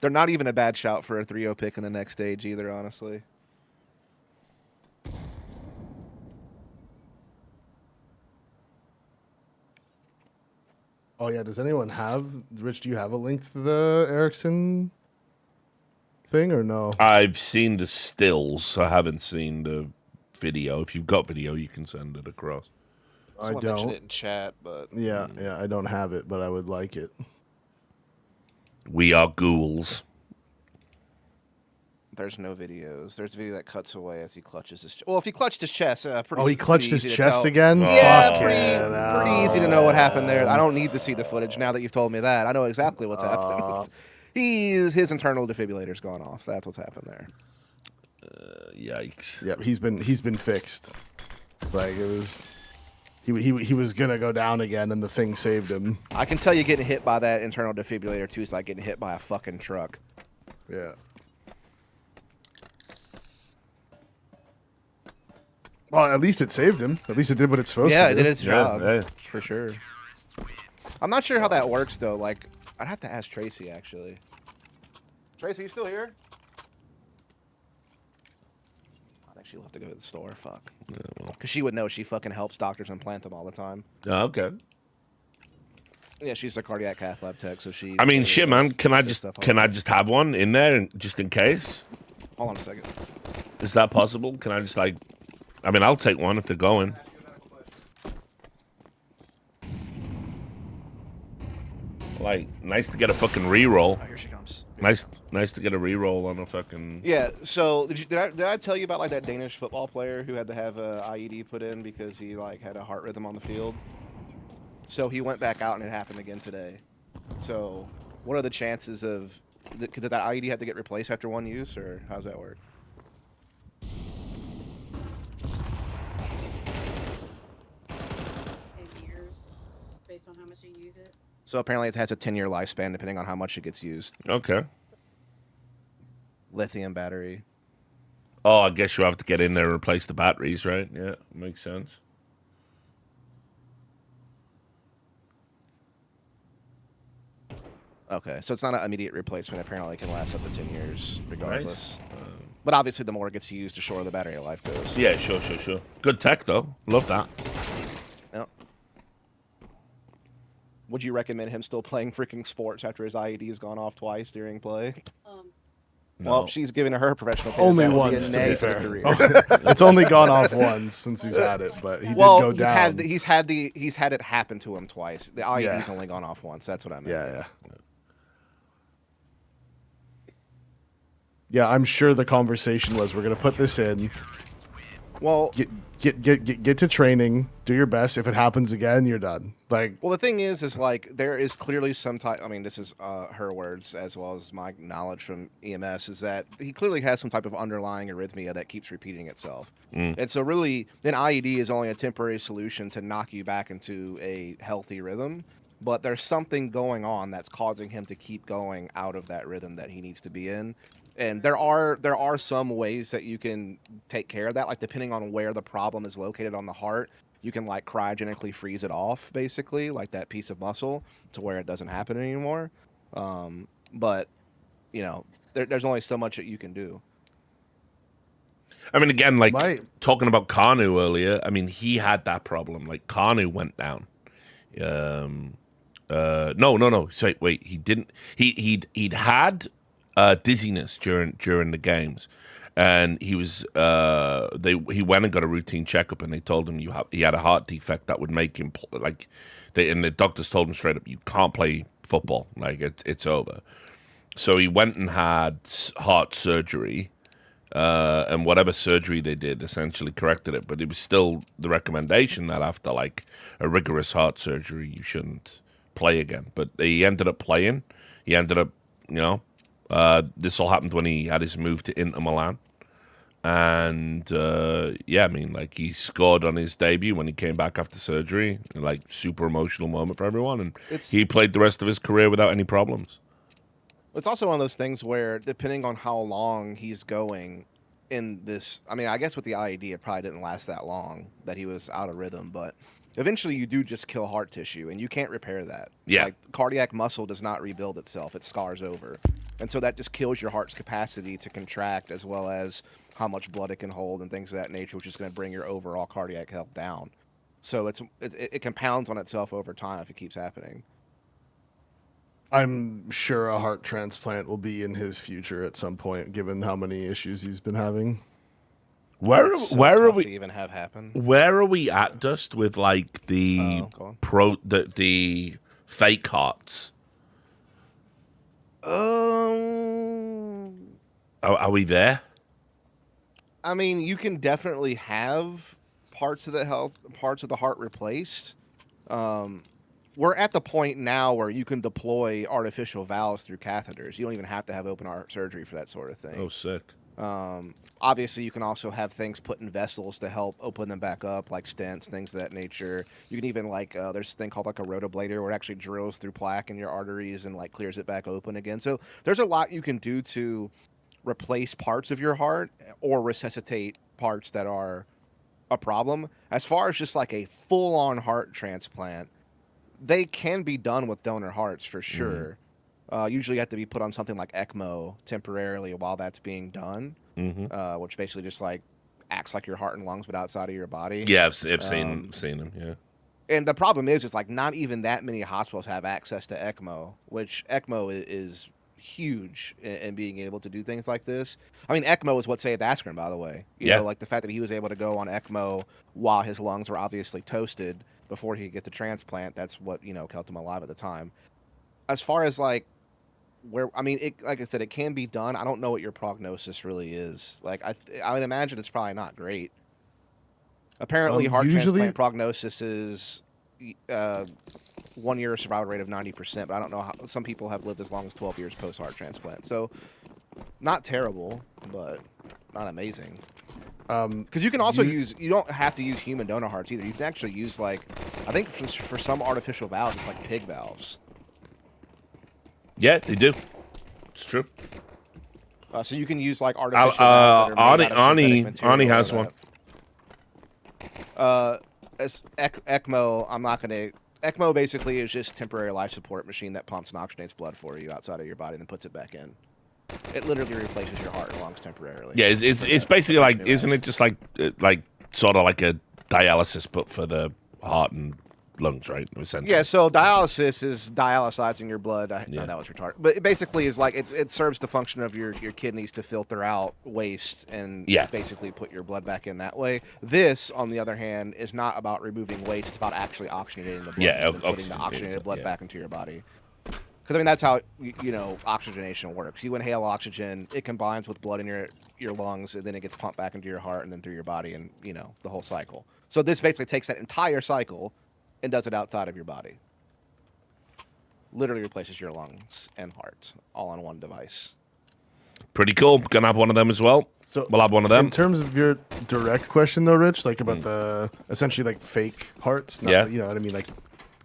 They're not even a bad shout for a 3-0 pick in the next stage either, honestly. Oh yeah, does anyone have, Rich, do you have a link to the Ericsson thing or no? I've seen the stills. I haven't seen the video. If you've got video, you can send it across. I don't. Mention it in chat, but yeah, I don't have it, but I would like it. We are ghouls. There's no videos. There's a video that cuts away as he clutches his. Well, if he clutched his chest, pretty. Oh, he clutched pretty his easy to chest tell. again? Yeah, Fucking pretty easy to know what happened there. I don't need to see the footage now that you've told me that. I know exactly what's happened. His internal defibrillator's gone off. That's what's happened there. Yikes. Yep, he's been fixed. Like it was, he was gonna go down again, and the thing saved him. I can tell you getting hit by that internal defibrillator too is like getting hit by a fucking truck. Yeah. Well, at least it saved him. At least it did what it's supposed to do. Yeah, it did its job yeah. for sure. I'm not sure how that works though. Like, I'd have to ask Tracy actually. Tracy, you still here? I think she'll have to go to the store. Fuck. Because she would know. She fucking helps doctors implant them all the time. Oh, okay. Yeah, she's a cardiac cath lab tech, so she. I mean, really shit, man. does Can I this just stuff all the time. have one in there just in case? Hold on a second. Is that possible? Can I just like? I mean, I'll take one if they're going. Like, nice to get a fucking re-roll. Oh, here she comes. Nice to get a re-roll on a fucking. Yeah. So did I tell you about like that Danish football player who had to have a IED put in because he like had a heart rhythm on the field? So he went back out and it happened again today. So what are the chances of? Did that IED have to get replaced after one use, or how's that work? 10 years, based on how much you use it. So apparently it has a 10-year lifespan depending on how much it gets used. Okay. Lithium battery. Oh, I guess you have to get in there and replace the batteries, right? Yeah, makes sense. Okay, so it's not an immediate replacement. Apparently it can last up to 10 years regardless. But obviously the more it gets used, the shorter the battery life goes. Yeah, sure. Good tech though. Love that. Yep. Would you recommend him still playing freaking sports after his IED has gone off twice during play? No. Well, she's giving her professional opinion. Only That would be a once, to be nay for the fair. career. It's only gone off once since he's had it, but he did go down. He's had it happen to him twice. The IED's Yeah. only gone off once. That's what I meant. Yeah. Yeah, I'm sure the conversation was, we're gonna put this in. Well, Get to training. Do your best. If it happens again, you're done. Like, well, the thing is like there is clearly some type. I mean, this is her words as well as my knowledge from EMS. Is that he clearly has some type of underlying arrhythmia that keeps repeating itself, and so really, an IED is only a temporary solution to knock you back into a healthy rhythm. But there's something going on that's causing him to keep going out of that rhythm that he needs to be in. And there are some ways that you can take care of that, like depending on where the problem is located on the heart, you can like cryogenically freeze it off, basically, like that piece of muscle, to where it doesn't happen anymore. But you know, there's only so much that you can do. I mean, again, like talking about Kanu earlier. I mean, he had that problem. Like Kanu went down. No. Sorry, wait. He didn't. He'd had dizziness during the games, and he was he went and got a routine checkup, and they told him he had a heart defect that would make him and the doctors told him straight up, you can't play football, like it's over. So he went and had heart surgery, and whatever surgery they did essentially corrected it, but it was still the recommendation that after like a rigorous heart surgery you shouldn't play again. But he ended up playing. He ended up, this all happened when he had his move to Inter Milan. And, I mean, like, he scored on his debut when he came back after surgery. Like, super emotional moment for everyone. And he played the rest of his career without any problems. It's also one of those things where, depending on how long he's going in this... I mean, I guess with the IED, it probably didn't last that long that he was out of rhythm. But eventually, you do just kill heart tissue, and you can't repair that. Yeah. Like, cardiac muscle does not rebuild itself. It scars over. And so that just kills your heart's capacity to contract, as well as how much blood it can hold and things of that nature, which is going to bring your overall cardiac health down. So it compounds on itself over time if it keeps happening. I'm sure a heart transplant will be in his future at some point, given how many issues he's been having. Where are we to even have happen? Where are we at, Dust, with like the go on. the fake hearts? Are we there? I mean, you can definitely have parts of the heart replaced. We're at the point now where you can deploy artificial valves through catheters. You don't even have to have open heart surgery for that sort of thing. Oh, sick. Obviously, you can also have things put in vessels to help open them back up, like stents, things of that nature. You can even there's a thing called like a rotoblader where it actually drills through plaque in your arteries and like clears it back open again. So there's a lot you can do to replace parts of your heart or resuscitate parts that are a problem. As far as just like a full-on heart transplant, they can be done with donor hearts for sure. Usually you have to be put on something like ECMO temporarily while that's being done, which basically just like acts like your heart and lungs but outside of your body. Yeah, I've seen them, yeah. And the problem is like not even that many hospitals have access to ECMO, which ECMO is huge in being able to do things like this. I mean, ECMO is what saved Askren, by the way. You know, like the fact that he was able to go on ECMO while his lungs were obviously toasted before he could get the transplant. That's what, kept him alive at the time. As far as like like I said, it can be done. I don't know what your prognosis really is. Like I would imagine it's probably not great. Apparently, heart transplant prognosis is 1 year survival rate of 90%, but I don't know how some people have lived as long as 12 years post heart transplant. So not terrible, but not amazing. Because you can also you don't have to use human donor hearts either. You can actually use I think for some artificial valves, it's like pig valves. Yeah, they do. It's true. So you can use like artificial valves that are made out of synthetic material. Arnie has one. As ECMO, I'm not gonna. ECMO basically is just temporary life support machine that pumps and oxygenates blood for you outside of your body and then puts it back in. It literally replaces your heart and lungs temporarily. Yeah, it's basically like, isn't it just like sort of like a dialysis but for the heart and lungs, right? Essentially. Yeah, so dialysis is dialysizing your blood. No, that was retarded. But it basically is like it serves the function of your kidneys to filter out waste and basically put your blood back in that way. This, on the other hand, is not about removing waste. It's about actually oxygenating the blood and putting the oxygenated blood back into your body. Because, I mean, that's how, oxygenation works. You inhale oxygen, it combines with blood in your lungs, and then it gets pumped back into your heart and then through your body and, the whole cycle. So this basically takes that entire cycle and does it outside of your body. Literally replaces your lungs and heart all on one device. Pretty cool. Gonna have one of them as well. So we'll have one of them. In terms of your direct question, though, Rich, like about the essentially like fake hearts, not, you know what I mean, like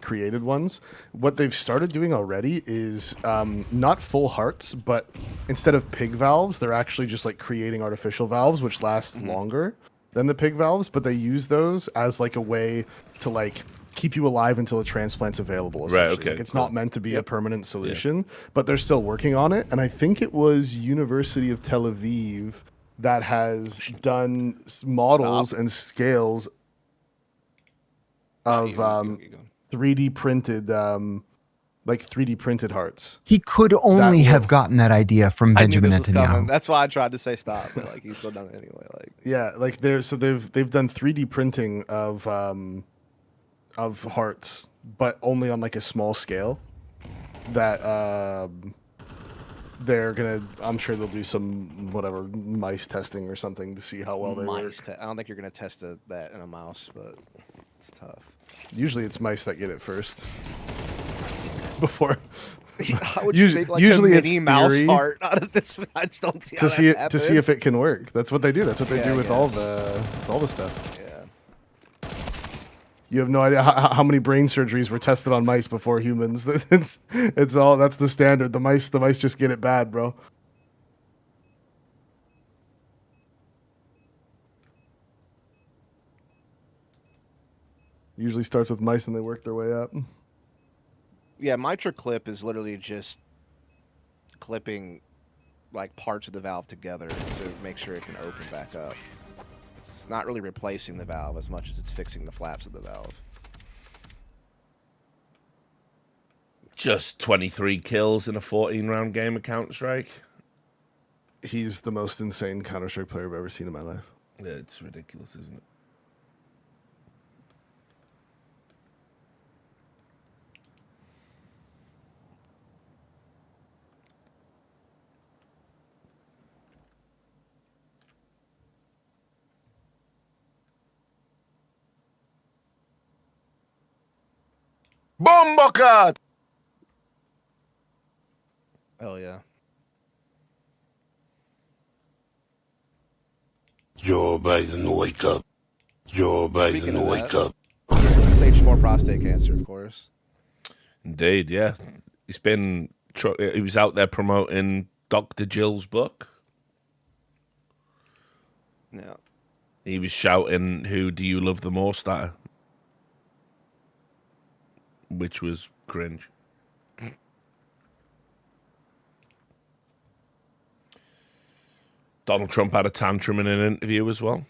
created ones. What they've started doing already is not full hearts, but instead of pig valves, they're actually just like creating artificial valves, which last longer than the pig valves. But they use those as like a way to like keep you alive until a transplant's available. Right. Okay. Like, it's not meant to be a permanent solution, but they're still working on it. And I think it was University of Tel Aviv that has done models and scales of 3D printed, like 3D printed hearts. He could only have gotten that idea from Benjamin Netanyahu. That's why I tried to say stop, but like he's still done it anyway. Like like they've done 3D printing of hearts, but only on like a small scale. That they're gonna, I'm sure they'll do some whatever mice testing or something to see how well they work. I don't think you're gonna test that in a mouse, but it's tough. Usually it's mice that get it first. Before. How would you make like usually a mini mouse heart out of this? I just don't see how to see if it can work. That's what they do. That's what they do with all the stuff. Yeah. You have no idea how many brain surgeries were tested on mice before humans. It's all, that's the standard. The mice just get it bad, bro. Usually starts with mice and they work their way up. Yeah, MitraClip is literally just clipping like parts of the valve together to make sure it can open back up. It's not really replacing the valve as much as it's fixing the flaps of the valve. Just 23 kills in a 14-round game of Counter-Strike. He's the most insane Counter-Strike player I've ever seen in my life. Yeah, it's ridiculous, isn't it? Bombocat! Hell yeah. Joe Biden, wake up. Joe Speaking of Biden, wake that, up. Stage 4 prostate cancer, of course. Indeed, yeah. He was out there promoting Dr. Jill's book. Yeah. He was shouting, "Who do you love the most?" at her? Which was cringe. Donald Trump had a tantrum in an interview as well.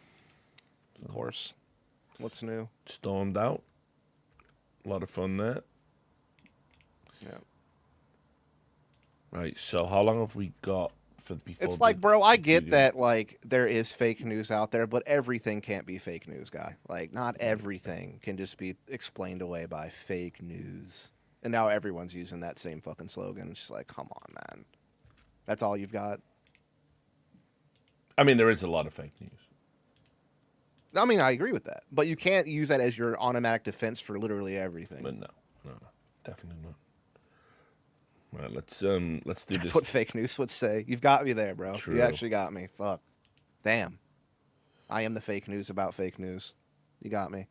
Of course. What's new? Stormed out. A lot of fun there. Yeah. Right, so how long have we got for before? It's like, bro, I get that, like, there is fake news out there, but everything can't be fake news, guy. Like, not everything can just be explained away by fake news. And now everyone's using that same fucking slogan. It's just like, come on, man. That's all you've got? I mean, there is a lot of fake news. I mean, I agree with that. But you can't use that as your automatic defense for literally everything. But no, definitely not. All right, let's do That's this. what fake news would say. You've got me there, bro. True. You actually got me. Fuck. Damn. I am the fake news about fake news. You got me.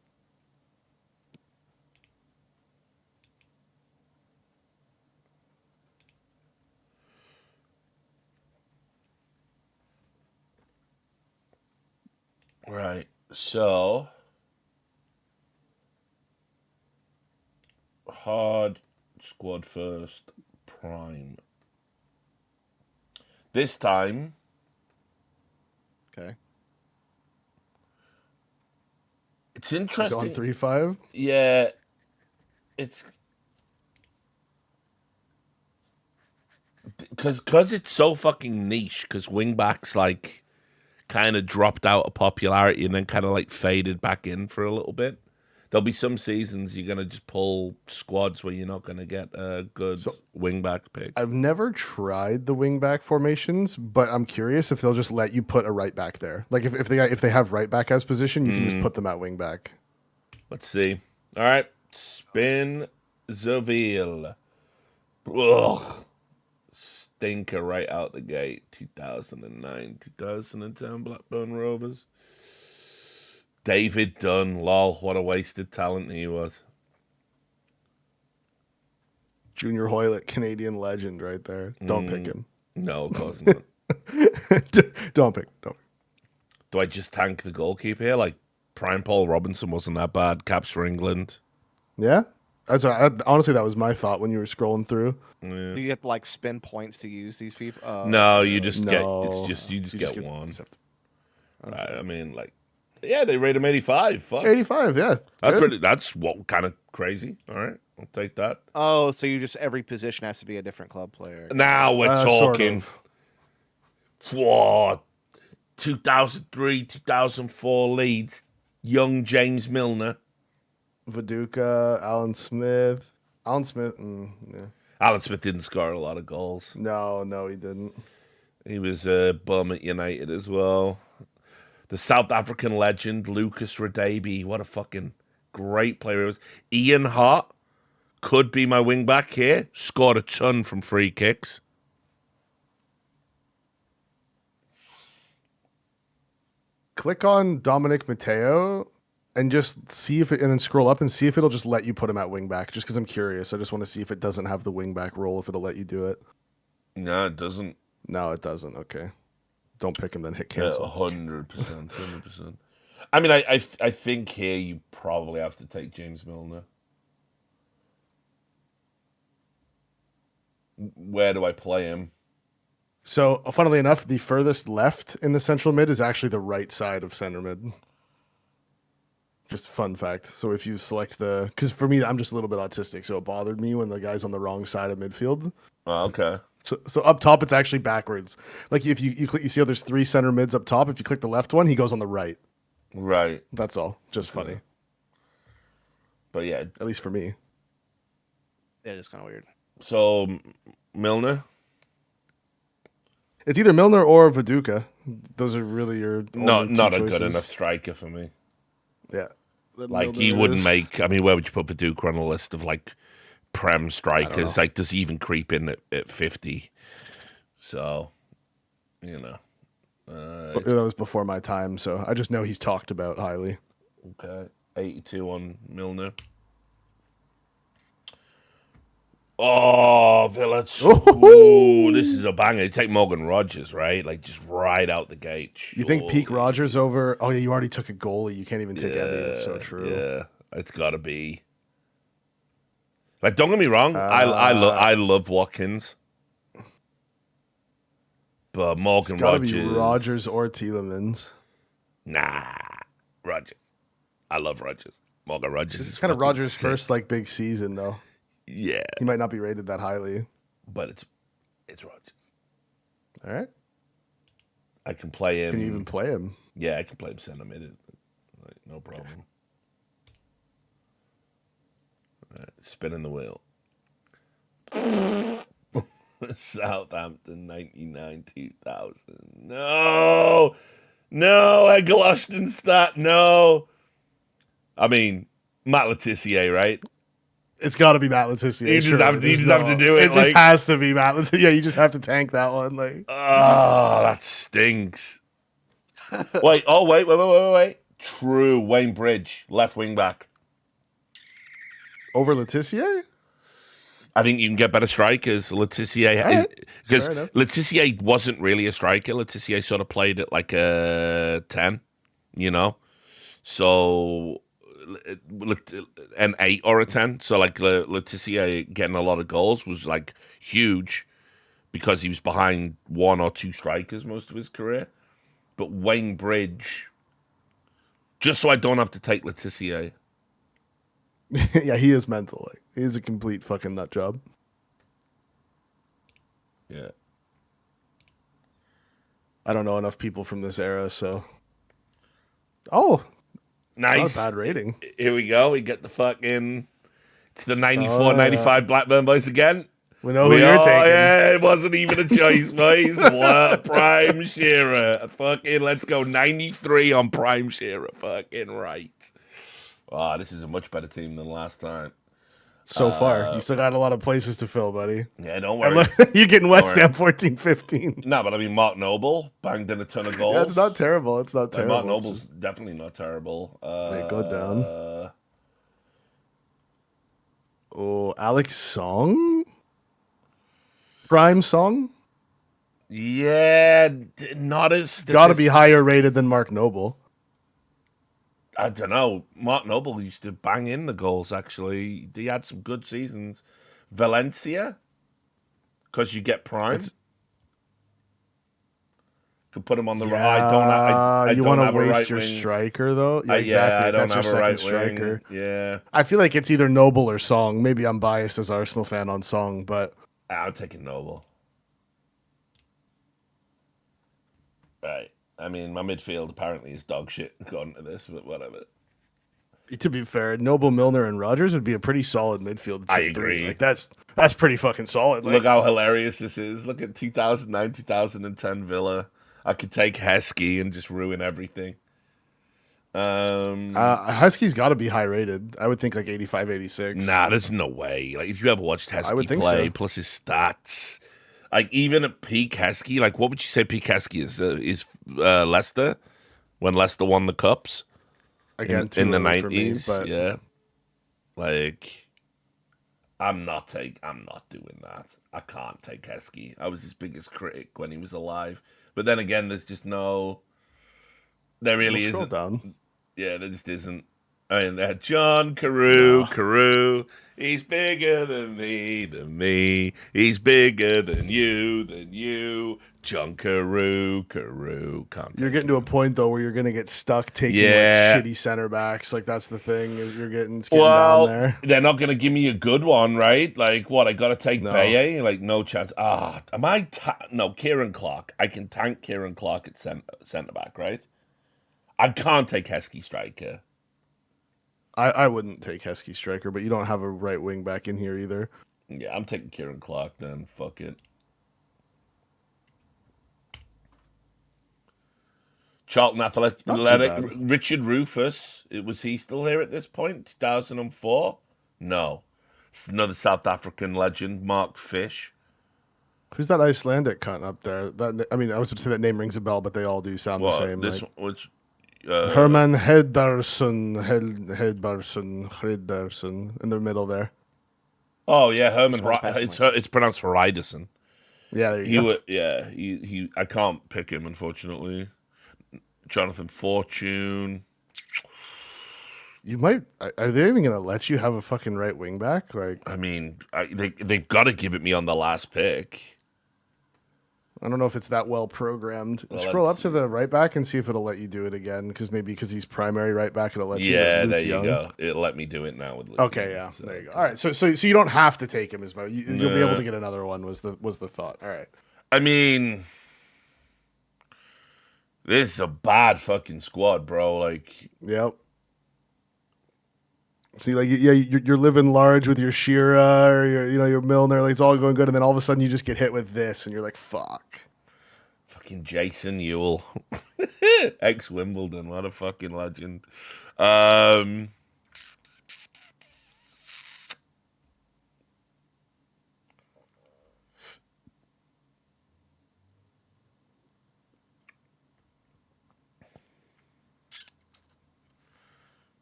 Right, so hard squad first prime. This time, okay. It's interesting. Going 3-5. Yeah, it's because it's so fucking niche. Because wingbacks like kind of dropped out of popularity and then kind of like faded back in for a little bit. There'll be some seasons you're gonna just pull squads where you're not gonna get a good wingback pick. I've never tried the wingback formations, but I'm curious if they'll just let you put a right back there. Like if they have right back as position, you can just put them at wingback. Let's see. All right, spin Zaville. Ugh. Stinker right out the gate. 2009, 2010 Blackburn Rovers. David Dunn, lol, what a wasted talent he was. Junior Hoylett, Canadian legend right there. Don't pick him. No, of course not. Don't pick. Do I just tank the goalkeeper here? Like, Prime Paul Robinson wasn't that bad. Caps for England. Yeah? Honestly, that was my thought when you were scrolling through. Yeah. Do you get to, like, spend points to use these people? No, you just get one. Okay. Right, I mean, like, yeah, they rate him 85. Fuck. 85, yeah. That's what kind of crazy. All right, I'll take that. Oh, so you just every position has to be a different club player. Now we're talking. Sort of. Whoa, 2003, 2004 Leeds, young James Milner. Viduka, Alan Smith. Alan Smith, yeah. Alan Smith didn't score a lot of goals. No, he didn't. He was a bum at United as well. The South African legend, Lucas Radebe. What a fucking great player he was. Ian Hart could be my wing back here. Scored a ton from free kicks. Click on Dominic Matteo and just see if it, and then scroll up and see if it'll just let you put him at wing back. Just because I'm curious. I just want to see if it doesn't have the wing back role, if it'll let you do it. No, it doesn't. No, it doesn't. Okay. Don't pick him, then hit cancel. 100%. 100%. I mean, I think here you probably have to take James Milner. Where do I play him? So, funnily enough, the furthest left in the central mid is actually the right side of center mid. Just fun fact. So if you select because for me, I'm just a little bit autistic, so it bothered me when the guy's on the wrong side of midfield. Oh, okay. So up top, it's actually backwards. Like if you click, you see how there's 3 center mids up top. If you click the left one, he goes on the right. Right. That's all. Just funny. But yeah, at least for me, it is kind of weird. So Milner. It's either Milner or Viduka. Those are really your not a choices. good enough striker for me. Yeah, like he wouldn't make. I mean, where would you put Viduka on a list of like Prem strikers. Like, does he even creep in at 50? So, you know. That was before my time, so I just know he's talked about highly. Okay. 82 on Milner. Oh, Village. Ooh, this is a banger. You take Morgan Rogers, right? Like, just right out the gate. You think peak Rogers over... Oh, yeah, you already took a goalie. You can't even take Emmy. That's so true. Yeah, it's got to be. Like, don't get me wrong. I love Watkins. But Morgan it's gotta Rogers... be Rogers or Tielemans. Nah, Rogers. I love Rogers. Morgan Rogers This is is kind of Rogers' sick. first like big season, though. Yeah, he might not be rated that highly, but it's Rogers. All right, I can play him. Can you even play him? Yeah, I can play him center mid. Like, no problem. Right, spinning the wheel. Southampton 99 2000. No, Eggleston no. I mean, Matt Letizia, right? It's got to be Matt Letizia. You just have to do it. It just has to be Matt Letizia. Yeah, you just have to tank that one. Like, oh, that stinks. Wait. True, Wayne Bridge, left wing back. Over Letizia? I think you can get better strikers. Letizia, because Letizia wasn't really a striker. Letizia sort of played it like a 10, you know? So, an 8 or a 10. So, like, Letizia getting a lot of goals was, like, huge because he was behind 1 or 2 strikers most of his career. But Wayne Bridge, just so I don't have to take Letizia. Yeah, he is mental. Like, he is a complete fucking nut job. Yeah. I don't know enough people from this era, so. Oh, nice. Not a bad rating. Here we go. We get the fucking. It's the 94, 95 Blackburn boys again. We know who you're taking. Yeah, it wasn't even a choice, boys. What? Prime Shearer. Fucking, let's go 93 on Prime Shearer. Fucking right. Oh, this is a much better team than last time. So far. You still got a lot of places to fill, buddy. Yeah, don't worry. You're getting West Ham 14-15. No, but I mean, Mark Noble banged in a ton of goals. Yeah, it's not terrible. It's not terrible. Mark Noble's definitely not terrible. Go down. Oh, Alex Song? Prime Song? Yeah, not as... Got to be higher rated than Mark Noble. I don't know. Mark Noble used to bang in the goals, actually. He had some good seasons. Valencia, because you get Prime. Could put him on the right. I you want to waste your striker, though? Yeah, exactly. I don't That's have your a right striker. wing. Yeah. I feel like it's either Noble or Song. Maybe I'm biased as Arsenal fan on Song, but... I'm taking Noble. Right. I mean, my midfield apparently is dog shit going to this, but whatever. To be fair, Noble, Milner, and Rogers would be a pretty solid midfield. I agree. Like that's pretty fucking solid. Like, look how hilarious this is. Look at 2009, 2010 Villa. I could take Heskey and just ruin everything. Heskey's got to be high rated. I would think like 85, 86. Nah, there's no way. Like, if you ever watched Heskey play, so. Plus his stats, like even at peak Heskey, like what would you say peak Heskey is Leicester when Leicester won the cups? Again, in the 90s, but... yeah. Like, I'm not doing that. I can't take Heskey. I was his biggest critic when he was alive. But then again, there's just no. There really isn't. Down. Yeah, there just isn't. I mean, John Carew. He's bigger than me. He's bigger than you. John Carew. You're getting to a point though where you're gonna get stuck taking like shitty center backs. Like that's the thing is you're getting down there. They're not gonna give me a good one, right? Like what? I gotta take Baye? Like no chance. Am I? No, Kieran Clark. I can tank Kieran Clark at centre back, right? I can't take Heskey striker. I wouldn't take Heskey striker, but you don't have a right wing back in here either. Yeah, I'm taking Kieran Clark then. Fuck it. Charlton Athletic, Richard Rufus. Was he still here at this point? 2004? No. It's another South African legend, Mark Fish. Who's that Icelandic cunt up there? I mean, I was going to say that name rings a bell, but they all do sound the same. This like, which Herman Hederson in the middle there. Oh yeah, Herman. It's It's pronounced Hreiderson. Yeah, there you go. He. I can't pick him, unfortunately. Jonathan Fortune. You might. Are they even going to let you have a fucking right wing back? Like, I mean, they've got to give it me on the last pick. I don't know if it's that well programmed. Well, Scroll up to the right back and see if it'll let you do it again. Because he's primary right back, it'll let you. Yeah, Luke there you Young. go. It'll let me do it now with Luke Okay, Young, yeah, so. there you go. All right, so you don't have to take him as well. You'll be able to get another one. Was the thought? All right. I mean, this is a bad fucking squad, bro. Like, Yep. See, like, yeah, you're living large with your Shearer or your Milner. Like, it's all going good, and then all of a sudden you just get hit with this, and you're like, fuck. fucking Jason Ewell, ex Wimbledon, what a fucking legend.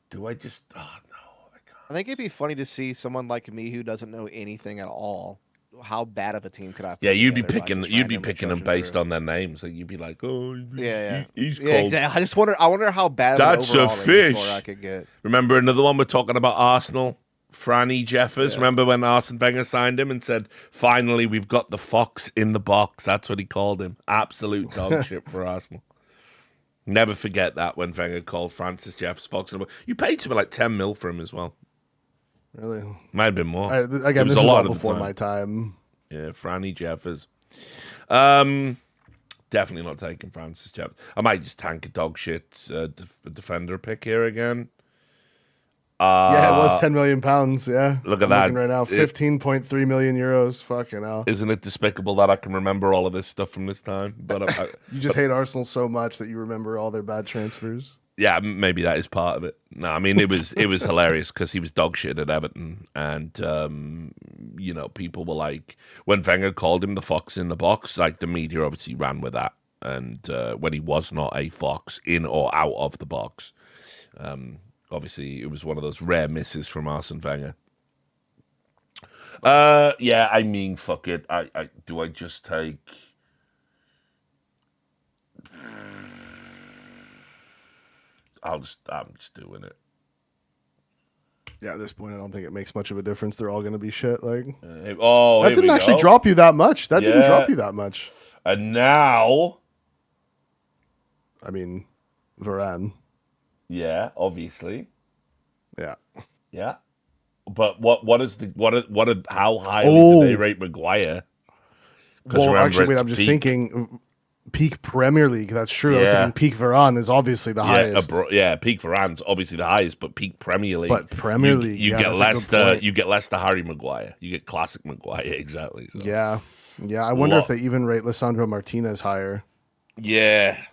Do I just? Oh no, I can't. I think it'd be funny to see someone like me who doesn't know anything at all. How bad of a team could I? Put Yeah, you'd be together by picking. just You'd be randomly picking them trudging based through? on their names. Like you'd be like, oh, Yeah, he's yeah, cold. exactly. I wonder how bad of an That's a overall rating fish. score I could get. Remember another one we're talking about Arsenal? Franny Jeffers. Yeah. Remember when Arsene Wenger signed him and said, "Finally, we've got the fox in the box." That's what he called him. Absolute dog shit for Arsenal. Never forget that when Wenger called Francis Jeffers fox in the box. You paid something like 10 mil for him as well. Really? Might have been more. Again, It was this a is lot all at the before time. my time. Yeah, Franny Jeffers. Definitely not taking Francis Jeffers. I might just tank a dog shit defender pick here again. Yeah, it was 10 million pounds. Yeah, Look at I'm that. looking right now, 15.3 million euros. Fucking hell! Isn't it despicable that I can remember all of this stuff from this time? But You just hate Arsenal so much that you remember all their bad transfers. yeah, maybe that is part of it. No, I mean it was hilarious because he was dog shit at Everton, and people were like, when Wenger called him the fox in the box, like the media obviously ran with that, and when he was not a fox in or out of the box, obviously it was one of those rare misses from Arsene Wenger. Yeah, I mean, fuck it. Do I just take? I'm just doing it. Yeah, at this point, I don't think it makes much of a difference. They're all going to be shit. Like, That that didn't actually drop you that much. That didn't drop you that much. And now, I mean, Varane. yeah, obviously, Yeah. yeah. But how highly do they Oh. rate Maguire? 'Cause Well, remember, actually, wait, it's I'm just peak. thinking peak Premier League. That's true. I was Yeah. thinking peak Varane is obviously the highest. Peak Varane's obviously the highest, but peak Premier League. But Premier League, you yeah, get that's a good point. you get less the Harry Maguire. You get classic Maguire, exactly. So. Yeah. Yeah. I wonder if Lot. they even rate Lisandro Martinez higher. Yeah.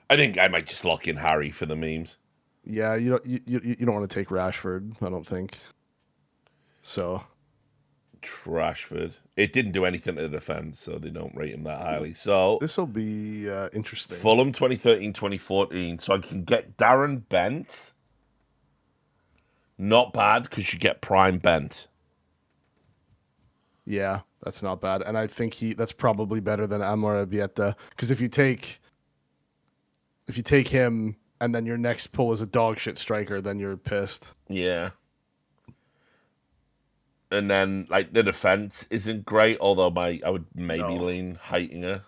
I think I might just lock in Harry for the memes. Yeah, you don't want to take Rashford, I don't think. So Trashford. It didn't do anything to the defense, so they don't rate him that highly. So this will be interesting. Fulham 2013, 2014. So I can get Darren Bent. Not bad because you get prime Bent. Yeah, that's not bad, and I think that's probably better than Amor Bieta, because if you take him and then your next pull is a dog shit striker, then you're pissed. Yeah. And then like the defense isn't great, although I would maybe lean Heitinger.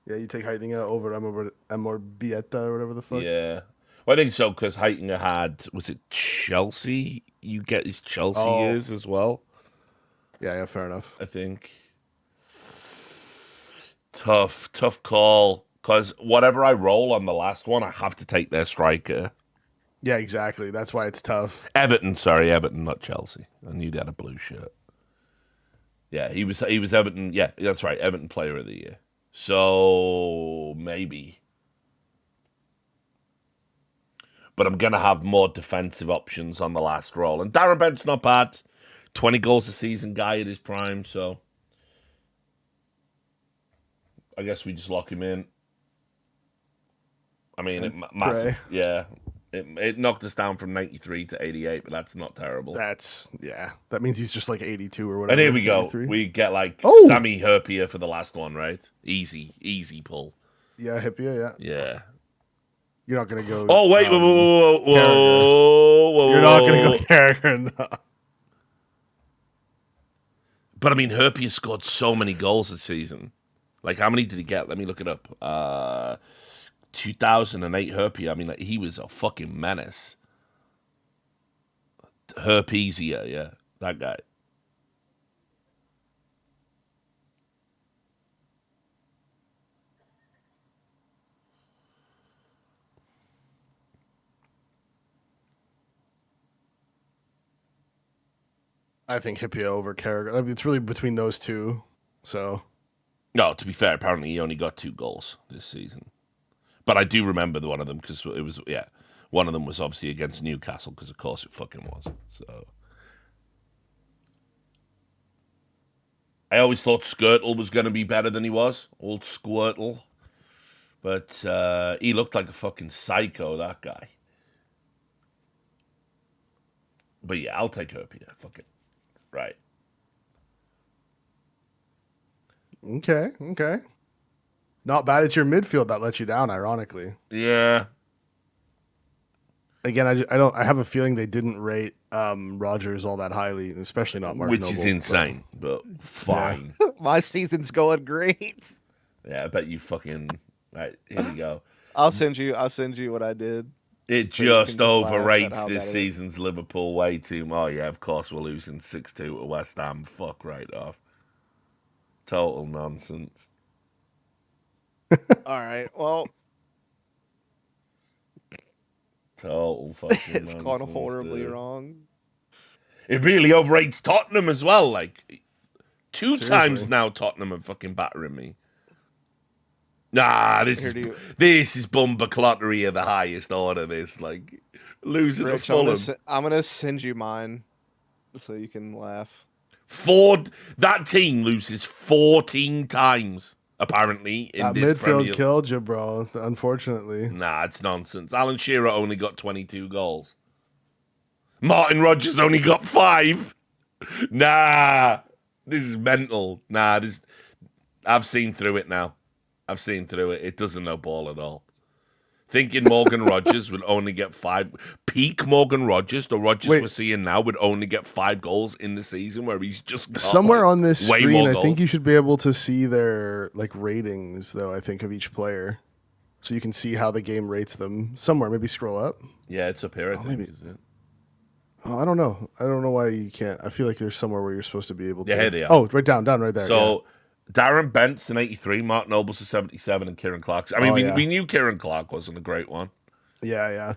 Yeah, you take Heitinga over Amor Bieta or whatever the fuck. Yeah. Well, I think so because Heitinger had, was it Chelsea? You get his Chelsea years as well. Yeah, fair enough. I think. Tough call. Because whatever I roll on the last one, I have to take their striker. Yeah, exactly. That's why it's tough. Everton, not Chelsea. I knew they had a blue shirt. Yeah, he was Everton. Yeah, that's right. Everton Player of the Year. So maybe. but I'm going to have more defensive options on the last roll. And Darren Bent's not bad. 20 goals a season guy at his prime, so I guess we just lock him in. I mean, massive. Yeah. It knocked us down from 93 to 88, but that's not terrible. That means he's just like 82 or whatever. And here we go. 83. We get like Sammy Herpia for the last one, right? Easy pull. Yeah, Herpia, yeah. Yeah. You're not going to go... Oh, wait, whoa. You're not going to go Carragher, no. But, I mean, Herpia scored so many goals this season. Like, how many did he get? Let me look it up. 2008 Herpia. I mean, like, he was a fucking menace. Herpesia, yeah. That guy. I think Herpia over Carragher. I mean, it's really between those two, so... No, to be fair, apparently he only got 2 goals this season. But I do remember one of them because it was, one of them was obviously against Newcastle because, of course, it fucking was. So I always thought Skirtle was going to be better than he was, old Squirtle. But he looked like a fucking psycho, that guy. But yeah, I'll take Herpia. Fuck it. Right. Okay. Not bad. It's your midfield that let you down, ironically. Yeah. Again, I have a feeling they didn't rate Rodgers all that highly, especially not Mark Noble. Which is insane, but fine. Yeah. My season's going great. Yeah, I bet you fucking... Right, here we go. I'll send you what I did. It just overrates this season's Liverpool way too much. Oh, yeah, of course we're losing 6-2 to West Ham. Fuck right off. Total nonsense. All right, well... Total fucking It's gone horribly wrong. It really overrates Tottenham as well. Like, 2 Seriously. times now Tottenham are fucking battering me. Nah, this is bumba-clottery of the highest order, this. Like, losing to Fulham. I'm going to send you mine so you can laugh. That team loses 14 times, apparently, in this midfield killed you, bro, unfortunately. Nah, it's nonsense. Alan Shearer only got 22 goals. Martin Rodgers only got 5. Nah, this is mental. Nah, I've seen through it now. It doesn't know ball at all. Thinking Morgan Rodgers would only get 5. Peak Morgan Rodgers, the Rodgers we're seeing now, would only get 5 goals in the season, where he's just got somewhere on this way screen. More I goals. think you should be able to see their ratings, though. I think of each player, so you can see how the game rates them. Somewhere, maybe scroll up. Yeah, it's up here. I think. Maybe. Is it? Oh, I don't know. I don't know why you can't. I feel like there's somewhere where you're supposed to be able to. Yeah, here they are. Oh, right down right there. So. Yeah. Darren Bent's an 83, Mark Noble's a 77, and Kieran Clark's. I mean, we knew Kieran Clark wasn't a great one. Yeah.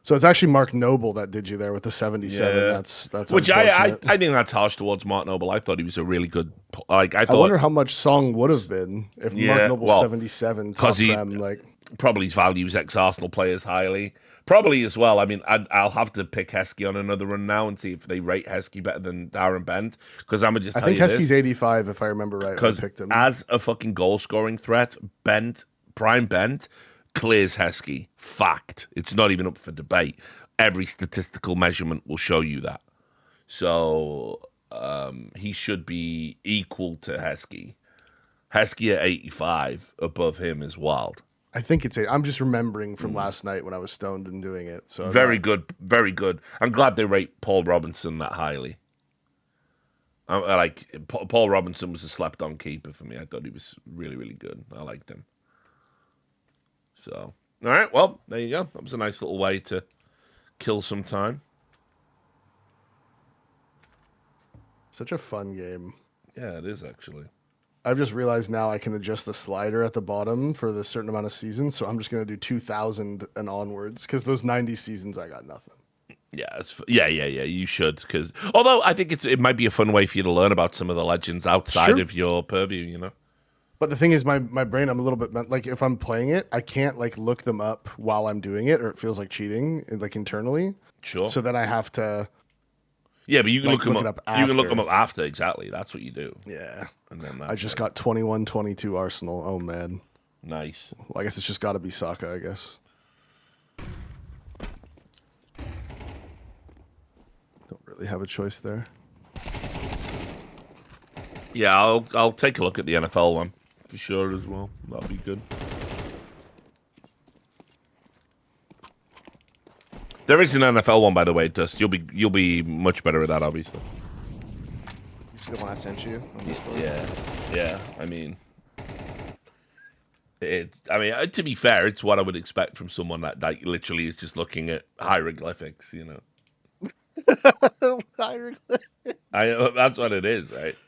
So it's actually Mark Noble that did you there with the 77. Yeah. That's which I think that's harsh towards Mark Noble. I thought he was a really good. I wonder how much Song would have been if Mark Noble's 77 top prem, probably values ex-Arsenal players highly. Probably as well. I mean, I'll have to pick Heskey on another run now and see if they rate Heskey better than Darren Bent. Because I'm gonna just tell you this. I think Heskey's 85 if I remember right. Because as a fucking goal scoring threat, Prime Bent clears Heskey. Fact. It's not even up for debate. Every statistical measurement will show you that. So he should be equal to Heskey. Heskey at 85 above him is wild. I think it's I'm just remembering from last night when I was stoned and doing it. So very good. I'm glad they rate Paul Robinson that highly. Paul Robinson was a slept-on keeper for me. I thought he was really, really good. I liked him. So, all right. Well, there you go. That was a nice little way to kill some time. Such a fun game. Yeah, it is actually. I've just realized now I can adjust the slider at the bottom for the certain amount of seasons, so I'm just going to do 2000 and onwards, because those 90 seasons I got nothing. Yeah, you should, because although I think it might be a fun way for you to learn about some of the legends outside of your purview, you know. But the thing is, my brain, I'm a little bit like if I'm playing it, I can't like look them up while I'm doing it, or it feels like cheating, like internally. Sure. So then I have to. Yeah, but you can like, look them up. after. You can look them up after. Exactly. That's what you do. Yeah. And then I just got 21-22 Arsenal. Oh man. Nice. Well, I guess it's just got to be Saka. I guess. Don't really have a choice there. Yeah, I'll take a look at the NFL one for sure as well. That'll be good. There is an NFL one, by the way, Dust. You'll be much better at that, obviously. You see the one I sent you on Discord? Yeah. I mean, to be fair, it's what I would expect from someone that literally is just looking at hieroglyphics. You know. Hieroglyphics. That's what it is, right?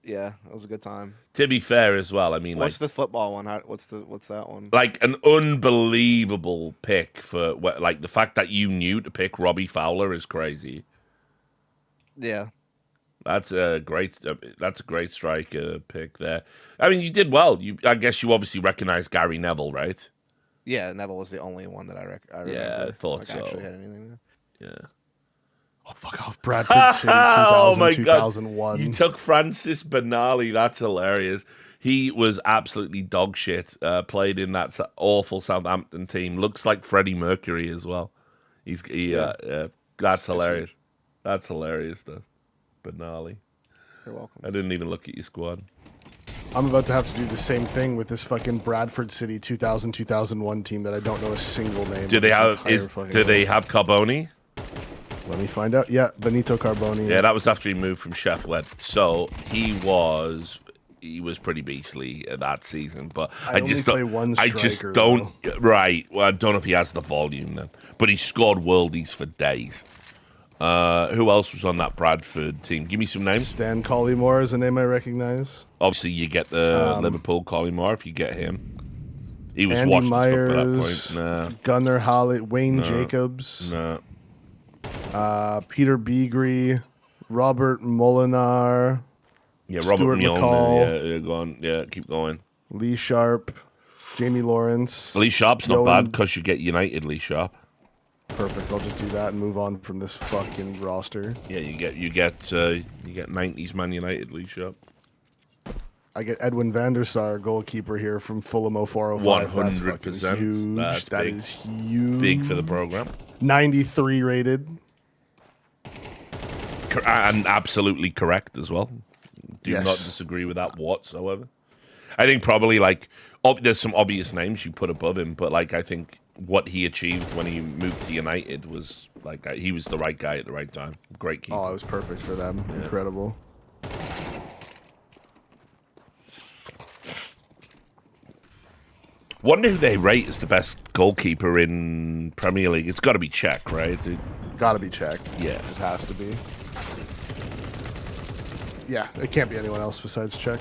Yeah, it was a good time. To be fair as well, I mean, What's like, the football one? What's that one? like an unbelievable pick for like the fact that you knew to pick Robbie Fowler is crazy. Yeah, that's a great striker pick there. I mean, you did well. I guess you obviously recognize Gary Neville, right? Yeah, Neville was the only one that I remember. Yeah, I thought like, so. Actually had anything. Yeah. Oh, fuck off. Bradford City 2000, my 2001. God. You took Francis Benali. That's hilarious. He was absolutely dog shit. Played in that awful Southampton team. Looks like Freddie Mercury as well. That's hilarious. That's hilarious, though. Benali. You're welcome. I didn't even look at your squad. I'm about to have to do the same thing with this fucking Bradford City 2000-2001 team that I don't know a single name. Do they have Carboni? Let me find out. Yeah, Benito Carboni. Yeah, that was after he moved from Sheffield. So he was pretty beastly that season. But I just don't. Right. Well, I don't know if he has the volume then. But he scored worldies for days. Who else was on that Bradford team? Give me some names. Stan Collymore is a name I recognize. Obviously, you get the Liverpool Collymore if you get him. He was Andy washed Myers, up at that point. Nah. Gunnar Hollett, Wayne Jacobs. Nah. Peter Beagrie, Robert Molinar. Yeah, Robert Stuart McCall. Yeah, go on. Yeah, keep going. Lee Sharp, Jamie Lawrence. Lee Sharp's not bad because you get United Lee Sharp. Perfect. I'll just do that and move on from this fucking roster. Yeah, you get 90s Man United Lee Sharp. I get Edwin van der Sar, goalkeeper here from Fulham 0405. 100%. That's big. That is huge. Big for the program. 93 rated. And absolutely correct as well. Do not disagree with that whatsoever. I think probably like there's some obvious names you put above him, but like I think what he achieved when he moved to United was like he was the right guy at the right time. Great keeper. Oh, it was perfect for them. Yeah. Incredible. Wonder who they rate as the best goalkeeper in Premier League. It's got to be Czech, right? Got to be Czech. Yeah, it has to be. Yeah, it can't be anyone else besides Czech.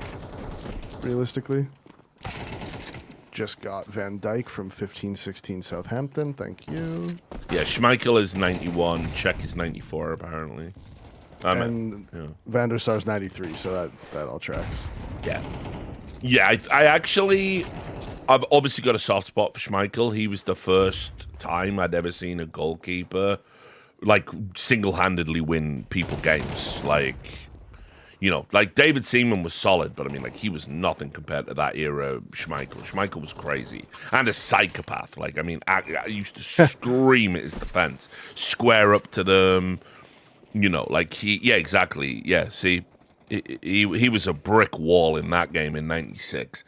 Realistically, just got Van Dijk from 15-16 Southampton. Thank you. Yeah, Schmeichel is 91. Czech is 94 apparently. And Van der Sar's 93, so that all tracks. Yeah. I've obviously got a soft spot for Schmeichel. He was the first time I'd ever seen a goalkeeper like single-handedly win people games. Like, you know, like David Seaman was solid, but I mean, like he was nothing compared to that era. Schmeichel was crazy and a psychopath. Like, I mean, I used to scream at his defense, square up to them. You know, like exactly. Yeah, see. He was a brick wall in that game in '96,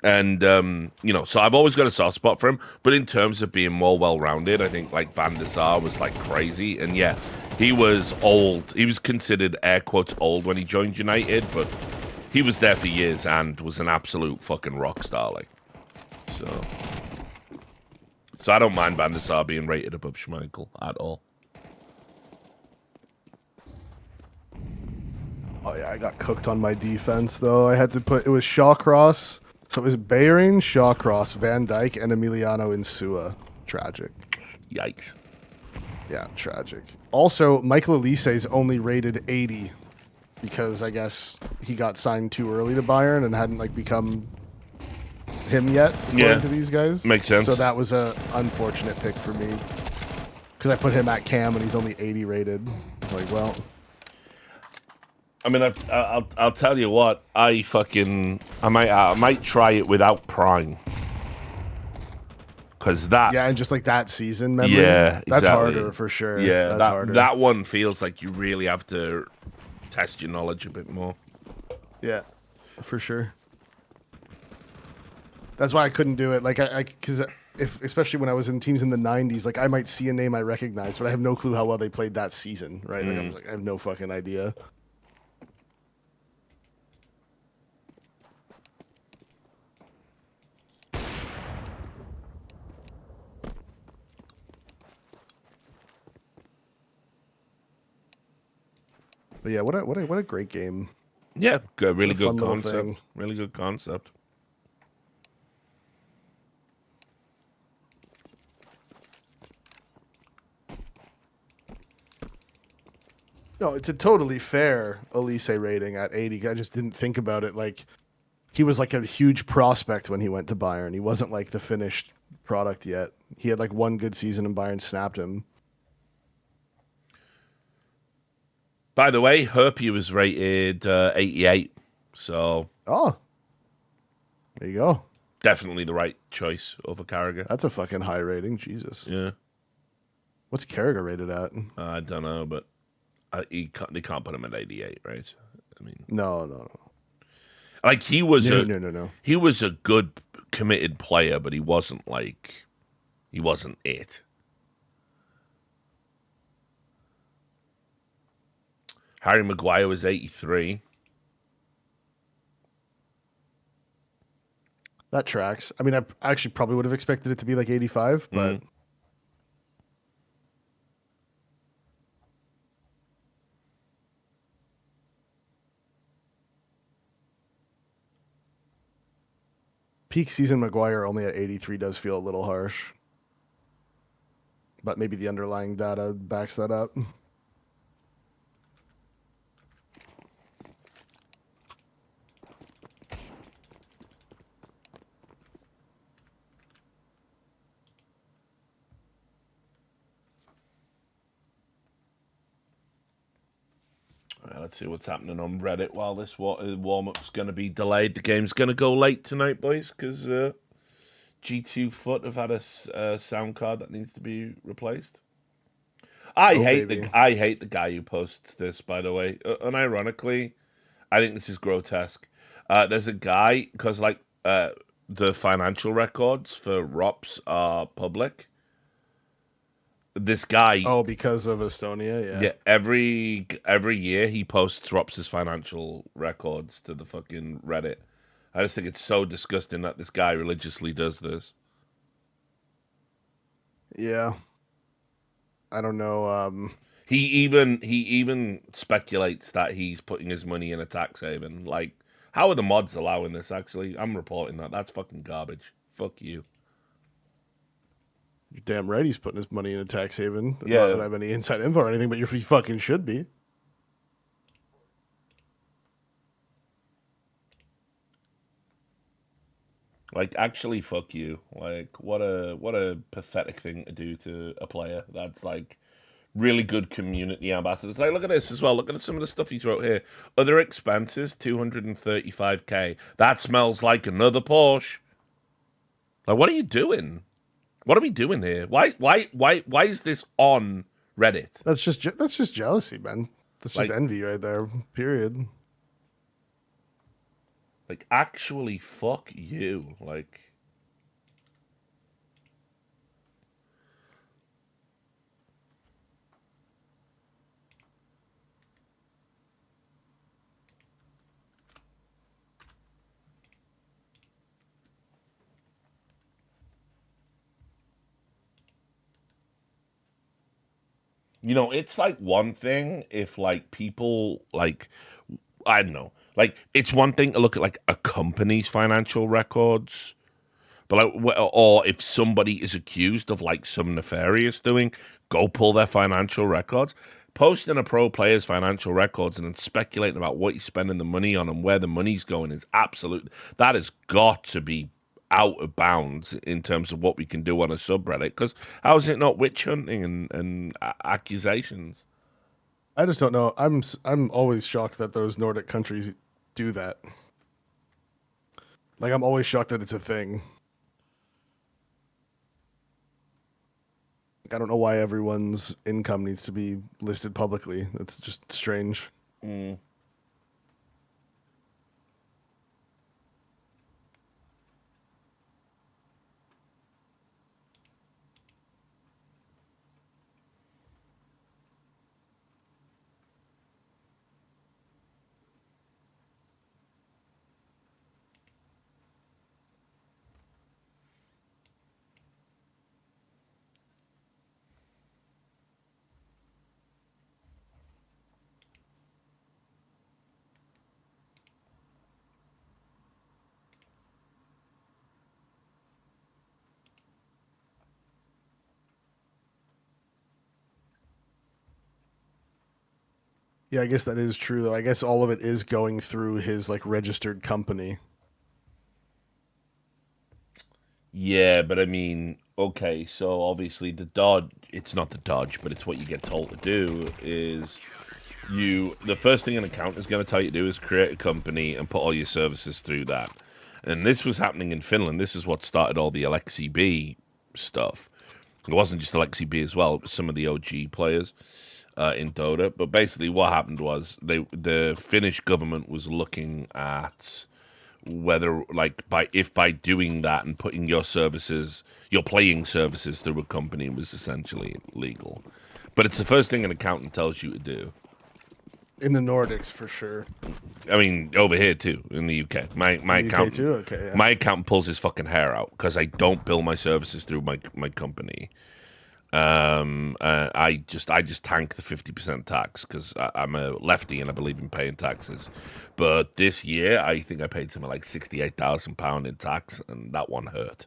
and you know, so I've always got a soft spot for him. But in terms of being more well-rounded, I think like Van der Sar was like crazy, and yeah, he was old. He was considered air quotes old when he joined United, but he was there for years and was an absolute fucking rock star. Like, so I don't mind Van der Sar being rated above Schmeichel at all. Oh yeah, I got cooked on my defense though. I had to put it was Shawcross, so it was Bayern, Shawcross, Van Dijk, and Emiliano Insua. Tragic. Yikes. Yeah, tragic. Also, Michael Elise is only rated 80. because I guess he got signed too early to Bayern and hadn't like become him yet, according to these guys. Makes sense. So that was a unfortunate pick for me because I put him at cam and he's only 80 rated. Like, well, I mean, I'll tell you what. I might try it without Prime. Cause that, yeah, and just like that season memory, yeah, that's exactly. harder for sure. Yeah, that's harder. That one feels like you really have to test your knowledge a bit more. Yeah, for sure. That's why I couldn't do it. Like, because especially when I was in teams in the '90s, like I might see a name I recognize, but I have no clue how well they played that season, right? Like, I was like, I have no fucking idea. But yeah, what a great game. Yeah, good, really good fun little concept. thing. Really good concept. No, it's a totally fair Elise rating at 80. I just didn't think about it. Like, he was like a huge prospect when he went to Bayern. He wasn't like the finished product yet. He had like one good season and Bayern snapped him. By the way, Herpy was rated 88. So, oh, there you go. Definitely the right choice over Carragher. That's a fucking high rating. Jesus. Yeah. What's Carragher rated at? I don't know, but they can't put him at 88, right? I mean, no. Like he was no. He was a good committed player, but he wasn't it. Harry Maguire was 83. That tracks. I mean, I actually probably would have expected it to be like 85, but peak season Maguire only at 83 does feel a little harsh. But maybe the underlying data backs that up. Let's see what's happening on Reddit while this warm-up's going to be delayed. The game's going to go late tonight, boys, because G2 Foot have had a sound card that needs to be replaced. I hate the guy who posts this, by the way. Unironically, I think this is grotesque. There's a guy, because like the financial records for ROPS are public. This guy, because of Estonia, yeah. Every year he posts ROPS' financial records to the fucking Reddit. I just think it's so disgusting that this guy religiously does this. Yeah, I don't know. He even speculates that he's putting his money in a tax haven. Like, how are the mods allowing this? Actually, I'm reporting that. That's fucking garbage. Fuck you. You're damn right he's putting his money in a tax haven. Yeah. Not that I have any inside info or anything, but he fucking should be. Like, actually, fuck you. Like, what a pathetic thing to do to a player. That's like really good community ambassadors. Like, look at this as well. Look at some of the stuff he's wrote here. Other expenses, 235k. That smells like another Porsche. Like, what are you doing? What are we doing here? Why is this on Reddit? That's just jealousy, man. That's just envy right there. Period. Like, actually, fuck you. Like, you know, it's like one thing if like people like, I don't know, like it's one thing to look at like a company's financial records, but like, or if somebody is accused of like some nefarious doing, go pull their financial records. Posting a pro player's financial records and then speculating about what he's spending the money on and where the money's going is that has got to be out of bounds in terms of what we can do on a subreddit. Because how is it not witch hunting and accusations? I just don't know. I'm always shocked that those Nordic countries do that. Like, I'm always shocked that it's a thing. I don't know why everyone's income needs to be listed publicly. It's just strange. Mm. Yeah, I guess that is true, though. I guess all of it is going through his, like, registered company. Yeah, but I mean, okay, so obviously it's not the dodge, but it's what you get told to do is the first thing an accountant is going to tell you to do is create a company and put all your services through that. And this was happening in Finland. This is what started all the Alexi B stuff. It wasn't just Alexi B as well, it was some of the OG players in Dota. But basically what happened was the Finnish government was looking at whether, like, by doing that and putting your playing services through a company was essentially legal. But it's the first thing an accountant tells you to do. In the Nordics, for sure. I mean, over here too, in the UK. My accountant too? Okay, yeah. My accountant pulls his fucking hair out because I don't bill my services through my company. I just tank the 50% tax because I'm a lefty and I believe in paying taxes. But this year, I think I paid something like £68,000 in tax, and that one hurt.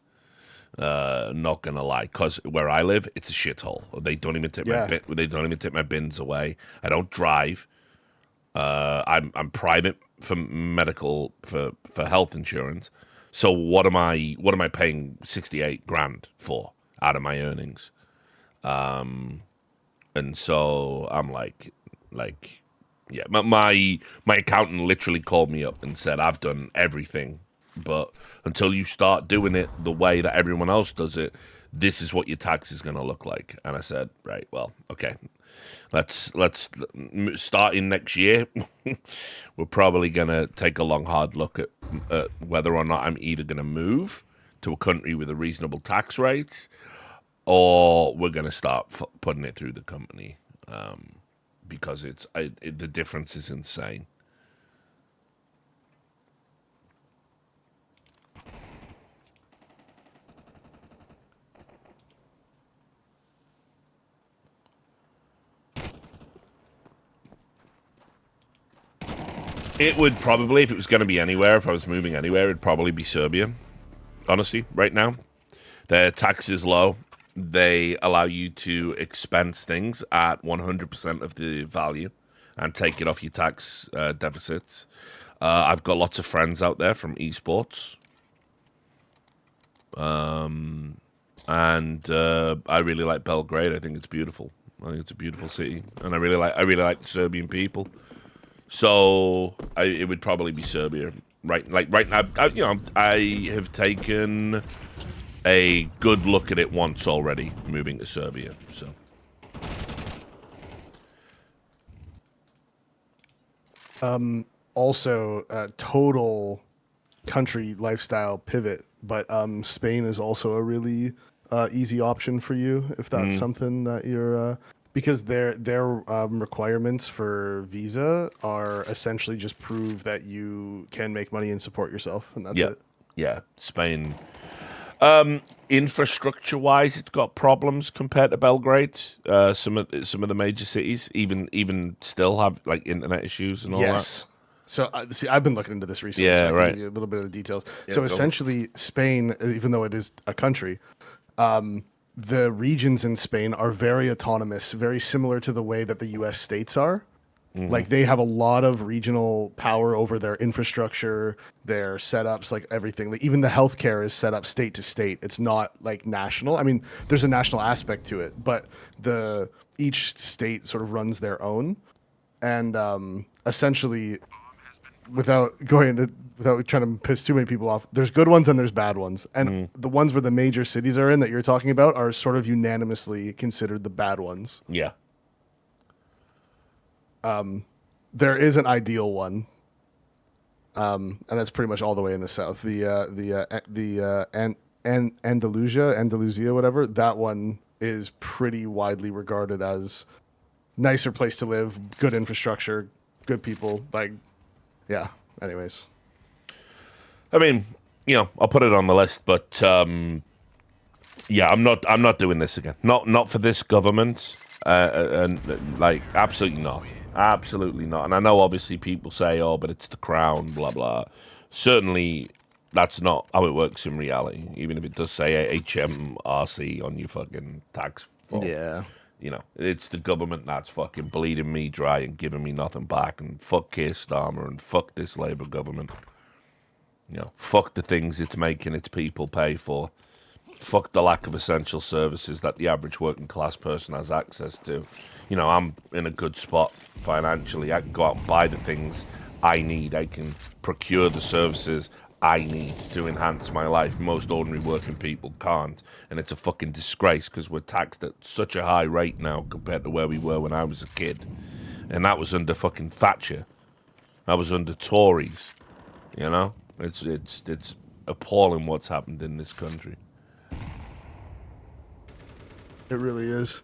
Not gonna lie, because where I live, it's a shithole. They don't even take my bins away. I don't drive. I'm private for medical for health insurance. So what am I paying 68 grand for out of my earnings? And so I'm like, yeah, my accountant literally called me up and said, I've done everything, but until you start doing it the way that everyone else does it, this is what your tax is going to look like. And I said, right, well, okay, let's start in next year. We're probably going to take a long, hard look at whether or not I'm either going to move to a country with a reasonable tax rate, or we're going to start putting it through the company, because the difference is insane. It would probably, if it was going to be anywhere, if I was moving anywhere, it'd probably be Serbia. Honestly, right now, their tax is low. They allow you to expense things at 100% of the value and take it off your tax deficits. I've got lots of friends out there from esports. And I really like Belgrade. I think it's beautiful. I think it's a beautiful city, and I really like the Serbian people. So it would probably be Serbia. Right now, I have taken a good look at it once already, moving to Serbia. So, also total country lifestyle pivot, but Spain is also a really easy option for you if that's something that you're because their requirements for visa are essentially just prove that you can make money and support yourself, and that's it. Yeah, Spain. Infrastructure-wise, it's got problems compared to Belgrade. Some of the major cities, even still have like internet issues and all that. So see, I've been looking into this recently. Yeah, so I can right. give you a little bit of the details. Yeah, so essentially, Spain, even though it is a country, the regions in Spain are very autonomous, very similar to the way that the U.S. states are. Like they have a lot of regional power over their infrastructure, their setups, like everything. Like even the healthcare is set up state to state. It's not like national. I mean, there's a national aspect to it, but each state sort of runs their own, and essentially, without trying to piss too many people off, there's good ones and there's bad ones, and the ones where the major cities are in that you're talking about are sort of unanimously considered the bad ones. Yeah. There is an ideal one, and that's pretty much all the way in the south. Andalusia, whatever. That one is pretty widely regarded as nicer place to live, good infrastructure, good people. Like, yeah. Anyways, I mean, I'll put it on the list, but yeah, I'm not doing this again. Not for this government, and like absolutely not. Absolutely not. And I know obviously people say, oh, but it's the crown, blah, blah. Certainly that's not how it works in reality, even if it does say HMRC on your fucking tax form. Yeah. It's the government that's fucking bleeding me dry and giving me nothing back. And fuck Keir Starmer and fuck this Labour government. Fuck the things it's making its people pay for. Fuck the lack of essential services that the average working class person has access to. I'm in a good spot financially. I can go out and buy the things I need. I can procure the services I need to enhance my life. Most ordinary working people can't. And it's a fucking disgrace because we're taxed at such a high rate now compared to where we were when I was a kid. And that was under fucking Thatcher. That was under Tories. It's appalling what's happened in this country. It really is.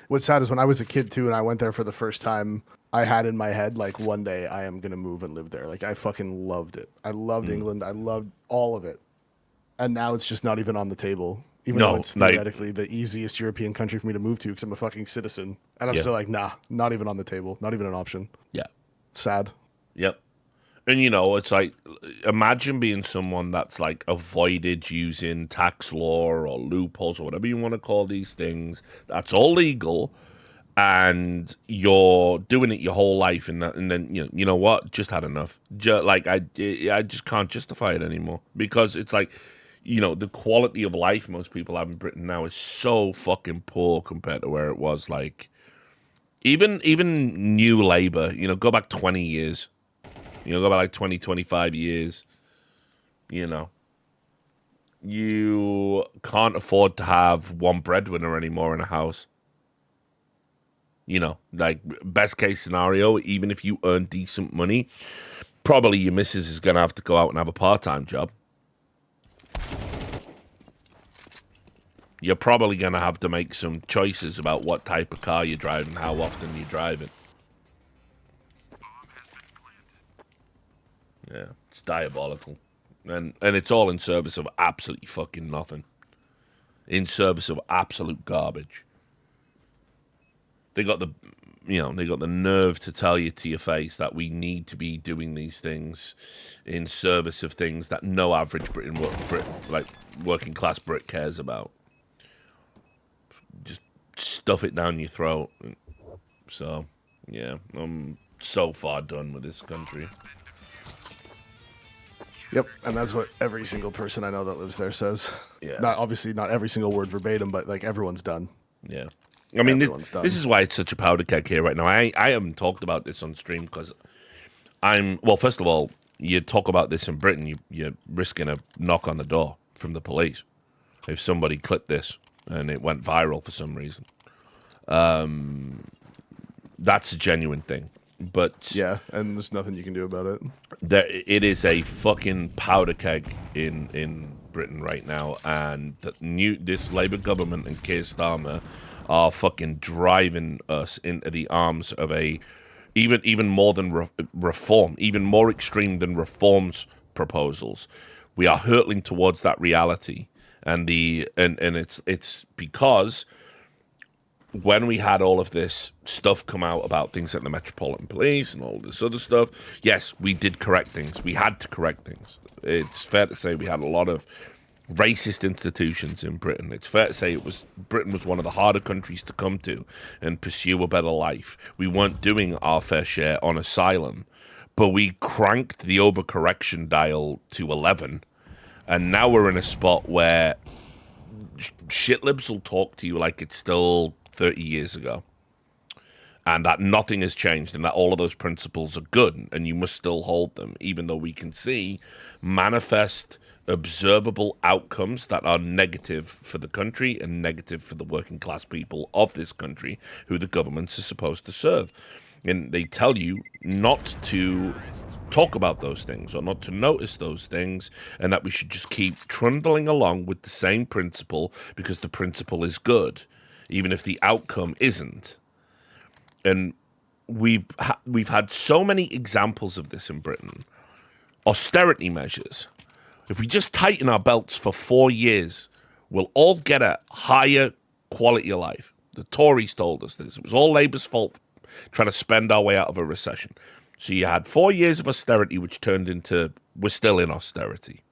What's sad is when I was a kid too, and I went there for the first time, I had in my head like one day I am gonna move and live there. Like I fucking loved it. I loved England. I loved all of it. And now it's just not even on the table. Even though it's theoretically the easiest European country for me to move to because I'm a fucking citizen. And I'm still like, nah, not even on the table. Not even an option. Yeah. Sad. Yep. And it's like, imagine being someone that's like avoided using tax law or loopholes or whatever you want to call these things. That's all legal, and you're doing it your whole life, and then you know what? Just had enough. I just can't justify it anymore because it's like, the quality of life most people have in Britain now is so fucking poor compared to where it was. Like, even New Labour, go back 20 years. Go back like 20, 25 years. You can't afford to have one breadwinner anymore in a house. Like best case scenario, even if you earn decent money, probably your missus is going to have to go out and have a part-time job. You're probably going to have to make some choices about what type of car you drive and how often you drive it. Yeah, it's diabolical. And it's all in service of absolutely fucking nothing. In service of absolute garbage. They got the nerve to tell you to your face that we need to be doing these things in service of things that no average working class Brit cares about. Just stuff it down your throat. So, yeah, I'm so far done with this country. Yep, and that's what every single person I know that lives there says. Yeah. Not every single word verbatim, but like everyone's done. Yeah. I mean, this is why it's such a powder keg here right now. I haven't talked about this on stream because first of all, you talk about this in Britain, you're risking a knock on the door from the police if somebody clipped this and it went viral for some reason. That's a genuine thing. But yeah, and there's nothing you can do about it. It is a fucking powder keg in Britain right now, and this Labour government and Keir Starmer are fucking driving us into the arms of a even more than reform, even more extreme than reform's proposals. We are hurtling towards that reality, and it's because when we had all of this stuff come out about things like the Metropolitan Police and all this other stuff, yes, we did correct things. We had to correct things. It's fair to say we had a lot of racist institutions in Britain. It's fair to say Britain was one of the harder countries to come to and pursue a better life. We weren't doing our fair share on asylum, but we cranked the overcorrection dial to 11, and now we're in a spot where shitlibs will talk to you like it's still 30 years ago, and that nothing has changed, and that all of those principles are good, and you must still hold them, even though we can see manifest observable outcomes that are negative for the country and negative for the working class people of this country who the governments are supposed to serve. And they tell you not to talk about those things or not to notice those things, and that we should just keep trundling along with the same principle because the principle is good, even if the outcome isn't. And we've had so many examples of this in Britain. Austerity measures. If we just tighten our belts for 4 years, we'll all get a higher quality of life. The Tories told us this. It was all Labour's fault trying to spend our way out of a recession. So you had 4 years of austerity, which turned into we're still in austerity.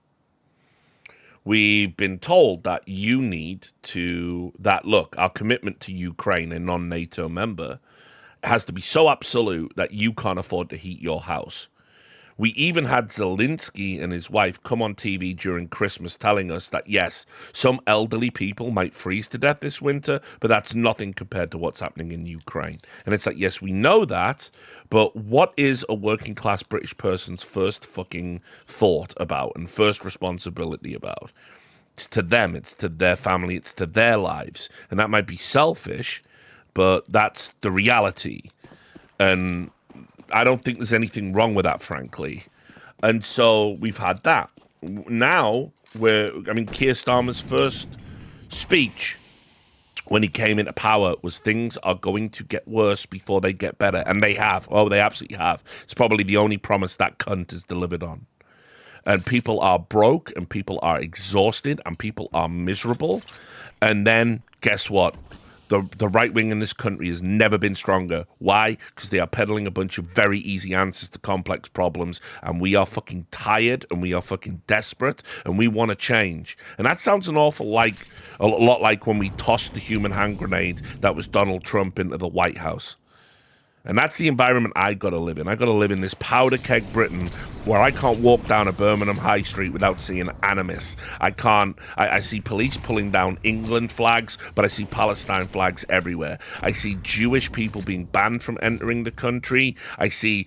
We've been told that look, our commitment to Ukraine, a non-NATO member, has to be so absolute that you can't afford to heat your house. We even had Zelensky and his wife come on TV during Christmas telling us that, yes, some elderly people might freeze to death this winter, but that's nothing compared to what's happening in Ukraine. And it's like, yes, we know that, but what is a working class British person's first fucking thought about and first responsibility about? It's to them, it's to their family, it's to their lives. And that might be selfish, but that's the reality. And I don't think there's anything wrong with that, frankly. And so we've had that. Now, Keir Starmer's first speech when he came into power was things are going to get worse before they get better. And they have. Oh, they absolutely have. It's probably the only promise that cunt has delivered on. And people are broke, and people are exhausted, and people are miserable. And then, guess what? The right wing in this country has never been stronger. Why? Because they are peddling a bunch of very easy answers to complex problems, and we are fucking tired, and we are fucking desperate, and we want to change. And that sounds a lot like when we tossed the human hand grenade that was Donald Trump into the White House. And that's the environment I got to live in. I got to live in this powder keg Britain where I can't walk down a Birmingham High Street without seeing animus. I see police pulling down England flags, but I see Palestine flags everywhere. I see Jewish people being banned from entering the country. I see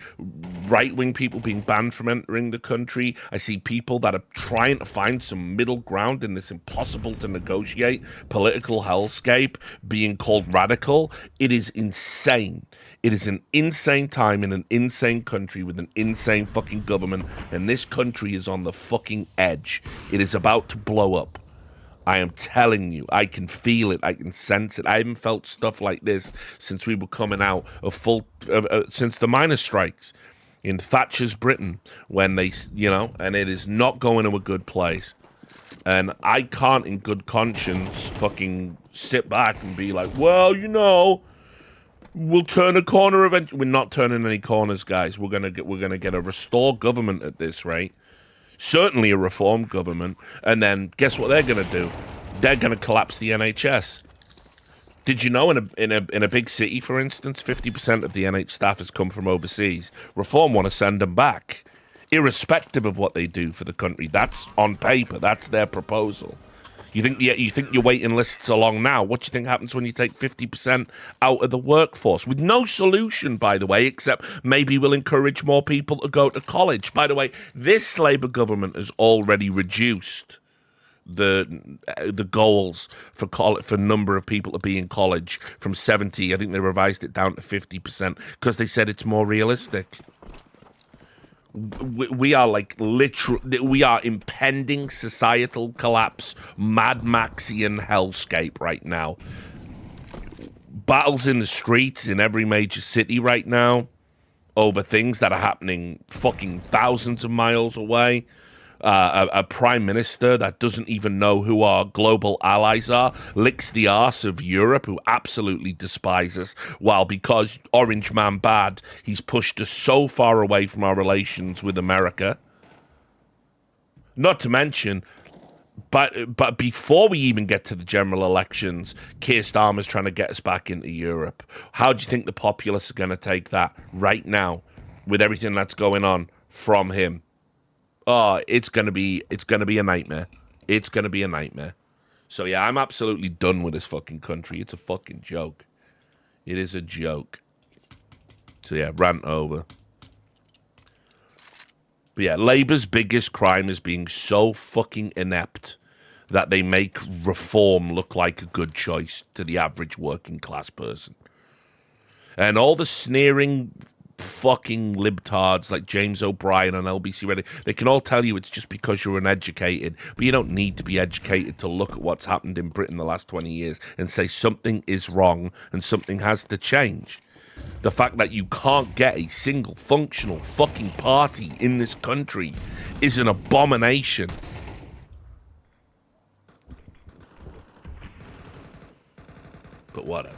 right-wing people being banned from entering the country. I see people that are trying to find some middle ground in this impossible to negotiate political hellscape being called radical. It is insane. It is an insane time in an insane country with an insane fucking government, and this country is on the fucking edge. It is about to blow up. I am telling you, I can feel it, I can sense it. I haven't felt stuff like this since we were coming out of since the miners' strikes in Thatcher's Britain, when they, and it is not going to a good place. And I can't, in good conscience, fucking sit back and be like, well, we'll turn a corner eventually. We're not turning any corners, guys. We're gonna get a restore government at this rate. Certainly a reform government. And then guess what they're gonna do? They're gonna collapse the NHS. Did you know in a big city, for instance, 50% of the NH staff has come from overseas? Reform want to send them back, irrespective of what they do for the country. That's on paper. That's their proposal. You think your waiting lists are long now? What do you think happens when you take 50% out of the workforce? With no solution, by the way, except maybe we'll encourage more people to go to college. By the way, this Labour government has already reduced the goals for number of people to be in college from 70. I think they revised it down to 50% because they said it's more realistic. We are we are impending societal collapse, Mad Maxian hellscape right now. Battles in the streets in every major city right now over things that are happening fucking thousands of miles away. A prime minister that doesn't even know who our global allies are, licks the arse of Europe, who absolutely despise us, while because Orange Man bad, he's pushed us so far away from our relations with America. Not to mention, But before we even get to the general elections, Keir Starmer's trying to get us back into Europe. How do you think the populace are going to take that right now, with everything that's going on from him? Oh, it's gonna be a nightmare. It's gonna be a nightmare. So yeah, I'm absolutely done with this fucking country. It's a fucking joke. It is a joke. So yeah, rant over. But yeah, Labour's biggest crime is being so fucking inept that they make reform look like a good choice to the average working class person. And all the sneering fucking libtards like James O'Brien on LBC Radio, they can all tell you it's just because you're uneducated, but you don't need to be educated to look at what's happened in Britain the last 20 years and say something is wrong and something has to change. The fact that you can't get a single functional fucking party in this country is an abomination. But whatever.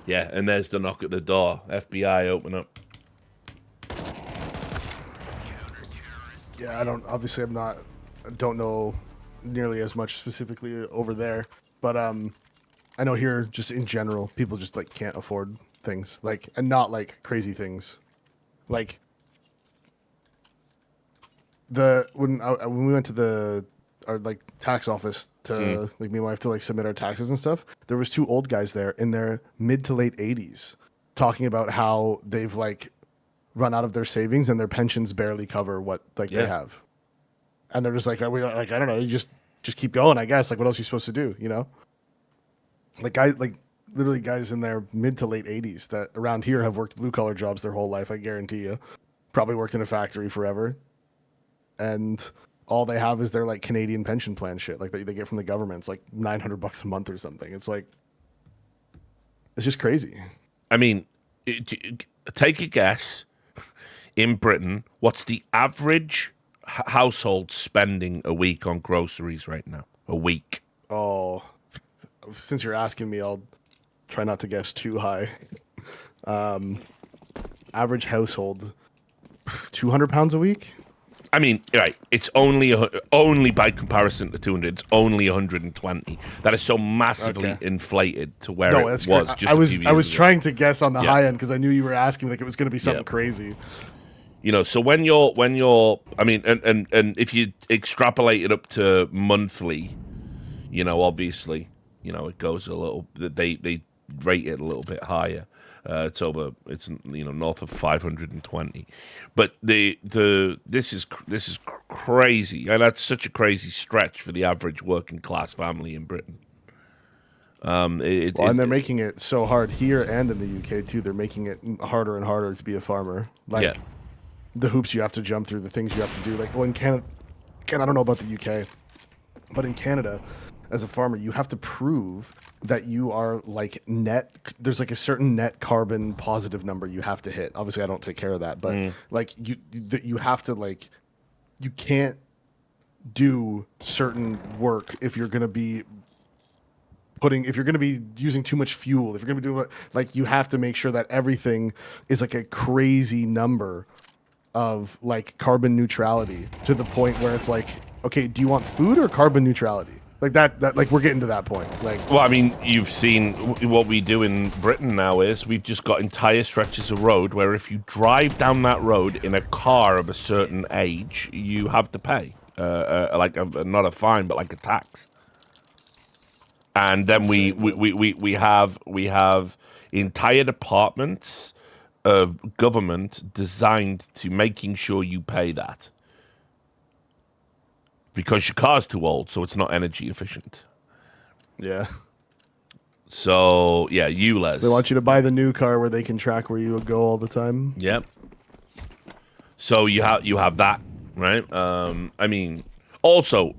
Yeah, and there's the knock at the door. FBI, open up. Yeah, I don't know nearly as much specifically over there, but I know here just in general, people just like can't afford things, like, and not like crazy things, like when we went to our like tax office to like me and my wife to like submit our taxes and stuff, there was 2 old guys there in their mid to late 80s talking about how they've like run out of their savings and their pensions barely cover what like they have, and they're just like, I don't know, you just keep going, I guess. Like, what else are you supposed to do, you know? Like literally guys in their mid to late 80s that around here have worked blue collar jobs their whole life, I guarantee you, probably worked in a factory forever, and all they have is their like Canadian pension plan shit, like they get from the government. It's like $900 a month or something. It's like, it's just crazy. I mean, take a guess. In Britain, what's the average household spending a week on groceries right now? A week. Oh, since you're asking me, I'll try not to guess too high. Average household, 200 pounds a week? I mean, right, it's only by comparison to 200, it's only 120. That is so massively inflated to where it was just a few years I was ago. trying to guess on the high end because I knew you were asking like it was going to be something crazy. You know, so when you're I mean, and if you extrapolate it up to monthly, you know, obviously, you know, it goes a little, they rate it a little bit higher. It's north of 520, but this is crazy, and that's such a crazy stretch for the average working class family in Britain. And they're making it so hard here and in the UK too. They're making it harder and harder to be a farmer. Like the hoops you have to jump through, the things you have to do. Like, well, in Canada, I don't know about the UK, but in Canada, as a farmer, you have to prove that you are like there's like a certain net carbon positive number you have to hit. Obviously I don't take care of that, but like you have to, like, you can't do certain work if you're going to be using too much fuel, if you're going to be doing, like, you have to make sure that everything is like a crazy number of like carbon neutrality, to the point where it's like, okay, do you want food or carbon neutrality? Like that, like, we're getting to that point. Like, well, I mean, you've seen what we do in Britain now is we've just got entire stretches of road where if you drive down that road in a car of a certain age, you have to pay, not a fine, but like a tax. And then we have entire departments of government designed to making sure you pay that. Because your car's too old, so it's not energy efficient. Yeah. So, yeah, Les. They want you to buy the new car where they can track where you go all the time. Yep. So you have that, right? I mean, also,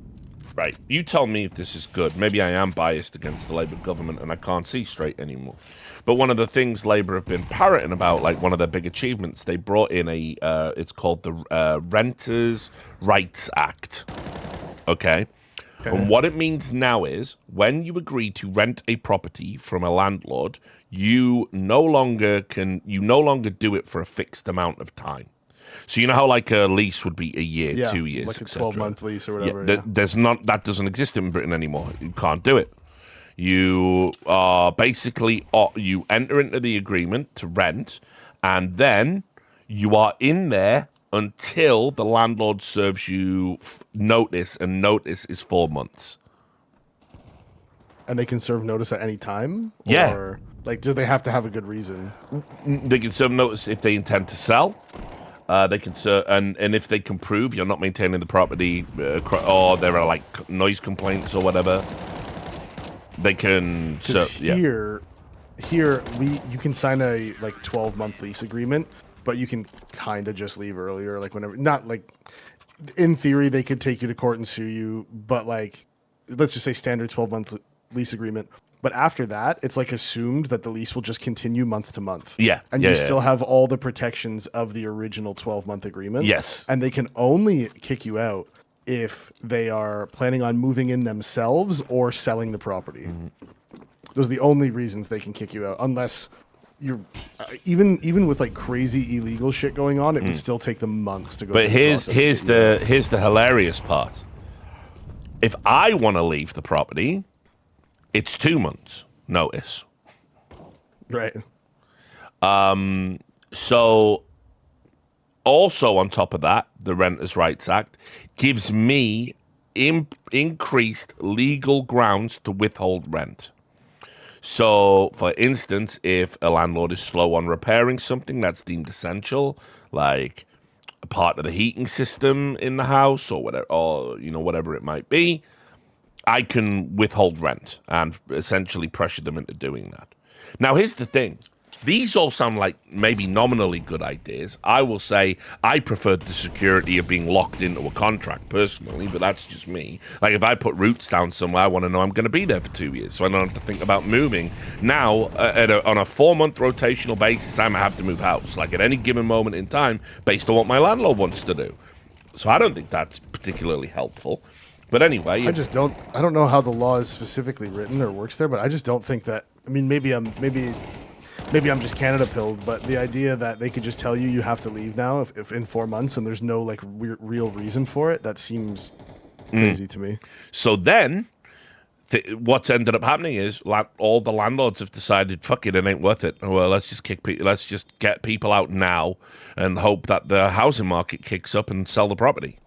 right, you tell me if this is good. Maybe I am biased against the Labour government and I can't see straight anymore. But one of the things Labour have been parroting about, like one of their big achievements, they brought in it's called the Renters' Rights Act. Okay. And what it means now is when you agree to rent a property from a landlord, you no longer do it for a fixed amount of time. So you know how like a lease would be a year, 2 years, like a etc. 12-month lease or whatever. There's not that doesn't exist in Britain anymore. You can't do it. You are basically you enter into the agreement to rent, and then you are in there until the landlord serves you notice, and notice is 4 months. And they can serve notice at any time? Yeah. Or, like, do they have to have a good reason? They can serve notice if they intend to sell. They can serve, and if they can prove you're not maintaining the property, or there are like noise complaints or whatever, they can. Here, you can sign a like 12-month lease agreement, but you can kind of just leave earlier, like whenever. Not like, in theory, they could take you to court and sue you, but like, let's just say standard 12-month lease agreement. But after that, it's like assumed that the lease will just continue month to month. Yeah. And you still have all the protections of the original 12-month agreement. Yes. And they can only kick you out if they are planning on moving in themselves or selling the property. Mm-hmm. Those are the only reasons they can kick you out, unless you're even with like crazy illegal shit going on, it would still take them months to go. But here's the hilarious part. If I want to leave the property, it's 2 months notice. Right. So also on top of that, the Renters' Rights Act gives me increased legal grounds to withhold rent. So, for instance, if a landlord is slow on repairing something that's deemed essential, like a part of the heating system in the house or whatever, or whatever it might be, I can withhold rent and essentially pressure them into doing that. Now, here's the thing. These all sound like maybe nominally good ideas. I will say I prefer the security of being locked into a contract personally, but that's just me. Like if I put roots down somewhere, I want to know I'm going to be there for 2 years, so I don't have to think about moving. Now, on a 4-month rotational basis, I might have to move house, like at any given moment in time, based on what my landlord wants to do. So I don't think that's particularly helpful. But anyway, I don't know how the law is specifically written or works there, but I just don't think that. I mean, maybe I'm just Canada pilled, but the idea that they could just tell you have to leave now if in 4 months and there's no like real reason for it, that seems crazy to me. So then, what's ended up happening is all the landlords have decided, fuck it ain't worth it. Well, let's just get people out now and hope that the housing market kicks up and sell the property.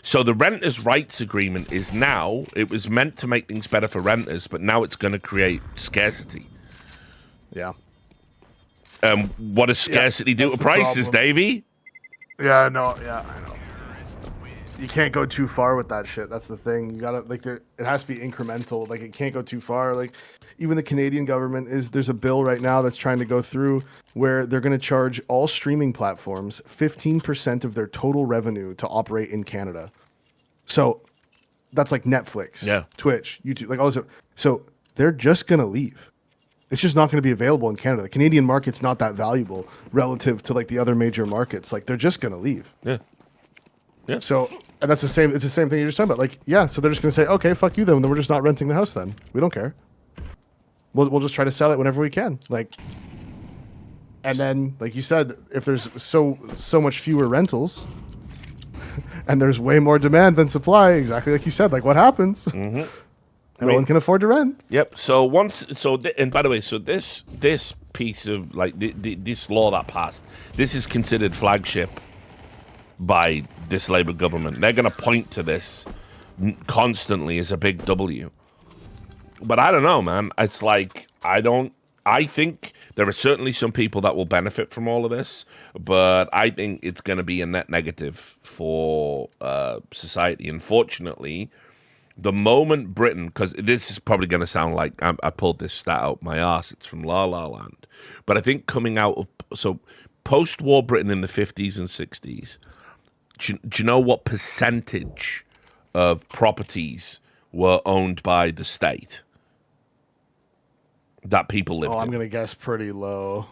So the renters' rights agreement is now, it was meant to make things better for renters, but now it's going to create scarcity. Yeah. What does scarcity do to prices, Davey? Yeah, no, yeah, I know. You can't go too far with that shit. That's the thing. You gotta it has to be incremental. Like it can't go too far. Like even the Canadian government there's a bill right now that's trying to go through where they're going to charge all streaming platforms 15% of their total revenue to operate in Canada. So that's like Netflix, Twitch, YouTube, like all this. So they're just going to leave. It's just not going to be available in Canada. The Canadian market's not that valuable relative to like the other major markets. Like they're just going to leave. Yeah. Yeah. So, and that's the same. It's the same thing you're just talking about. Like, yeah. So they're just going to say, okay, fuck you then. Then we're just not renting the house. Then we don't care. We'll just try to sell it whenever we can. Like, and then, like you said, if there's so much fewer rentals, and there's way more demand than supply, exactly like you said. Like, what happens? Mm-hmm. No one can afford to rent. Yep. So and by the way, so this piece of like this law that passed, this is considered flagship by this Labour government. They're going to point to this constantly as a big W. But I don't know, man. It's like I think there are certainly some people that will benefit from all of this, but I think it's going to be a net negative for society. Unfortunately, the moment Britain, because this is probably going to sound like I pulled this stat out my arse, it's from La La Land, but I think coming out of post-war Britain in the 50s and 60s, do you know what percentage of properties were owned by the state that people lived in? I'm going to guess pretty low.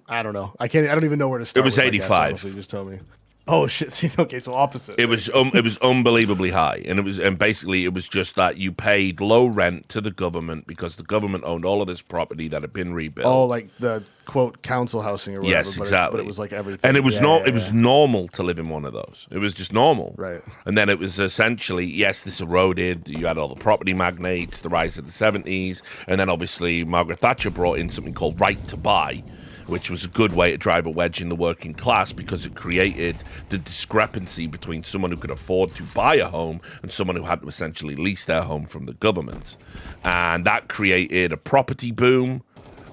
I don't know. I don't even know where to start. It was 85. Honestly, just tell me. Oh shit! See, okay, so opposite. It was unbelievably high, and basically it was just that you paid low rent to the government because the government owned all of this property that had been rebuilt. Oh, like the quote council housing or whatever. Yes, exactly. But it was like everything, and it was it was normal to live in one of those. It was just normal, right? And then it was essentially yes, this eroded. You had all the property magnates, the rise of the 70s, and then obviously Margaret Thatcher brought in something called right to buy, which was a good way to drive a wedge in the working class because it created the discrepancy between someone who could afford to buy a home and someone who had to essentially lease their home from the government. And that created a property boom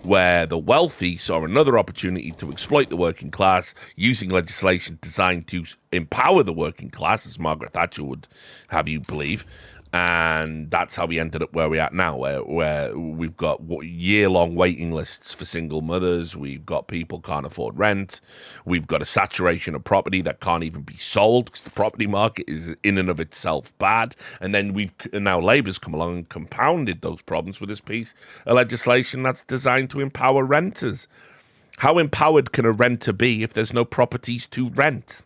where the wealthy saw another opportunity to exploit the working class using legislation designed to empower the working class, as Margaret Thatcher would have you believe. And that's how we ended up where we're at now, where we've got year-long waiting lists for single mothers. We've got people can't afford rent. We've got a saturation of property that can't even be sold because the property market is in and of itself bad. And then now Labour's come along and compounded those problems with this piece of legislation that's designed to empower renters. How empowered can a renter be if there's no properties to rent?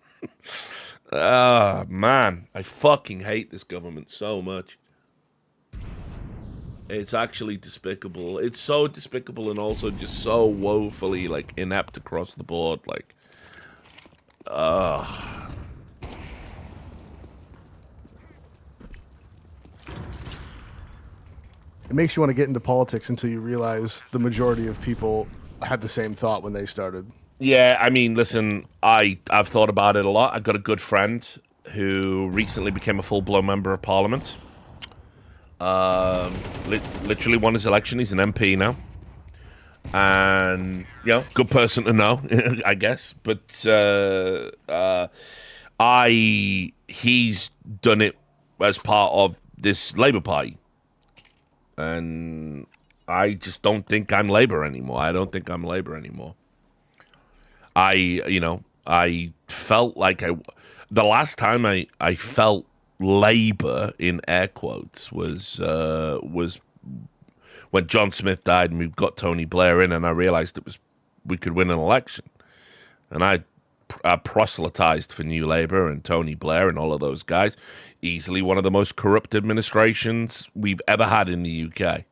Ah, man, I fucking hate this government so much. It's actually despicable. It's so despicable and also just so woefully, like, inept across the board. Like, It makes you want to get into politics until you realize the majority of people had the same thought when they started. Yeah, I mean, listen, I've thought about it a lot. I've got a good friend who recently became a full-blown member of Parliament. Literally won his election. He's an MP now. And, you know, good person to know, I guess. But he's done it as part of this Labour Party. And I just don't think I'm Labour anymore. I don't think I'm Labour anymore. I felt like the last time I felt Labour in air quotes was when John Smith died and we got Tony Blair in, and I realized we could win an election, and I proselytized for New Labour and Tony Blair and all of those guys. Easily one of the most corrupt administrations we've ever had in the UK.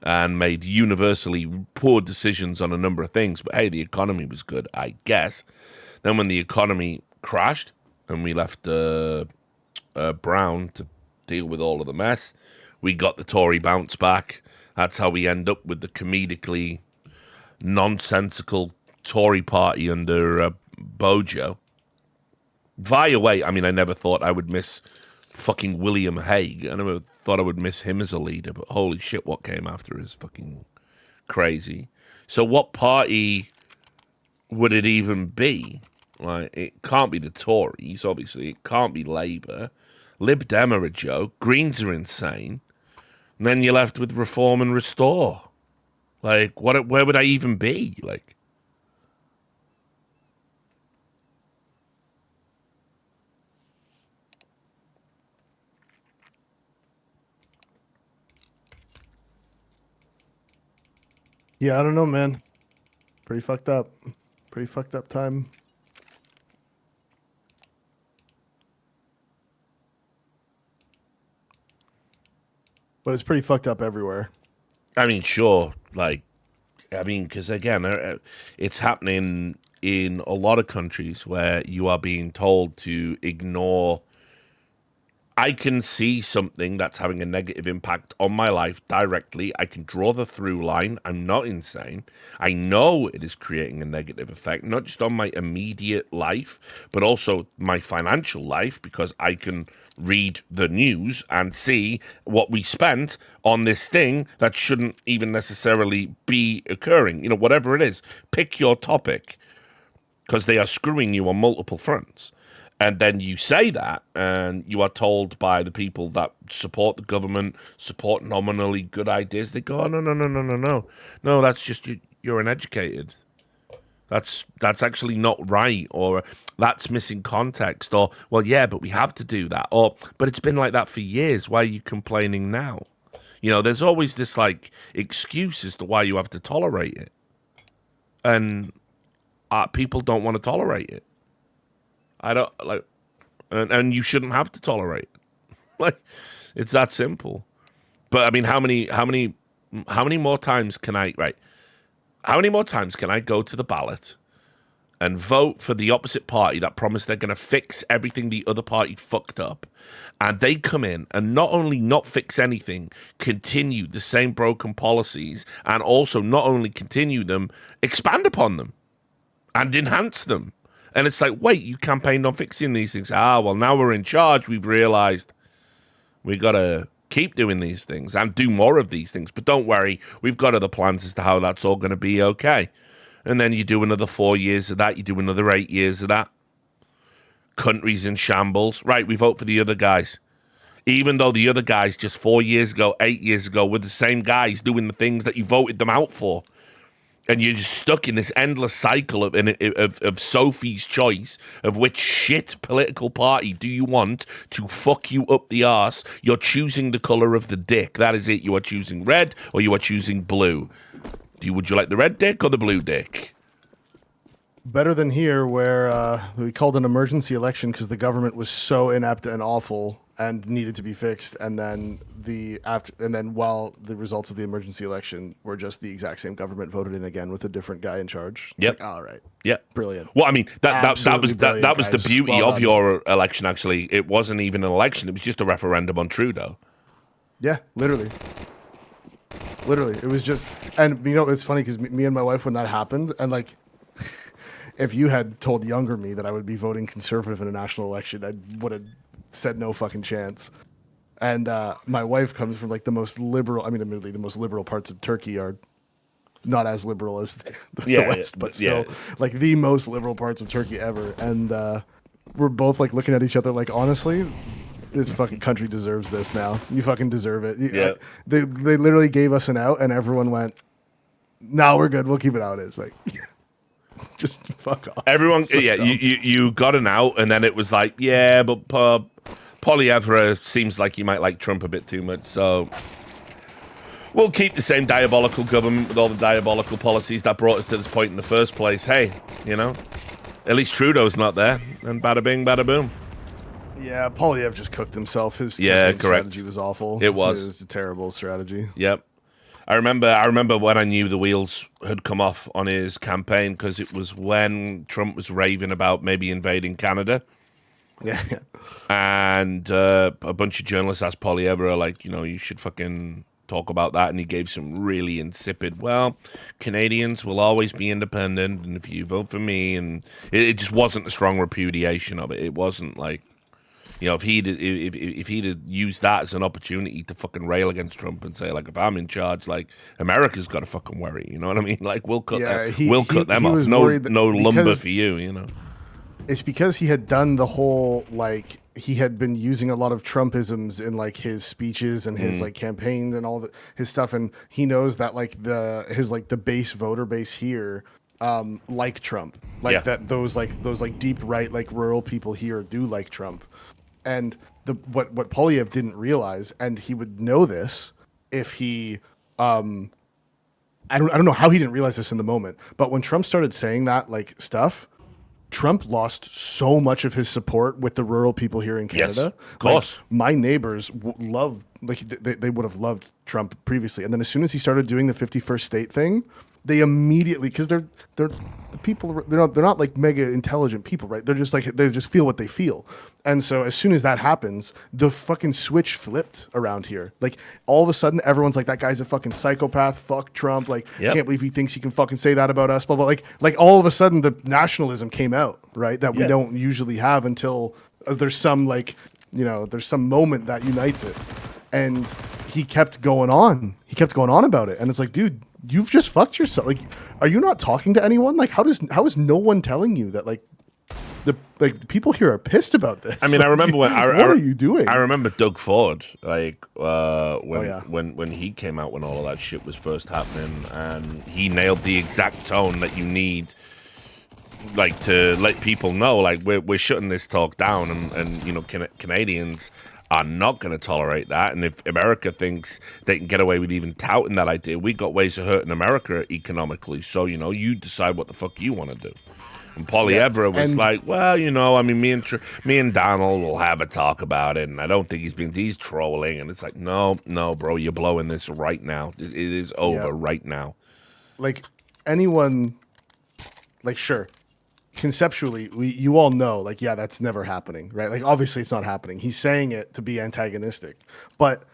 And made universally poor decisions on a number of things. But hey, the economy was good, I guess. Then when the economy crashed and we left Brown to deal with all of the mess, we got the Tory bounce back. That's how we end up with the comedically nonsensical Tory party under Bojo. Via way, I mean, I never thought I would miss fucking William Hague. I never thought I would miss him as a leader, but holy shit, what came after is fucking crazy. So what party would it even be? Like, it can't be the Tories, obviously. It can't be Labour. Lib Dem are a joke. Greens are insane. And then you're left with Reform and Restore. Like, where would I even be? Like, yeah, I don't know, man. Pretty fucked up. Pretty fucked up time. But it's pretty fucked up everywhere. I mean, sure. Like, I mean, because again, it's happening in a lot of countries where you are being told to ignore. I can see something that's having a negative impact on my life directly. I can draw the through line. I'm not insane. I know it is creating a negative effect, not just on my immediate life, but also my financial life, because I can read the news and see what we spent on this thing that shouldn't even necessarily be occurring. You know, whatever it is, pick your topic, because they are screwing you on multiple fronts. And then you say that, and you are told by the people that support the government, support nominally good ideas, they go, oh, no, that's just you're uneducated. That's actually not right, or that's missing context, or, well, yeah, but we have to do that, or, but it's been like that for years. Why are you complaining now? You know, there's always this, like, excuse as to why you have to tolerate it. And people don't want to tolerate it. I don't like, and you shouldn't have to tolerate. Like, it's that simple. But I mean, how many more times can I How many more times can I go to the ballot and vote for the opposite party that promised they're going to fix everything the other party fucked up, and they come in and not only not fix anything, continue the same broken policies, and also not only continue them, expand upon them and enhance them. And it's like, wait, you campaigned on fixing these things. Well, now we're in charge. We've realized we got to keep doing these things and do more of these things. But don't worry, we've got other plans as to how that's all going to be okay. And then you do another 4 years of that. You do another 8 years of that. Country's in shambles. Right, we vote for the other guys. Even though the other guys just 4 years ago, 8 years ago, were the same guys doing the things that you voted them out for. And you're just stuck in this endless cycle of Sophie's choice of which shit political party do you want to fuck you up the arse. You're choosing the color of the dick. That is it. You are choosing red or you are choosing blue. Would you like the red dick or the blue dick? Better than here, where we called an emergency election because the government was so inept and awful and needed to be fixed, and then while the results of the emergency election were just the exact same government voted in again with a different guy in charge. It's like, all right, brilliant. Well, I mean that was the beauty well of done. your election. Actually, it wasn't even an election; it was just a referendum on Trudeau. Yeah, literally, it was just, and you know, it's funny because me and my wife, when that happened, and like, if you had told younger me that I would be voting conservative in a national election, I would have said no fucking chance. And my wife comes from like the most liberal, I mean, admittedly, the most liberal parts of Turkey are not as liberal as the West, but still like the most liberal parts of Turkey ever. And we're both like looking at each other like, honestly, this fucking country deserves this now. You fucking deserve it. Yeah. They literally gave us an out and everyone went, no, we're good. We'll keep it how it is. Like, just fuck off. Everyone, So dumb. you got an out, and then it was like, yeah, but Poilievre seems like he might like Trump a bit too much, so we'll keep the same diabolical government with all the diabolical policies that brought us to this point in the first place. Hey, you know, at least Trudeau's not there, and bada bing, bada boom. Yeah, Poilievre just cooked himself. His correct. strategy was awful. It was. It was a terrible strategy. Yep. I remember when I knew the wheels had come off on his campaign, because it was when Trump was raving about maybe invading Canada. Yeah. And a bunch of journalists asked Poilievre, like, you know, you should fucking talk about that. And he gave some really insipid, well, Canadians will always be independent, and if you vote for me, and it just wasn't a strong repudiation of it. It wasn't like, you know, if he'd have used that as an opportunity to fucking rail against Trump and say, like, if I'm in charge, like, America's got to fucking worry, you know what I mean? Like, we'll cut them off. No lumber for you, you know. It's because he had done the whole, like, he had been using a lot of Trumpisms in like his speeches and his like campaigns and all his stuff, and he knows that like the base voter base here like Trump, like that those deep right, like rural people here do like Trump. And what Poilievre didn't realize, and he would know this if he, I don't know how he didn't realize this in the moment, but when Trump started saying that like stuff, Trump lost so much of his support with the rural people here in Canada. Yes, of course. Like, my neighbors loved, like they would have loved Trump previously, and then as soon as he started doing the 51st state thing, they immediately, because they're people, they're not like mega intelligent people, right? They're just like, they just feel what they feel. And so as soon as that happens, the fucking switch flipped around here. Like all of a sudden everyone's like, that guy's a fucking psychopath, fuck Trump, like can't believe he thinks he can fucking say that about us, blah blah. Like all of a sudden the nationalism came out, right? That we don't usually have until there's some like, you know, there's some moment that unites it. And he kept going on about it, and it's like, dude, you've just fucked yourself. Like, are you not talking to anyone? Like, how is no one telling you that like the people here are pissed about this? I mean, like, I remember when what are you doing? I remember Doug Ford, like when he came out when all of that shit was first happening, and he nailed the exact tone that you need, like, to let people know, like, we're shutting this talk down, and you know, Canadians are not going to tolerate that. And if America thinks they can get away with even touting that idea, we got ways of hurting America economically. So, you know, you decide what the fuck you want to do. And Poilievre was like, well, you know, I mean, me and Donald will have a talk about it, and I don't think he's trolling. And it's like, no, bro, you're blowing this right now. It is over right now. Like anyone, like sure, conceptually, you all know, like, yeah, that's never happening, right? Like, obviously, it's not happening. He's saying it to be antagonistic, but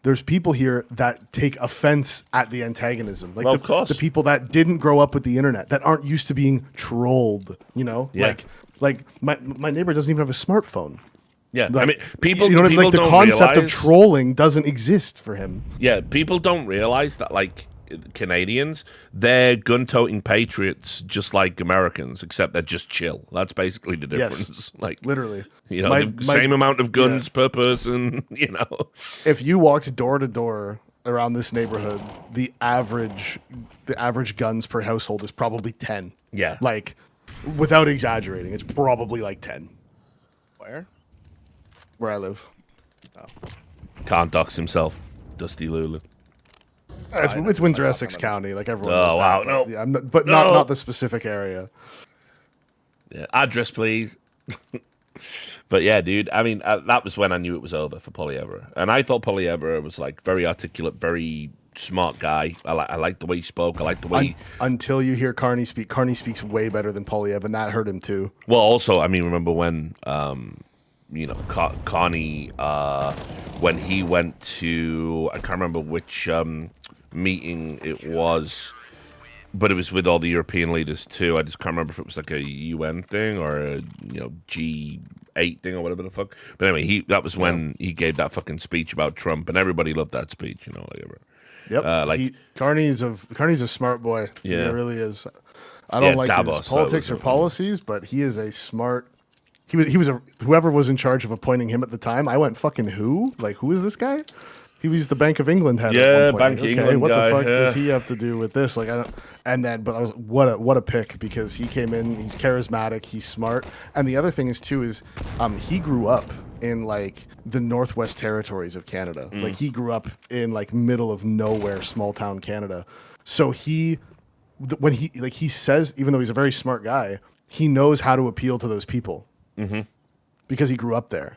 there's people here that take offense at the antagonism, like the people that didn't grow up with the internet, that aren't used to being trolled. You know, like my neighbor doesn't even have a smartphone. Yeah, like, I mean, people. You know, people like the don't concept of realize, trolling doesn't exist for him. Yeah, people don't realize that, like, Canadians, they're gun-toting patriots just like Americans, except they're just chill. That's basically the difference. Yes, like, literally, you know, the same amount of guns per person. You know, if you walked door to door around this neighborhood, the average guns per household is probably 10. Yeah, like without exaggerating, it's probably like 10. Where I live. Can't dox himself, Dusty Lulu. It's Windsor, Essex County, like everyone. Oh wow, no, yeah, not the specific area. Yeah, address please. But yeah, dude. I mean, that was when I knew it was over for Poilievre, and I thought Poilievre was like very articulate, very smart guy. I like the way he spoke. I like the way. Until you hear Carney speak, Carney speaks way better than Poilievre, and that hurt him too. Well, also, I mean, remember when you know, Carney, when he went to, I can't remember which meeting it was, but it was with all the European leaders too. I just can't remember if it was like a UN thing or a, you know, G8 thing or whatever the fuck. But anyway, that was when he gave that fucking speech about Trump, and everybody loved that speech, you know, whatever. Yep. Carney's a smart boy. Yeah, he really is. I don't like Davos, his politics or policies, but he is a smart. He was whoever was in charge of appointing him at the time. I went, fucking who? Like, who is this guy? He was the Bank of England head. Yeah, at one point. Bank of England what guy, the fuck does he have to do with this? Like, I don't. And then, but I was what a pick, because he came in. He's charismatic. He's smart. And the other thing is too is, he grew up in like the Northwest Territories of Canada. Like, he grew up in like middle of nowhere, small town Canada. So when he says, even though he's a very smart guy, he knows how to appeal to those people. Mm-hmm. Because he grew up there,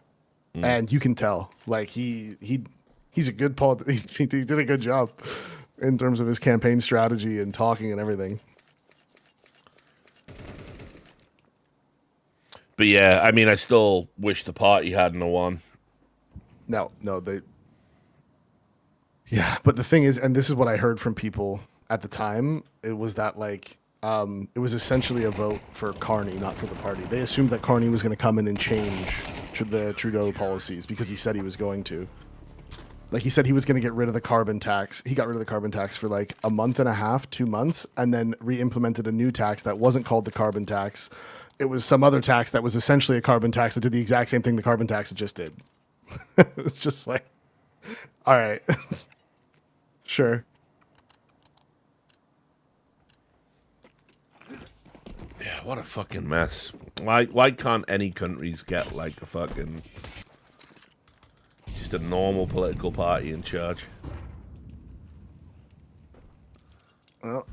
and you can tell. Like he's a good he did a good job in terms of his campaign strategy and talking and everything. But yeah, I mean, I still wish the party hadn't won. No, they. Yeah, but the thing is, and this is what I heard from people at the time, it was that like. It was essentially a vote for Carney, not for the party. They assumed that Carney was going to come in and change the Trudeau policies because he said he was going to. Like, he said he was going to get rid of the carbon tax. He got rid of the carbon tax for like a month and a half, 2 months, and then re-implemented a new tax that wasn't called the carbon tax. It was some other tax that was essentially a carbon tax that did the exact same thing the carbon tax just did. It's just like, all right, sure. Yeah, what a fucking mess. Why can't any countries get like a fucking just a normal political party in charge? Well,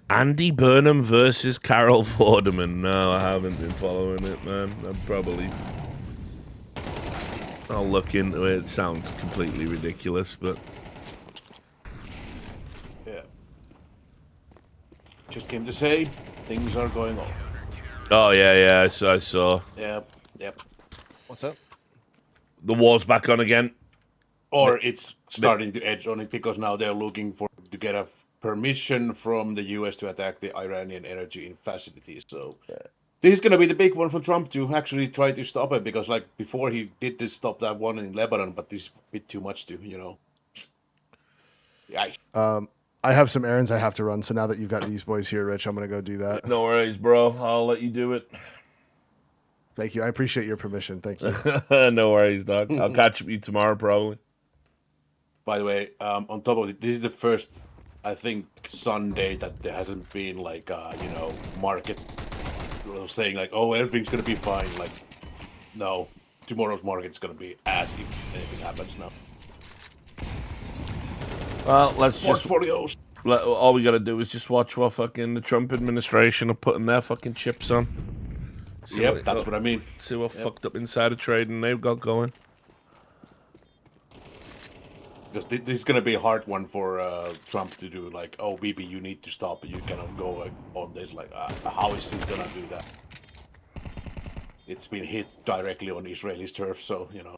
Andy Burnham versus Carol Vorderman. No, I haven't been following it, man. I'll look into it. It sounds completely ridiculous, but just came to say things are going on. Oh yeah, I saw. Yep. What's up? The war's back on again. Or it's starting to edge on it because now they're looking to get a permission from the US to attack the Iranian energy facilities. So this is going to be the big one for Trump to actually try to stop it, because like before he did stop that one in Lebanon, but this is a bit too much to, you know. Yeah. I have some errands I have to run, so now that you've got these boys here, Rich, I'm going to go do that. No worries, bro. I'll let you do it. Thank you. I appreciate your permission. Thank you. No worries, dog. I'll catch you tomorrow, probably. By the way, on top of it, this is the first, I think, Sunday that there hasn't been like, market saying like, oh, everything's going to be fine. Like, no, tomorrow's market's going to be as if anything happens now. Well, let's Portfolios. All we gotta do is just watch what fucking the Trump administration are putting their fucking chips on. That's what I mean. See what fucked up insider trading they've got going. Because this is going to be a hard one for Trump to do. Like, oh, BB, you need to stop. You cannot go on this. Like, how is he going to do that? It's been hit directly on Israeli turf, so, you know.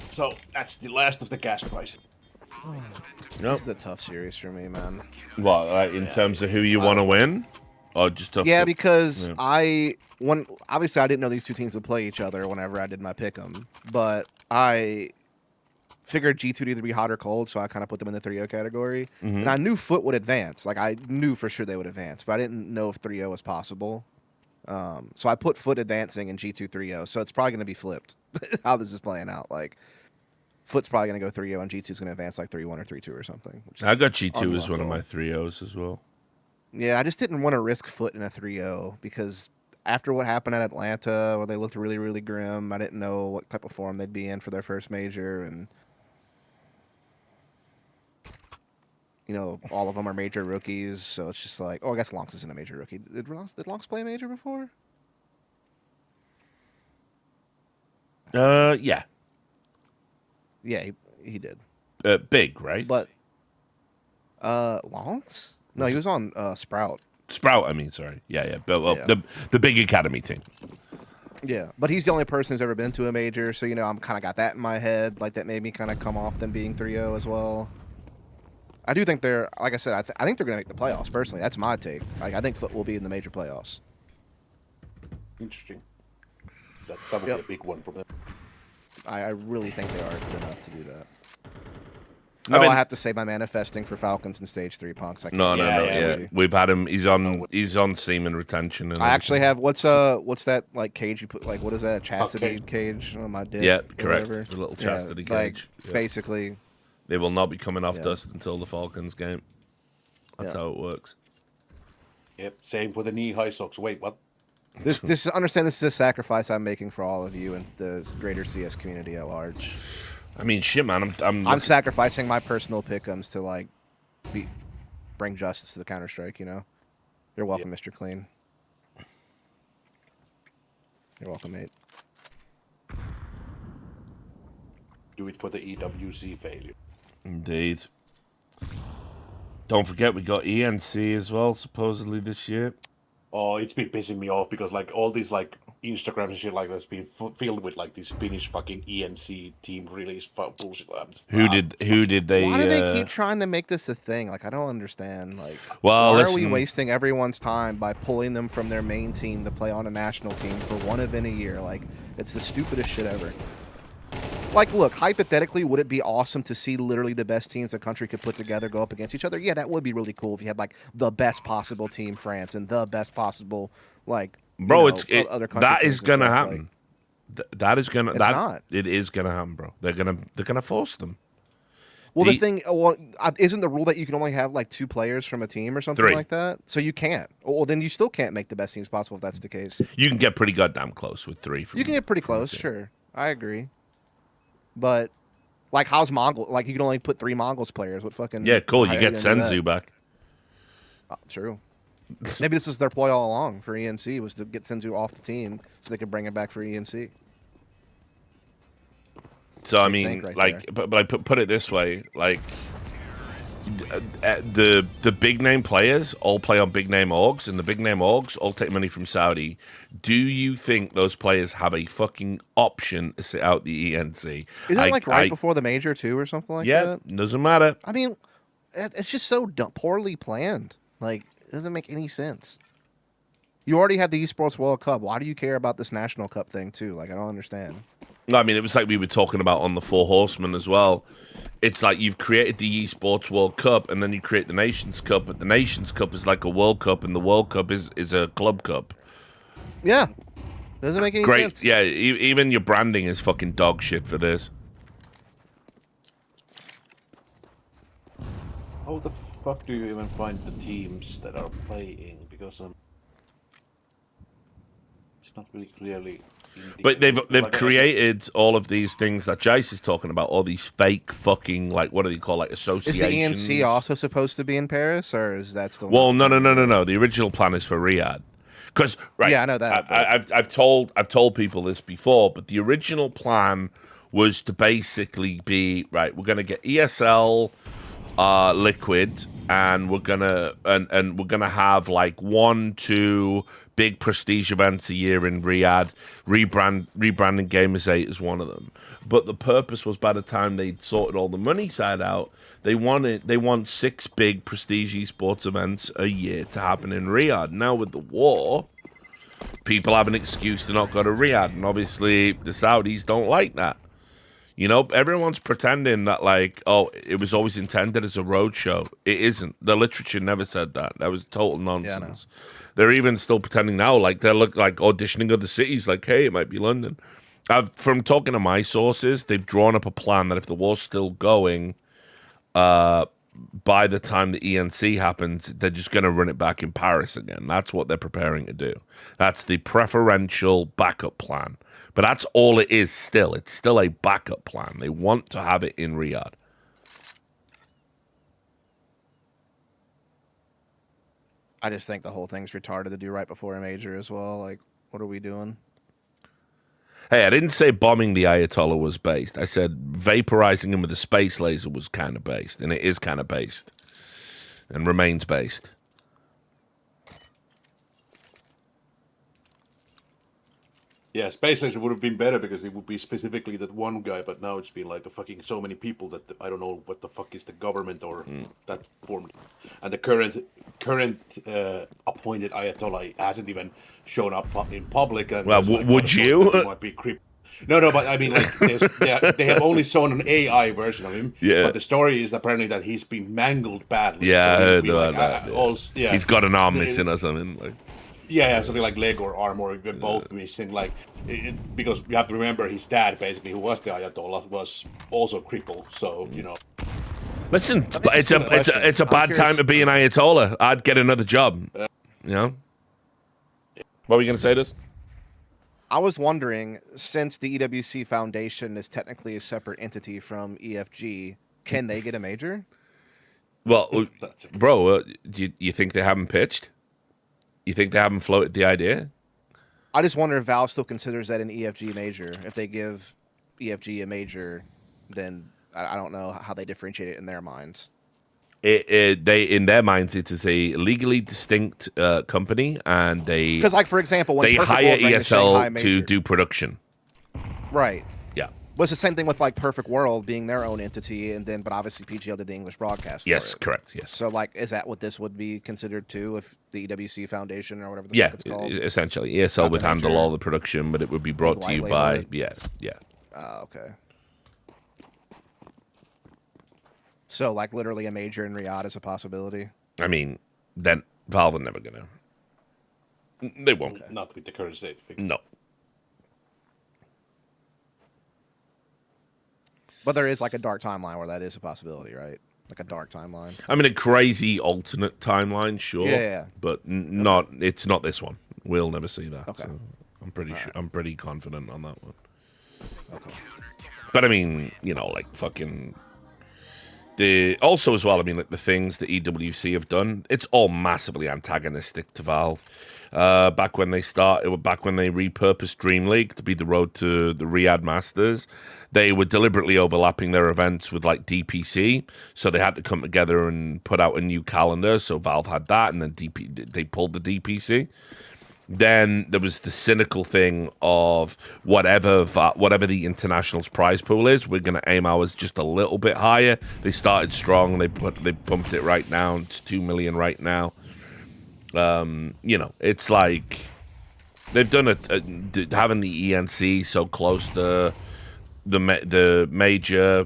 So, that's the last of the gas prices. This is a tough series for me, man. What, like in terms of who you want to win? Or just tough Yeah, to- because yeah. obviously I didn't know these two teams would play each other whenever I did my pick'em, but I figured G2 to either be hot or cold, so I kind of put them in the 3-0 category. Mm-hmm. And I knew Foot would advance. Like, I knew for sure they would advance, but I didn't know if 3-0 was possible. So I put Foot advancing and G2 3-0, so it's probably going to be flipped how this is playing out. Like, Foot's probably going to go 3-0 and G2's going to advance like 3-1 or 3-2 or something. I got G2 as one of my 3-0s as well. Yeah, I just didn't want to risk Foot in a 3-0 because after what happened at Atlanta, where they looked really, really grim, I didn't know what type of form they'd be in for their first major. And, you know, all of them are major rookies. So it's just like, oh, I guess Lonks isn't a major rookie. Did Lonks play a major before? Yeah. Yeah, he did. Big, right? But, Lonks? No, he was on Sprout. Sprout, I mean, sorry. Yeah. But, well, Yeah. The big academy team. Yeah, but he's the only person who's ever been to a major, so, you know, I'm kind of got that in my head. Like, that made me kind of come off them being 3-0 as well. I do think they're, like I said, I think they're going to make the playoffs, personally. That's my take. Like, I think Foot will be in the major playoffs. Interesting. That would be a big one for them. I really think they are good enough to do that. No, I have to say my manifesting for Falcons in stage 3 punks. No. We've had him. He's on semen retention. And I actually have what's that like cage you put, like, what is that, a chastity cage on my dick? Yeah, or correct. whatever? The little chastity like, cage. Yeah. Basically, they will not be coming off dust until the Falcons game. That's how it works. Yep. Same for the knee-high socks. Wait, what? Understand this is a sacrifice I'm making for all of you and the greater CS community at large. I mean, shit, man. I'm sacrificing my personal pick'ems to like bring justice to the Counter-Strike. You know, you're welcome, Mr. Clean. You're welcome, mate. Do it for the EWC failure. Indeed. Don't forget, we got ENC as well, supposedly this year. Oh, it's been pissing me off because like all these like Instagram and shit like that's been filled with like this Finnish fucking ENC team release bullshit. Who did they? Why do they keep trying to make this a thing? Like, I don't understand. Like, well, why are we wasting everyone's time by pulling them from their main team to play on a national team for one event a year? Like, it's the stupidest shit ever. Like, look, hypothetically, would it be awesome to see literally the best teams a country could put together go up against each other? Yeah, that would be really cool if you had, like, the best possible team France and the best possible, like, bro, other countries. that is going to happen. That is going to... not. It is going to happen, bro. They're gonna force them. Well, isn't the rule that you can only have, like, 2 players from a team or something 3. like that? So you can't. Well, then you still can't make the best teams possible if that's the case. You can get pretty goddamn close with 3. You can get pretty close, sure. I agree. But, like, how's Mongol? Like, you can only put 3 Mongols players. What fucking... Yeah, cool. You get Senzu back. True. Maybe this is their ploy all along for ENC, was to get Senzu off the team so they could bring him back for ENC. So, I mean, like, but I put it this way, like, the big name players all play on big name orgs, and the big name orgs all take money from Saudi. Do you think those players have a fucking option to sit out the ENC? Isn't it like right before the major too, or something like that? Yeah, doesn't matter. I mean, it's just so poorly planned. Like, it doesn't make any sense. You already have the Esports World Cup. Why do you care about this National Cup thing too? Like, I don't understand. No, I mean, it was like we were talking about on the Four Horsemen as well. It's like you've created the Esports World Cup, and then you create the Nations Cup, but the Nations Cup is like a World Cup, and the World Cup is a club cup. Yeah. Doesn't make any sense. Yeah, even your branding is fucking dog shit for this. How the fuck do you even find the teams that are playing? Because not really clearly. But they've Like, created all of these things that Jace is talking about, all these fake fucking, like, what do they call, like, Is associations. the ENC also supposed to be in Paris, or is that still? Well, not no. The original plan is for Riyadh, because right. Yeah, I know that. I've told people this before, but the original plan was to basically be right. We're gonna get ESL, Liquid, and we're gonna have like 1-2 big prestige events a year in Riyadh. Rebranding Gamers 8 is one of them. But the purpose was, by the time they'd sorted all the money side out, they want 6 big prestige esports events a year to happen in Riyadh. Now with the war, people have an excuse to not go to Riyadh, and obviously the Saudis don't like that. You know, everyone's pretending that, like, oh, it was always intended as a roadshow. It isn't. The literature never said that. That was total nonsense. Yeah, they're even still pretending now, like, they look like auditioning other cities, like, hey, it might be London. From talking to my sources, they've drawn up a plan that if the war's still going, by the time the ENC happens, they're just going to run it back in Paris again. That's what they're preparing to do. That's the preferential backup plan. But that's all it is still. It's still a backup plan. They want to have it in Riyadh. I just think the whole thing's retarded to do right before a major as well. Like, what are we doing? Hey, I didn't say bombing the Ayatollah was based. I said vaporizing him with a space laser was kind of based. And it is kind of based. And remains based. Yeah, Space Laser would have been better because it would be specifically that one guy, but now it's been like a fucking so many people that I don't know what the fuck is the government or that form. And the current appointed Ayatollah hasn't even shown up in public. And well, like, would you? Might be creep. No, but I mean, like, they have only shown an AI version of him. Yeah. But the story is apparently that he's been mangled badly. Yeah, so I heard that. Yeah. He's got an arm missing or something. Like. Yeah, something like leg or arm or both missing. Like, because you have to remember his dad, basically, who was the Ayatollah, was also crippled. So you know. Listen, it's a bad time to be an Ayatollah. I'd get another job. You know. What were you gonna say, this? I was wondering, since the EWC Foundation is technically a separate entity from EFG, can they get a major? Well, bro, do you think they haven't pitched? You think they haven't floated the idea? I just wonder if Valve still considers that an EFG major. If they give EFG a major, then I don't know how they differentiate it in their minds. In their minds, it is a legally distinct company, and they because, like, for example, when they Perfect hire World ran the Shanghai ESL major, to do production. Right. Yeah. Well, it's the same thing with, like, Perfect World being their own entity, and then, but obviously PGL did the English broadcast. Yes, for it. correct. Yes. So, like, is that what this would be considered too, if the EWC Foundation or whatever the fuck it's called? Essentially, ESL would handle all the production, but it would be brought to you by yeah. Okay. So, like, literally a major in Riyadh is a possibility. I mean, then Valve are never gonna. They won't. Okay. Not with the current state. No. But there is, like, a dark timeline where that is a possibility, right? Like a dark timeline. I mean, a crazy alternate timeline, sure. Yeah. But not. It's not this one. We'll never see that. Okay. So I'm pretty sure. I'm pretty confident on that one. Okay. But I mean, you know, like fucking. Also as well, I mean, like the things that EWC have done, it's all massively antagonistic to Valve. Back when they repurposed Dream League to be the road to the Riyadh Masters, they were deliberately overlapping their events with like DPC, so they had to come together and put out a new calendar. So Valve had that, and then they pulled the DPC. Then there was the cynical thing of whatever the internationals prize pool is, we're going to aim ours just a little bit higher. They started strong. They bumped it right now. It's 2 million right now. You know, it's like they've done having the ENC so close to the major,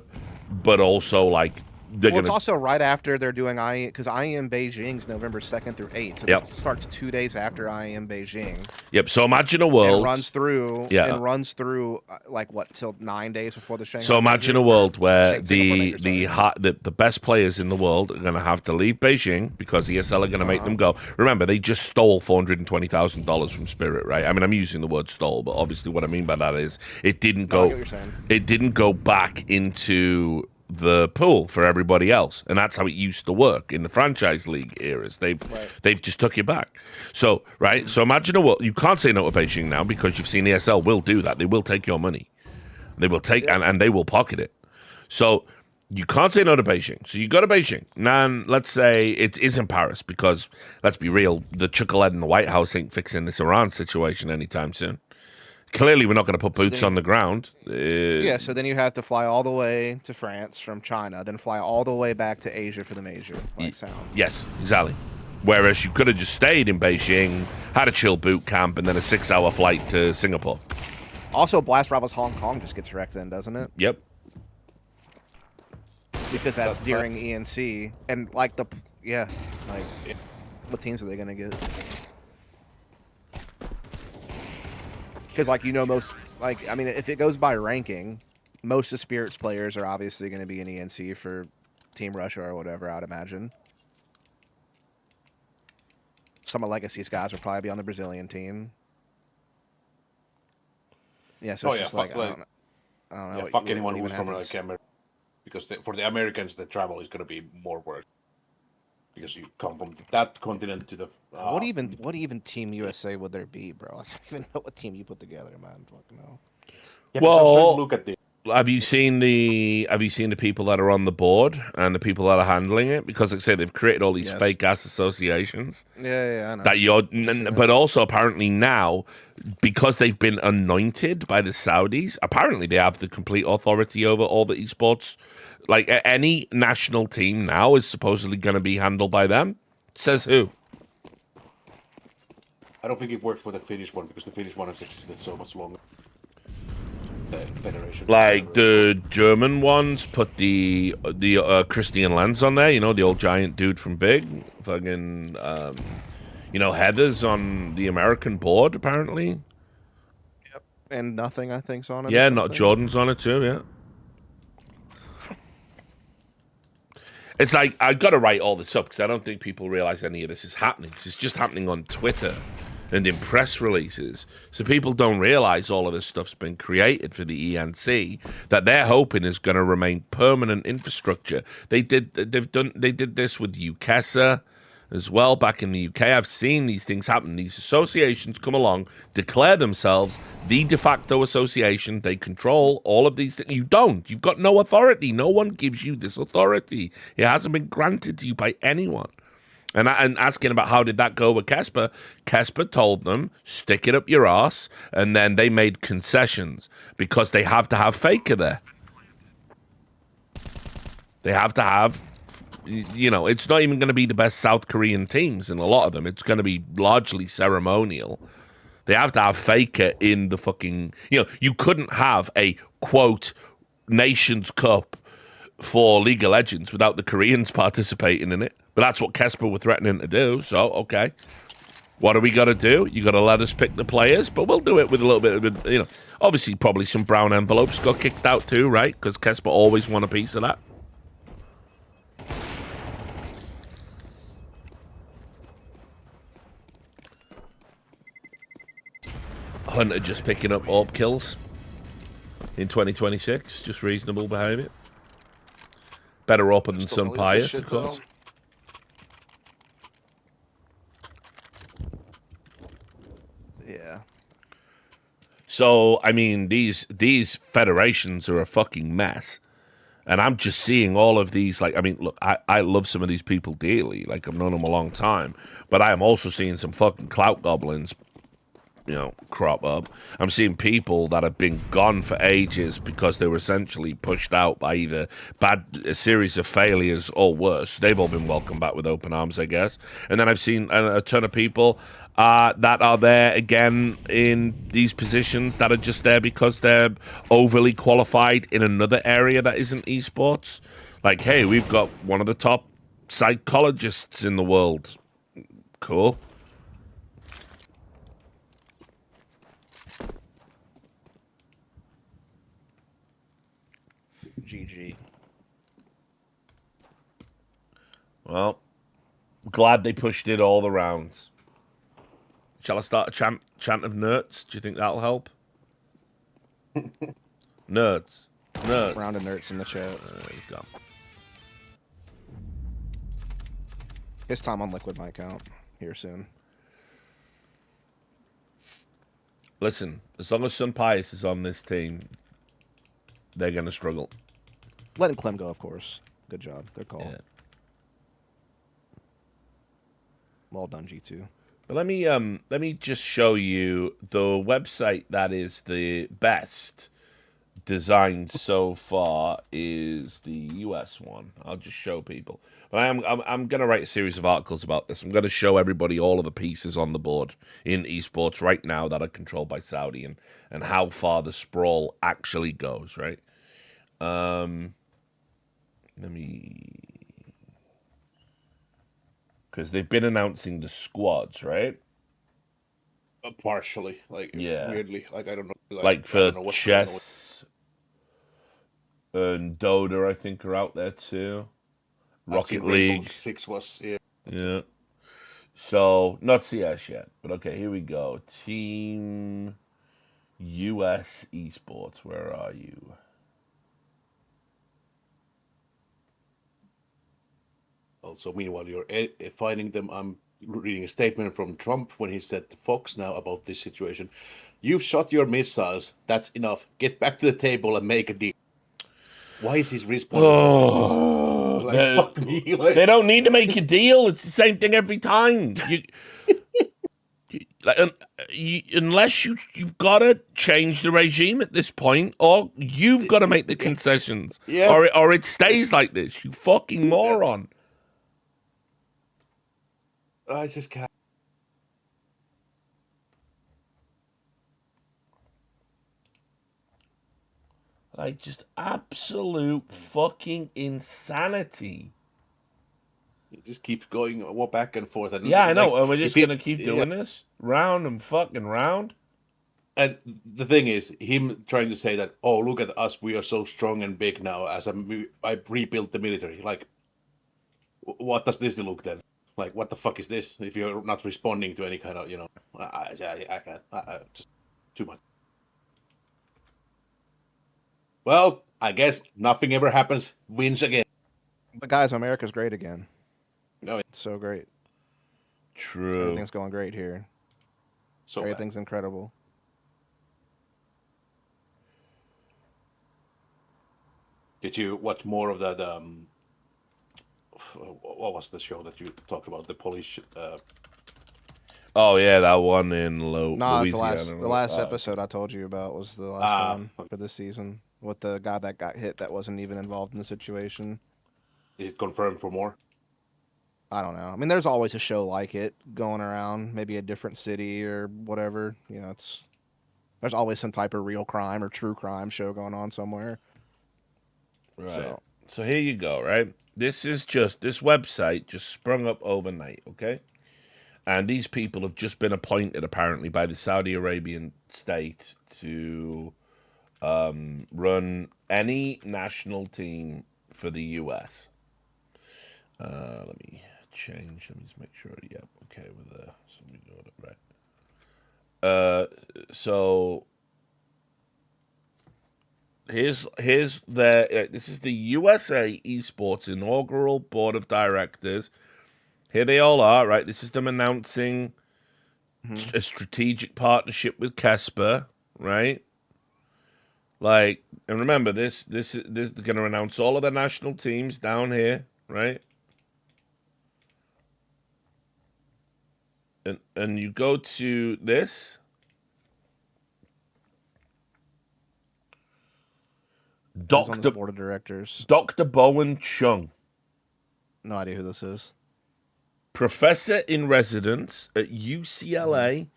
but also like they're Well, it's gonna. also right after they're doing because IEM Beijing's November 2nd through 8th, so Yep. this starts 2 days after IEM Beijing. Yep. So imagine a world. And runs through. Yeah. And runs through like what till 9 days before the Shanghai. So imagine major? a world where Singapore major, the best players in the world are going to have to leave Beijing because ESL are going to make them go. Remember, they just stole $420,000 from Spirit, right? I mean, I'm using the word stole, but obviously what I mean by that is it didn't go. I get what you're saying. It didn't go back into the pool for everybody else, and that's how it used to work in the franchise league eras. They've just took you back. So so imagine a world you can't say no to Beijing now because you've seen ESL will do that. They will take your money. They will take and they will pocket it. So you can't say no to Beijing. So you go to Beijing. Now, let's say it is in Paris because let's be real, the Chocolate in the White House ain't fixing this Iran situation anytime soon. Clearly, we're not going to put boots on the ground. So then you have to fly all the way to France from China, then fly all the way back to Asia for the major. Sound. Yes, exactly. Whereas you could have just stayed in Beijing, had a chill boot camp, and then a 6-hour flight to Singapore. Also, Blast Rivals Hong Kong just gets wrecked then, doesn't it? Yep. Because that's during ENC. And, what teams are they going to get? Because, if it goes by ranking, most of Spirit's players are obviously going to be in ENC for Team Russia or whatever, I'd imagine. Some of Legacy's guys will probably be on the Brazilian team. Yeah, so it's just I don't know. Fuck anyone who's from America, because for the Americans, the travel is going to be more work. Because you come from that continent to the. What even Team USA would there be, bro? I don't even know what team you put together, man. Fucking know. Yeah, well, look at the. Have you seen the people that are on the board and the people that are handling it? Because like I say, they've created all these fake ass associations. Yeah, I know. But also apparently now, because they've been anointed by the Saudis, apparently they have the complete authority over all the esports. Like any national team now is supposedly going to be handled by them. Says who? I don't think it worked for the Finnish one because the Finnish one has existed so much longer. The federation. Like the German ones put the Christian Lenz on there. You know, the old giant dude from Big. Fucking, Heather's on the American board apparently. Yep, and nothing I think's on it. Yeah, not Jordan's on it too. Yeah. It's like, I've got to write all this up because I don't think people realize any of this is happening. It's just happening on Twitter and in press releases. So people don't realize all of this stuff's been created for the ENC that they're hoping is going to remain permanent infrastructure. They did this with UKESA as well back in the UK. I've seen these things happen. These associations come along, declare themselves the de facto association. They control all of these things. You don't. You've got no authority. No one gives you this authority. It hasn't been granted to you by anyone. And asking about how did that go with Kesper, Kesper told them, stick it up your ass, and then they made concessions because they have to have Faker there. They have to have, it's not even going to be the best South Korean teams in a lot of them. It's going to be largely ceremonial. They have to have Faker in the fucking, you couldn't have a, quote, Nations Cup for League of Legends without the Koreans participating in it. But that's what Kesper were threatening to do. So, okay. What do we got to do? You got to let us pick the players, but we'll do it with a little bit of, obviously probably some brown envelopes got kicked out too, right? Because Kesper always won a piece of that. Hunter just picking up AWP kills in 2026. Just reasonable behavior. Better AWP than some pious, of course. Though. Yeah. So, I mean, these federations are a fucking mess. And I'm just seeing all of these, look, I love some of these people dearly. Like, I've known them a long time. But I am also seeing some fucking clout goblins crop up. I'm seeing people that have been gone for ages because they were essentially pushed out by either a series of failures or worse. They've all been welcomed back with open arms, I guess. And then I've seen a ton of people that are there again in these positions that are just there because they're overly qualified in another area that isn't esports. Like, hey, we've got one of the top psychologists in the world. Cool. GG. Well, glad they pushed it all the rounds. Shall I start a chant of nerds? Do you think that'll help? Nerds. Round of nerds in the chat. There you go. His time on Liquid might count here soon. Listen, as long as Sun Pius is on this team, they're going to struggle. Letting Clem go, of course. Good job. Good call. Yeah. Well done, G2. But let me just show you the website that is the best designed so far is the US one. I'll just show people. But I'm going to write a series of articles about this. I'm going to show everybody all of the pieces on the board in esports right now that are controlled by Saudi and how far the sprawl actually goes, right? Let me... Because they've been announcing the squads, right? Partially, like yeah, weirdly, like I don't know, like for chess and Dota, I think are out there too. Rocket League 6 was yeah. So not CS yet, but okay, here we go. Team US Esports, where are you? Also, meanwhile, you're finding them. I'm reading a statement from Trump when he said to Fox now about this situation. You've shot your missiles. That's enough. Get back to the table and make a deal. Why is his response? Oh, they don't need to make a deal. It's the same thing every time. Unless you've got to change the regime at this point, or you've got to make the concessions, or it stays like this. You fucking moron. I just can't. Like, just absolute fucking insanity. It just keeps going back and forth. And yeah, I know. Like, we're just going to keep doing this round and fucking round. And the thing is, him trying to say that, oh, look at us, we are so strong and big now, as I rebuilt the military. Like, what does this look then? Like, what the fuck is this? If you're not responding to any kind of, I can't. Just too much. Well, I guess nothing ever happens. Wins again. But guys, America's great again. No, it's so great. True. Everything's going great here. So everything's incredible. Did you watch more of that? What was the show that you talked about? The Polish. Oh yeah, that one in Louisiana. The last episode I told you about was the last one for this season with the guy that got hit that wasn't even involved in the situation. Is it confirmed for more? I don't know. I mean, there's always a show like it going around, maybe a different city or whatever. There's always some type of real crime or true crime show going on somewhere. Right. So here you go, right? This website just sprung up overnight, okay? And these people have just been appointed, apparently, by the Saudi Arabian state to run any national team for the US. Let me change. Let me just make sure. Yep, okay with the. So we got it right. So here's this is the USA Esports inaugural board of directors. Here they all are, right? This is them announcing a strategic partnership with Kesper, right? Like, and remember this they're going to announce all of the national teams down here, right? And you go to this, Who's on this Doctor board of directors? Dr. Bowen Chung, No idea who this is. professor in residence at UCLA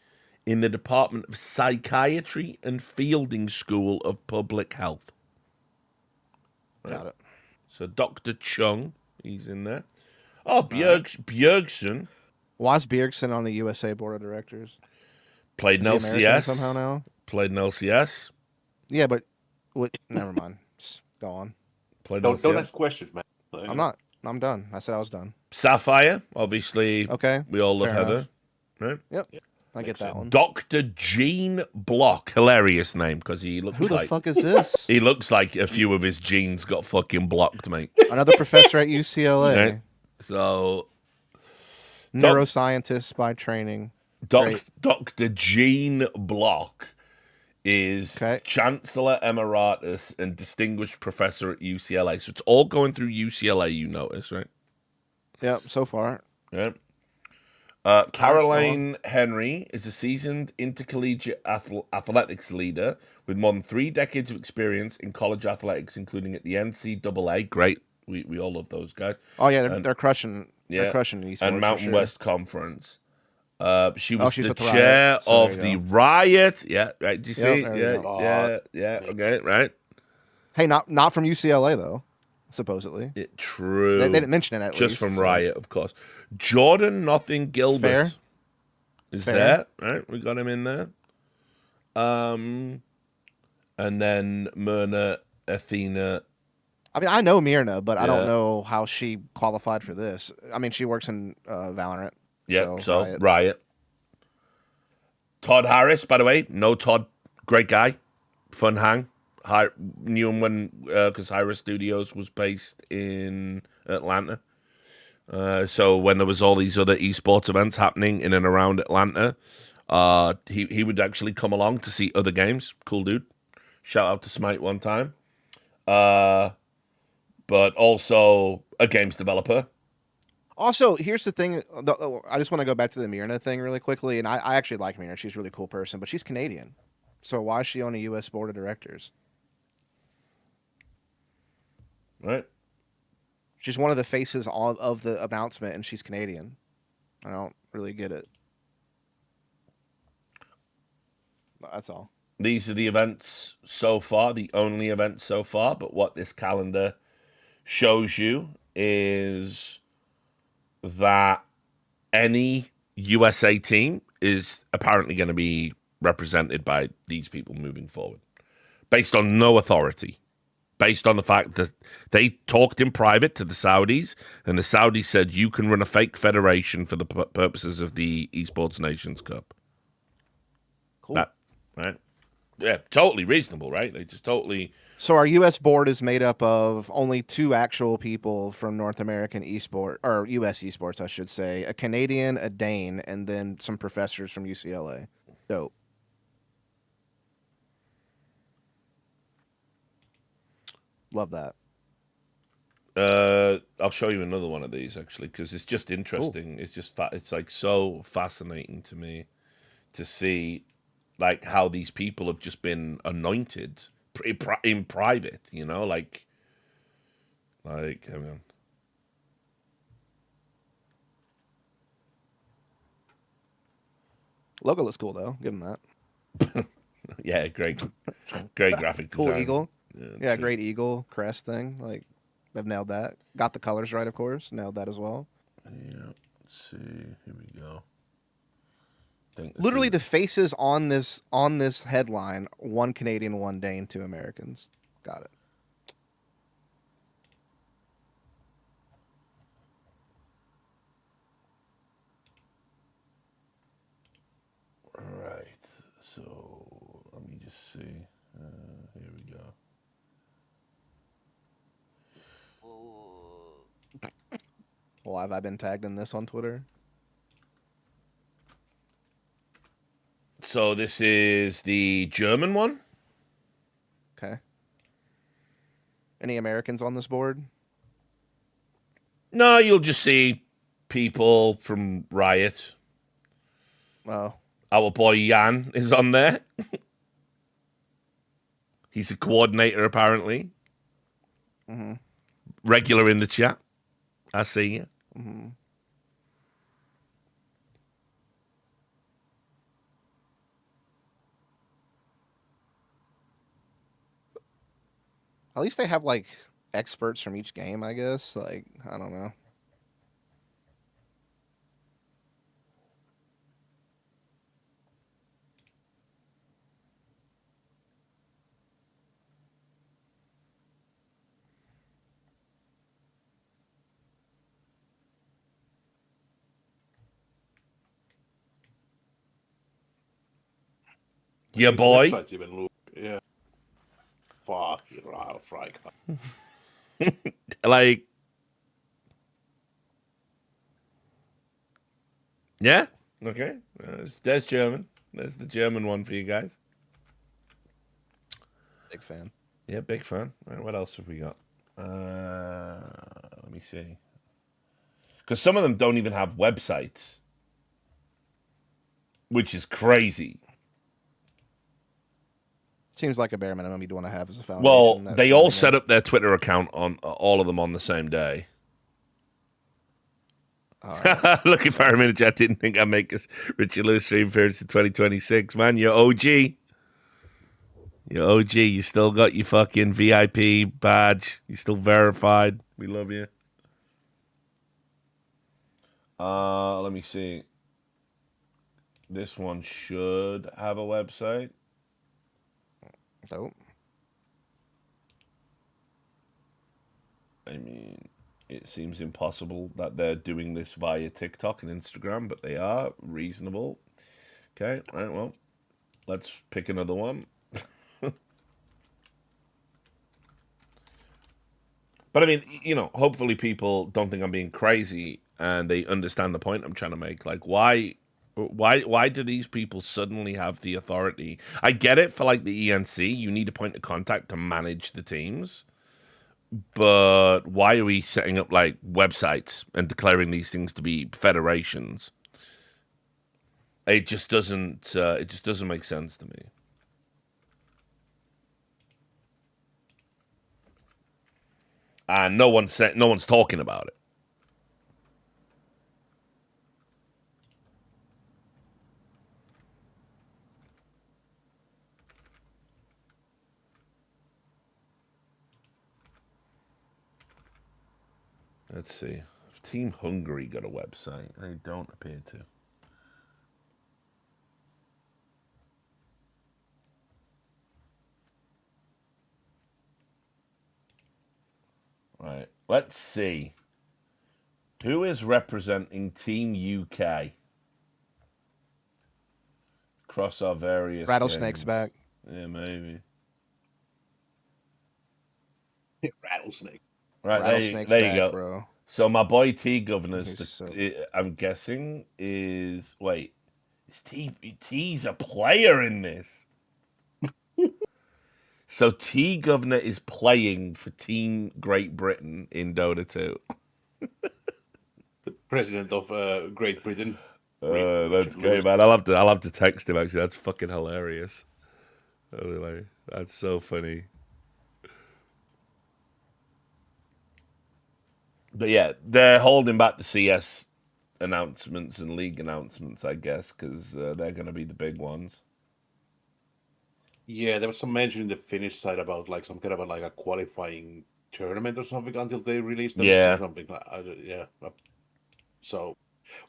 in the Department of Psychiatry and Fielding School of Public Health. Got it. So Dr. Chung, he's in there. Oh, Bjergsen Why is Bjergsen on the USA board of directors? played in Is he American LCS. somehow now? Played in LCS. Yeah, but never mind. Just go on. Played in Don't LCS. ask questions, man. I'm not. I'm done. I said I was done. Sapphire, obviously. Okay. We all love fair Heather. enough. Right? Yep. I get that one. Dr. Gene Block. Hilarious name because he looks Who the like fuck is this? he looks like a few of his genes got fucking blocked, mate. Another professor at UCLA. Right? So Neuroscientist by training. Great. Dr. Gene Block is Chancellor Emeritus and Distinguished Professor at UCLA. So it's all going through UCLA, you notice, right? Yep, so far. Yeah. Caroline Henry is a seasoned intercollegiate athletics leader with more than 3 decades of experience in college athletics, including at the NCAA. Great. We all love those guys. Oh, yeah, they're crushing. Yeah, they're crushing esports. And Mountain West Conference. She was the the chair Riot. So of the Riot. Yeah, right. Do you see? Yep, Yeah. Okay, right. Hey, not from UCLA though. Supposedly. True. They didn't mention it at just least. from Riot, of course. Jordan Nothing Gilbert is there, right? We got him in there. And then Myrna Athena. I mean, I know Myrna, but I don't know how she qualified for this. I mean, she works in Valorant. Yeah, so Riot. Todd Harris, by the way, no Todd, great guy, fun hang. Knew him when because Harris Studios was based in Atlanta. So when there was all these other esports events happening in and around Atlanta, he would actually come along to see other games. Cool dude. Shout out to Smite one time. But also a games developer. Also, here's the thing. I just want to go back to the Myrna thing really quickly. And I actually like Myrna. She's a really cool person, but she's Canadian. So why is she on a U.S. board of directors? Right. She's one of the faces of the announcement, and she's Canadian. I don't really get it. That's all. These are the events so far, the only events so far. But what this calendar shows you is that any USA team is apparently going to be represented by these people moving forward, based on no authority. Based on the fact that they talked in private to the Saudis, and the Saudis said, you can run a fake federation for the purposes of the Esports Nations Cup. Cool. Right? Yeah, totally reasonable, right? They just totally... So our U.S. board is made up of only 2 actual people from North American esports, or U.S. esports, I should say. A Canadian, a Dane, and then some professors from UCLA. Dope. Love that. I'll show you another one of these actually because it's just interesting. Ooh. It's just it's like so fascinating to me to see like how these people have just been anointed in private. You know, like hang on. Logo looks cool though. Give them that. Yeah, great graphic design. Cool eagle. Yeah, true. great eagle crest thing. Like, they've nailed that. Got the colors right, of course. Nailed that as well. Yeah. Let's see. Here we go. Literally, the faces on this headline: 1 Canadian, 1 Dane, 2 Americans. Got it. All right. So let me just see. Here we go. Well, have I been tagged in this on Twitter? So this is the German one. Okay. Any Americans on this board? No, you'll just see people from Riot. Oh. Our boy Jan is on there. He's a coordinator, apparently. Mm-hmm. Regular in the chat. I see you. Mm-hmm. At least they have like experts from each game, I guess. Like, I don't know. Yeah, These boy. Websites even look. Yeah. Fucking Ralph Reich. Like, yeah, okay. There's German. There's the German one for you guys. Big fan. Yeah, big fan. Right, what else have we got? Let me see. Because some of them don't even have websites, which is crazy. Seems like a bare minimum you'd want to have as a foundation. Well, that's they all running set it. up their Twitter account on all of them on the same day. Look, if I remember, I didn't think I'd make us Richard Lewis stream appearance in 2026. Man, you're OG. You're OG. You still got your fucking VIP badge. You're still verified. We love you. Let me see. This one should have a website. Nope. I mean, it seems impossible that they're doing this via TikTok and Instagram, but they are reasonable. Okay, right, well, let's pick another one. But I mean, you know, hopefully people don't think I'm being crazy and they understand the point I'm trying to make. Like, why do these people suddenly have the authority? I get it for like the ENC, you need a point of contact to manage the teams. But why are we setting up like websites and declaring these things to be federations? It just doesn't. It just doesn't make sense to me. And no one's talking about it. Let's see. If Team Hungary got a website, they don't appear to. Right. Let's see. Who is representing Team UK across our various Rattlesnake's games? back. Yeah, maybe. Rattlesnake. Right, Rattlesnake's there you back, go. bro. So my boy T Governors, So... I'm guessing is T's a player in this. So T Governor is playing for Team Great Britain in Dota 2. The president of Great Britain. That's great, man. I'll have to text him. Actually, that's fucking hilarious. Like, that's so funny. But yeah, they're holding back the CS announcements and league announcements, I guess, because they're going to be the big ones. Yeah, there was some mention in the Finnish side about like some kind of like a qualifying tournament or something until they release them. Yeah. Or something. Yeah. So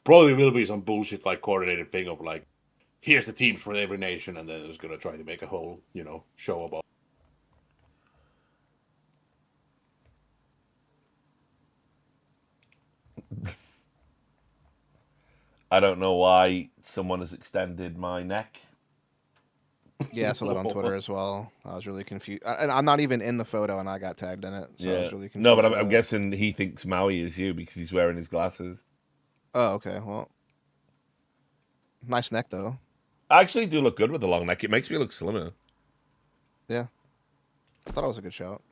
probably will be some bullshit like coordinated thing of like, here's the teams for every nation, and then it's gonna try to make a whole show about. I don't know why someone has extended my neck. Yeah, I saw that on Twitter as well. I was really confused. And I'm not even in the photo, and I got tagged in it. So I was really confused. No, but I'm guessing he thinks Maui is you because he's wearing his glasses. Oh, okay. Well, nice neck, though. I actually do look good with the long neck. It makes me look slimmer. Yeah. I thought it was a good shout.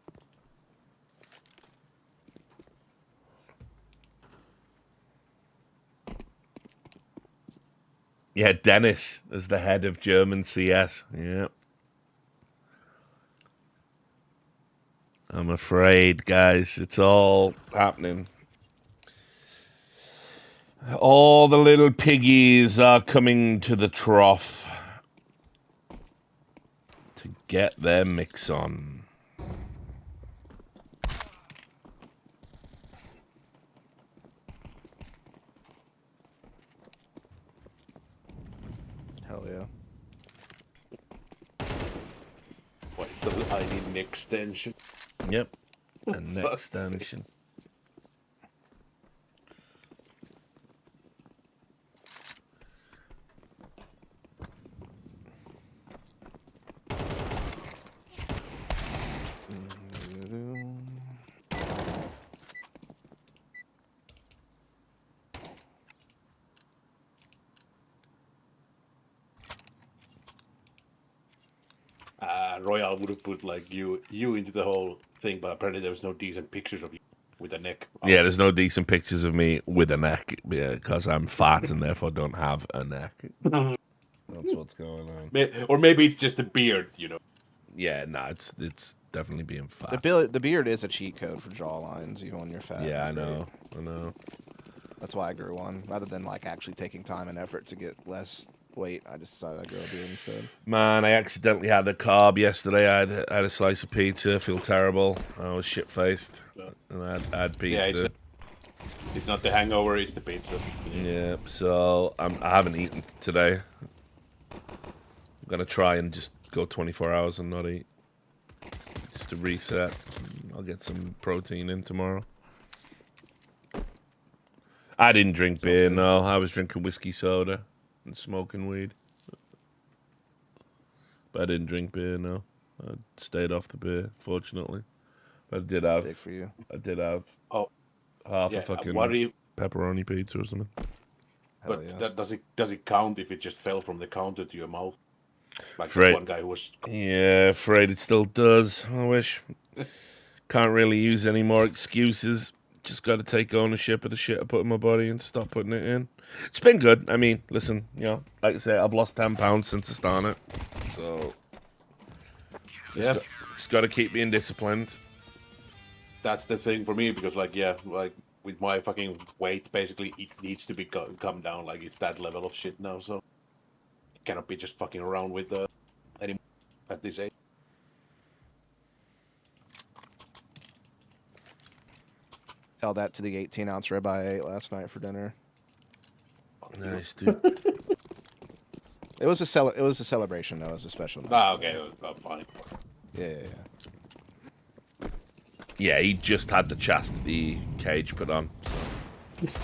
Yeah, Dennis as the head of German CS. Yeah. I'm afraid, guys. It's all happening. All the little piggies are coming to the trough to get their mix on. Hell yeah. What is the I need an extension? Yep. An extension. Royal would have put like you into the whole thing, but apparently there was no decent pictures of you with a neck. Yeah, there's no decent pictures of me with a neck because I'm fat and therefore don't have a neck. That's what's going on. Or maybe it's just a beard, you know. Yeah, no, it's definitely being fat. The beard is a cheat code for jawlines, even when you're fat. Yeah, It's I know. That's why I grew one, rather than like actually taking time and effort to get less weight. I just decided I'd grow a beard instead. Man, I accidentally had a carb yesterday. I had a slice of pizza. I feel terrible. I was shit faced, and I had pizza. Yeah, it's not the hangover; it's the pizza. Yeah, so I haven't eaten today. I'm gonna try and just go 24 hours and not eat, just to reset. I'll get some protein in tomorrow. I didn't drink beer. No, I was drinking whiskey soda and smoking weed. But I didn't drink beer. No, I stayed off the beer. Fortunately, but I did have. Big for you. I did have. Oh, half a fucking pepperoni pizza or something. But yeah. does it count if it just fell from the counter to your mouth? Like Afraid, one guy who was. Yeah, afraid it still does. I wish. Can't really use any more excuses. Just got to take ownership of the shit I put in my body and stop putting it in. It's been good. I mean, listen, like I say, I've lost 10 pounds since I started. So, just got to keep being disciplined. That's the thing for me because, like with my fucking weight, basically it needs to be come down. Like it's that level of shit now. So, it cannot be just fucking around with the anymore at this age. Held that to the 18-ounce ribeye I ate last night for dinner. Nice, dude. It was a celebration though. It was a special night. Ah, okay, fine. Yeah. Yeah, he just had the chastity cage put on. So.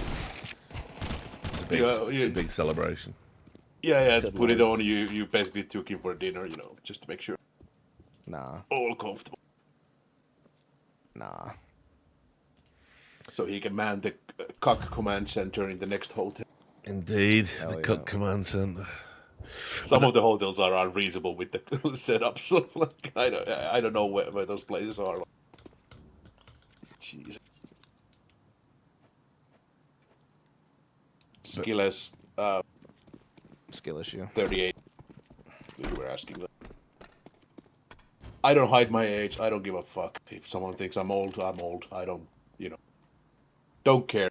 It's a big celebration. Yeah. To put it on, you basically took him for dinner, just to make sure. Nah. All comfortable. Nah. So he can man the cock command center in the next hotel. Indeed, the cook command center. Some of the hotels are unreasonable with the setup. So like, I don't know where those places are. Jeez. Skillless. Skill issue. 38. You were asking that. I don't hide my age. I don't give a fuck. If someone thinks I'm old, I'm old. I don't, don't care.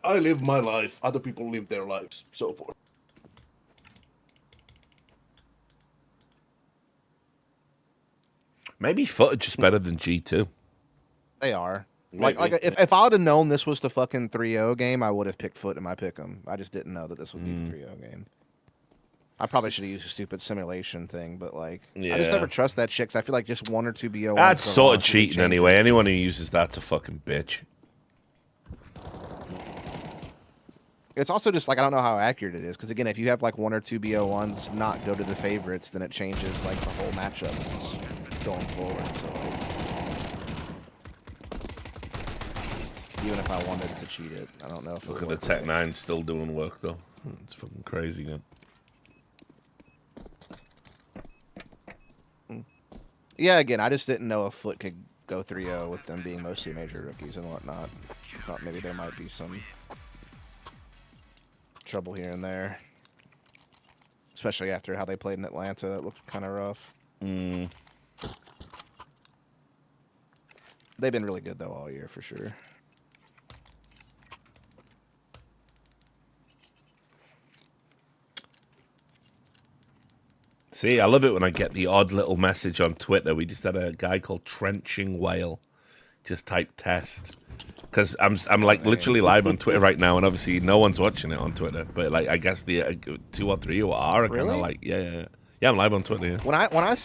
I live my life. Other people live their lives. So forth. Maybe footage is better than G2. They are. Maybe. Like if I would have known this was the fucking 3-0 game, I would have picked Foot in my pick'em. I just didn't know that this would be the 3-0 game. I probably should have used a stupid simulation thing, but like, I just never trust that shit 'cause I feel like just 1 or 2 BO. That's sort of cheating anyway. Anyone who uses that's a fucking bitch. It's also just like I don't know how accurate it is because again, if you have like 1 or 2 BO1s not go to the favorites, then it changes like the whole matchup going forward. So even if I wanted to cheat it, I don't know if look at the Tech 9 still doing work though. It's fucking crazy, man. Yeah, again, I just didn't know if Foot could go 3-0 with them being mostly major rookies and whatnot. I thought maybe there might be some trouble here and there. Especially after how they played in Atlanta. That looked kind of rough. They've been really good though all year for sure. See, I love it when I get the odd little message on Twitter. We just had a guy called Trenching Whale just type test. Because I'm like literally live on Twitter right now, and obviously no one's watching it on Twitter. But like, I guess the 2 or 3 who are kind of like, yeah, I'm live on Twitter. Yeah. When it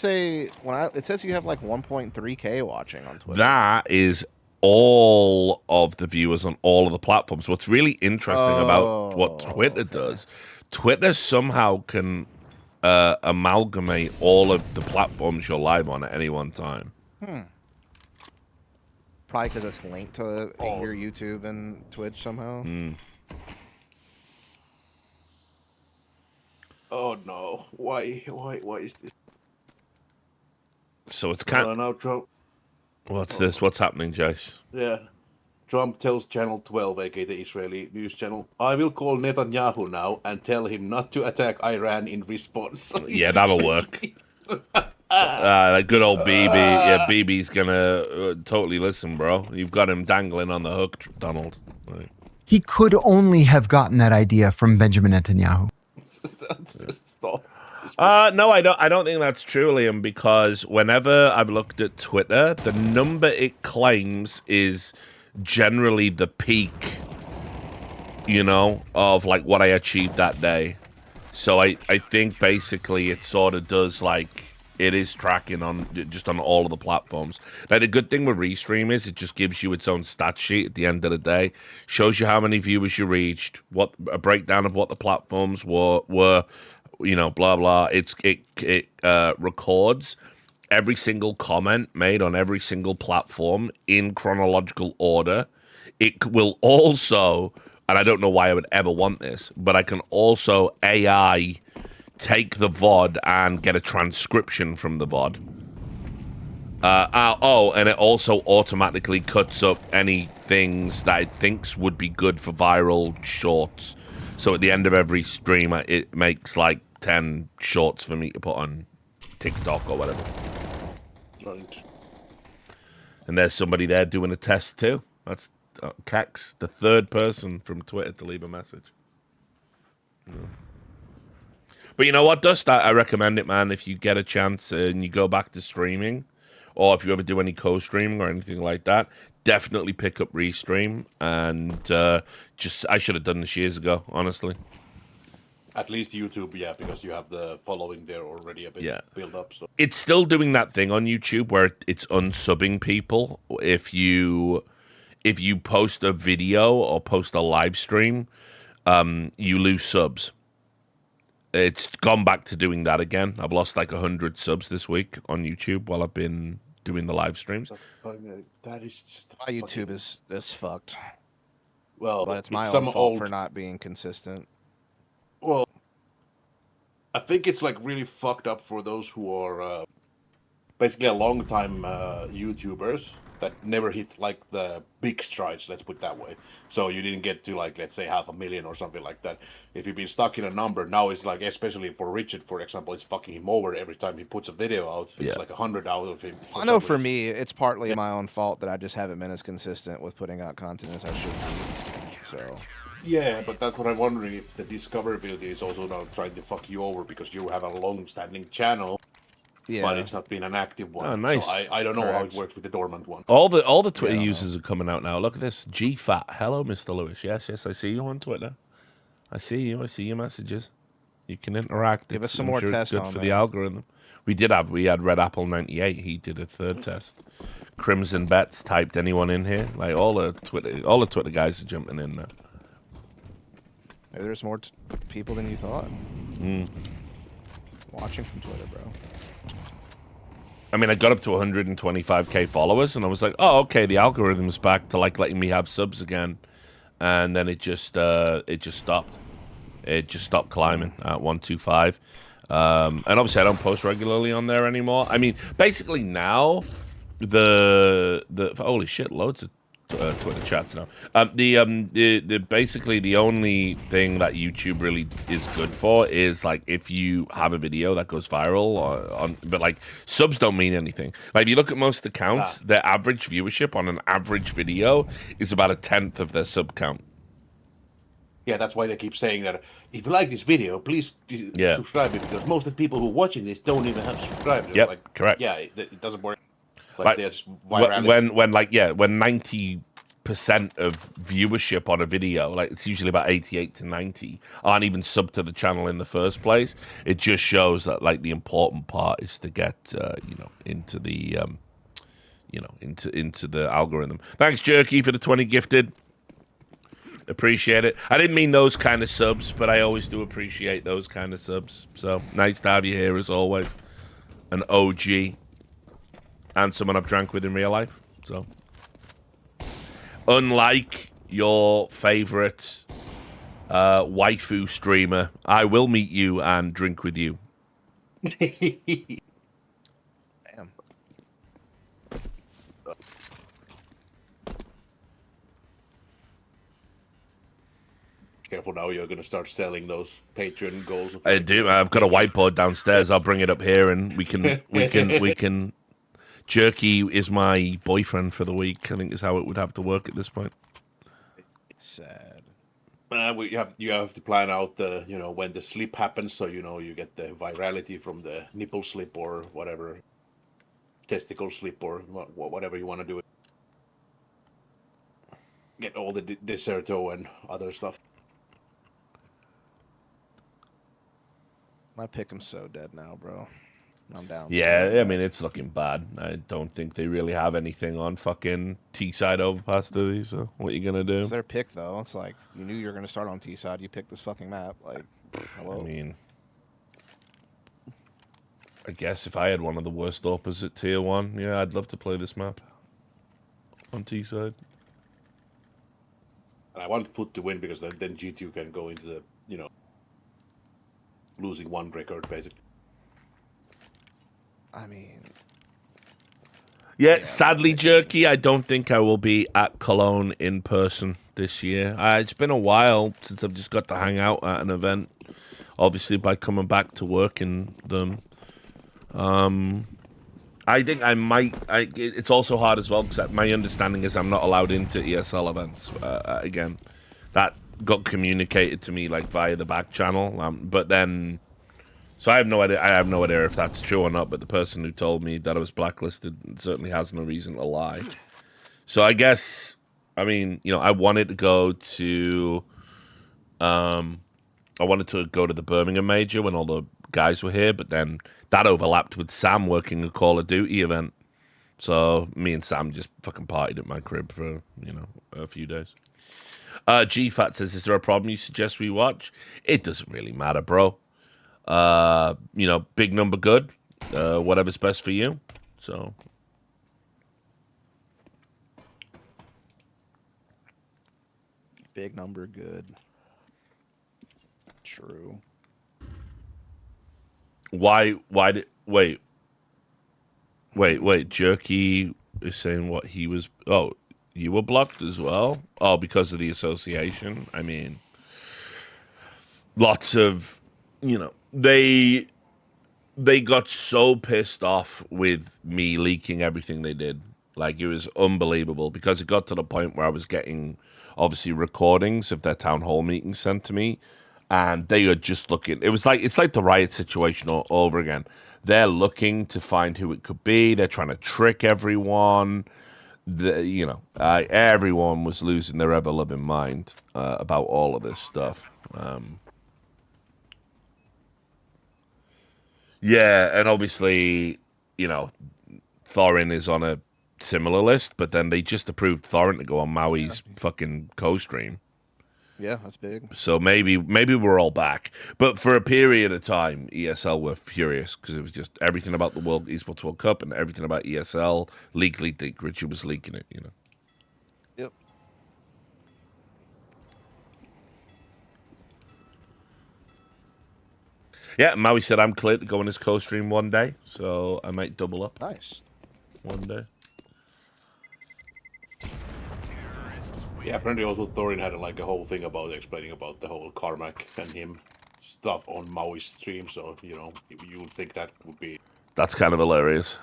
says you have like 1.3K watching on Twitter. That is all of the viewers on all of the platforms. What's really interesting about what Twitter does, Twitter somehow can amalgamate all of the platforms you're live on at any one time. Probably because it's linked to your YouTube and Twitch somehow. Oh no! Why is this? So it's kind of now Trump. What's this? What's happening, Jace? Yeah. Trump tells Channel 12, aka the Israeli news channel, I will call Netanyahu now and tell him not to attack Iran in response. Yeah, that'll work. Good old BB. Yeah, BB's gonna totally listen, bro. You've got him dangling on the hook, Donald. Right. He could only have gotten that idea from Benjamin Netanyahu. Just stop. No, I don't think that's true, Liam, because whenever I've looked at Twitter, the number it claims is generally the peak, of like what I achieved that day. So I think basically it sort of does like it is tracking on all of the platforms. Now the good thing with Restream is it just gives you its own stat sheet at the end of the day, shows you how many viewers you reached, what a breakdown of what the platforms were blah blah. It records every single comment made on every single platform in chronological order. It will also, and I don't know why I would ever want this, but I can also AI take the VOD and get a transcription from the VOD. And it also automatically cuts up any things that it thinks would be good for viral shorts. So at the end of every stream, it makes like 10 shorts for me to put on TikTok or whatever. Right. And there's somebody there doing a test too. That's Cax, the third person from Twitter to leave a message. Yeah. But you know what, Dust? I recommend it, man. If you get a chance and you go back to streaming, or if you ever do any co-streaming or anything like that, definitely pick up Restream. And I should have done this years ago, honestly. At least YouTube, yeah, because you have the following there already a bit built up. So it's still doing that thing on YouTube where it's unsubbing people. If you post a video or post a live stream, you lose subs. It's gone back to doing that again. I've lost like 100 subs this week on YouTube while I've been doing the live streams. That is just my YouTube is fucked. Well, but it's my own fault for not being consistent. Well, I think it's like really fucked up for those who are basically a long time YouTubers that never hit like the big strides, let's put it that way. So you didn't get to like, let's say 500,000 or something like that. If you've been stuck in a number, now it's like, especially for Richard, for example, it's fucking him over every time he puts a video out. It's like 100 out of him. I know for me, it's partly my own fault that I just haven't been as consistent with putting out content as I should be. So. Yeah, but that's what I'm wondering, if the discoverability is also now trying to fuck you over because you have a long-standing channel. Yeah. But it's not been an active one. Oh, nice. So I don't know how it works with the dormant one. All the Twitter users are coming out now. Look at this. GFAT. Hello, Mr. Lewis. Yes, I see you on Twitter. I see you. I see your messages. You can interact. Give us some more tests it's good for the algorithm. We had Red Apple 98. He did a third test. Crimson Bets typed anyone in here. Like all the Twitter guys are jumping in now. Maybe there's more people than you thought. Watching from Twitter, bro. I mean, I got up to 125k followers, and I was like, "Oh, okay, the algorithm's back to like letting me have subs again," and then it just stopped. It just stopped climbing at 125, and obviously I don't post regularly on there anymore. I mean, basically now, the holy shit, loads of Twitter chats now. The basically the only thing that YouTube really is good for is like if you have a video that goes viral but like subs don't mean anything. Like if you look at most accounts, their average viewership on an average video is about 1/10 of their sub count. Yeah, that's why they keep saying that if you like this video, please subscribe it, because most of the people who are watching this don't even have subscribers. Yeah, like, correct. Yeah, it doesn't work. Like there's virality. when 90% of viewership on a video, like it's usually about 88 to 90, aren't even sub to the channel in the first place. It just shows that like the important part is to get into the into the algorithm. Thanks, Jerky, for the 20 gifted. Appreciate it. I didn't mean those kind of subs, but I always do appreciate those kind of subs. So nice to have you here as always. An OG. And someone I've drank with in real life. So, unlike your favorite waifu streamer, I will meet you and drink with you. Damn. Careful now, you're going to start selling those Patreon goals. I do. I've got a whiteboard downstairs. I'll bring it up here, and we can. Jerky is my boyfriend for the week. I think is how it would have to work at this point. Sad. You have to plan out when the slip happens, so you get the virality from the nipple slip or whatever, testicle slip or whatever you want to do. Get all the deserto and other stuff. My pick'em's so dead now, bro. I'm down. Yeah, I mean, it's looking bad. I don't think they really have anything on fucking T-side overpass, do they? So what are you going to do? It's their pick, though. It's like, you knew you were going to start on T-side. You picked this fucking map. Like, hello. I mean, I guess if I had one of the worst oppers at Tier 1, yeah, I'd love to play this map on T-side. And I want Foot to win, because then G2 can go into the, losing one record, basically. I mean... Yeah, sadly, Jerky, I don't think I will be at Cologne in person this year. It's been a while since I've just got to hang out at an event. Obviously, by coming back to work in them. I think I might... it's also hard as well, because my understanding is I'm not allowed into ESL events. Again, that got communicated to me like via the back channel. But then... So I have no idea if that's true or not, but the person who told me that I was blacklisted certainly has no reason to lie. So I guess, I mean, I wanted to go to the Birmingham major when all the guys were here, but then that overlapped with Sam working a Call of Duty event. So me and Sam just fucking partied at my crib for, a few days. GFAT says, is there a problem you suggest we watch? It doesn't really matter, bro. Big number good, whatever's best for you. So big number good. True. Wait, Jerky is saying what he was... Oh, you were blocked as well? Oh, because of the association? I mean, lots of, they got so pissed off with me leaking everything they did. Like, it was unbelievable, because it got to the point where I was getting, obviously, recordings of their town hall meetings sent to me, and they are just looking... It's like the Riot situation all over again. They're looking to find who it could be. They're trying to trick everyone. Everyone was losing their ever-loving mind about all of this stuff. Yeah, and obviously, Thorin is on a similar list, but then they just approved Thorin to go on Maui's fucking co-stream. Yeah, that's big. So maybe we're all back. But for a period of time, ESL were furious, because it was just everything about the World Esports World Cup and everything about ESL. Leak. Richard was leaking it, Yep. Yeah, Maui said I'm clear to go on his co-stream one day, so I might double up. Nice. One day. Yeah, apparently also Thorin had like a whole thing about explaining about the whole Carmack and him stuff on Maui's stream. So you would think that would be. That's kind of hilarious.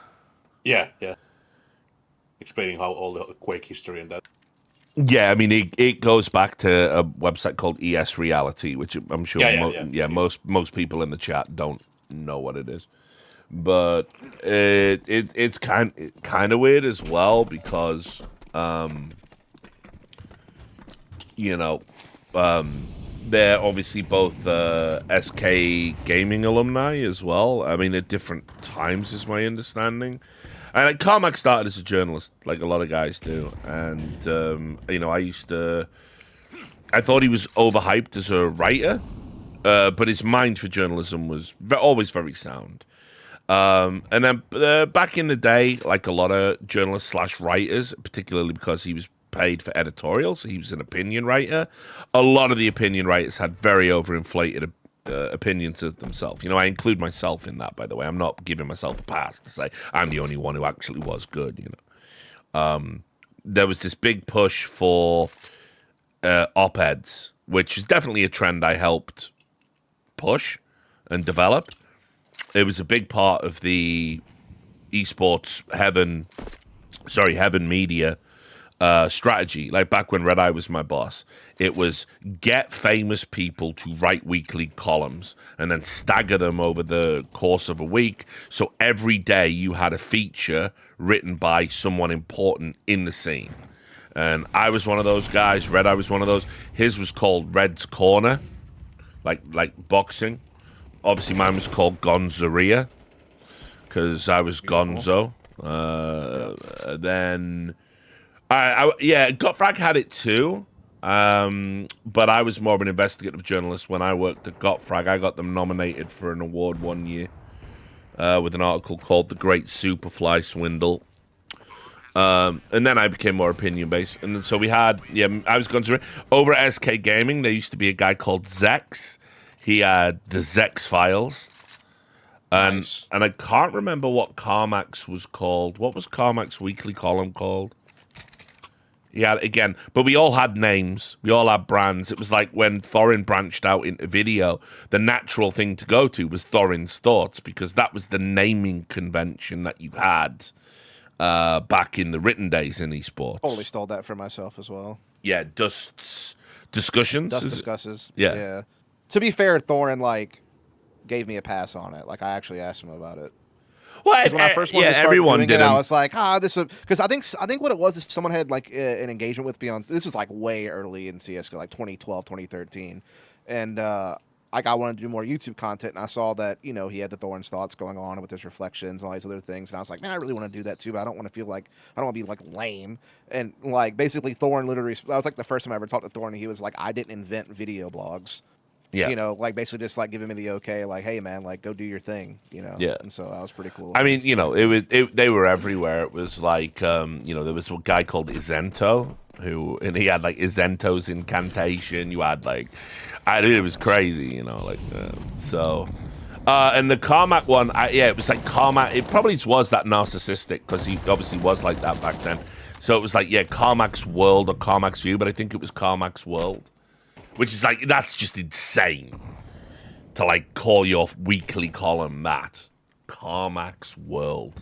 Yeah. Explaining how all the Quake history and that. Yeah, I mean, it goes back to a website called ES Reality, which I'm sure most people in the chat don't know what it is. But it's kind of weird as well because they're obviously both SK Gaming alumni as well. I mean, at different times is my understanding. And like, Carmack started as a journalist, like a lot of guys do. And, I thought he was overhyped as a writer, but his mind for journalism was always very sound. And then back in the day, like a lot of journalists / writers, particularly because he was paid for editorials, so he was an opinion writer. A lot of the opinion writers had very overinflated opinions of themselves. I include myself in that, by the way. I'm not giving myself a pass to say I'm the only one who actually was good. There was this big push for op-eds, which is definitely a trend I helped push and develop. It was a big part of the esports Heaven Media strategy. Like back when Red Eye was my boss, it was get famous people to write weekly columns and then stagger them over the course of a week. So every day you had a feature written by someone important in the scene. And I was one of those guys. Red Eye was one of those. His was called Red's Corner, like boxing. Obviously, mine was called Gonzaria because I was Gonzo. Then, Gottfrag had it too, but I was more of an investigative journalist when I worked at Gottfrag. I got them nominated for an award one year with an article called "The Great Superfly Swindle." And then I became more opinion-based. And then, so we had, I was going over at SK Gaming, there used to be a guy called Zex. He had the Zex Files. And I can't remember what Carmack's was called. What was Carmack's weekly column called? Yeah, again, but we all had names. We all had brands. It was like when Thorin branched out into video, the natural thing to go to was Thorin's Thoughts because that was the naming convention that you had back in the written days in esports. Totally stole that for myself as well. Yeah, Dust's Discussions. Dust Discusses. Yeah. To be fair, Thorin gave me a pass on it. Like I actually asked him about it. Well, when I first wanted to start everyone doing did. I was like, this because I think what it was is someone had like an engagement with me on. This was like way early in CS:GO, like 2012, 2013, and I wanted to do more YouTube content, and I saw that he had the Thorin's Thoughts going on with his reflections and all these other things, and I was like, man, I really want to do that too, but I don't want to feel like I don't want to be like lame. And like basically, Thorin literally that was like the first time I ever talked to Thorin, and he was like, I didn't invent video blogs. Yeah. Like basically just like giving me the okay, like, hey man, like go do your thing, Yeah. And so that was pretty cool. I mean, they were everywhere. It was like, there was a guy called Izento and he had like Izento's Incantation. You had like, it was crazy, and the Carmack one, it was like Carmack. It probably was that narcissistic because he obviously was like that back then. So it was like, Carmack's World or Carmack's View, but I think it was Carmack's World. Which is like, that's just insane to like call your weekly column that. Carmack's World.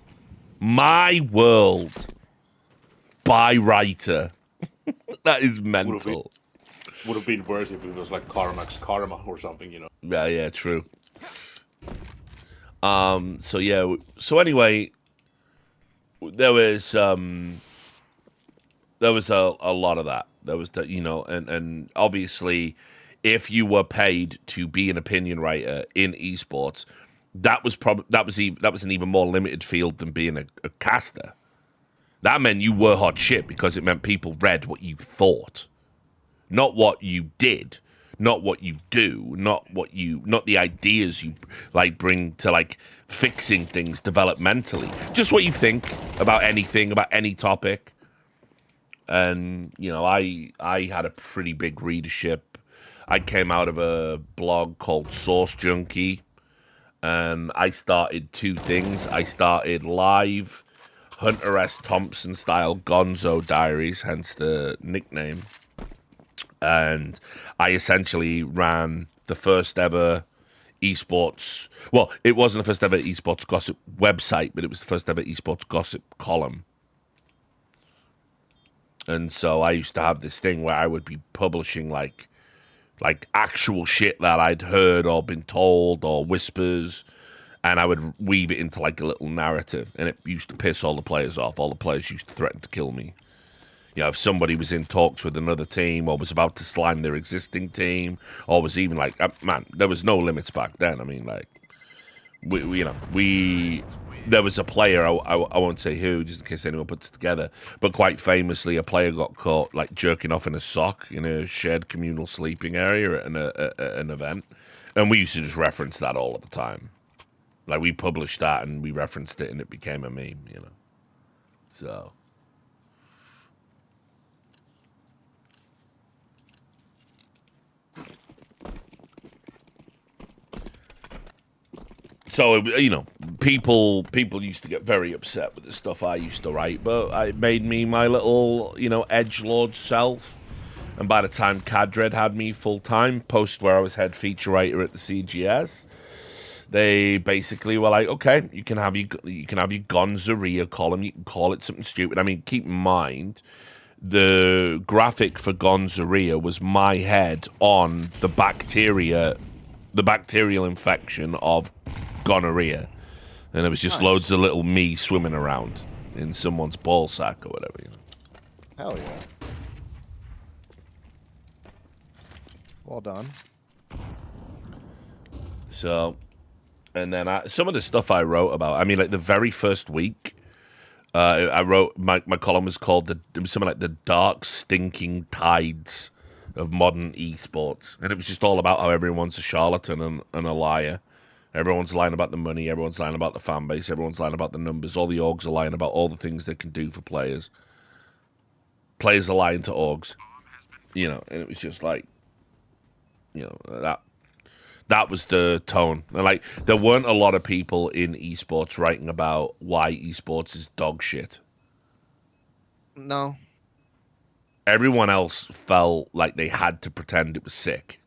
My world. By writer. That is mental. Would have been worse if it was like Carmack's Karma or something, Yeah, true. So anyway, there was a lot of that. There was the, and obviously, if you were paid to be an opinion writer in esports, that was an even more limited field than being a caster. That meant you were hot shit because it meant people read what you thought, not what you did, not what you do, not the ideas you like bring to like fixing things developmentally, just what you think about anything, about any topic. And, I had a pretty big readership. I came out of a blog called Source Junkie, and I started two things. I started live Hunter S. Thompson style Gonzo Diaries, hence the nickname. and I essentially ran the first ever esports. Well, it wasn't the first ever esports gossip website, but it was the first ever esports gossip column. And so I used to have this thing where I would be publishing like actual shit that I'd heard or been told or whispers, and I would weave it into like a little narrative, and it used to piss all the players off. All the players used to threaten to kill me. You know, if somebody was in talks with another team or was about to slime their existing team, or was even like, man, there was no limits back then. I mean, like, there was a player, I won't say who, just in case anyone puts it together, but quite famously, a player got caught like jerking off in a sock in a shared communal sleeping area at an event, and we used to just reference that all the time. Like, we published that and we referenced it, and it became a meme, you know. So. So, you know, people used to get very upset with the stuff I used to write, but it made me my little, you know, edgelord self. And by the time Cadred had me full-time, post where I was head feature writer at the CGS, they basically were like, okay, you can have your Gonzaria column, you can call it something stupid. I mean, keep in mind, the graphic for Gonzaria was my head on the bacterial infection of gonorrhea, and it was just loads of little me swimming around in someone's ball sack or whatever. You know? Hell yeah! Well done. So, and then some of the stuff I wrote about. I mean, like the very first week, I wrote my column was called it was something like the dark stinking tides of modern esports, and it was just all about how everyone's a charlatan and a liar. Everyone's lying about the money, everyone's lying about the fan base, everyone's lying about the numbers. All the orgs are lying about all the things they can do for players. Players are lying to orgs, you know, and it was just like, you know, that was the tone. And like, there weren't a lot of people in esports writing about why esports is dog shit. No. Everyone else felt like they had to pretend it was sick.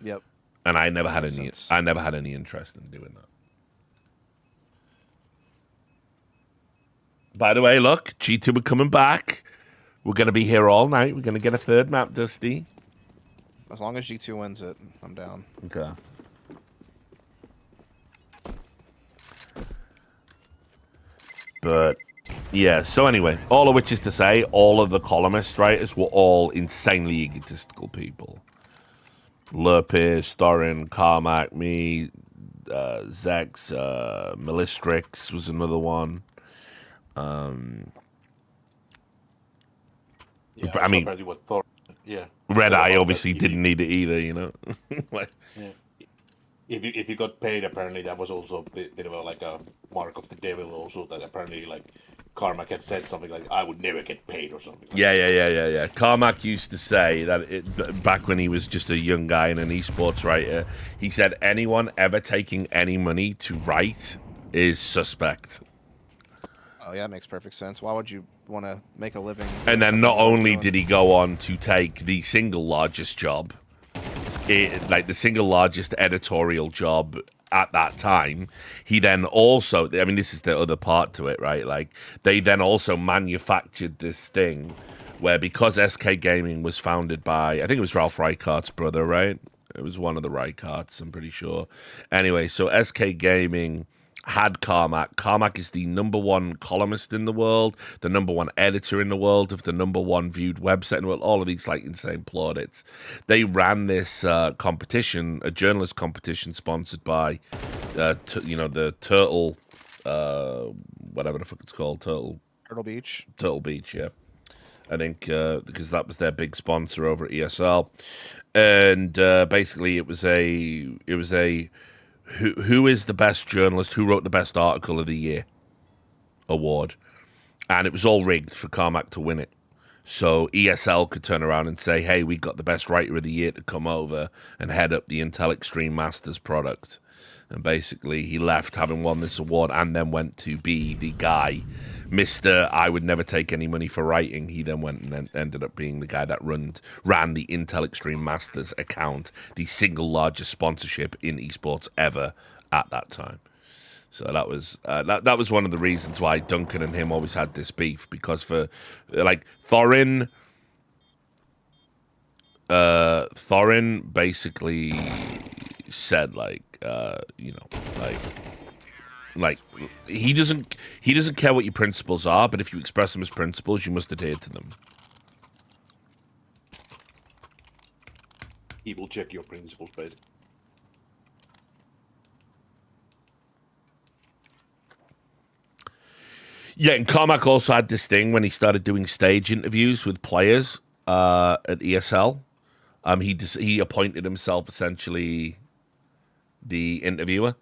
Yep. And I never had any interest in doing that. By the way, look, G2 are coming back. We're going to be here all night. We're going to get a third map, Dusty. As long as G2 wins it, I'm down. Okay. But, yeah, so anyway, all of which is to say, all of the columnist writers were all insanely egotistical people. Lurpis, Storin, Carmack, me, Zex, Melistrix was another one. Yeah, I mean, yeah. Red Eye obviously didn't need it either, you know. Like, yeah. If you got paid, apparently that was also a bit of a mark of the devil. Also, that apparently like Carmack had said something like, "I would never get paid" or something. Like yeah. Carmack used to say that back when he was just a young guy and an esports writer, he said anyone ever taking any money to write is suspect. Oh yeah, that makes perfect sense. Why would you want to make a living? And then not only did he go on to take the single largest job, the single largest editorial job at that time, he then also, I mean, this is the other part to it, right? Like, they then also manufactured this thing where, because SK Gaming was founded by, I think it was Ralph Reichardt's brother, right? It was one of the Reichardts, I'm pretty sure. Anyway, so SK Gaming had Carmack. Carmack is the #1 columnist in the world, the #1 editor in the world of the #1 viewed website in the world, all of these like insane plaudits. They ran this competition, a journalist competition sponsored by, the Turtle, whatever the fuck it's called, Turtle Beach, yeah. I think because that was their big sponsor over at ESL, and basically it was a who is the best journalist, who wrote the best article of the year award, and it was all rigged for Carmack to win it. So ESL could turn around and say, hey, we got the best writer of the year to come over and head up the Intel Extreme Masters product. And basically he left having won this award and then went to be the guy Mr. I would never take any money for writing. He then went and then ended up being the guy that ran the Intel Extreme Masters account, the single largest sponsorship in esports ever at that time. So that was that was one of the reasons why Duncan and him always had this beef, because for like Thorin basically said like like he doesn't care what your principles are, but if you express them as principles, you must adhere to them. He will check your principles, basically. Yeah, and Carmack also had this thing when he started doing stage interviews with players at ESL. He appointed himself essentially the interviewer.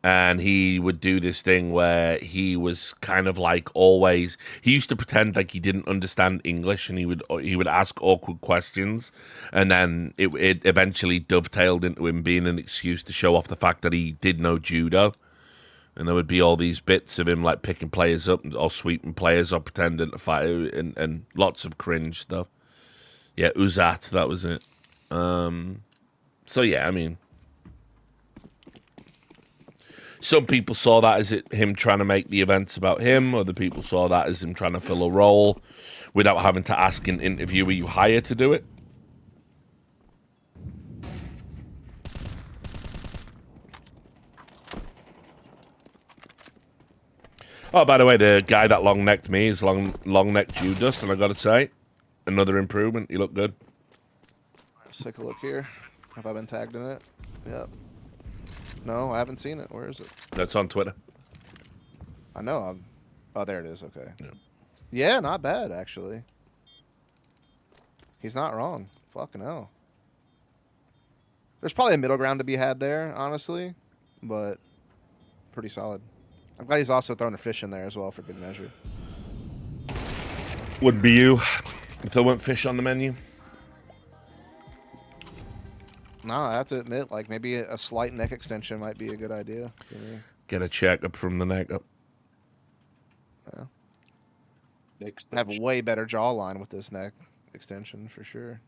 And he would do this thing where he was kind of like always. He used to pretend like he didn't understand English, and he would ask awkward questions, and then it eventually dovetailed into him being an excuse to show off the fact that he did know judo. And there would be all these bits of him like picking players up or sweeping players or pretending to fight, and lots of cringe stuff. Yeah, Uzat, that was it. So yeah, I mean. Some people saw that as him trying to make the events about him. Other people saw that as him trying to fill a role without having to ask an interviewer you hire to do it. Oh, by the way, the guy that long-necked me is long-necked you, Dust, and I gotta say, another improvement. You look good. Let's take a look here. Have I been tagged in it? Yep. No, I haven't seen it. Where is it? That's on Twitter. I know. Oh, there it is. Okay. Yeah, not bad, actually. He's not wrong. Fucking hell. There's probably a middle ground to be had there, honestly, but pretty solid. I'm glad he's also thrown a fish in there as well for good measure. Would be you if there weren't fish on the menu. No, I have to admit, like, maybe a slight neck extension might be a good idea for me. Get a checkup from the neck up. Yeah. I have a way better jawline with this neck extension, for sure.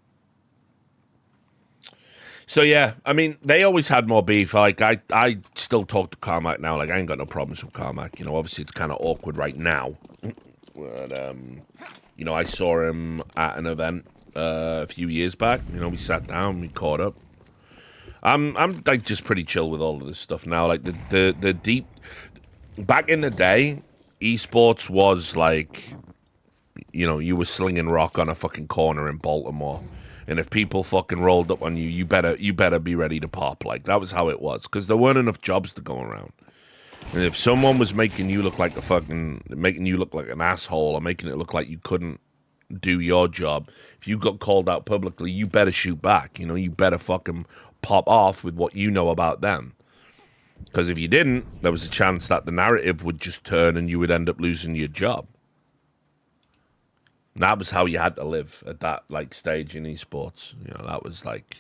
So, yeah, I mean, they always had more beef. Like, I still talk to Carmack now. Like, I ain't got no problems with Carmack. You know, obviously it's kind of awkward right now. But, you know, I saw him at an event a few years back. You know, we sat down, we caught up. I'm like just pretty chill with all of this stuff now. Like the deep back in the day, esports was like, you know, you were slinging rock on a fucking corner in Baltimore, and if people fucking rolled up on you, you better be ready to pop. Like that was how it was, because there weren't enough jobs to go around. And if someone was making you look like an asshole, or making it look like you couldn't do your job, if you got called out publicly, you better shoot back. You know, you better fucking pop off with what you know about them. Because if you didn't, there was a chance that the narrative would just turn and you would end up losing your job. And that was how you had to live at that like stage in esports. You know, that was like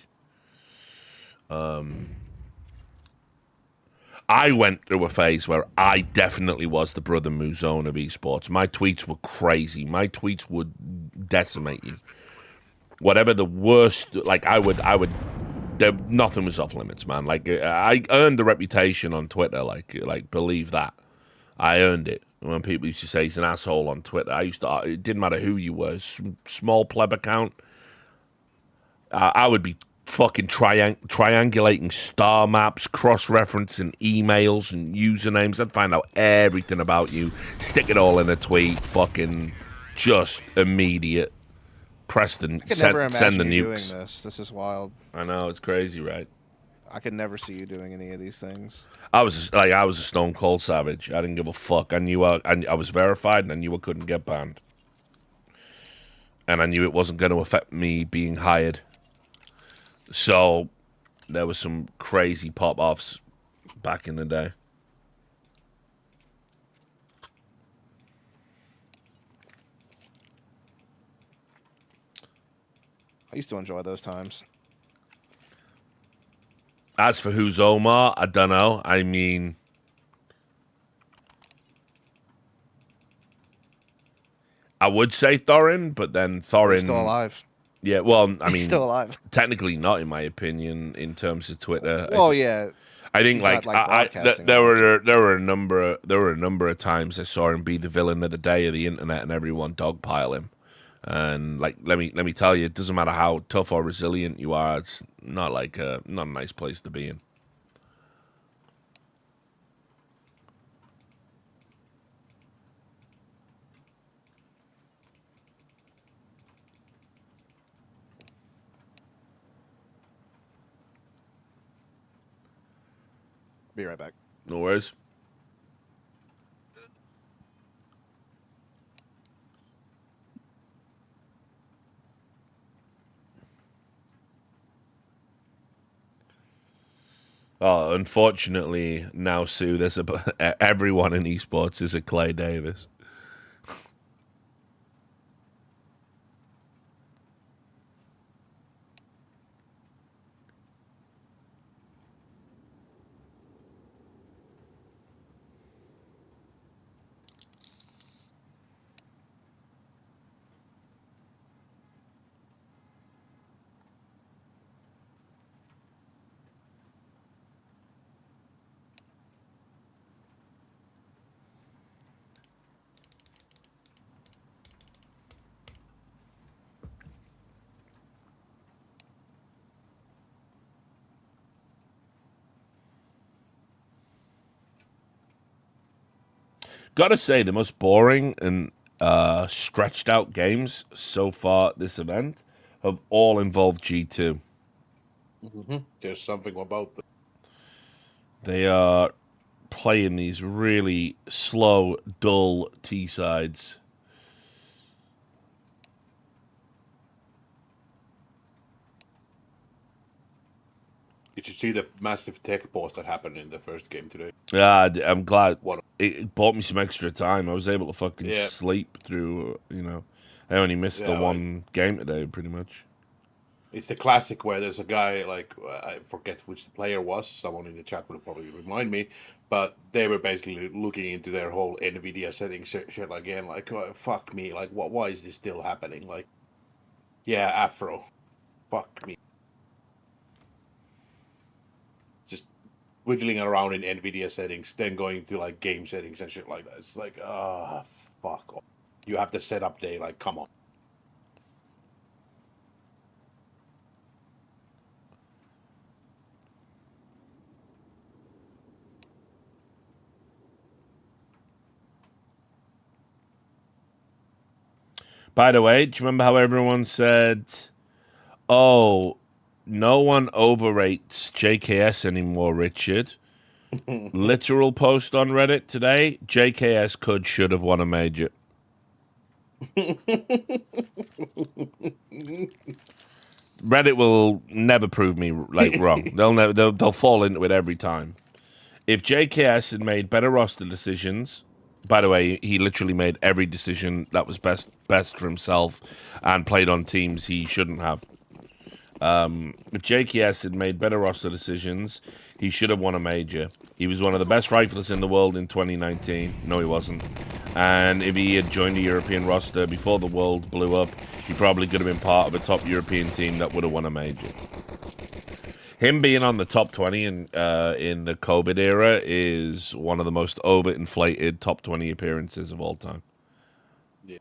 I went through a phase where I definitely was the brother Muzone of esports. My tweets were crazy. My tweets would decimate you. Whatever the worst, like I would nothing was off limits, man. Like I earned the reputation on Twitter. Like believe that, I earned it. When people used to say he's an asshole on Twitter, it didn't matter who you were, small pleb account. I would be fucking triangulating star maps, cross-referencing emails and usernames. I'd find out everything about you, stick it all in a tweet, fucking just immediate. Preston, I could never send the imagine you nukes. doing this. This is wild. I know, it's crazy, right? I could never see you doing any of these things. I was a stone cold savage. I didn't give a fuck. I knew I was verified, and I knew I couldn't get banned, and I knew it wasn't going to affect me being hired. So there was some crazy pop-offs back in the day. I used to enjoy those times. As for who's Omar, I don't know. I mean, I would say Thorin, but then Thorin... He's still alive. Yeah, well, I mean... He's still alive. Technically not, in my opinion, in terms of Twitter. Well, yeah. I think there were a number of times I saw him be the villain of the day of the internet and everyone dogpile him. And like let me tell you, it doesn't matter how tough or resilient you are, it's not a nice place to be in. Be right back. No worries. Oh, unfortunately, now, Sue, there's everyone in esports is a Clay Davis. Gotta say, the most boring and stretched out games so far this event have all involved G2. There's something about them. They are playing these really slow, dull T-sides. Did you see the massive tech pause that happened in the first game today? Yeah, I'm glad. It bought me some extra time. I was able to fucking Yeah. sleep through, I only missed the one game today, pretty much. It's the classic where there's a guy, like, I forget which the player was. Someone in the chat will probably remind me. But they were basically looking into their whole NVIDIA settings shit again. Like, fuck me. Like, why is this still happening? Like, yeah, Afro. Fuck me. Just wiggling around in NVIDIA settings, then going to, like, game settings and shit like that. It's like, fuck off. You have the setup day. Like, come on. By the way, do you remember how everyone said, oh, no one overrates JKS anymore, Richard? Literal post on Reddit today, JKS should have won a major. Reddit will never prove me wrong. They'll fall into it every time. If JKS had made better roster decisions, by the way, he literally made every decision that was best for himself and played on teams he shouldn't have. If JKS had made better roster decisions, he should have won a major. He was one of the best riflers in the world in 2019. No, he wasn't. And if he had joined the European roster before the world blew up, he probably could have been part of a top European team that would have won a major. Him being on the top 20 in the COVID era is one of the most overinflated top 20 appearances of all time. Yeah.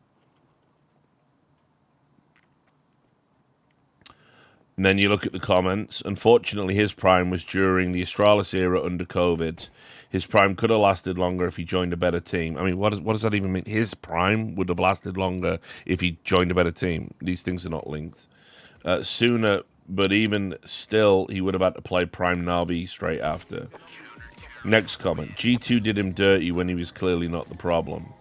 And then you look at the comments. Unfortunately, his prime was during the Astralis era under COVID. His prime could have lasted longer if he joined a better team. I mean, what does that even mean? His prime would have lasted longer if he joined a better team. These things are not linked. Sooner... But even still, he would have had to play Prime Navi straight after. Next comment. G2 did him dirty when he was clearly not the problem.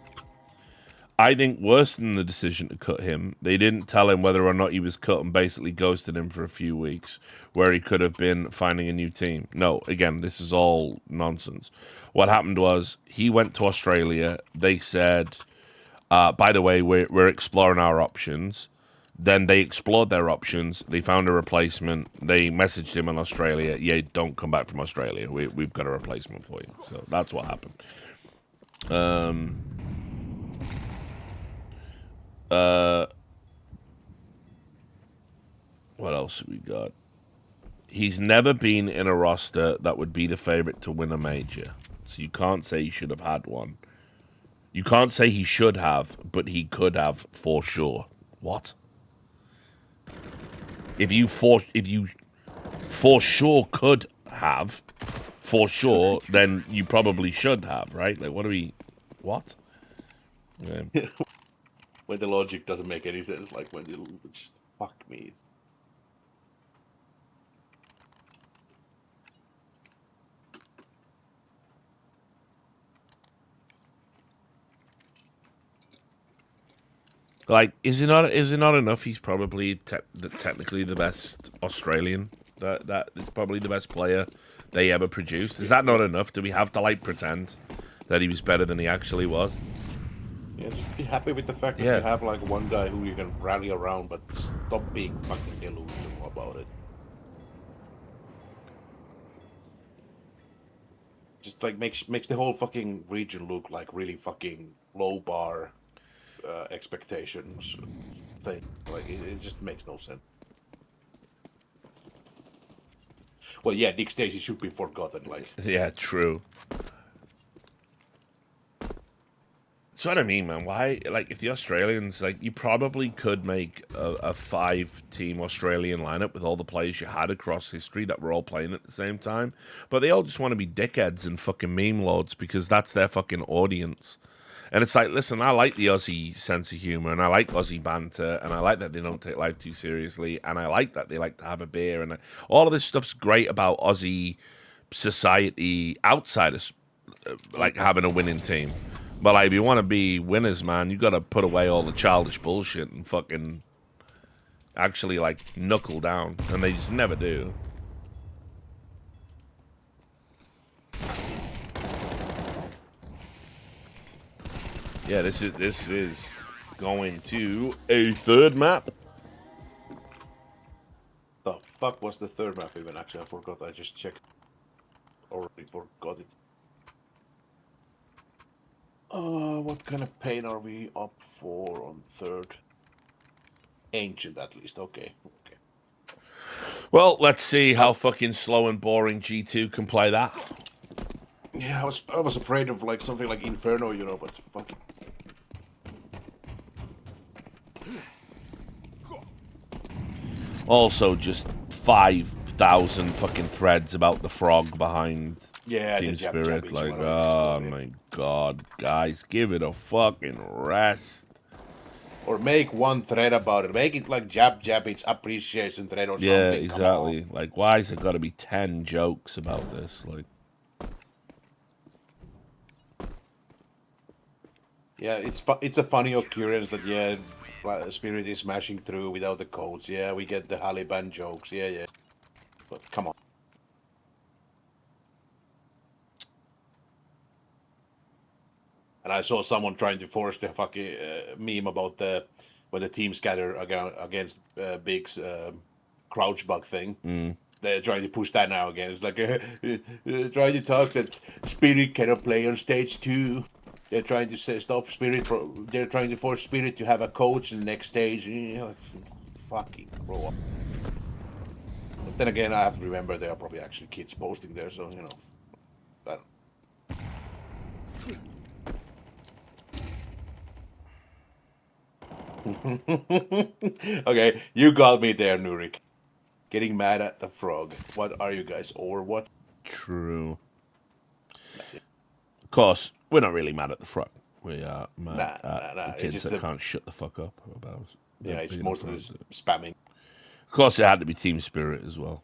I think worse than the decision to cut him, they didn't tell him whether or not he was cut and basically ghosted him for a few weeks, where he could have been finding a new team. No, again, this is all nonsense. What happened was, he went to Australia. They said, by the way, we're exploring our options. Then they explored their options. They found a replacement. They messaged him in Australia. Yeah, don't come back from Australia. We've got a replacement for you. So that's what happened. What else have we got? He's never been in a roster that would be the favorite to win a major. So you can't say he should have had one. You can't say he should have, but he could have for sure. What? If you for sure could have, for sure, then you probably should have, right? Like, what do we... What? Yeah. When the logic doesn't make any sense, like when you just fuck me. Like, is it not enough? He's probably technically the best Australian. That is probably the best player they ever produced. Is that not enough? Do we have to like pretend that he was better than he actually was? Yeah, just be happy with the fact that you have like one guy who you can rally around, but stop being fucking delusional about it. Just like makes the whole fucking region look like really fucking low bar expectations thing. Like it just makes no sense. Well, yeah, Nick Stacey should be forgotten. Like, yeah, true. That's what I mean, man. Why, like, if the Australians, like, you probably could make a 5-team Australian lineup with all the players you had across history that were all playing at the same time, but they all just want to be dickheads and fucking meme lords because that's their fucking audience. And it's like, listen, I like the Aussie sense of humor, and I like Aussie banter, and I like that they don't take life too seriously, and I like that they like to have a beer, and all of this stuff's great about Aussie society outside of, like, having a winning team. But, like, if you want to be winners, man, you got to put away all the childish bullshit and fucking actually, like, knuckle down, and they just never do. Yeah, this is going to a third map. The fuck was the third map even? Actually, I forgot. I just checked. Already forgot it. What kind of pain are we up for on third? Ancient, at least. Okay. Well, let's see how fucking slow and boring G2 can play that. Yeah, I was afraid of like something like Inferno, you know, but fucking. Also, just 5,000 fucking threads about the frog behind Team Spirit. Like, oh my god, guys, give it a fucking rest. Or make one thread about it. Make it like Jab its appreciation thread or something. Yeah, exactly. Like, why is there got to be 10 jokes about this? Like, yeah, it's a funny occurrence that Spirit is smashing through without the codes. Yeah, we get the Haliban jokes. Yeah. But come on. And I saw someone trying to force the fucking meme about when the team scatter against Big's crouch bug thing. Mm. They're trying to push that now again. It's like trying to talk that Spirit cannot play on stage 2. They're trying to stop Spirit. They're trying to force Spirit to have a coach in the next stage. You know, like, fucking grow up. But then again, I have to remember there are probably actually kids posting there, so you know. I don't. Okay, you got me there, Nurik. Getting mad at the frog. What are you guys, or what? True. Of course, we're not really mad at the frog. We are mad at the kids that can't shut the fuck up about. Yeah, it's most of this spamming. Of course, it had to be Team Spirit as well.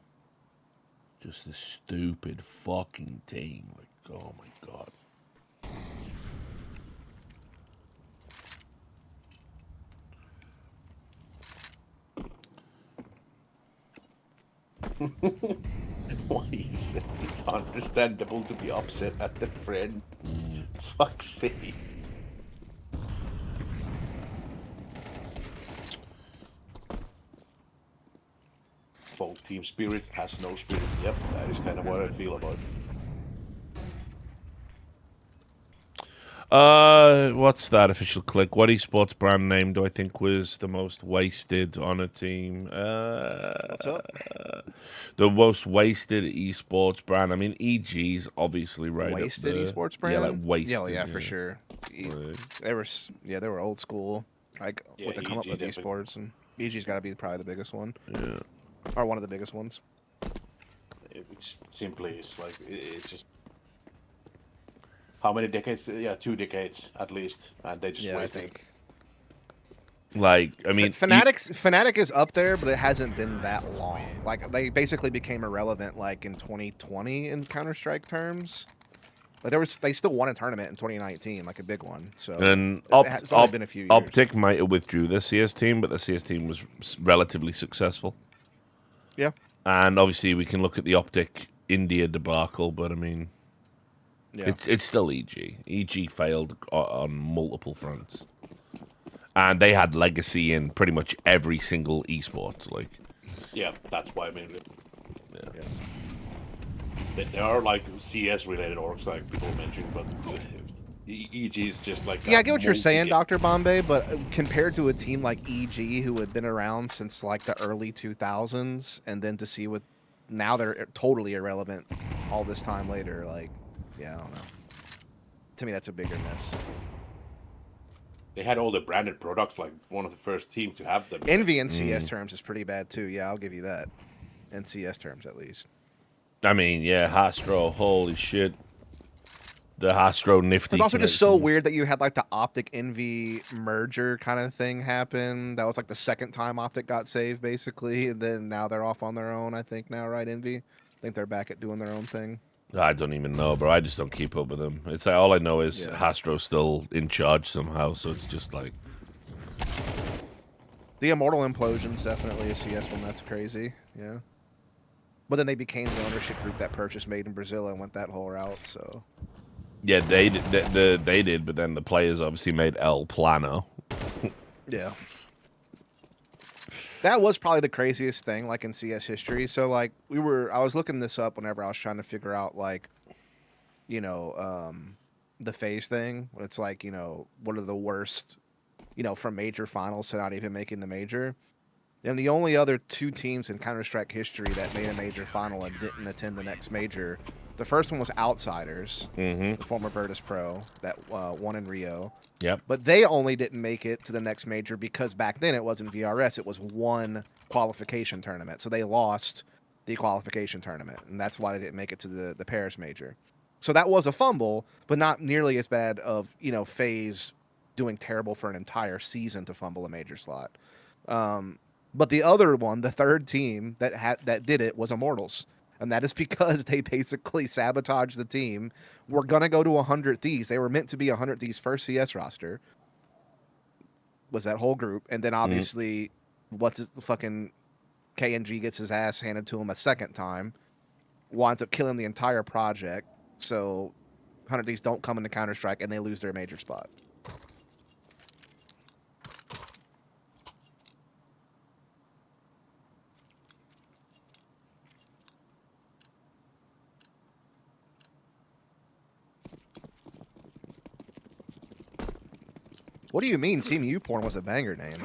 Just a stupid fucking team. Like, oh my god. Why you said it's understandable to be upset at the friend. Fuck's sake. Both Team Spirit has no spirit. Yep, that is kind of what I feel about it. What's that official click? What esports brand name do I think was the most wasted on a team? What's up? The most wasted esports brand. I mean, EG's obviously right Wasted up there. esports brand? Yeah, like wasted. Yeah, for sure. They were old school. Like what they come up with esports, and EG's got to be probably the biggest one. Yeah. Or one of the biggest ones. It simply is like it's just how many decades? Yeah, 2 decades at least, and they just wasted. I think. Like, I mean, Fnatic is up there, but it hasn't been that long. Like, they basically became irrelevant like in 2020 in Counter-Strike terms. Like they still won a tournament in 2019, like a big one. So and it's only been a few years. Optic might have withdrew their CS team, but the CS team was relatively successful. Yeah. And obviously, we can look at the Optic India debacle, but I mean, it's still EG. EG failed on multiple fronts, and they had legacy in pretty much every single esport. Like, yeah, that's why I mean, there are like CS related orgs like people mentioned, but EG is just like I get what you're saying, Dr. Bombay, but compared to a team like EG who had been around since like the early 2000s, and then to see what now they're totally irrelevant all this time later, like, yeah, I don't know. To me, that's a bigger miss. They had all the branded products, like one of the first teams to have them. Envy in CS terms is pretty bad too. Yeah, I'll give you that. In CS terms, at least. I mean, yeah, Hastro, holy shit. The Hastro nifty. It's also just so weird that you had like the Optic Envy merger kind of thing happen. That was like the second time Optic got saved, basically. And then now they're off on their own, I think now, right, Envy? I think they're back at doing their own thing. I don't even know, bro. I just don't keep up with them. It's like all I know is Hastro's still in charge somehow, so it's just like the Immortal Implosion's definitely a CS one. That's crazy. Yeah. But then they became the ownership group that purchased Made in Brazil and went that whole route, so. Yeah, they did, but then the players obviously made El Plano. Yeah. That was probably the craziest thing, like, in CS history. So, like, I was looking this up whenever I was trying to figure out, like, you know, the phase thing. It's like, you know, what are the worst, you know, from major finals to not even making the major. And the only other 2 teams in Counter-Strike history that made a major final and didn't attend the next major, the first one was Outsiders, the former Virtus Pro that won in Rio. Yep. But they only didn't make it to the next major because back then it wasn't VRS. It was one qualification tournament. So they lost the qualification tournament, and that's why they didn't make it to the Paris major. So that was a fumble, but not nearly as bad of, you know, FaZe doing terrible for an entire season to fumble a major slot. But the other one, the third team that did it, was Immortals. And that is because they basically sabotaged the team. We're going to go to 100 Thieves. They were meant to be 100 Thieves' first CS roster. Was that whole group. And then obviously, fucking KNG gets his ass handed to him a second time. Winds up killing the entire project. So 100 Thieves don't come into Counter-Strike and they lose their major spot. What do you mean Team U-Porn was a banger name?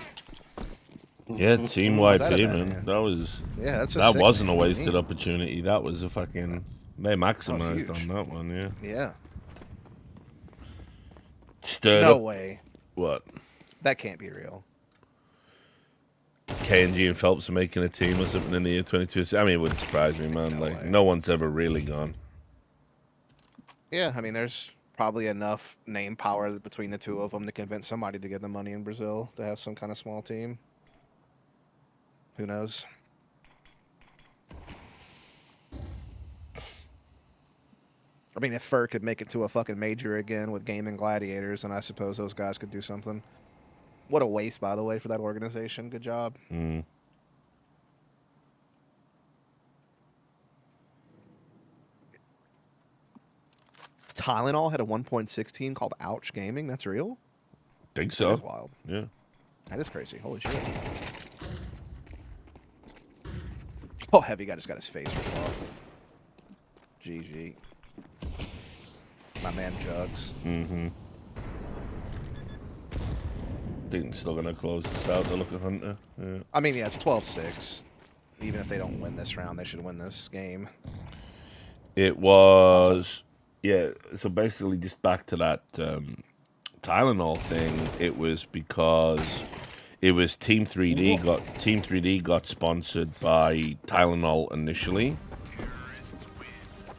Yeah, Team YP, man. That was that wasn't a wasted opportunity. That was a fucking they maximized on that one, yeah. Yeah. No way. What? That can't be real. KNG and Phelps are making a team or something in the year 22. I mean, it wouldn't surprise me, man. No one's ever really gone. Yeah, I mean, there's probably enough name power between the two of them to convince somebody to give them money in Brazil to have some kind of small team. Who knows? I mean, if Fur could make it to a fucking major again with Gaming Gladiators, then I suppose those guys could do something. What a waste, by the way, for that organization. Good job. Tylenol had a 1.16 called Ouch Gaming. That's real? Think so. That is wild. Yeah. That is crazy. Holy shit. Oh, Heavy guy just got his face ripped off. GG. My man Jugs. think they're still gonna close this out. They look at Hunter. Yeah. I mean, yeah, it's 12-6. Even if they don't win this round, they should win this game. It was, yeah. So basically, just back to that Tylenol thing. It was because it was Team 3D got sponsored by Tylenol initially,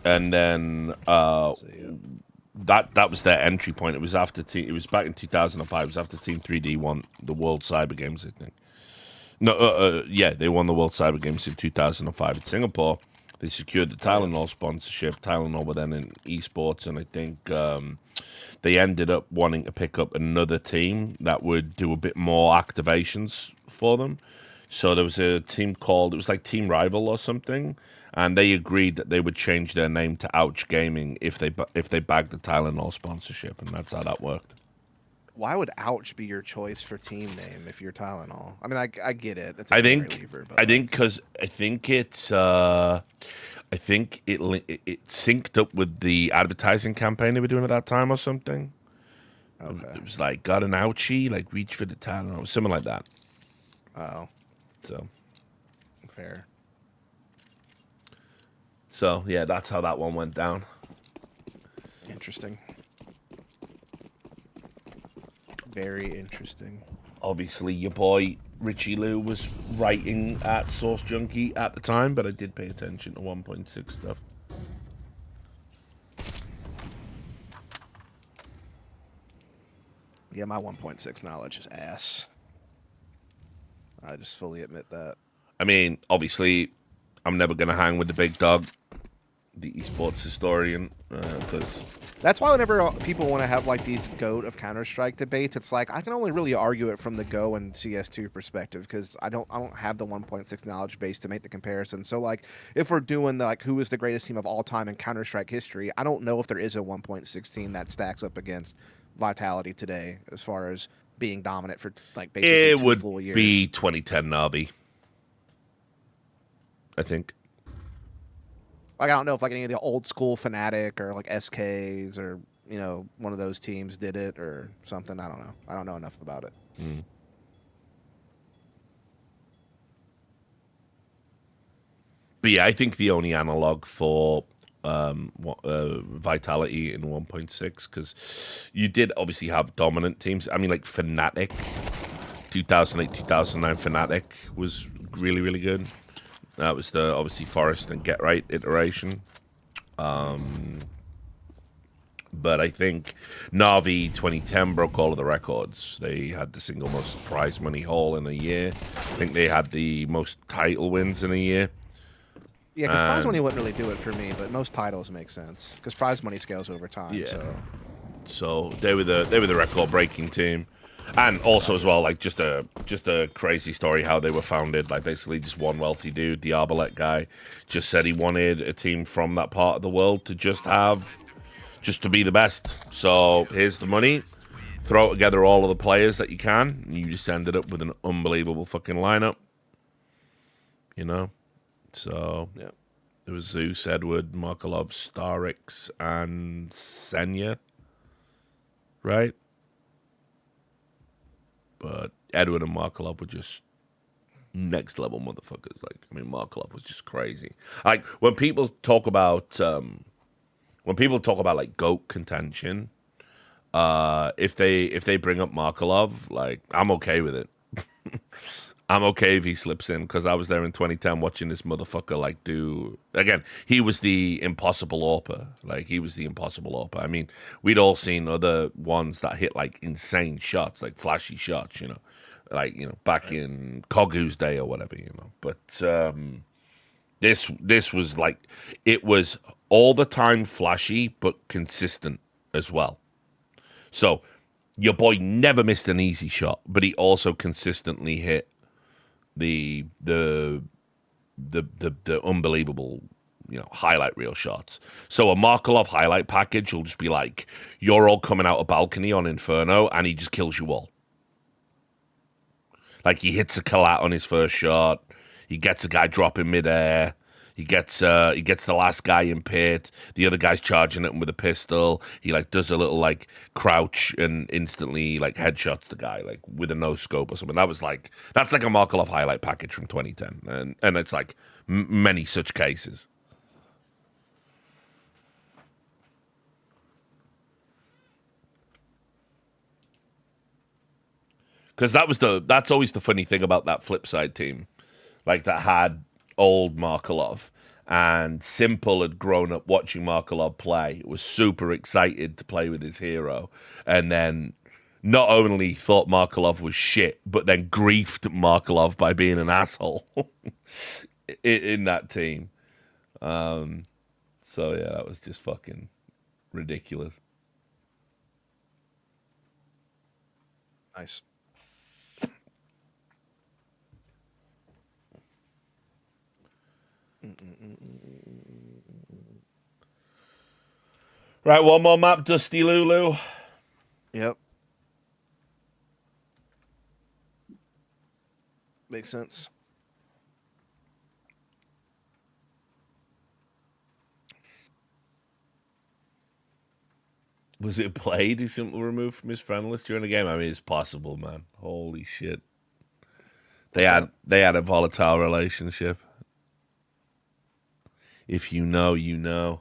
and then that was their entry point. It was after it was back in 2005. It was after Team 3D won the World Cyber Games, I think. No, yeah, they won the World Cyber Games in 2005 in Singapore. They secured the Tylenol sponsorship. Tylenol were then in esports, and I think they ended up wanting to pick up another team that would do a bit more activations for them. So there was a team called, it was like Team Rival or something, and they agreed that they would change their name to Ouch Gaming if they bagged the Tylenol sponsorship, and that's how that worked. Why would Ouch be your choice for team name if you're Tylenol? I mean, I get it. It's I think because I think it's it synced up with the advertising campaign they were doing at that time or something. Okay. It was like, got an ouchie, like reach for the Tylenol, something like that. Oh. So. Fair. So yeah, that's how that one went down. Interesting. Very interesting. Obviously, your boy Richie Lou was writing at Source Junkie at the time, but I did pay attention to 1.6 stuff. Yeah, my 1.6 knowledge is ass. I just fully admit that. I mean, obviously, I'm never going to hang with the big dog, the esports historian, because... That's why whenever people want to have like these GOAT of Counter-Strike debates, it's like I can only really argue it from the Go and CS2 perspective because I don't have the 1.6 knowledge base to make the comparison. So like if we're doing the, like who is the greatest team of all time in Counter-Strike history, I don't know if there is a 1.6 team that stacks up against Vitality today as far as being dominant for like basically 2 full years. It would be 2010 Navi, I think. Like, I don't know if like any of the old school Fnatic or like SKs or, you know, one of those teams did it or something. I don't know. I don't know enough about it. Mm. But yeah, I think the only analog for Vitality in 1.6, because you did obviously have dominant teams. I mean, like Fnatic, 2008, 2009 Fnatic was really, really good. That was the, obviously, Forest and Get Right iteration. But I think Na'Vi 2010 broke all of the records. They had the single most prize money haul in a year. I think they had the most title wins in a year. Yeah, because prize money wouldn't really do it for me, but most titles make sense because prize money scales over time. Yeah. So they were the record-breaking team. And also as well, like just a crazy story how they were founded. Like basically just one wealthy dude, the Arbalete guy, just said he wanted a team from that part of the world to just to be the best. So here's the money, throw together all of the players that you can, and you just ended up with an unbelievable fucking lineup. You know, so yeah, it was Zeus, Edward, Markelov, Starix, and Senya, right? But Edward and Markelov were just next level motherfuckers. Like, I mean, Markelov was just crazy. Like when people talk about like GOAT contention, if they bring up Markelov, like I'm okay with it. I'm okay if he slips in because I was there in 2010 watching this motherfucker like do again. He was the impossible AWPer. Like he was the impossible AWPer. I mean, we'd all seen other ones that hit like insane shots, like flashy shots, you know, like back in Kogu's day or whatever, you know. But this was like it was all the time flashy but consistent as well. So your boy never missed an easy shot, but he also consistently hit the unbelievable, highlight reel shots. So a Markelov highlight package will just be like, you're all coming out a balcony on Inferno, and he just kills you all. Like, he hits a collat on his first shot, he gets a guy dropping midair, He gets the last guy in pit. The other guy's charging at him with a pistol. He like does a little like crouch and instantly like headshots the guy like with a no scope or something. That's like a Markelov highlight package from 2010, and it's like many such cases. Because that's always the funny thing about that flip side team, like that had old Markelov, and Simple had grown up watching Markelov play, was super excited to play with his hero, and then not only thought Markelov was shit, but then griefed Markelov by being an asshole in that team. So yeah, that was just fucking ridiculous. Nice. Right, one more map, Dusty Lulu. Yep. Makes sense. Was it played who Simple removed from his friend list during the game? I mean, it's possible, man. Holy shit. They had a volatile relationship. If you know, you know.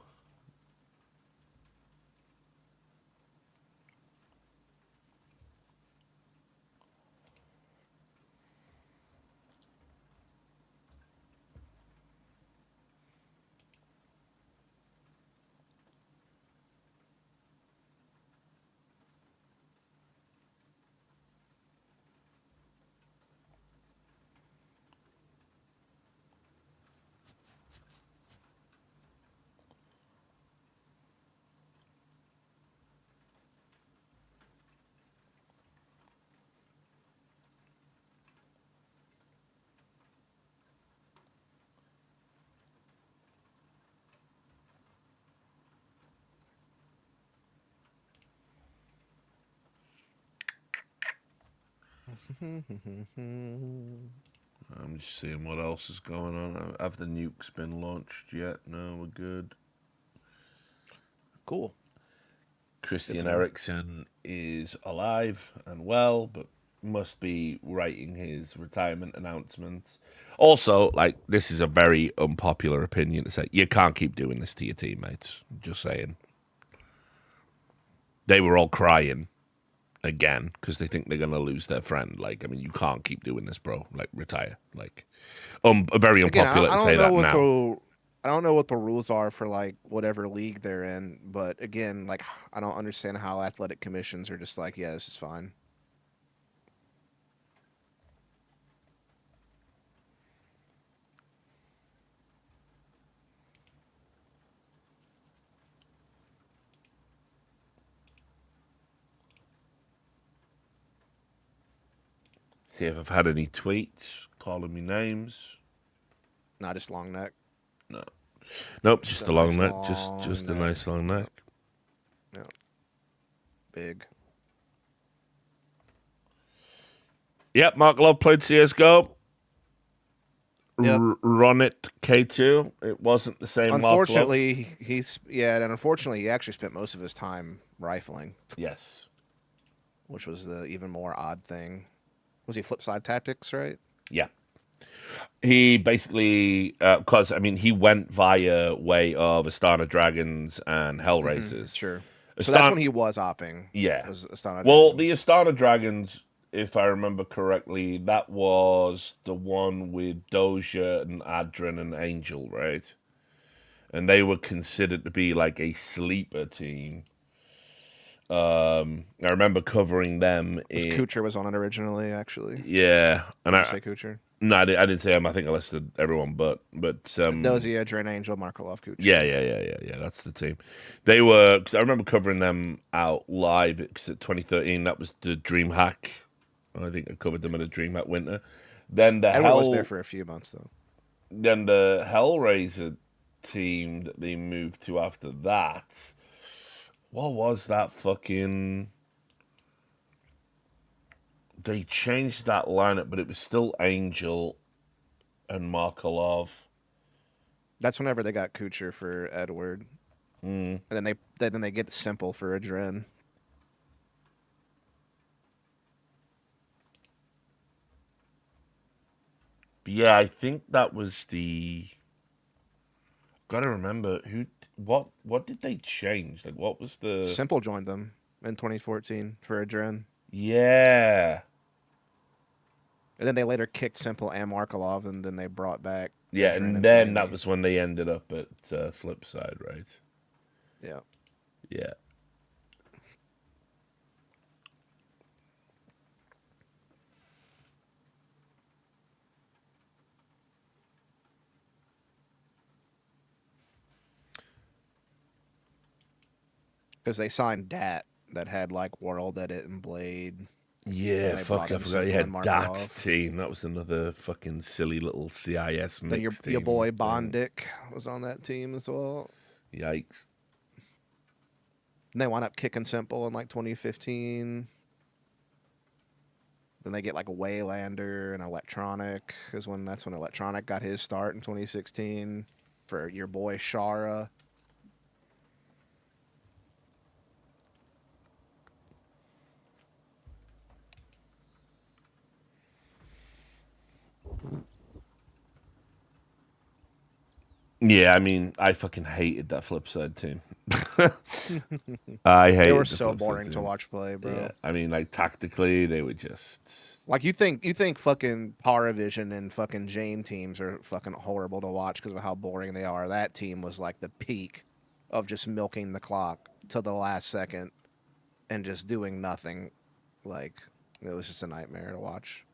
I'm just seeing what else is going on. Have the nukes been launched yet? No, we're good. Cool. Christian Eriksen is alive and well, but must be writing his retirement announcements. Also, like, this is a very unpopular opinion to say, you can't keep doing this to your teammates. Just saying. They were all crying again because they think they're going to lose their friend. Like, I mean, you can't keep doing this, bro. Like, retire. Like, very unpopular to say that now. I don't know what the rules are for like whatever league they're in, but again, like I don't understand how athletic commissions are just like, yeah, this is fine. See if I've had any tweets calling me names. Not just long neck. No. Nope, just a long neck. Just a nice long neck. Yeah. Big. Yep, Mark Love played CSGO. Yep. Run it K2. It wasn't the same. Unfortunately, unfortunately he actually spent most of his time rifling. Yes. Which was the even more odd thing. Was he flipside tactics, right? Yeah. He basically, because I mean, he went via way of Astana Dragons and Hellraisers. Sure. So that's when he was opping. Yeah. Astana well, Dragons. the Astana Dragons, if I remember correctly, that was the one with Doja and Adrian and Angel, right? And they were considered to be like a sleeper team. I remember covering them. Kucher was on it originally, actually. Yeah, and Did you say Kucher? No, I didn't say him. I think I listed everyone, but Dozier, Adrian Angel, Markelov, Kucher. Yeah. That's the team. They were, because I remember covering them out live. Because at 2013, that was the DreamHack. I think I covered them at a DreamHack winter. Then Edward was there for a few months though. Then the Hellraiser team that they moved to after that. What was that fucking? They changed that lineup, but it was still Angel and Markelov That's whenever they got Kucher for Edward, and then they get Simple for Adren. Yeah, I think that was the. Gotta remember what did they change? Like, what was the Simple joined them in 2014 for Adren. Yeah. And then they later kicked Simple and Markelov, and then they brought back. Yeah, Adren and and then that Flamey. was when they ended up at Flipside, right? Yeah. Yeah. Because they signed Dat that had like World Edit and Blade. Yeah, they fuck, brought I in forgot you Simple had and that Markelov. team. That was another fucking silly little CIS Then mix team. your boy Bondic was on that team as well. Yikes. And they wound up kicking Simple in like 2015. Then they get like a Waylander and Electronic that's when Electronic got his start in 2016 for your boy Shara. Yeah, I mean, I fucking hated that Flipside team. I hated They were the so Flipside boring team. to watch play, bro. Yeah, I mean, like tactically, they were just Like you think fucking Paravision and fucking Jane teams are fucking horrible to watch because of how boring they are. That team was like the peak of just milking the clock to the last second and just doing nothing. Like it was just a nightmare to watch.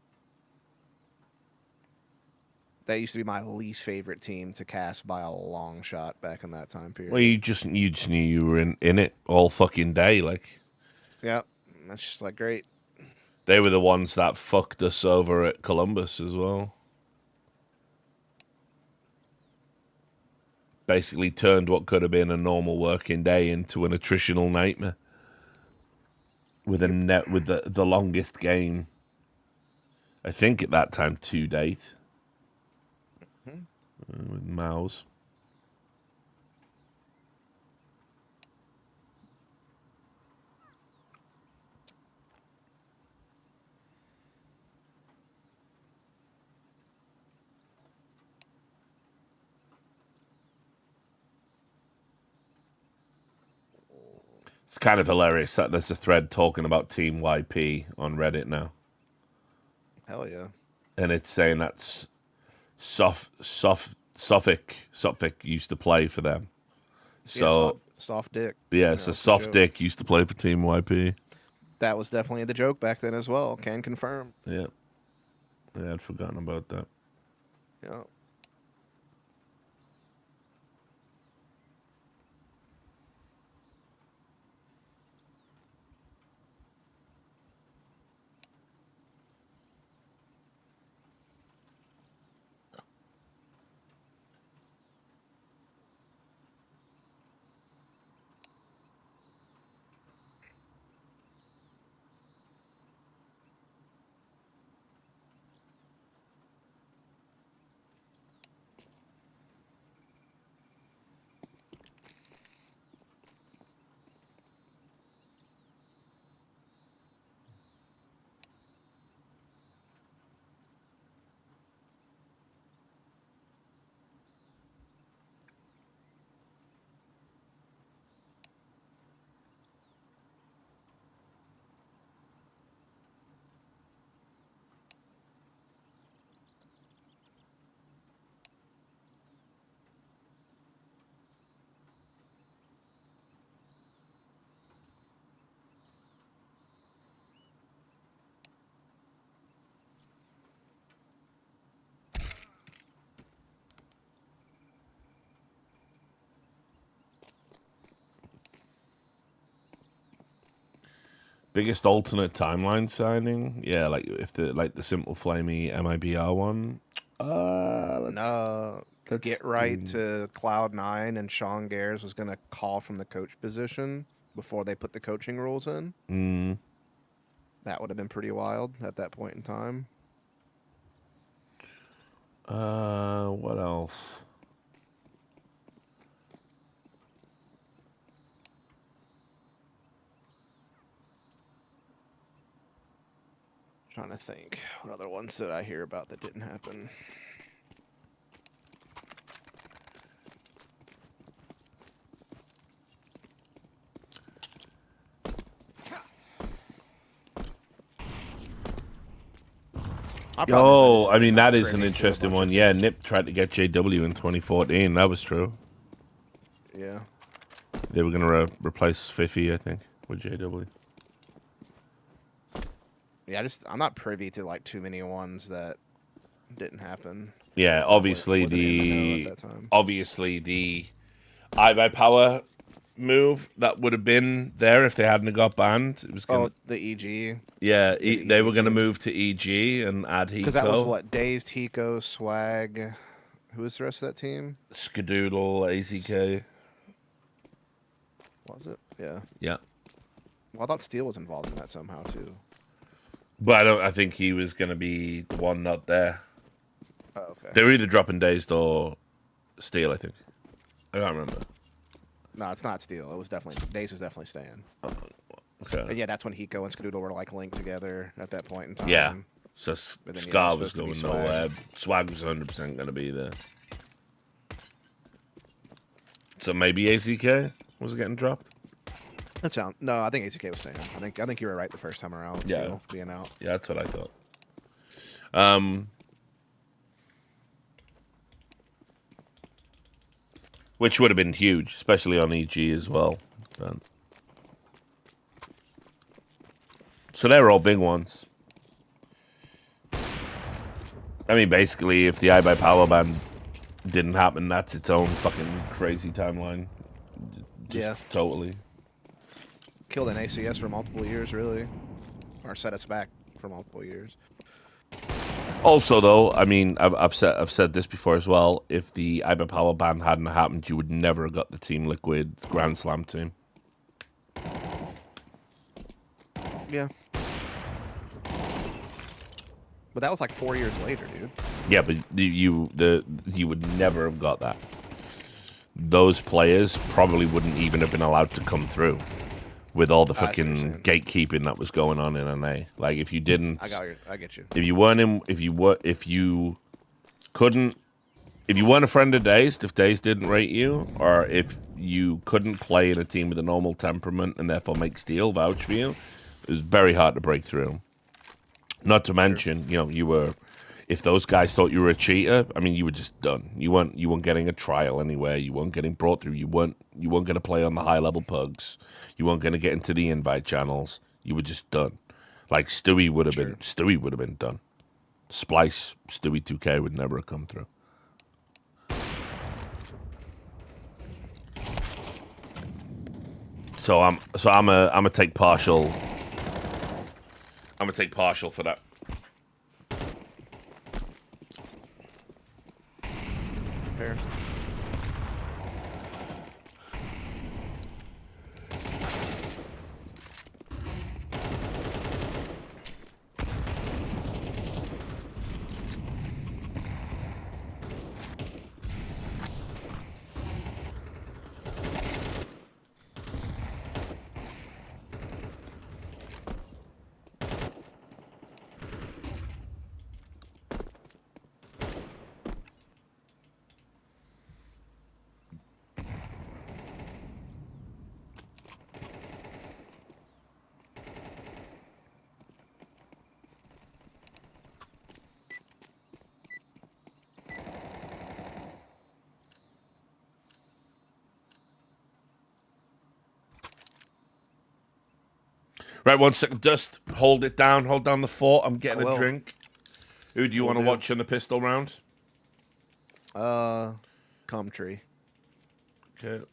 That used to be my least favorite team to cast by a long shot back in that time period. well, you just knew you were in it all fucking day. Like Yeah, that's just like great. they were the ones that fucked us over at Columbus as well. Basically turned what could have been a normal working day into an attritional nightmare. With the longest game, I think at that time to date, with Mouse. It's kind of hilarious that there's a thread talking about Team YP on Reddit now. Hell yeah. And it's saying that's Suffolk used to play for them. So Yeah, soft dick. yeah, so that's the Soft joke. Dick used to play for Team YP. That was definitely the joke back then as well. Can confirm. Yeah. I'd forgotten about that. Yeah. Biggest alternate timeline signing? Yeah, like if the Simple Flamey MIBR one. Get right to Cloud9 and Sean Gares was going to call from the coach position before they put the coaching rules in. That would have been pretty wild at that point in time. What else? trying to think. What other ones did I hear about that didn't happen? Oh, I mean, that is an interesting one. Yeah, Nip tried to get JW in 2014. That was true. Yeah. They were going to replace Fifi, I think, with JW. Yeah, I'm not privy to like too many ones that didn't happen. Yeah, obviously the iBuyPower move that would have been there if they hadn't got banned. It was gonna, the EG. Yeah, the they EG were going to team. move to EG and add Hiko. Because that was what? Dazed, Hiko, Swag. Who was the rest of that team? Skadoodle, AZK. Was it? Yeah. Yeah. Well, I thought Steel was involved in that somehow too. But I think he was going to be the one not there. Oh, okay. They were either dropping Dazed or Steel, I think. I can't remember. No, it's not Steel. It was definitely Dazed was definitely staying. Okay. And yeah, that's when Hiko and Skadoodle were like linked together at that point in time. Yeah. So Scar was going Swag. nowhere. Swag was 100% going to be there. So maybe AZK was getting dropped. No, I think AZK was staying. I think you were right the first time around. Yeah. Steel being out. Yeah, that's what I thought. Which would have been huge, especially on EG as well. So they were all big ones. I mean, basically, if the iBuyPower ban didn't happen, that's its own fucking crazy timeline. Yeah. Totally. Killed an ACS for multiple years, really. Or set us back for multiple years. Also, though, I mean, I've said this before as well. If the iBuyPower ban hadn't happened, you would never have got the Team Liquid Grand Slam team. Yeah. But that was like 4 years later, dude. Yeah, but you would never have got that. Those players probably wouldn't even have been allowed to come through with all the fucking gatekeeping that was going on in NA. Like, if you didn't, I get you. If you weren't in, if you weren't a friend of Dazed, if Dazed didn't rate you, or if you couldn't play in a team with a normal temperament and therefore make Steel vouch for you, it was very hard to break through. Not to mention, you were, if those guys thought you were a cheater, I mean, you were just done. You weren't getting a trial anywhere. You weren't getting brought through. You weren't going to play on the high level pugs. You weren't going to get into the invite channels. You were just done. Like Stewie would have been done. Splice, Stewie 2K would never have come through. So I'm gonna take partial. I'm gonna take partial for that. Fair. Right, 1 second. Just hold it down. Hold down the fort. I'm getting a drink. Who do you want to watch in the pistol round? Tree. Okay.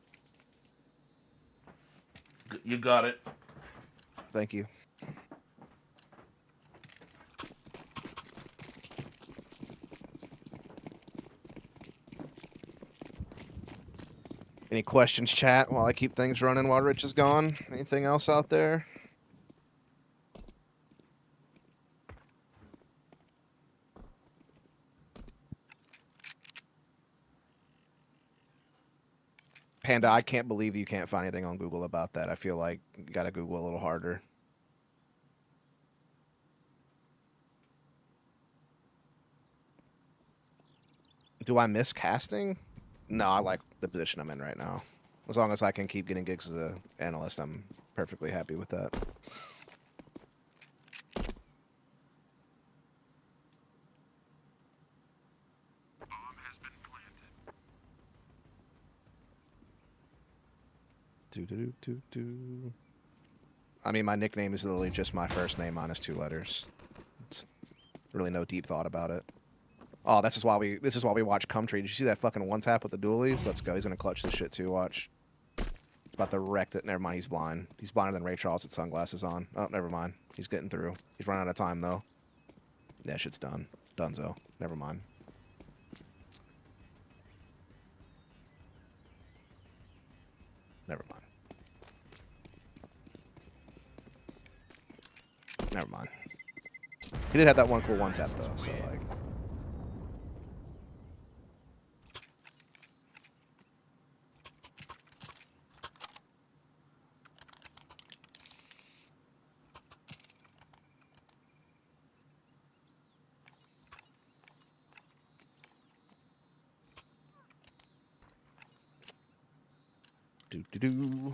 You got it. Thank you. Any questions, chat, while I keep things running while Rich is gone? Anything else out there? Panda, I can't believe you can't find anything on Google about that. I feel like you got to Google a little harder. Do I miss casting? No, I like the position I'm in right now. As long as I can keep getting gigs as an analyst, I'm perfectly happy with that. I mean, my nickname is literally just my first name minus 2 letters. It's really no deep thought about it. Oh, this is why we watch Cumtree. Did you see that fucking one tap with the dualies? Let's go. He's gonna clutch this shit too. Watch. He's about to wreck it. Never mind. He's blind. He's blinder than Ray Charles with sunglasses on. Oh, never mind. He's getting through. He's running out of time though. Yeah, shit's done. Dunzo. Never mind. Never mind. Never mind. He did have that one cool one tap though, so like. Do.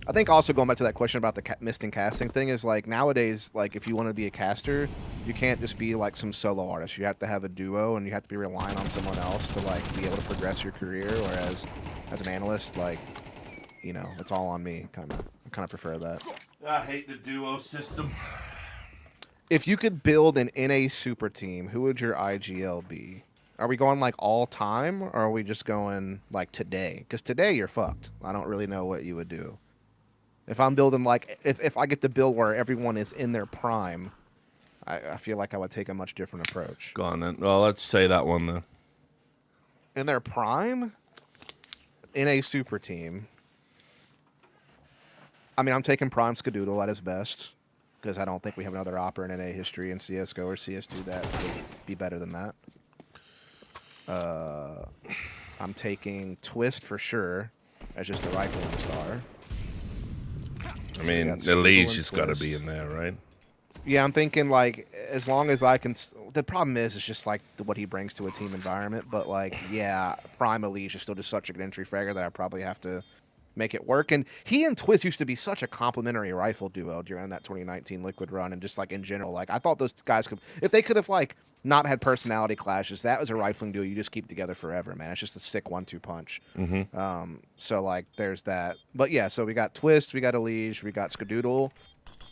I think also going back to that question about the missed and casting thing is like nowadays, like if you want to be a caster, you can't just be like some solo artist. You have to have a duo and you have to be relying on someone else to like be able to progress your career. Whereas as an analyst, like, you know, it's all on me. I kind of prefer that. I hate the duo system. If you could build an NA super team, who would your IGL be? Are we going like all time, or are we just going like today? Because today you're fucked. I don't really know what you would do. If I'm building like, if I get to build where everyone is in their prime, I feel like I would take a much different approach. Go on then. Well, let's say that one then. In their prime? In a super team. I mean, I'm taking Prime Skadoodle at his best, because I don't think we have another Opera in NA history in CSGO or CS2 that would be better than that. I'm taking Twist for sure as just the rifling star. I mean, the lead's just got to be in there, right? Yeah, I'm thinking, like, as long as I can... The problem is just, like, what he brings to a team environment. But, like, yeah, Prime Elise is still just such a good entry fragger that I probably have to make it work. And he and Twist used to be such a complimentary rifle duo during that 2019 Liquid run. And just, like, in general, like, I thought those guys could... If they could have, like, not had personality clashes, that was a rifling duo you just keep together forever, man. It's just a sick 1-2 punch. Mm-hmm. So, like, there's that. But, yeah, so we got Twist, we got Elise, we got Skadoodle.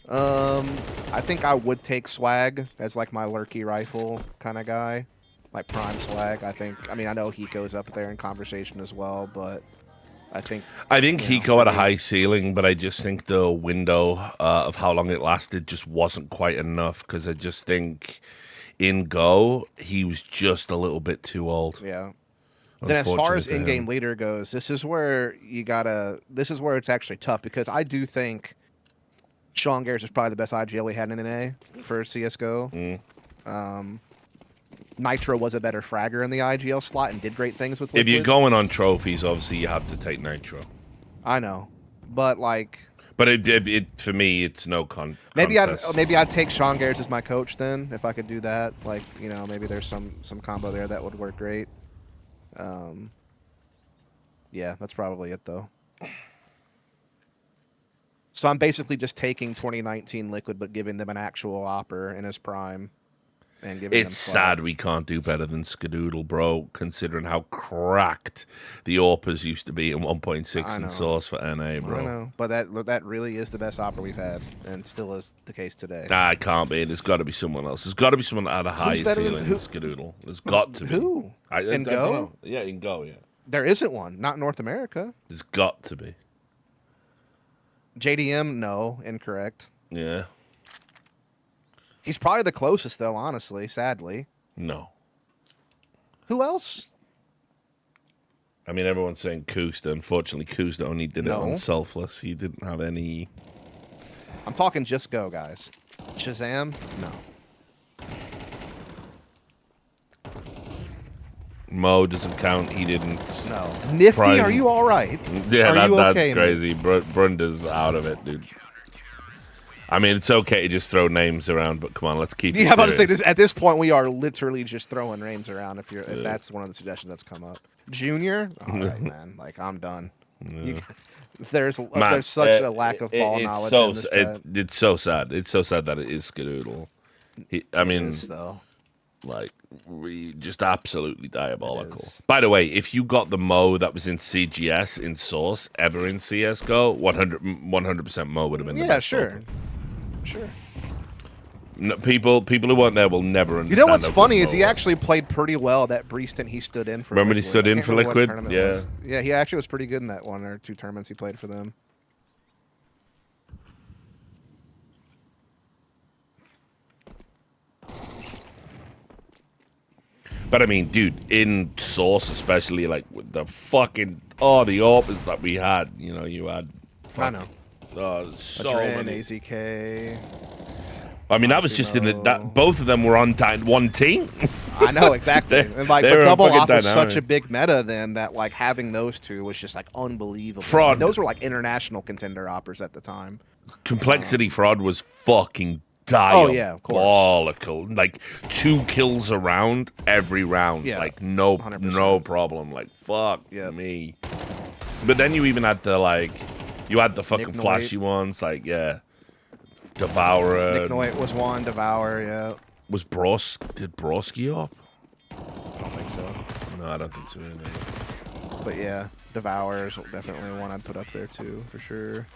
I think I would take Swag as like my lurky rifle kind of guy, like Prime Swag. I mean, I know Hiko's up there in conversation as well, but I think Hiko had a high ceiling, but I just think the window of how long it lasted just wasn't quite enough, because I just think in Go he was just a little bit too old. Yeah. Then as far as in-game leader goes, this is where it's actually tough, because I do think Sean Garrett is probably the best IGL we had in NA for CSGO. Nitro was a better fragger in the IGL slot and did great things with Liquid. If you're going on trophies, obviously you have to take Nitro. I know, but like... But it for me, it's no maybe contest. I'd take Sean Garrett as my coach then, if I could do that. Like, you know, maybe there's some combo there that would work great. Yeah, that's probably it, though. So I'm basically just taking 2019 Liquid, but giving them an actual Opper in his prime, and giving them It's sad we can't do better than Skadoodle, bro, considering how cracked the Orpas used to be in 1.6 and Source for NA, bro. I know, but that really is the best Opper we've had, and still is the case today. Nah, it can't be. There's got to be someone else. There's got to be someone that had a higher ceiling than Skadoodle. There's got to be. Who? In Go? Don't know. Yeah, in Go, yeah. There isn't one. Not in North America. There's got to be. JDM, no. Incorrect. Yeah. He's probably the closest, though, honestly, sadly. No. Who else? I mean, everyone's saying Kusta. Unfortunately, Kusta only did it on Selfless. He didn't have any... I'm talking just Go, guys. Shazam? No. Mo doesn't count. He didn't. No. Nifty, Prime. are you all right? Yeah, Are you that's okay, crazy. Brunda's out of it, dude. I mean, it's okay to just throw names around, but come on, let's keep. Yeah, I'm it about to say serious. this. At this point, we are literally just throwing names around. If that's one of the suggestions that's come up. Junior, all right, man. Like I'm done. You, there's such a lack of ball knowledge in this chat. It's so sad. It's so sad that it is Skadoodle. I mean, though. Like, just absolutely diabolical. By the way, if you got the Mo that was in CGS in Source ever in CSGO, 100% Mo would have been the best. Sure. No, people who weren't there will never understand. You know what's funny is he actually played pretty well that Breeston he stood in for. Remember he stood in for Liquid? Yeah. Yeah, he actually was pretty good in that 1 or 2 tournaments he played for them. But I mean, dude, in Source especially, like with the fucking the AWPers that we had, you know, you had. I know. So many. AZK. I mean, that was just in that both of them were on one team. I know exactly. And like the double op is such a big meta then that like having those two was just like unbelievable. Fraud. I mean, those were like international contender oppers at the time. Complexity Fraud was fucking diabolical. Oh yeah, of course. Like 2 kills around every round. Yeah, like no 100%. problem. Like fuck me. But then you even had you had the fucking flashy ones. Like Devourer. Nick Noit was one. Devour, yeah. Was did Broski up? I don't think so. No, I don't think so either. But yeah, Devour is definitely one I'd put up there too, for sure.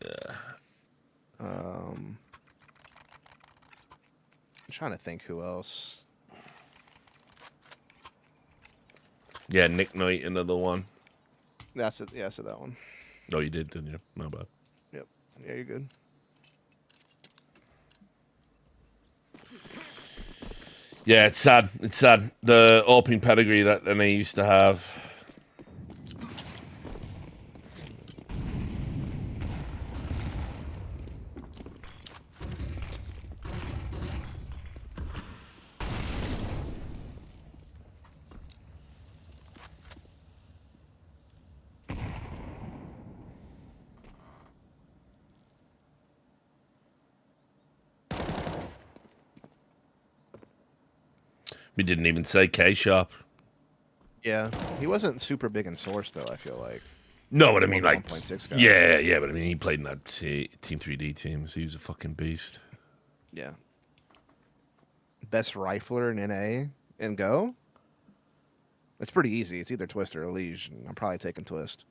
Yeah. I'm trying to think who else. Yeah, Nick Knight, another one. That's it. Yeah, I said that one. Oh, you did, didn't you? Not bad. Yep. Yeah, you're good. Yeah, it's sad. It's sad. The opening pedigree that NA used to have. We didn't even say K-Sharp. Yeah, he wasn't super big in Source though. I feel like. No, but I mean, like, 1.6 guy. yeah, but I mean, he played in that Team 3D team, so he was a fucking beast. Yeah. Best rifler in NA and Go. It's pretty easy. It's either Twist or Liege. I'm probably taking Twist.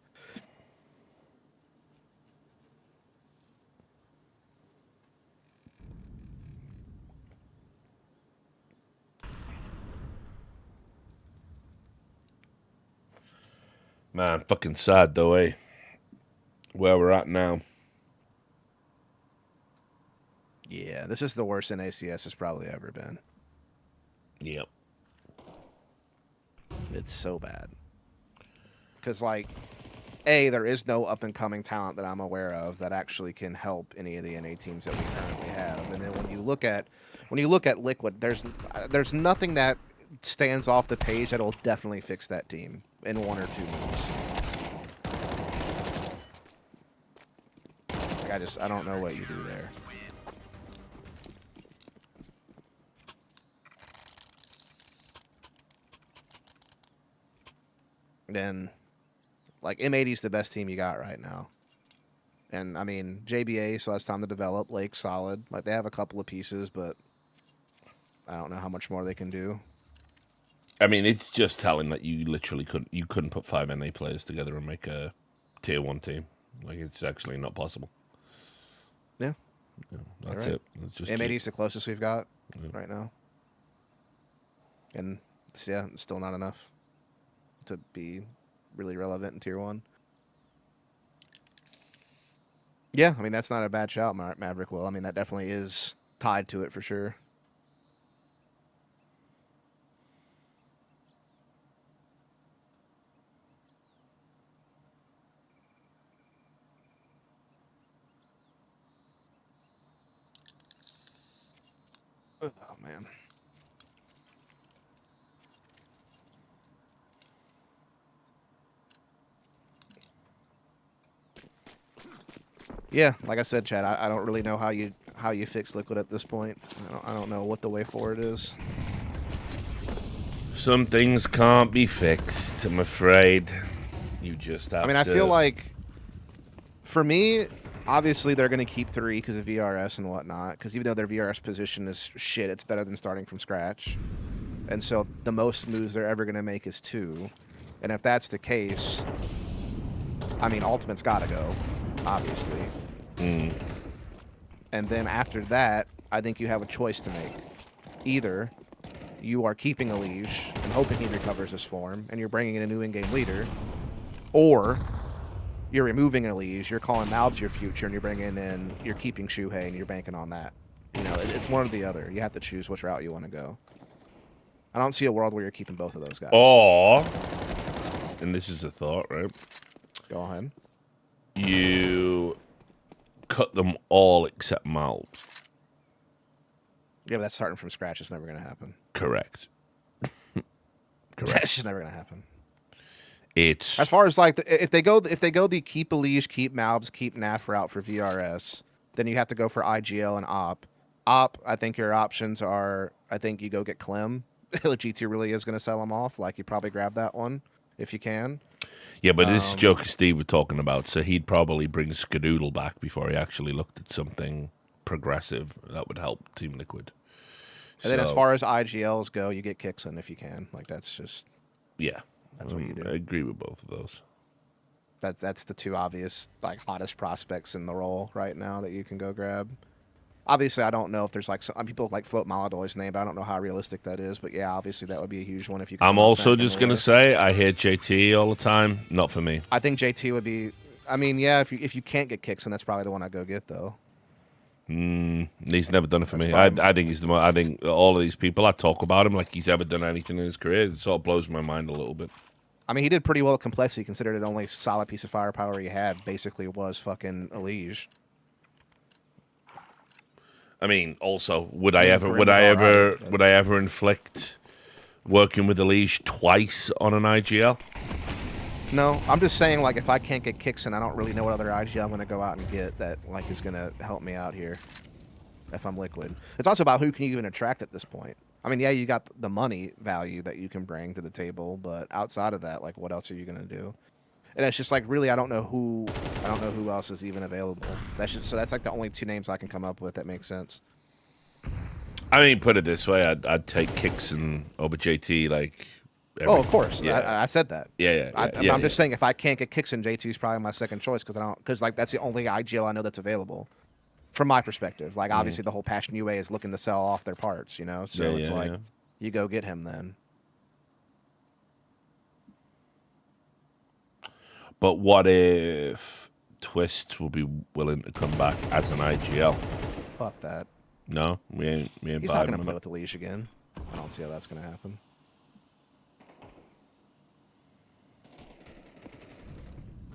Man, fucking sad though, eh? Where we're at now. Yeah, this is the worst NACS has probably ever been. Yep. It's so bad. Because, like, A, there is no up-and-coming talent that I'm aware of that actually can help any of the NA teams that we currently have. And then when you look at Liquid, there's nothing that stands off the page that'll definitely fix that team in 1 or 2 moves. Like, I don't know what you do there. Then, like, M80 is the best team you got right now. And, I mean, JBA still has time to develop. Lake's solid. Like, they have a couple of pieces, but I don't know how much more they can do. I mean, it's just telling that you literally couldn't put 5 NA players together and make a tier 1 team. Like, it's actually not possible. Yeah. That's right. it. It's just M80 is the closest we've got right now. And, it's still not enough to be really relevant in tier 1. Yeah, I mean, that's not a bad shout, Maverick Will. I mean, that definitely is tied to it for sure. Oh, man. Yeah, like I said, Chad, I don't really know how you fix Liquid at this point. I don't know what the way forward is. Some things can't be fixed, I'm afraid. You just have to... I mean, I feel like, for me, obviously they're going to keep 3 because of VRS and whatnot, because even though their VRS position is shit, it's better than starting from scratch. And so the most moves they're ever going to make is 2. And if that's the case, I mean, Ultimate's got to go, obviously. And then after that, I think you have a choice to make. Either you are keeping a Liege and hoping he recovers his form, and you're bringing in a new in-game leader, or you're removing a Liege, you're calling Malbs your future, and you're keeping Shuhei, and you're banking on that. You know, it's one or the other. You have to choose which route you want to go. I don't see a world where you're keeping both of those guys. Or, and this is a thought, right? Go ahead. You cut them all except Malbs. Yeah, but that's starting from scratch. It's never going to happen. Correct. That's just never going to happen. It's as far as like if they go the keep a Liege, keep Malbs, keep NAF route for VRS, then you have to go for IGL and Op. Op, I think your options are, I think you go get Clem. GT really is going to sell him off. Like you probably grab that one if you can. Yeah, but this is Joker Steve we're talking about, so he'd probably bring Skadoodle back before he actually looked at something progressive that would help Team Liquid. And then as far as IGLs go, you get Kixon if you can. Like that's just that's what you do. I agree with both of those. That's the 2 obvious like hottest prospects in the role right now that you can go grab. Obviously, I don't know if there's like some people like float Maladoy's name, but I don't know how realistic that is. But yeah, obviously that would be a huge one if you. I'm also just gonna say I hear JT all the time. Not for me. I think JT would be. I mean, yeah, if you can't get Kixon, that's probably the one I go get though. He's never done it for me. I think he's the most. I think all of these people I talk about him like he's ever done anything in his career. It sort of blows my mind a little bit. I mean, he did pretty well at Complexity, considered it only solid piece of firepower he had. Basically, was fucking a Liege. I mean, also, would I ever inflict working with a Liege twice on an IGL? No, I'm just saying, like, if I can't get Kixon, I don't really know what other IGL I'm going to go out and get that, like, is going to help me out here if I'm Liquid. It's also about who can you even attract at this point. I mean, yeah, you got the money value that you can bring to the table, but outside of that, like, what else are you going to do? And it's just like, really, I don't know who else is even available. So that's like the only 2 names I can come up with that make sense. I mean, put it this way, I'd take Kixon over JT, like... of course. Yeah. I said that. I'm just saying, if I can't get Kixon, JT is probably my second choice because like that's the only IGL I know that's available, from my perspective. Like obviously the whole Passion UA is looking to sell off their parts, you know. So it's like you go get him then. But what if Twists will be willing to come back as an IGL? Fuck that. No, we ain't. He's not gonna play with the Liege again. I don't see how that's gonna happen.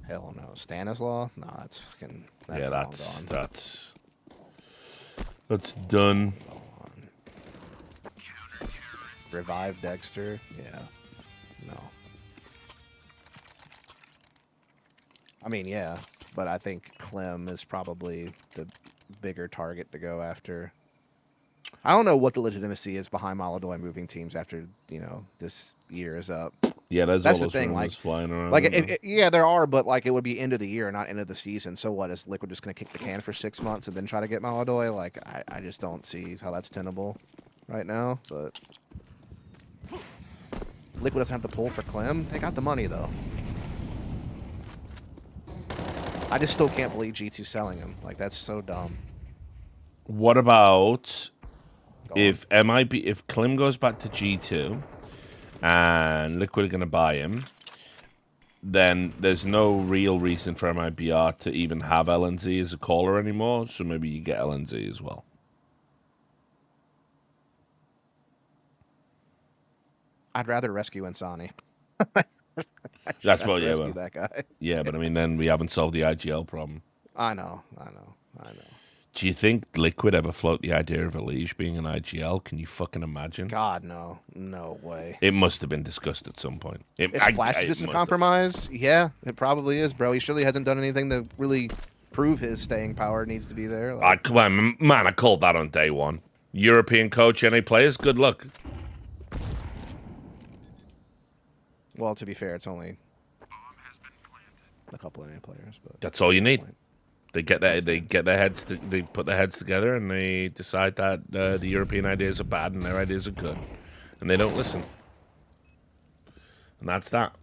Hell no. Stanislaw? No, that's fucking... That's done. Revive Dexter? Yeah. No. I mean, yeah, but I think Clem is probably the bigger target to go after. I don't know what the legitimacy is behind Maladoy moving teams after, you know, this year is up. Yeah, that's all the thing. Like flying around. Like, yeah, there are, but like it would be end of the year, not end of the season. So what, is Liquid just going to kick the can for 6 months and then try to get Maladoy? Like, I just don't see how that's tenable right now. But Liquid doesn't have the pull for Clem. They got the money though. I just still can't believe G2 selling him. Like, that's so dumb. What about if Clem goes back to G2 and Liquid are going to buy him, then there's no real reason for MIBR to even have LNZ as a caller anymore, so maybe you get LNZ as well. I'd rather rescue Insani. That's what, yeah, that guy. Yeah, but I mean, then we haven't solved the IGL problem. I know. Do you think Liquid ever float the idea of a Liege being an IGL? Can you fucking imagine? God, no. No way. It must have been discussed at some point. Is Flash just a compromise? Yeah, it probably is, bro. He surely hasn't done anything to really prove his staying power needs to be there. Come on, man! I called that on day one. European coach, NA players. Good luck. Well, to be fair, it's only a couple of NA players, but that's all you need. They get their heads. They put their heads together and they decide that the European ideas are bad and their ideas are good, and they don't listen. And that's that.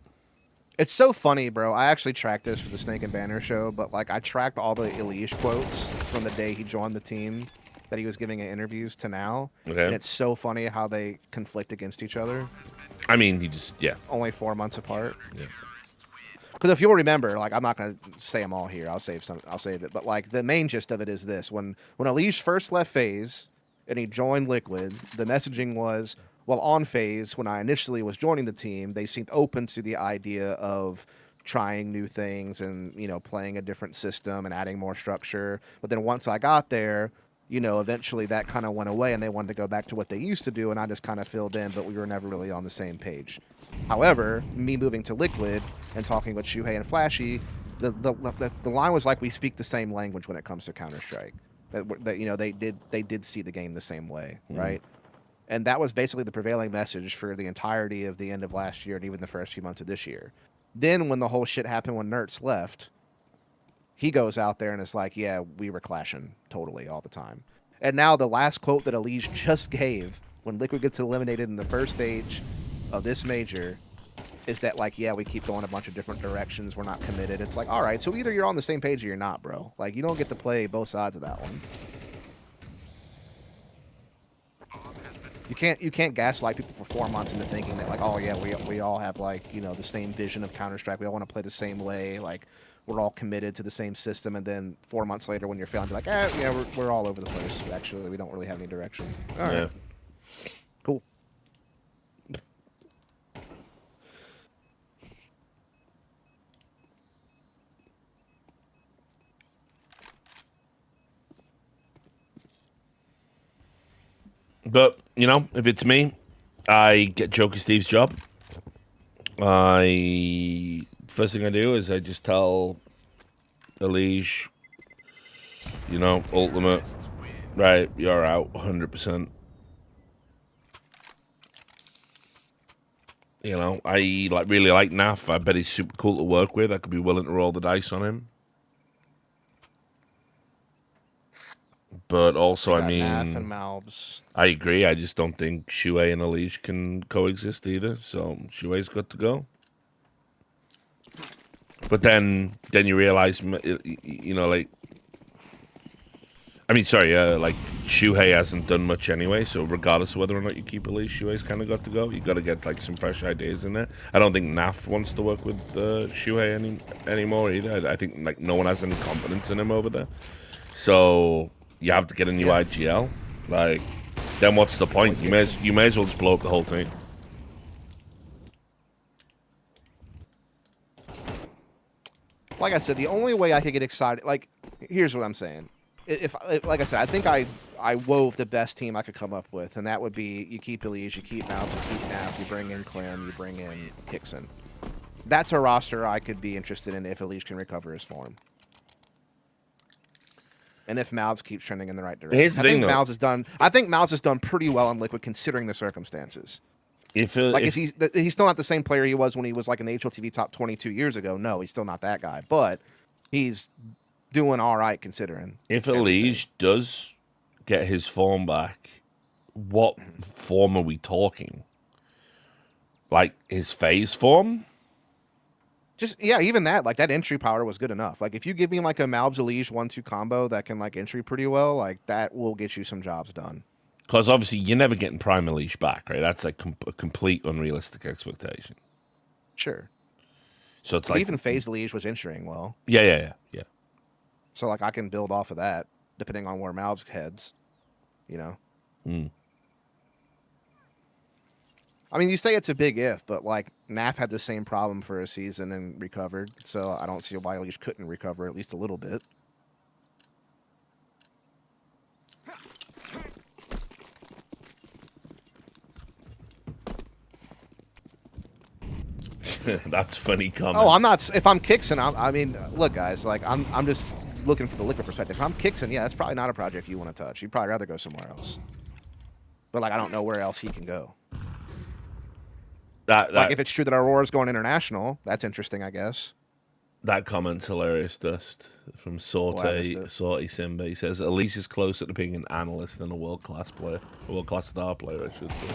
It's so funny, bro. I actually tracked this for the Snake and Banner show, but like I tracked all the Elige quotes from the day he joined the team that he was giving in interviews to now, and it's so funny how they conflict against each other. I mean, only 4 months apart. Yeah. Because if you'll remember, like I'm not gonna say them all here. I'll save it. But like the main gist of it is this: when Elige first left FaZe and he joined Liquid, the messaging was, well, on FaZe, when I initially was joining the team, they seemed open to the idea of trying new things and playing a different system and adding more structure. But then once I got there, eventually that kind of went away and they wanted to go back to what they used to do, and I just kind of filled in, but we were never really on the same page. However, me moving to Liquid and talking with Shuhei and Flashy, the line was like we speak the same language when it comes to Counter-Strike. That they did see the game the same way, right? And that was basically the prevailing message for the entirety of the end of last year and even the first few months of this year. Then when the whole shit happened when Nerds left, he goes out there and is like, yeah, we were clashing totally all the time. And now the last quote that Elige just gave when Liquid gets eliminated in the first stage of this major is that, like, yeah, we keep going a bunch of different directions. We're not committed. It's like, all right, so either you're on the same page or you're not, bro. Like, you don't get to play both sides of that one. You can't gaslight people for 4 months into thinking that, like, oh yeah, we all have, like, the same vision of Counter-Strike. We all want to play the same way. Like, we're all committed to the same system. And then 4 months later, when you're failing, you're like, yeah, we're all over the place. Actually, we don't really have any direction. All right. Cool. But, if it's me, I get Joker Steve's job. First thing I do is I just tell Elige, Ultimate, right, you're out 100%. I really like Naf. I bet he's super cool to work with. I could be willing to roll the dice on him. But also, I mean, Naf and Malbs. I agree. I just don't think Shuhei and Elige can coexist either. So Shuei's got to go. But then you realize, like, Shuhei hasn't done much anyway. So regardless of whether or not you keep Elige, Shuei's kind of got to go. You got to get like some fresh ideas in there. I don't think Naf wants to work with Shuhei anymore either. I think like no one has any confidence in him over there. So you have to get a new IGL. Like, then what's the point? You may as well just blow up the whole thing. Like I said, the only way I could get excited, like, here's what I'm saying. If like I said, I think I wove the best team I could come up with, and that would be you keep Elige, you keep Malbs, you keep Naf, you bring in Clem, you bring in Kixon. That's a roster I could be interested in if Elige can recover his form. And if Malbs keeps trending in the right direction. Here's the thing, I think Malbs has done pretty well in Liquid considering the circumstances. He's still not the same player he was when he was like an HLTV top 22 years ago. No, he's still not that guy, but he's doing all right considering. If Elige does get his form back, what form are we talking? Like his phase form? Even that, like that entry power was good enough. Like if you give me like a Malbs Elige 1-2 combo that can like entry pretty well, like that will get you some jobs done. Because obviously you're never getting Prime Elige back, right? That's like a complete unrealistic expectation. Sure. So it's but like even phase Elige was entering well. Yeah. So like I can build off of that depending on where Malbs heads, I mean, you say it's a big if, but like Naf had the same problem for a season and recovered, so I don't see why Elige couldn't recover at least a little bit. That's funny comment. Oh, I'm not. If I'm Kixon, I mean, look, guys, like I'm just looking from the Liquid perspective. If I'm Kixon, yeah, that's probably not a project you want to touch. You'd probably rather go somewhere else. But like, I don't know where else he can go. Like, if it's true that Aurora's going international, that's interesting, I guess. That comment's hilarious, Dust, from Sorty Simba. He says, Alicia's closer to being an analyst than a world-class player. A world-class star player, I should say.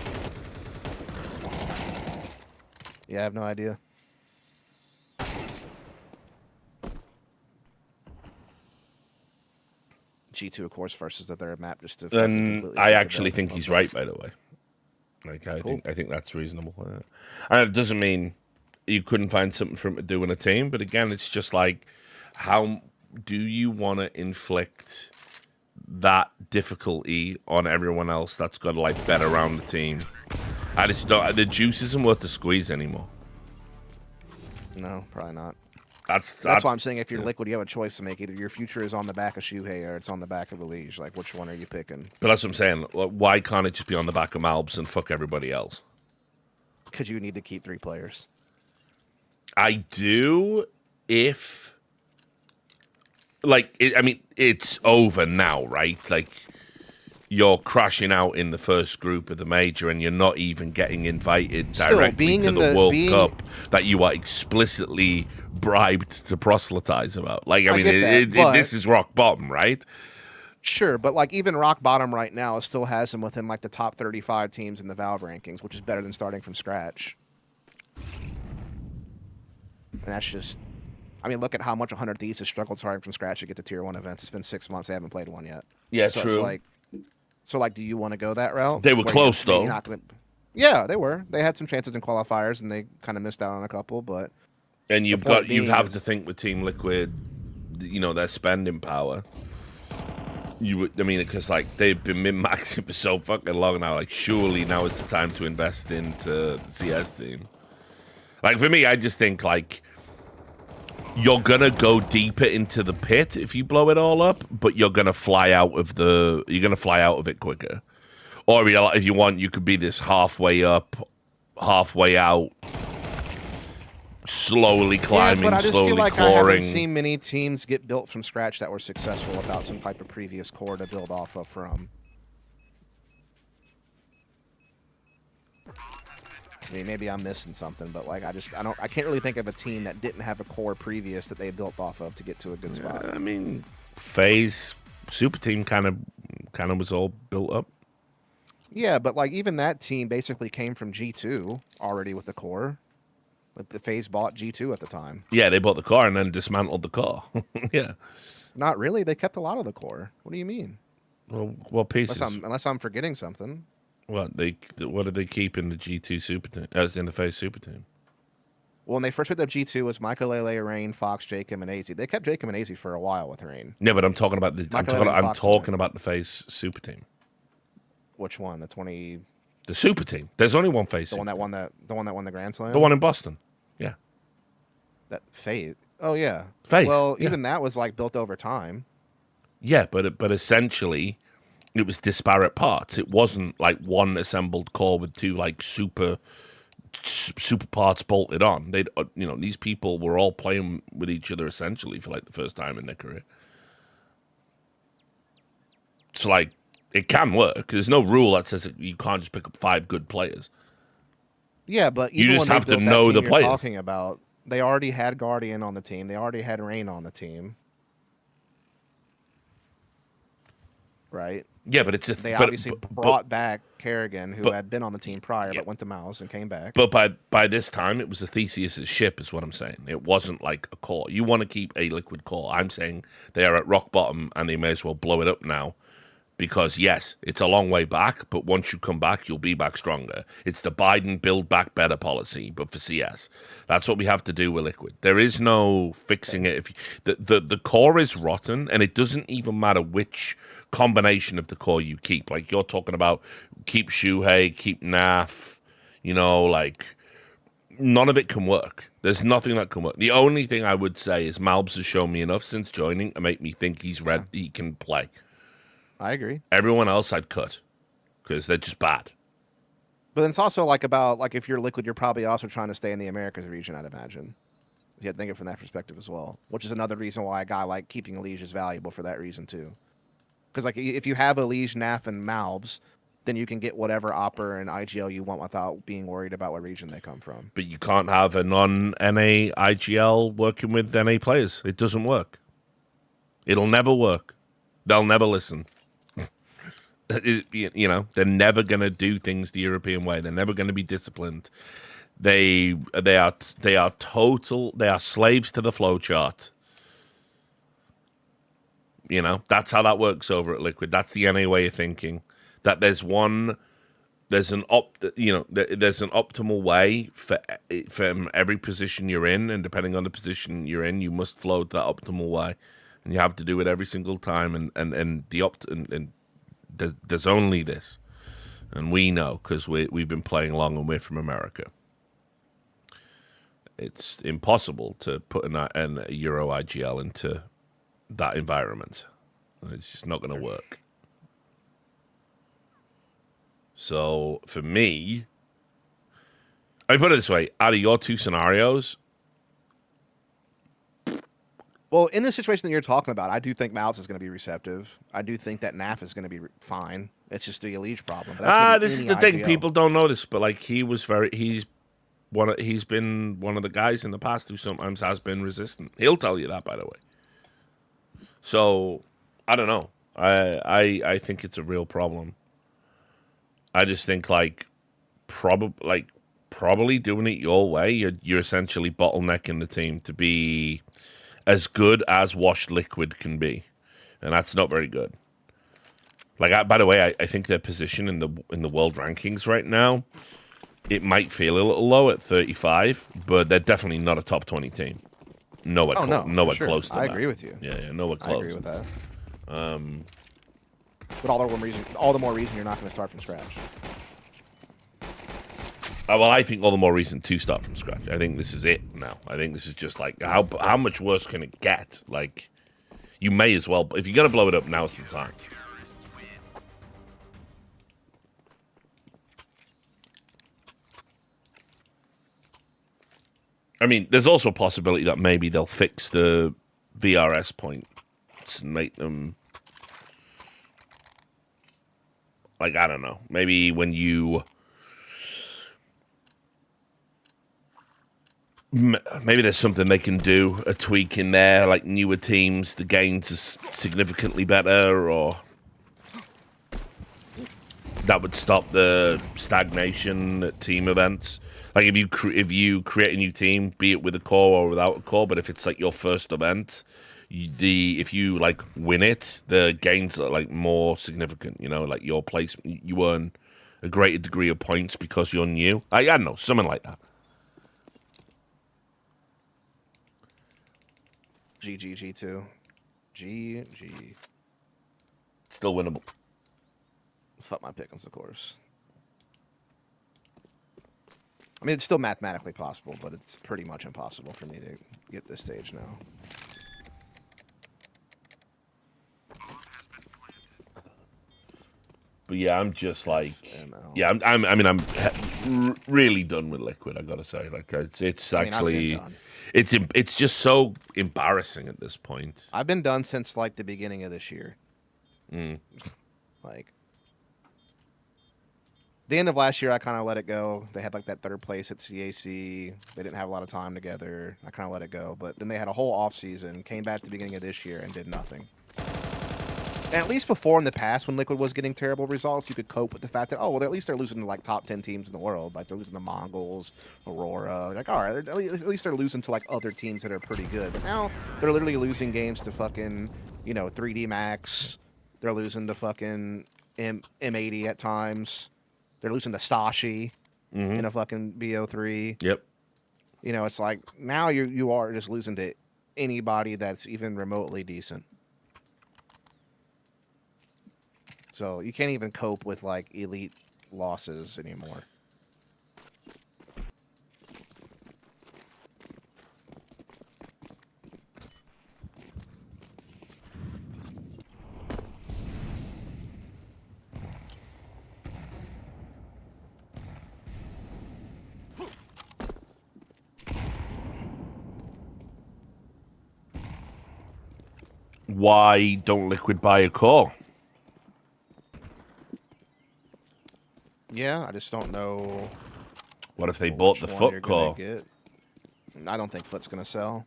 Yeah, I have no idea. G2, of course, versus the third map. Just to. And I actually think he's right, by the way. Like, I think that's reasonable. And it doesn't mean you couldn't find something for him to do in a team, but again, it's just like, how do you want to inflict that difficulty on everyone else that's got to like bet around the team? I just don't. The juice isn't worth the squeeze anymore. No, probably not. That's why I'm saying if you're Liquid, you have a choice to make. Either your future is on the back of Shuhei or it's on the back of the Liege. Like, which one are you picking? But that's what I'm saying. Why can't it just be on the back of Malbs and fuck everybody else? Because you need to keep 3 players. I do if... Like, I mean, it's over now, right? Like, you're crashing out in the first group of the major and you're not even getting invited directly to the World Cup that you are explicitly bribed to proselytize about. Like, I mean, this is rock bottom, right? Sure, but like even rock bottom right now still has them within like the top 35 teams in the Valve rankings, which is better than starting from scratch. And that's just... I mean, look at how much 100 Thieves has struggled starting from scratch to get to Tier 1 events. It's been 6 months. They haven't played one yet. Yeah, so true. It's like, so, like, do you want to go that route? They were close, though. Yeah, they were. They had some chances in qualifiers, and they kind of missed out on a couple, but... And you have to think with Team Liquid, you know, their spending power. I mean, because, like, they've been min-maxing for so fucking long now. Like, surely now is the time to invest into the CS team. Like, for me, I just think, like... You're gonna go deeper into the pit if you blow it all up, but you're gonna fly out of it quicker. Or if you want, you could be this halfway up, halfway out, slowly climbing, but I just slowly feel like clawing. I haven't seen many teams get built from scratch that were successful without some type of previous core to build off of from. I mean, maybe I'm missing something, but like I can't really think of a team that didn't have a core previous that they built off of to get to a good spot. I mean, FaZe Super Team kind of was all built up. Yeah, but like even that team basically came from G2 already with the core. Like the FaZe bought G2 at the time. Yeah, they bought the core and then dismantled the core. Yeah. Not really. They kept a lot of the core. What do you mean? Well, what pieces? Unless I'm forgetting something. What did they keep in the G2 Super Team? In the FaZe Super Team? Well, when they first picked up G2, it was Michael Lele, Rain, Fox, Jacob, and AZ. They kept Jacob and AZ for a while with Rain. Yeah, but I'm talking about the FaZe Super Team. Which one? The Super Team. There's only one FaZe. The one that won the Grand Slam. The one in Boston. Yeah. That FaZe. Oh yeah. FaZe. Well, even that was like built over time. Yeah, but essentially, it was disparate parts. It wasn't like one assembled core with two like super parts bolted on. These people were all playing with each other essentially for like the first time in their career. So like, it can work. There's no rule that says you can't just pick up 5 good players. Yeah, but you just have to know the players. Talking about, they already had Guardian on the team. They already had Rain on the team. Right? Yeah, but they obviously brought back Kerrigan, who had been on the team prior, but went to Mouse and came back. But by this time, it was a Theseus's ship, is what I'm saying. It wasn't like a core. You want to keep a liquid core. I'm saying they are at rock bottom, and they may as well blow it up now. Because, yes, it's a long way back, but once you come back, you'll be back stronger. It's the Biden build back better policy, but for CS. That's what we have to do with Liquid. There is no fixing it. The core is rotten, and it doesn't even matter which combination of the core you keep. Like, you're talking about keep Shuhei, keep Naf, like, none of it can work. There's nothing that can work. The only thing I would say is Malbs has shown me enough since joining to make me think he can play. I agree. Everyone else I'd cut because they're just bad. But then it's also like if you're Liquid, you're probably also trying to stay in the Americas region, I'd imagine. You have to think it from that perspective as well, which is another reason why a guy like keeping a liege is valuable for that reason too. Because like if you have a liege, NAF, and Malbs, then you can get whatever Opper and IGL you want without being worried about what region they come from. But you can't have a non-NA IGL working with NA players. It doesn't work. It'll never work. They'll never listen. You know, they're never going to do things the European way. They're never going to be disciplined. They are slaves to the flowchart. You know, that's how that works over at Liquid. That's the NA way of thinking. That there's an optimal way for every position you're in, and depending on the position you're in, you must flow that optimal way, and you have to do it every single time. And there's only this, and we know because we've been playing long and we're from America. It's impossible to put a Euro IGL into that environment. It's just not going to work. So for me, I put it this way: out of your two scenarios, well, in the situation that you're talking about, I do think Mouse is going to be receptive. I do think that NAF is going to be fine. It's just the Elite problem. This is the thing: people don't know this, but like he's been one of the guys in the past who sometimes has been resistant. He'll tell you that, by the way. So I don't know. I think it's a real problem. I just think probably doing it your way, you're essentially bottlenecking the team to be as good as Washed Liquid can be, and that's not very good. By the way, I think their position in the world rankings right now, it might feel a little low at 35, but they're definitely not a top 20 team. Nowhere close to that. I agree with you. Yeah, nowhere close. I agree with that. But all the more reason you're not going to start from scratch. Well, I think all the more reason to start from scratch. I think this is it now. I think this is just like how much worse can it get? Like, you may as well. If you're gonna blow it up, now's the time. I mean, there's also a possibility that maybe they'll fix the VRS points and make them. Like, I don't know. Maybe when you... Maybe there's something they can do, a tweak in there, like newer teams, the gains is significantly better, or... That would stop the stagnation at team events. Like, if you create a new team, be it with a core or without a core, but if it's, like, your first event... if you like win it, the gains are like more significant. You know, like your place, you earn a greater degree of points because you're new. I don't know, something like that. GG2, GG. Still winnable. Fuck my pick'ems, of course. I mean, it's still mathematically possible, but it's pretty much impossible for me to get this stage now. But yeah, I'm just like, yeah, I'm really done with Liquid. I gotta say, like, it's actually, it's just so embarrassing at this point. I've been done since like the beginning of this year. Like, the end of last year, I kind of let it go. They had like that third place at CAC. They didn't have a lot of time together. I kind of let it go. But then they had a whole off season, came back to the beginning of this year and did nothing. And at least before in the past, when Liquid was getting terrible results, you could cope with the fact that, oh, well, at least they're losing to like top 10 teams in the world. Like, they're losing to Mongols, Aurora. Like, all right, at least they're losing to like other teams that are pretty good. But now they're literally losing games to fucking, 3D Max. They're losing to fucking M80 at times. They're losing to Sashi in a fucking BO3. Yep. It's like now you are just losing to anybody that's even remotely decent. So you can't even cope with like elite losses anymore. why don't Liquid buy a core? Yeah, I just don't know. What if they bought the Foot core? I don't think Foot's gonna sell.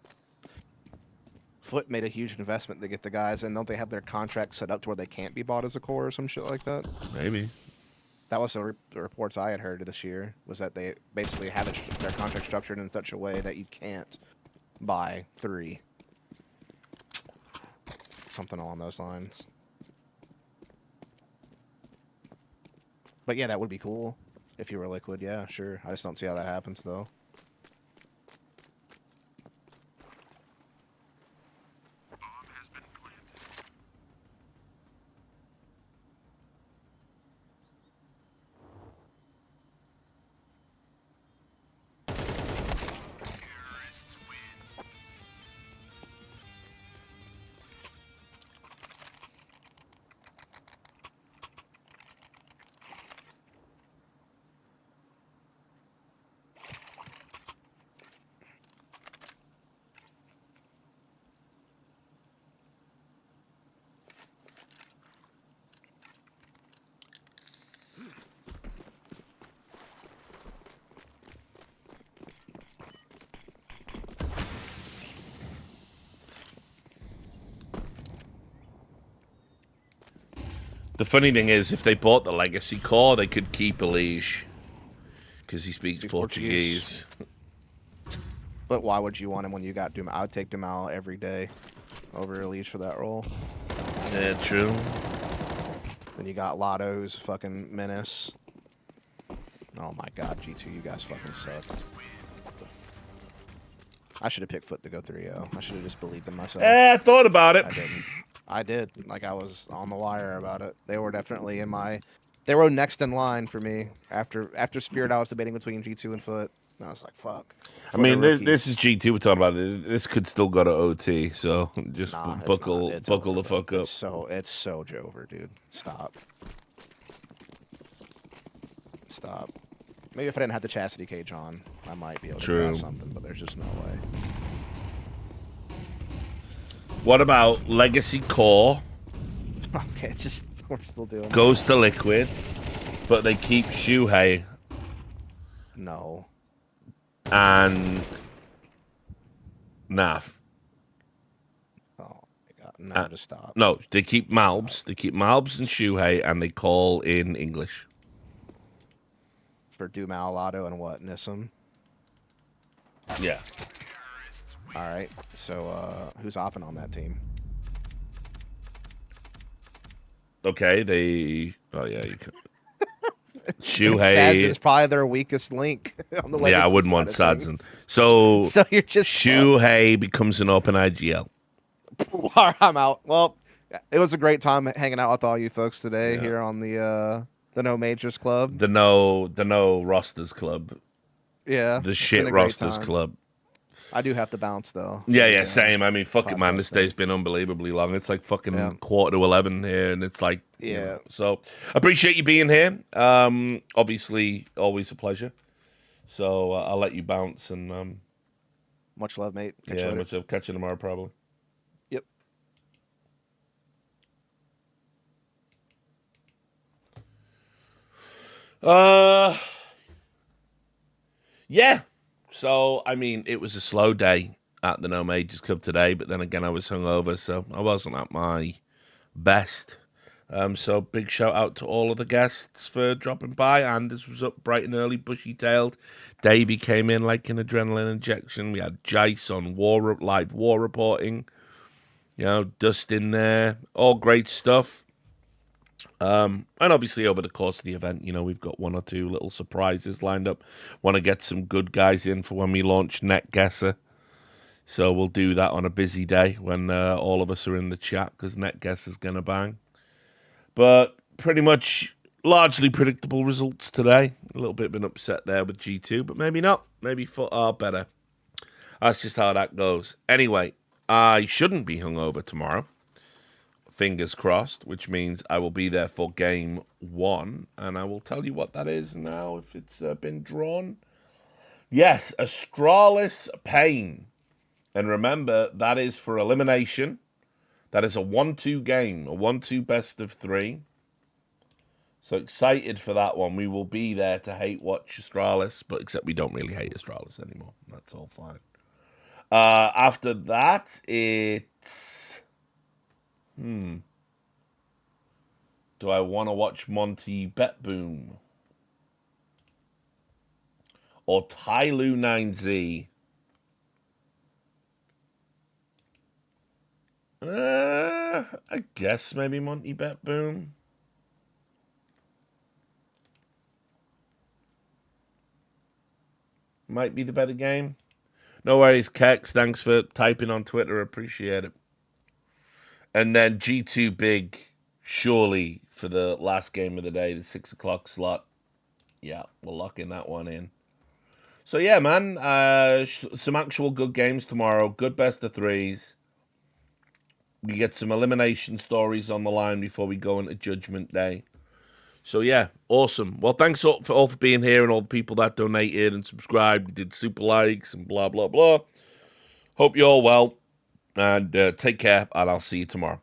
Foot made a huge investment to get the guys, and don't they have their contract set up to where they can't be bought as a core or some shit like that? Maybe. That was the reports I had heard this year, was that they basically have their contract structured in such a way that you can't buy 3. Something along those lines. But yeah, that would be cool if you were Liquid. Yeah, sure. I just don't see how that happens, though. The funny thing is, if they bought the Legacy core, they could keep Elige. Because he speaks Portuguese. But why would you want him when you got Dumal? I would take Dumal every day over Elige for that role. Yeah, true. Then you got Lotto's fucking menace. Oh my god, G2, you guys fucking suck. I should have picked Foot to go 3-0. I should have just believed in myself. I thought about it. I didn't. I did. Like, I was on the wire about it. They were definitely in my... They were next in line for me. After Spirit, I was debating between G2 and Foot. And I was like, fuck. I mean, this is G2 we're talking about. This could still go to OT, so just buckle the fuck up. It's so Jover, dude. Stop. Stop. Maybe if I didn't have the chastity cage on, I might be able to grab something, but there's just no way. What about Legacy Core? Okay, it's just we're still doing. Goes to Liquid, but they keep Shuhei. No. And Naf. Oh my god! No, just stop. No, they keep Malbs. They keep Malbs and Shuhei, and they call in English. For Dumal, Lotto, and what? Nissim? Yeah. Alright, so who's opping on that team? Okay, they... Oh, yeah, you can... Shuhei... Sads is probably their weakest link on the Yeah, I wouldn't want Sadson. So you're just... Shuhei becomes an open IGL. I'm out. Well, it was a great time hanging out with all you folks today here on the No Majors Club. The No Rosters Club. Yeah. The shit Rosters Club. I do have to bounce, though. Yeah, same. I mean, fuck it, man. This day's been unbelievably long. It's like fucking 11:15 here, and it's like... Yeah. You know, so, appreciate you being here. Obviously, always a pleasure. So, I'll let you bounce, and... much love, mate. Catch you later. Catch you tomorrow, probably. Yep. Yeah. So, I mean, it was a slow day at the No Majors Club today, but then again, I was hungover, so I wasn't at my best. So, big shout out to all of the guests for dropping by. Anders was up bright and early, bushy-tailed. Davey came in like an adrenaline injection. We had Jace on live war reporting. You know, Dust in there. All great stuff. And obviously over the course of the event, you know, we've got one or two little surprises lined up. Want to get some good guys in for when we launch NetGuesser. So we'll do that on a busy day when all of us are in the chat, because NetGuesser's going to bang. But pretty much largely predictable results today. A little bit of an upset there with G2, but maybe not. Maybe Foot are better. That's just how that goes. Anyway, I shouldn't be hungover tomorrow. Fingers crossed, which means I will be there for game 1, and I will tell you what that is now if it's been drawn. Yes, Astralis Pain. And remember, that is for elimination. That is a 1-2 game, a 1-2 best of 3. So excited for that one. We will be there to hate watch Astralis, but except we don't really hate Astralis anymore. That's all fine. After that, it's... Do I want to watch Monty Bet Boom? Or Tyloo 9Z? I guess maybe Monty Bet Boom. Might be the better game. No worries, Kex. Thanks for typing on Twitter. Appreciate it. And then G2 Big, surely, for the last game of the day, the 6 o'clock slot. Yeah, we're locking that one in. So, yeah, man. Some actual good games tomorrow. Good best of 3s. We get some elimination stories on the line before we go into Judgment Day. So, yeah, awesome. Well, thanks all for being here and all the people that donated and subscribed, did super likes and blah, blah, blah. Hope you're all well. And take care, and I'll see you tomorrow.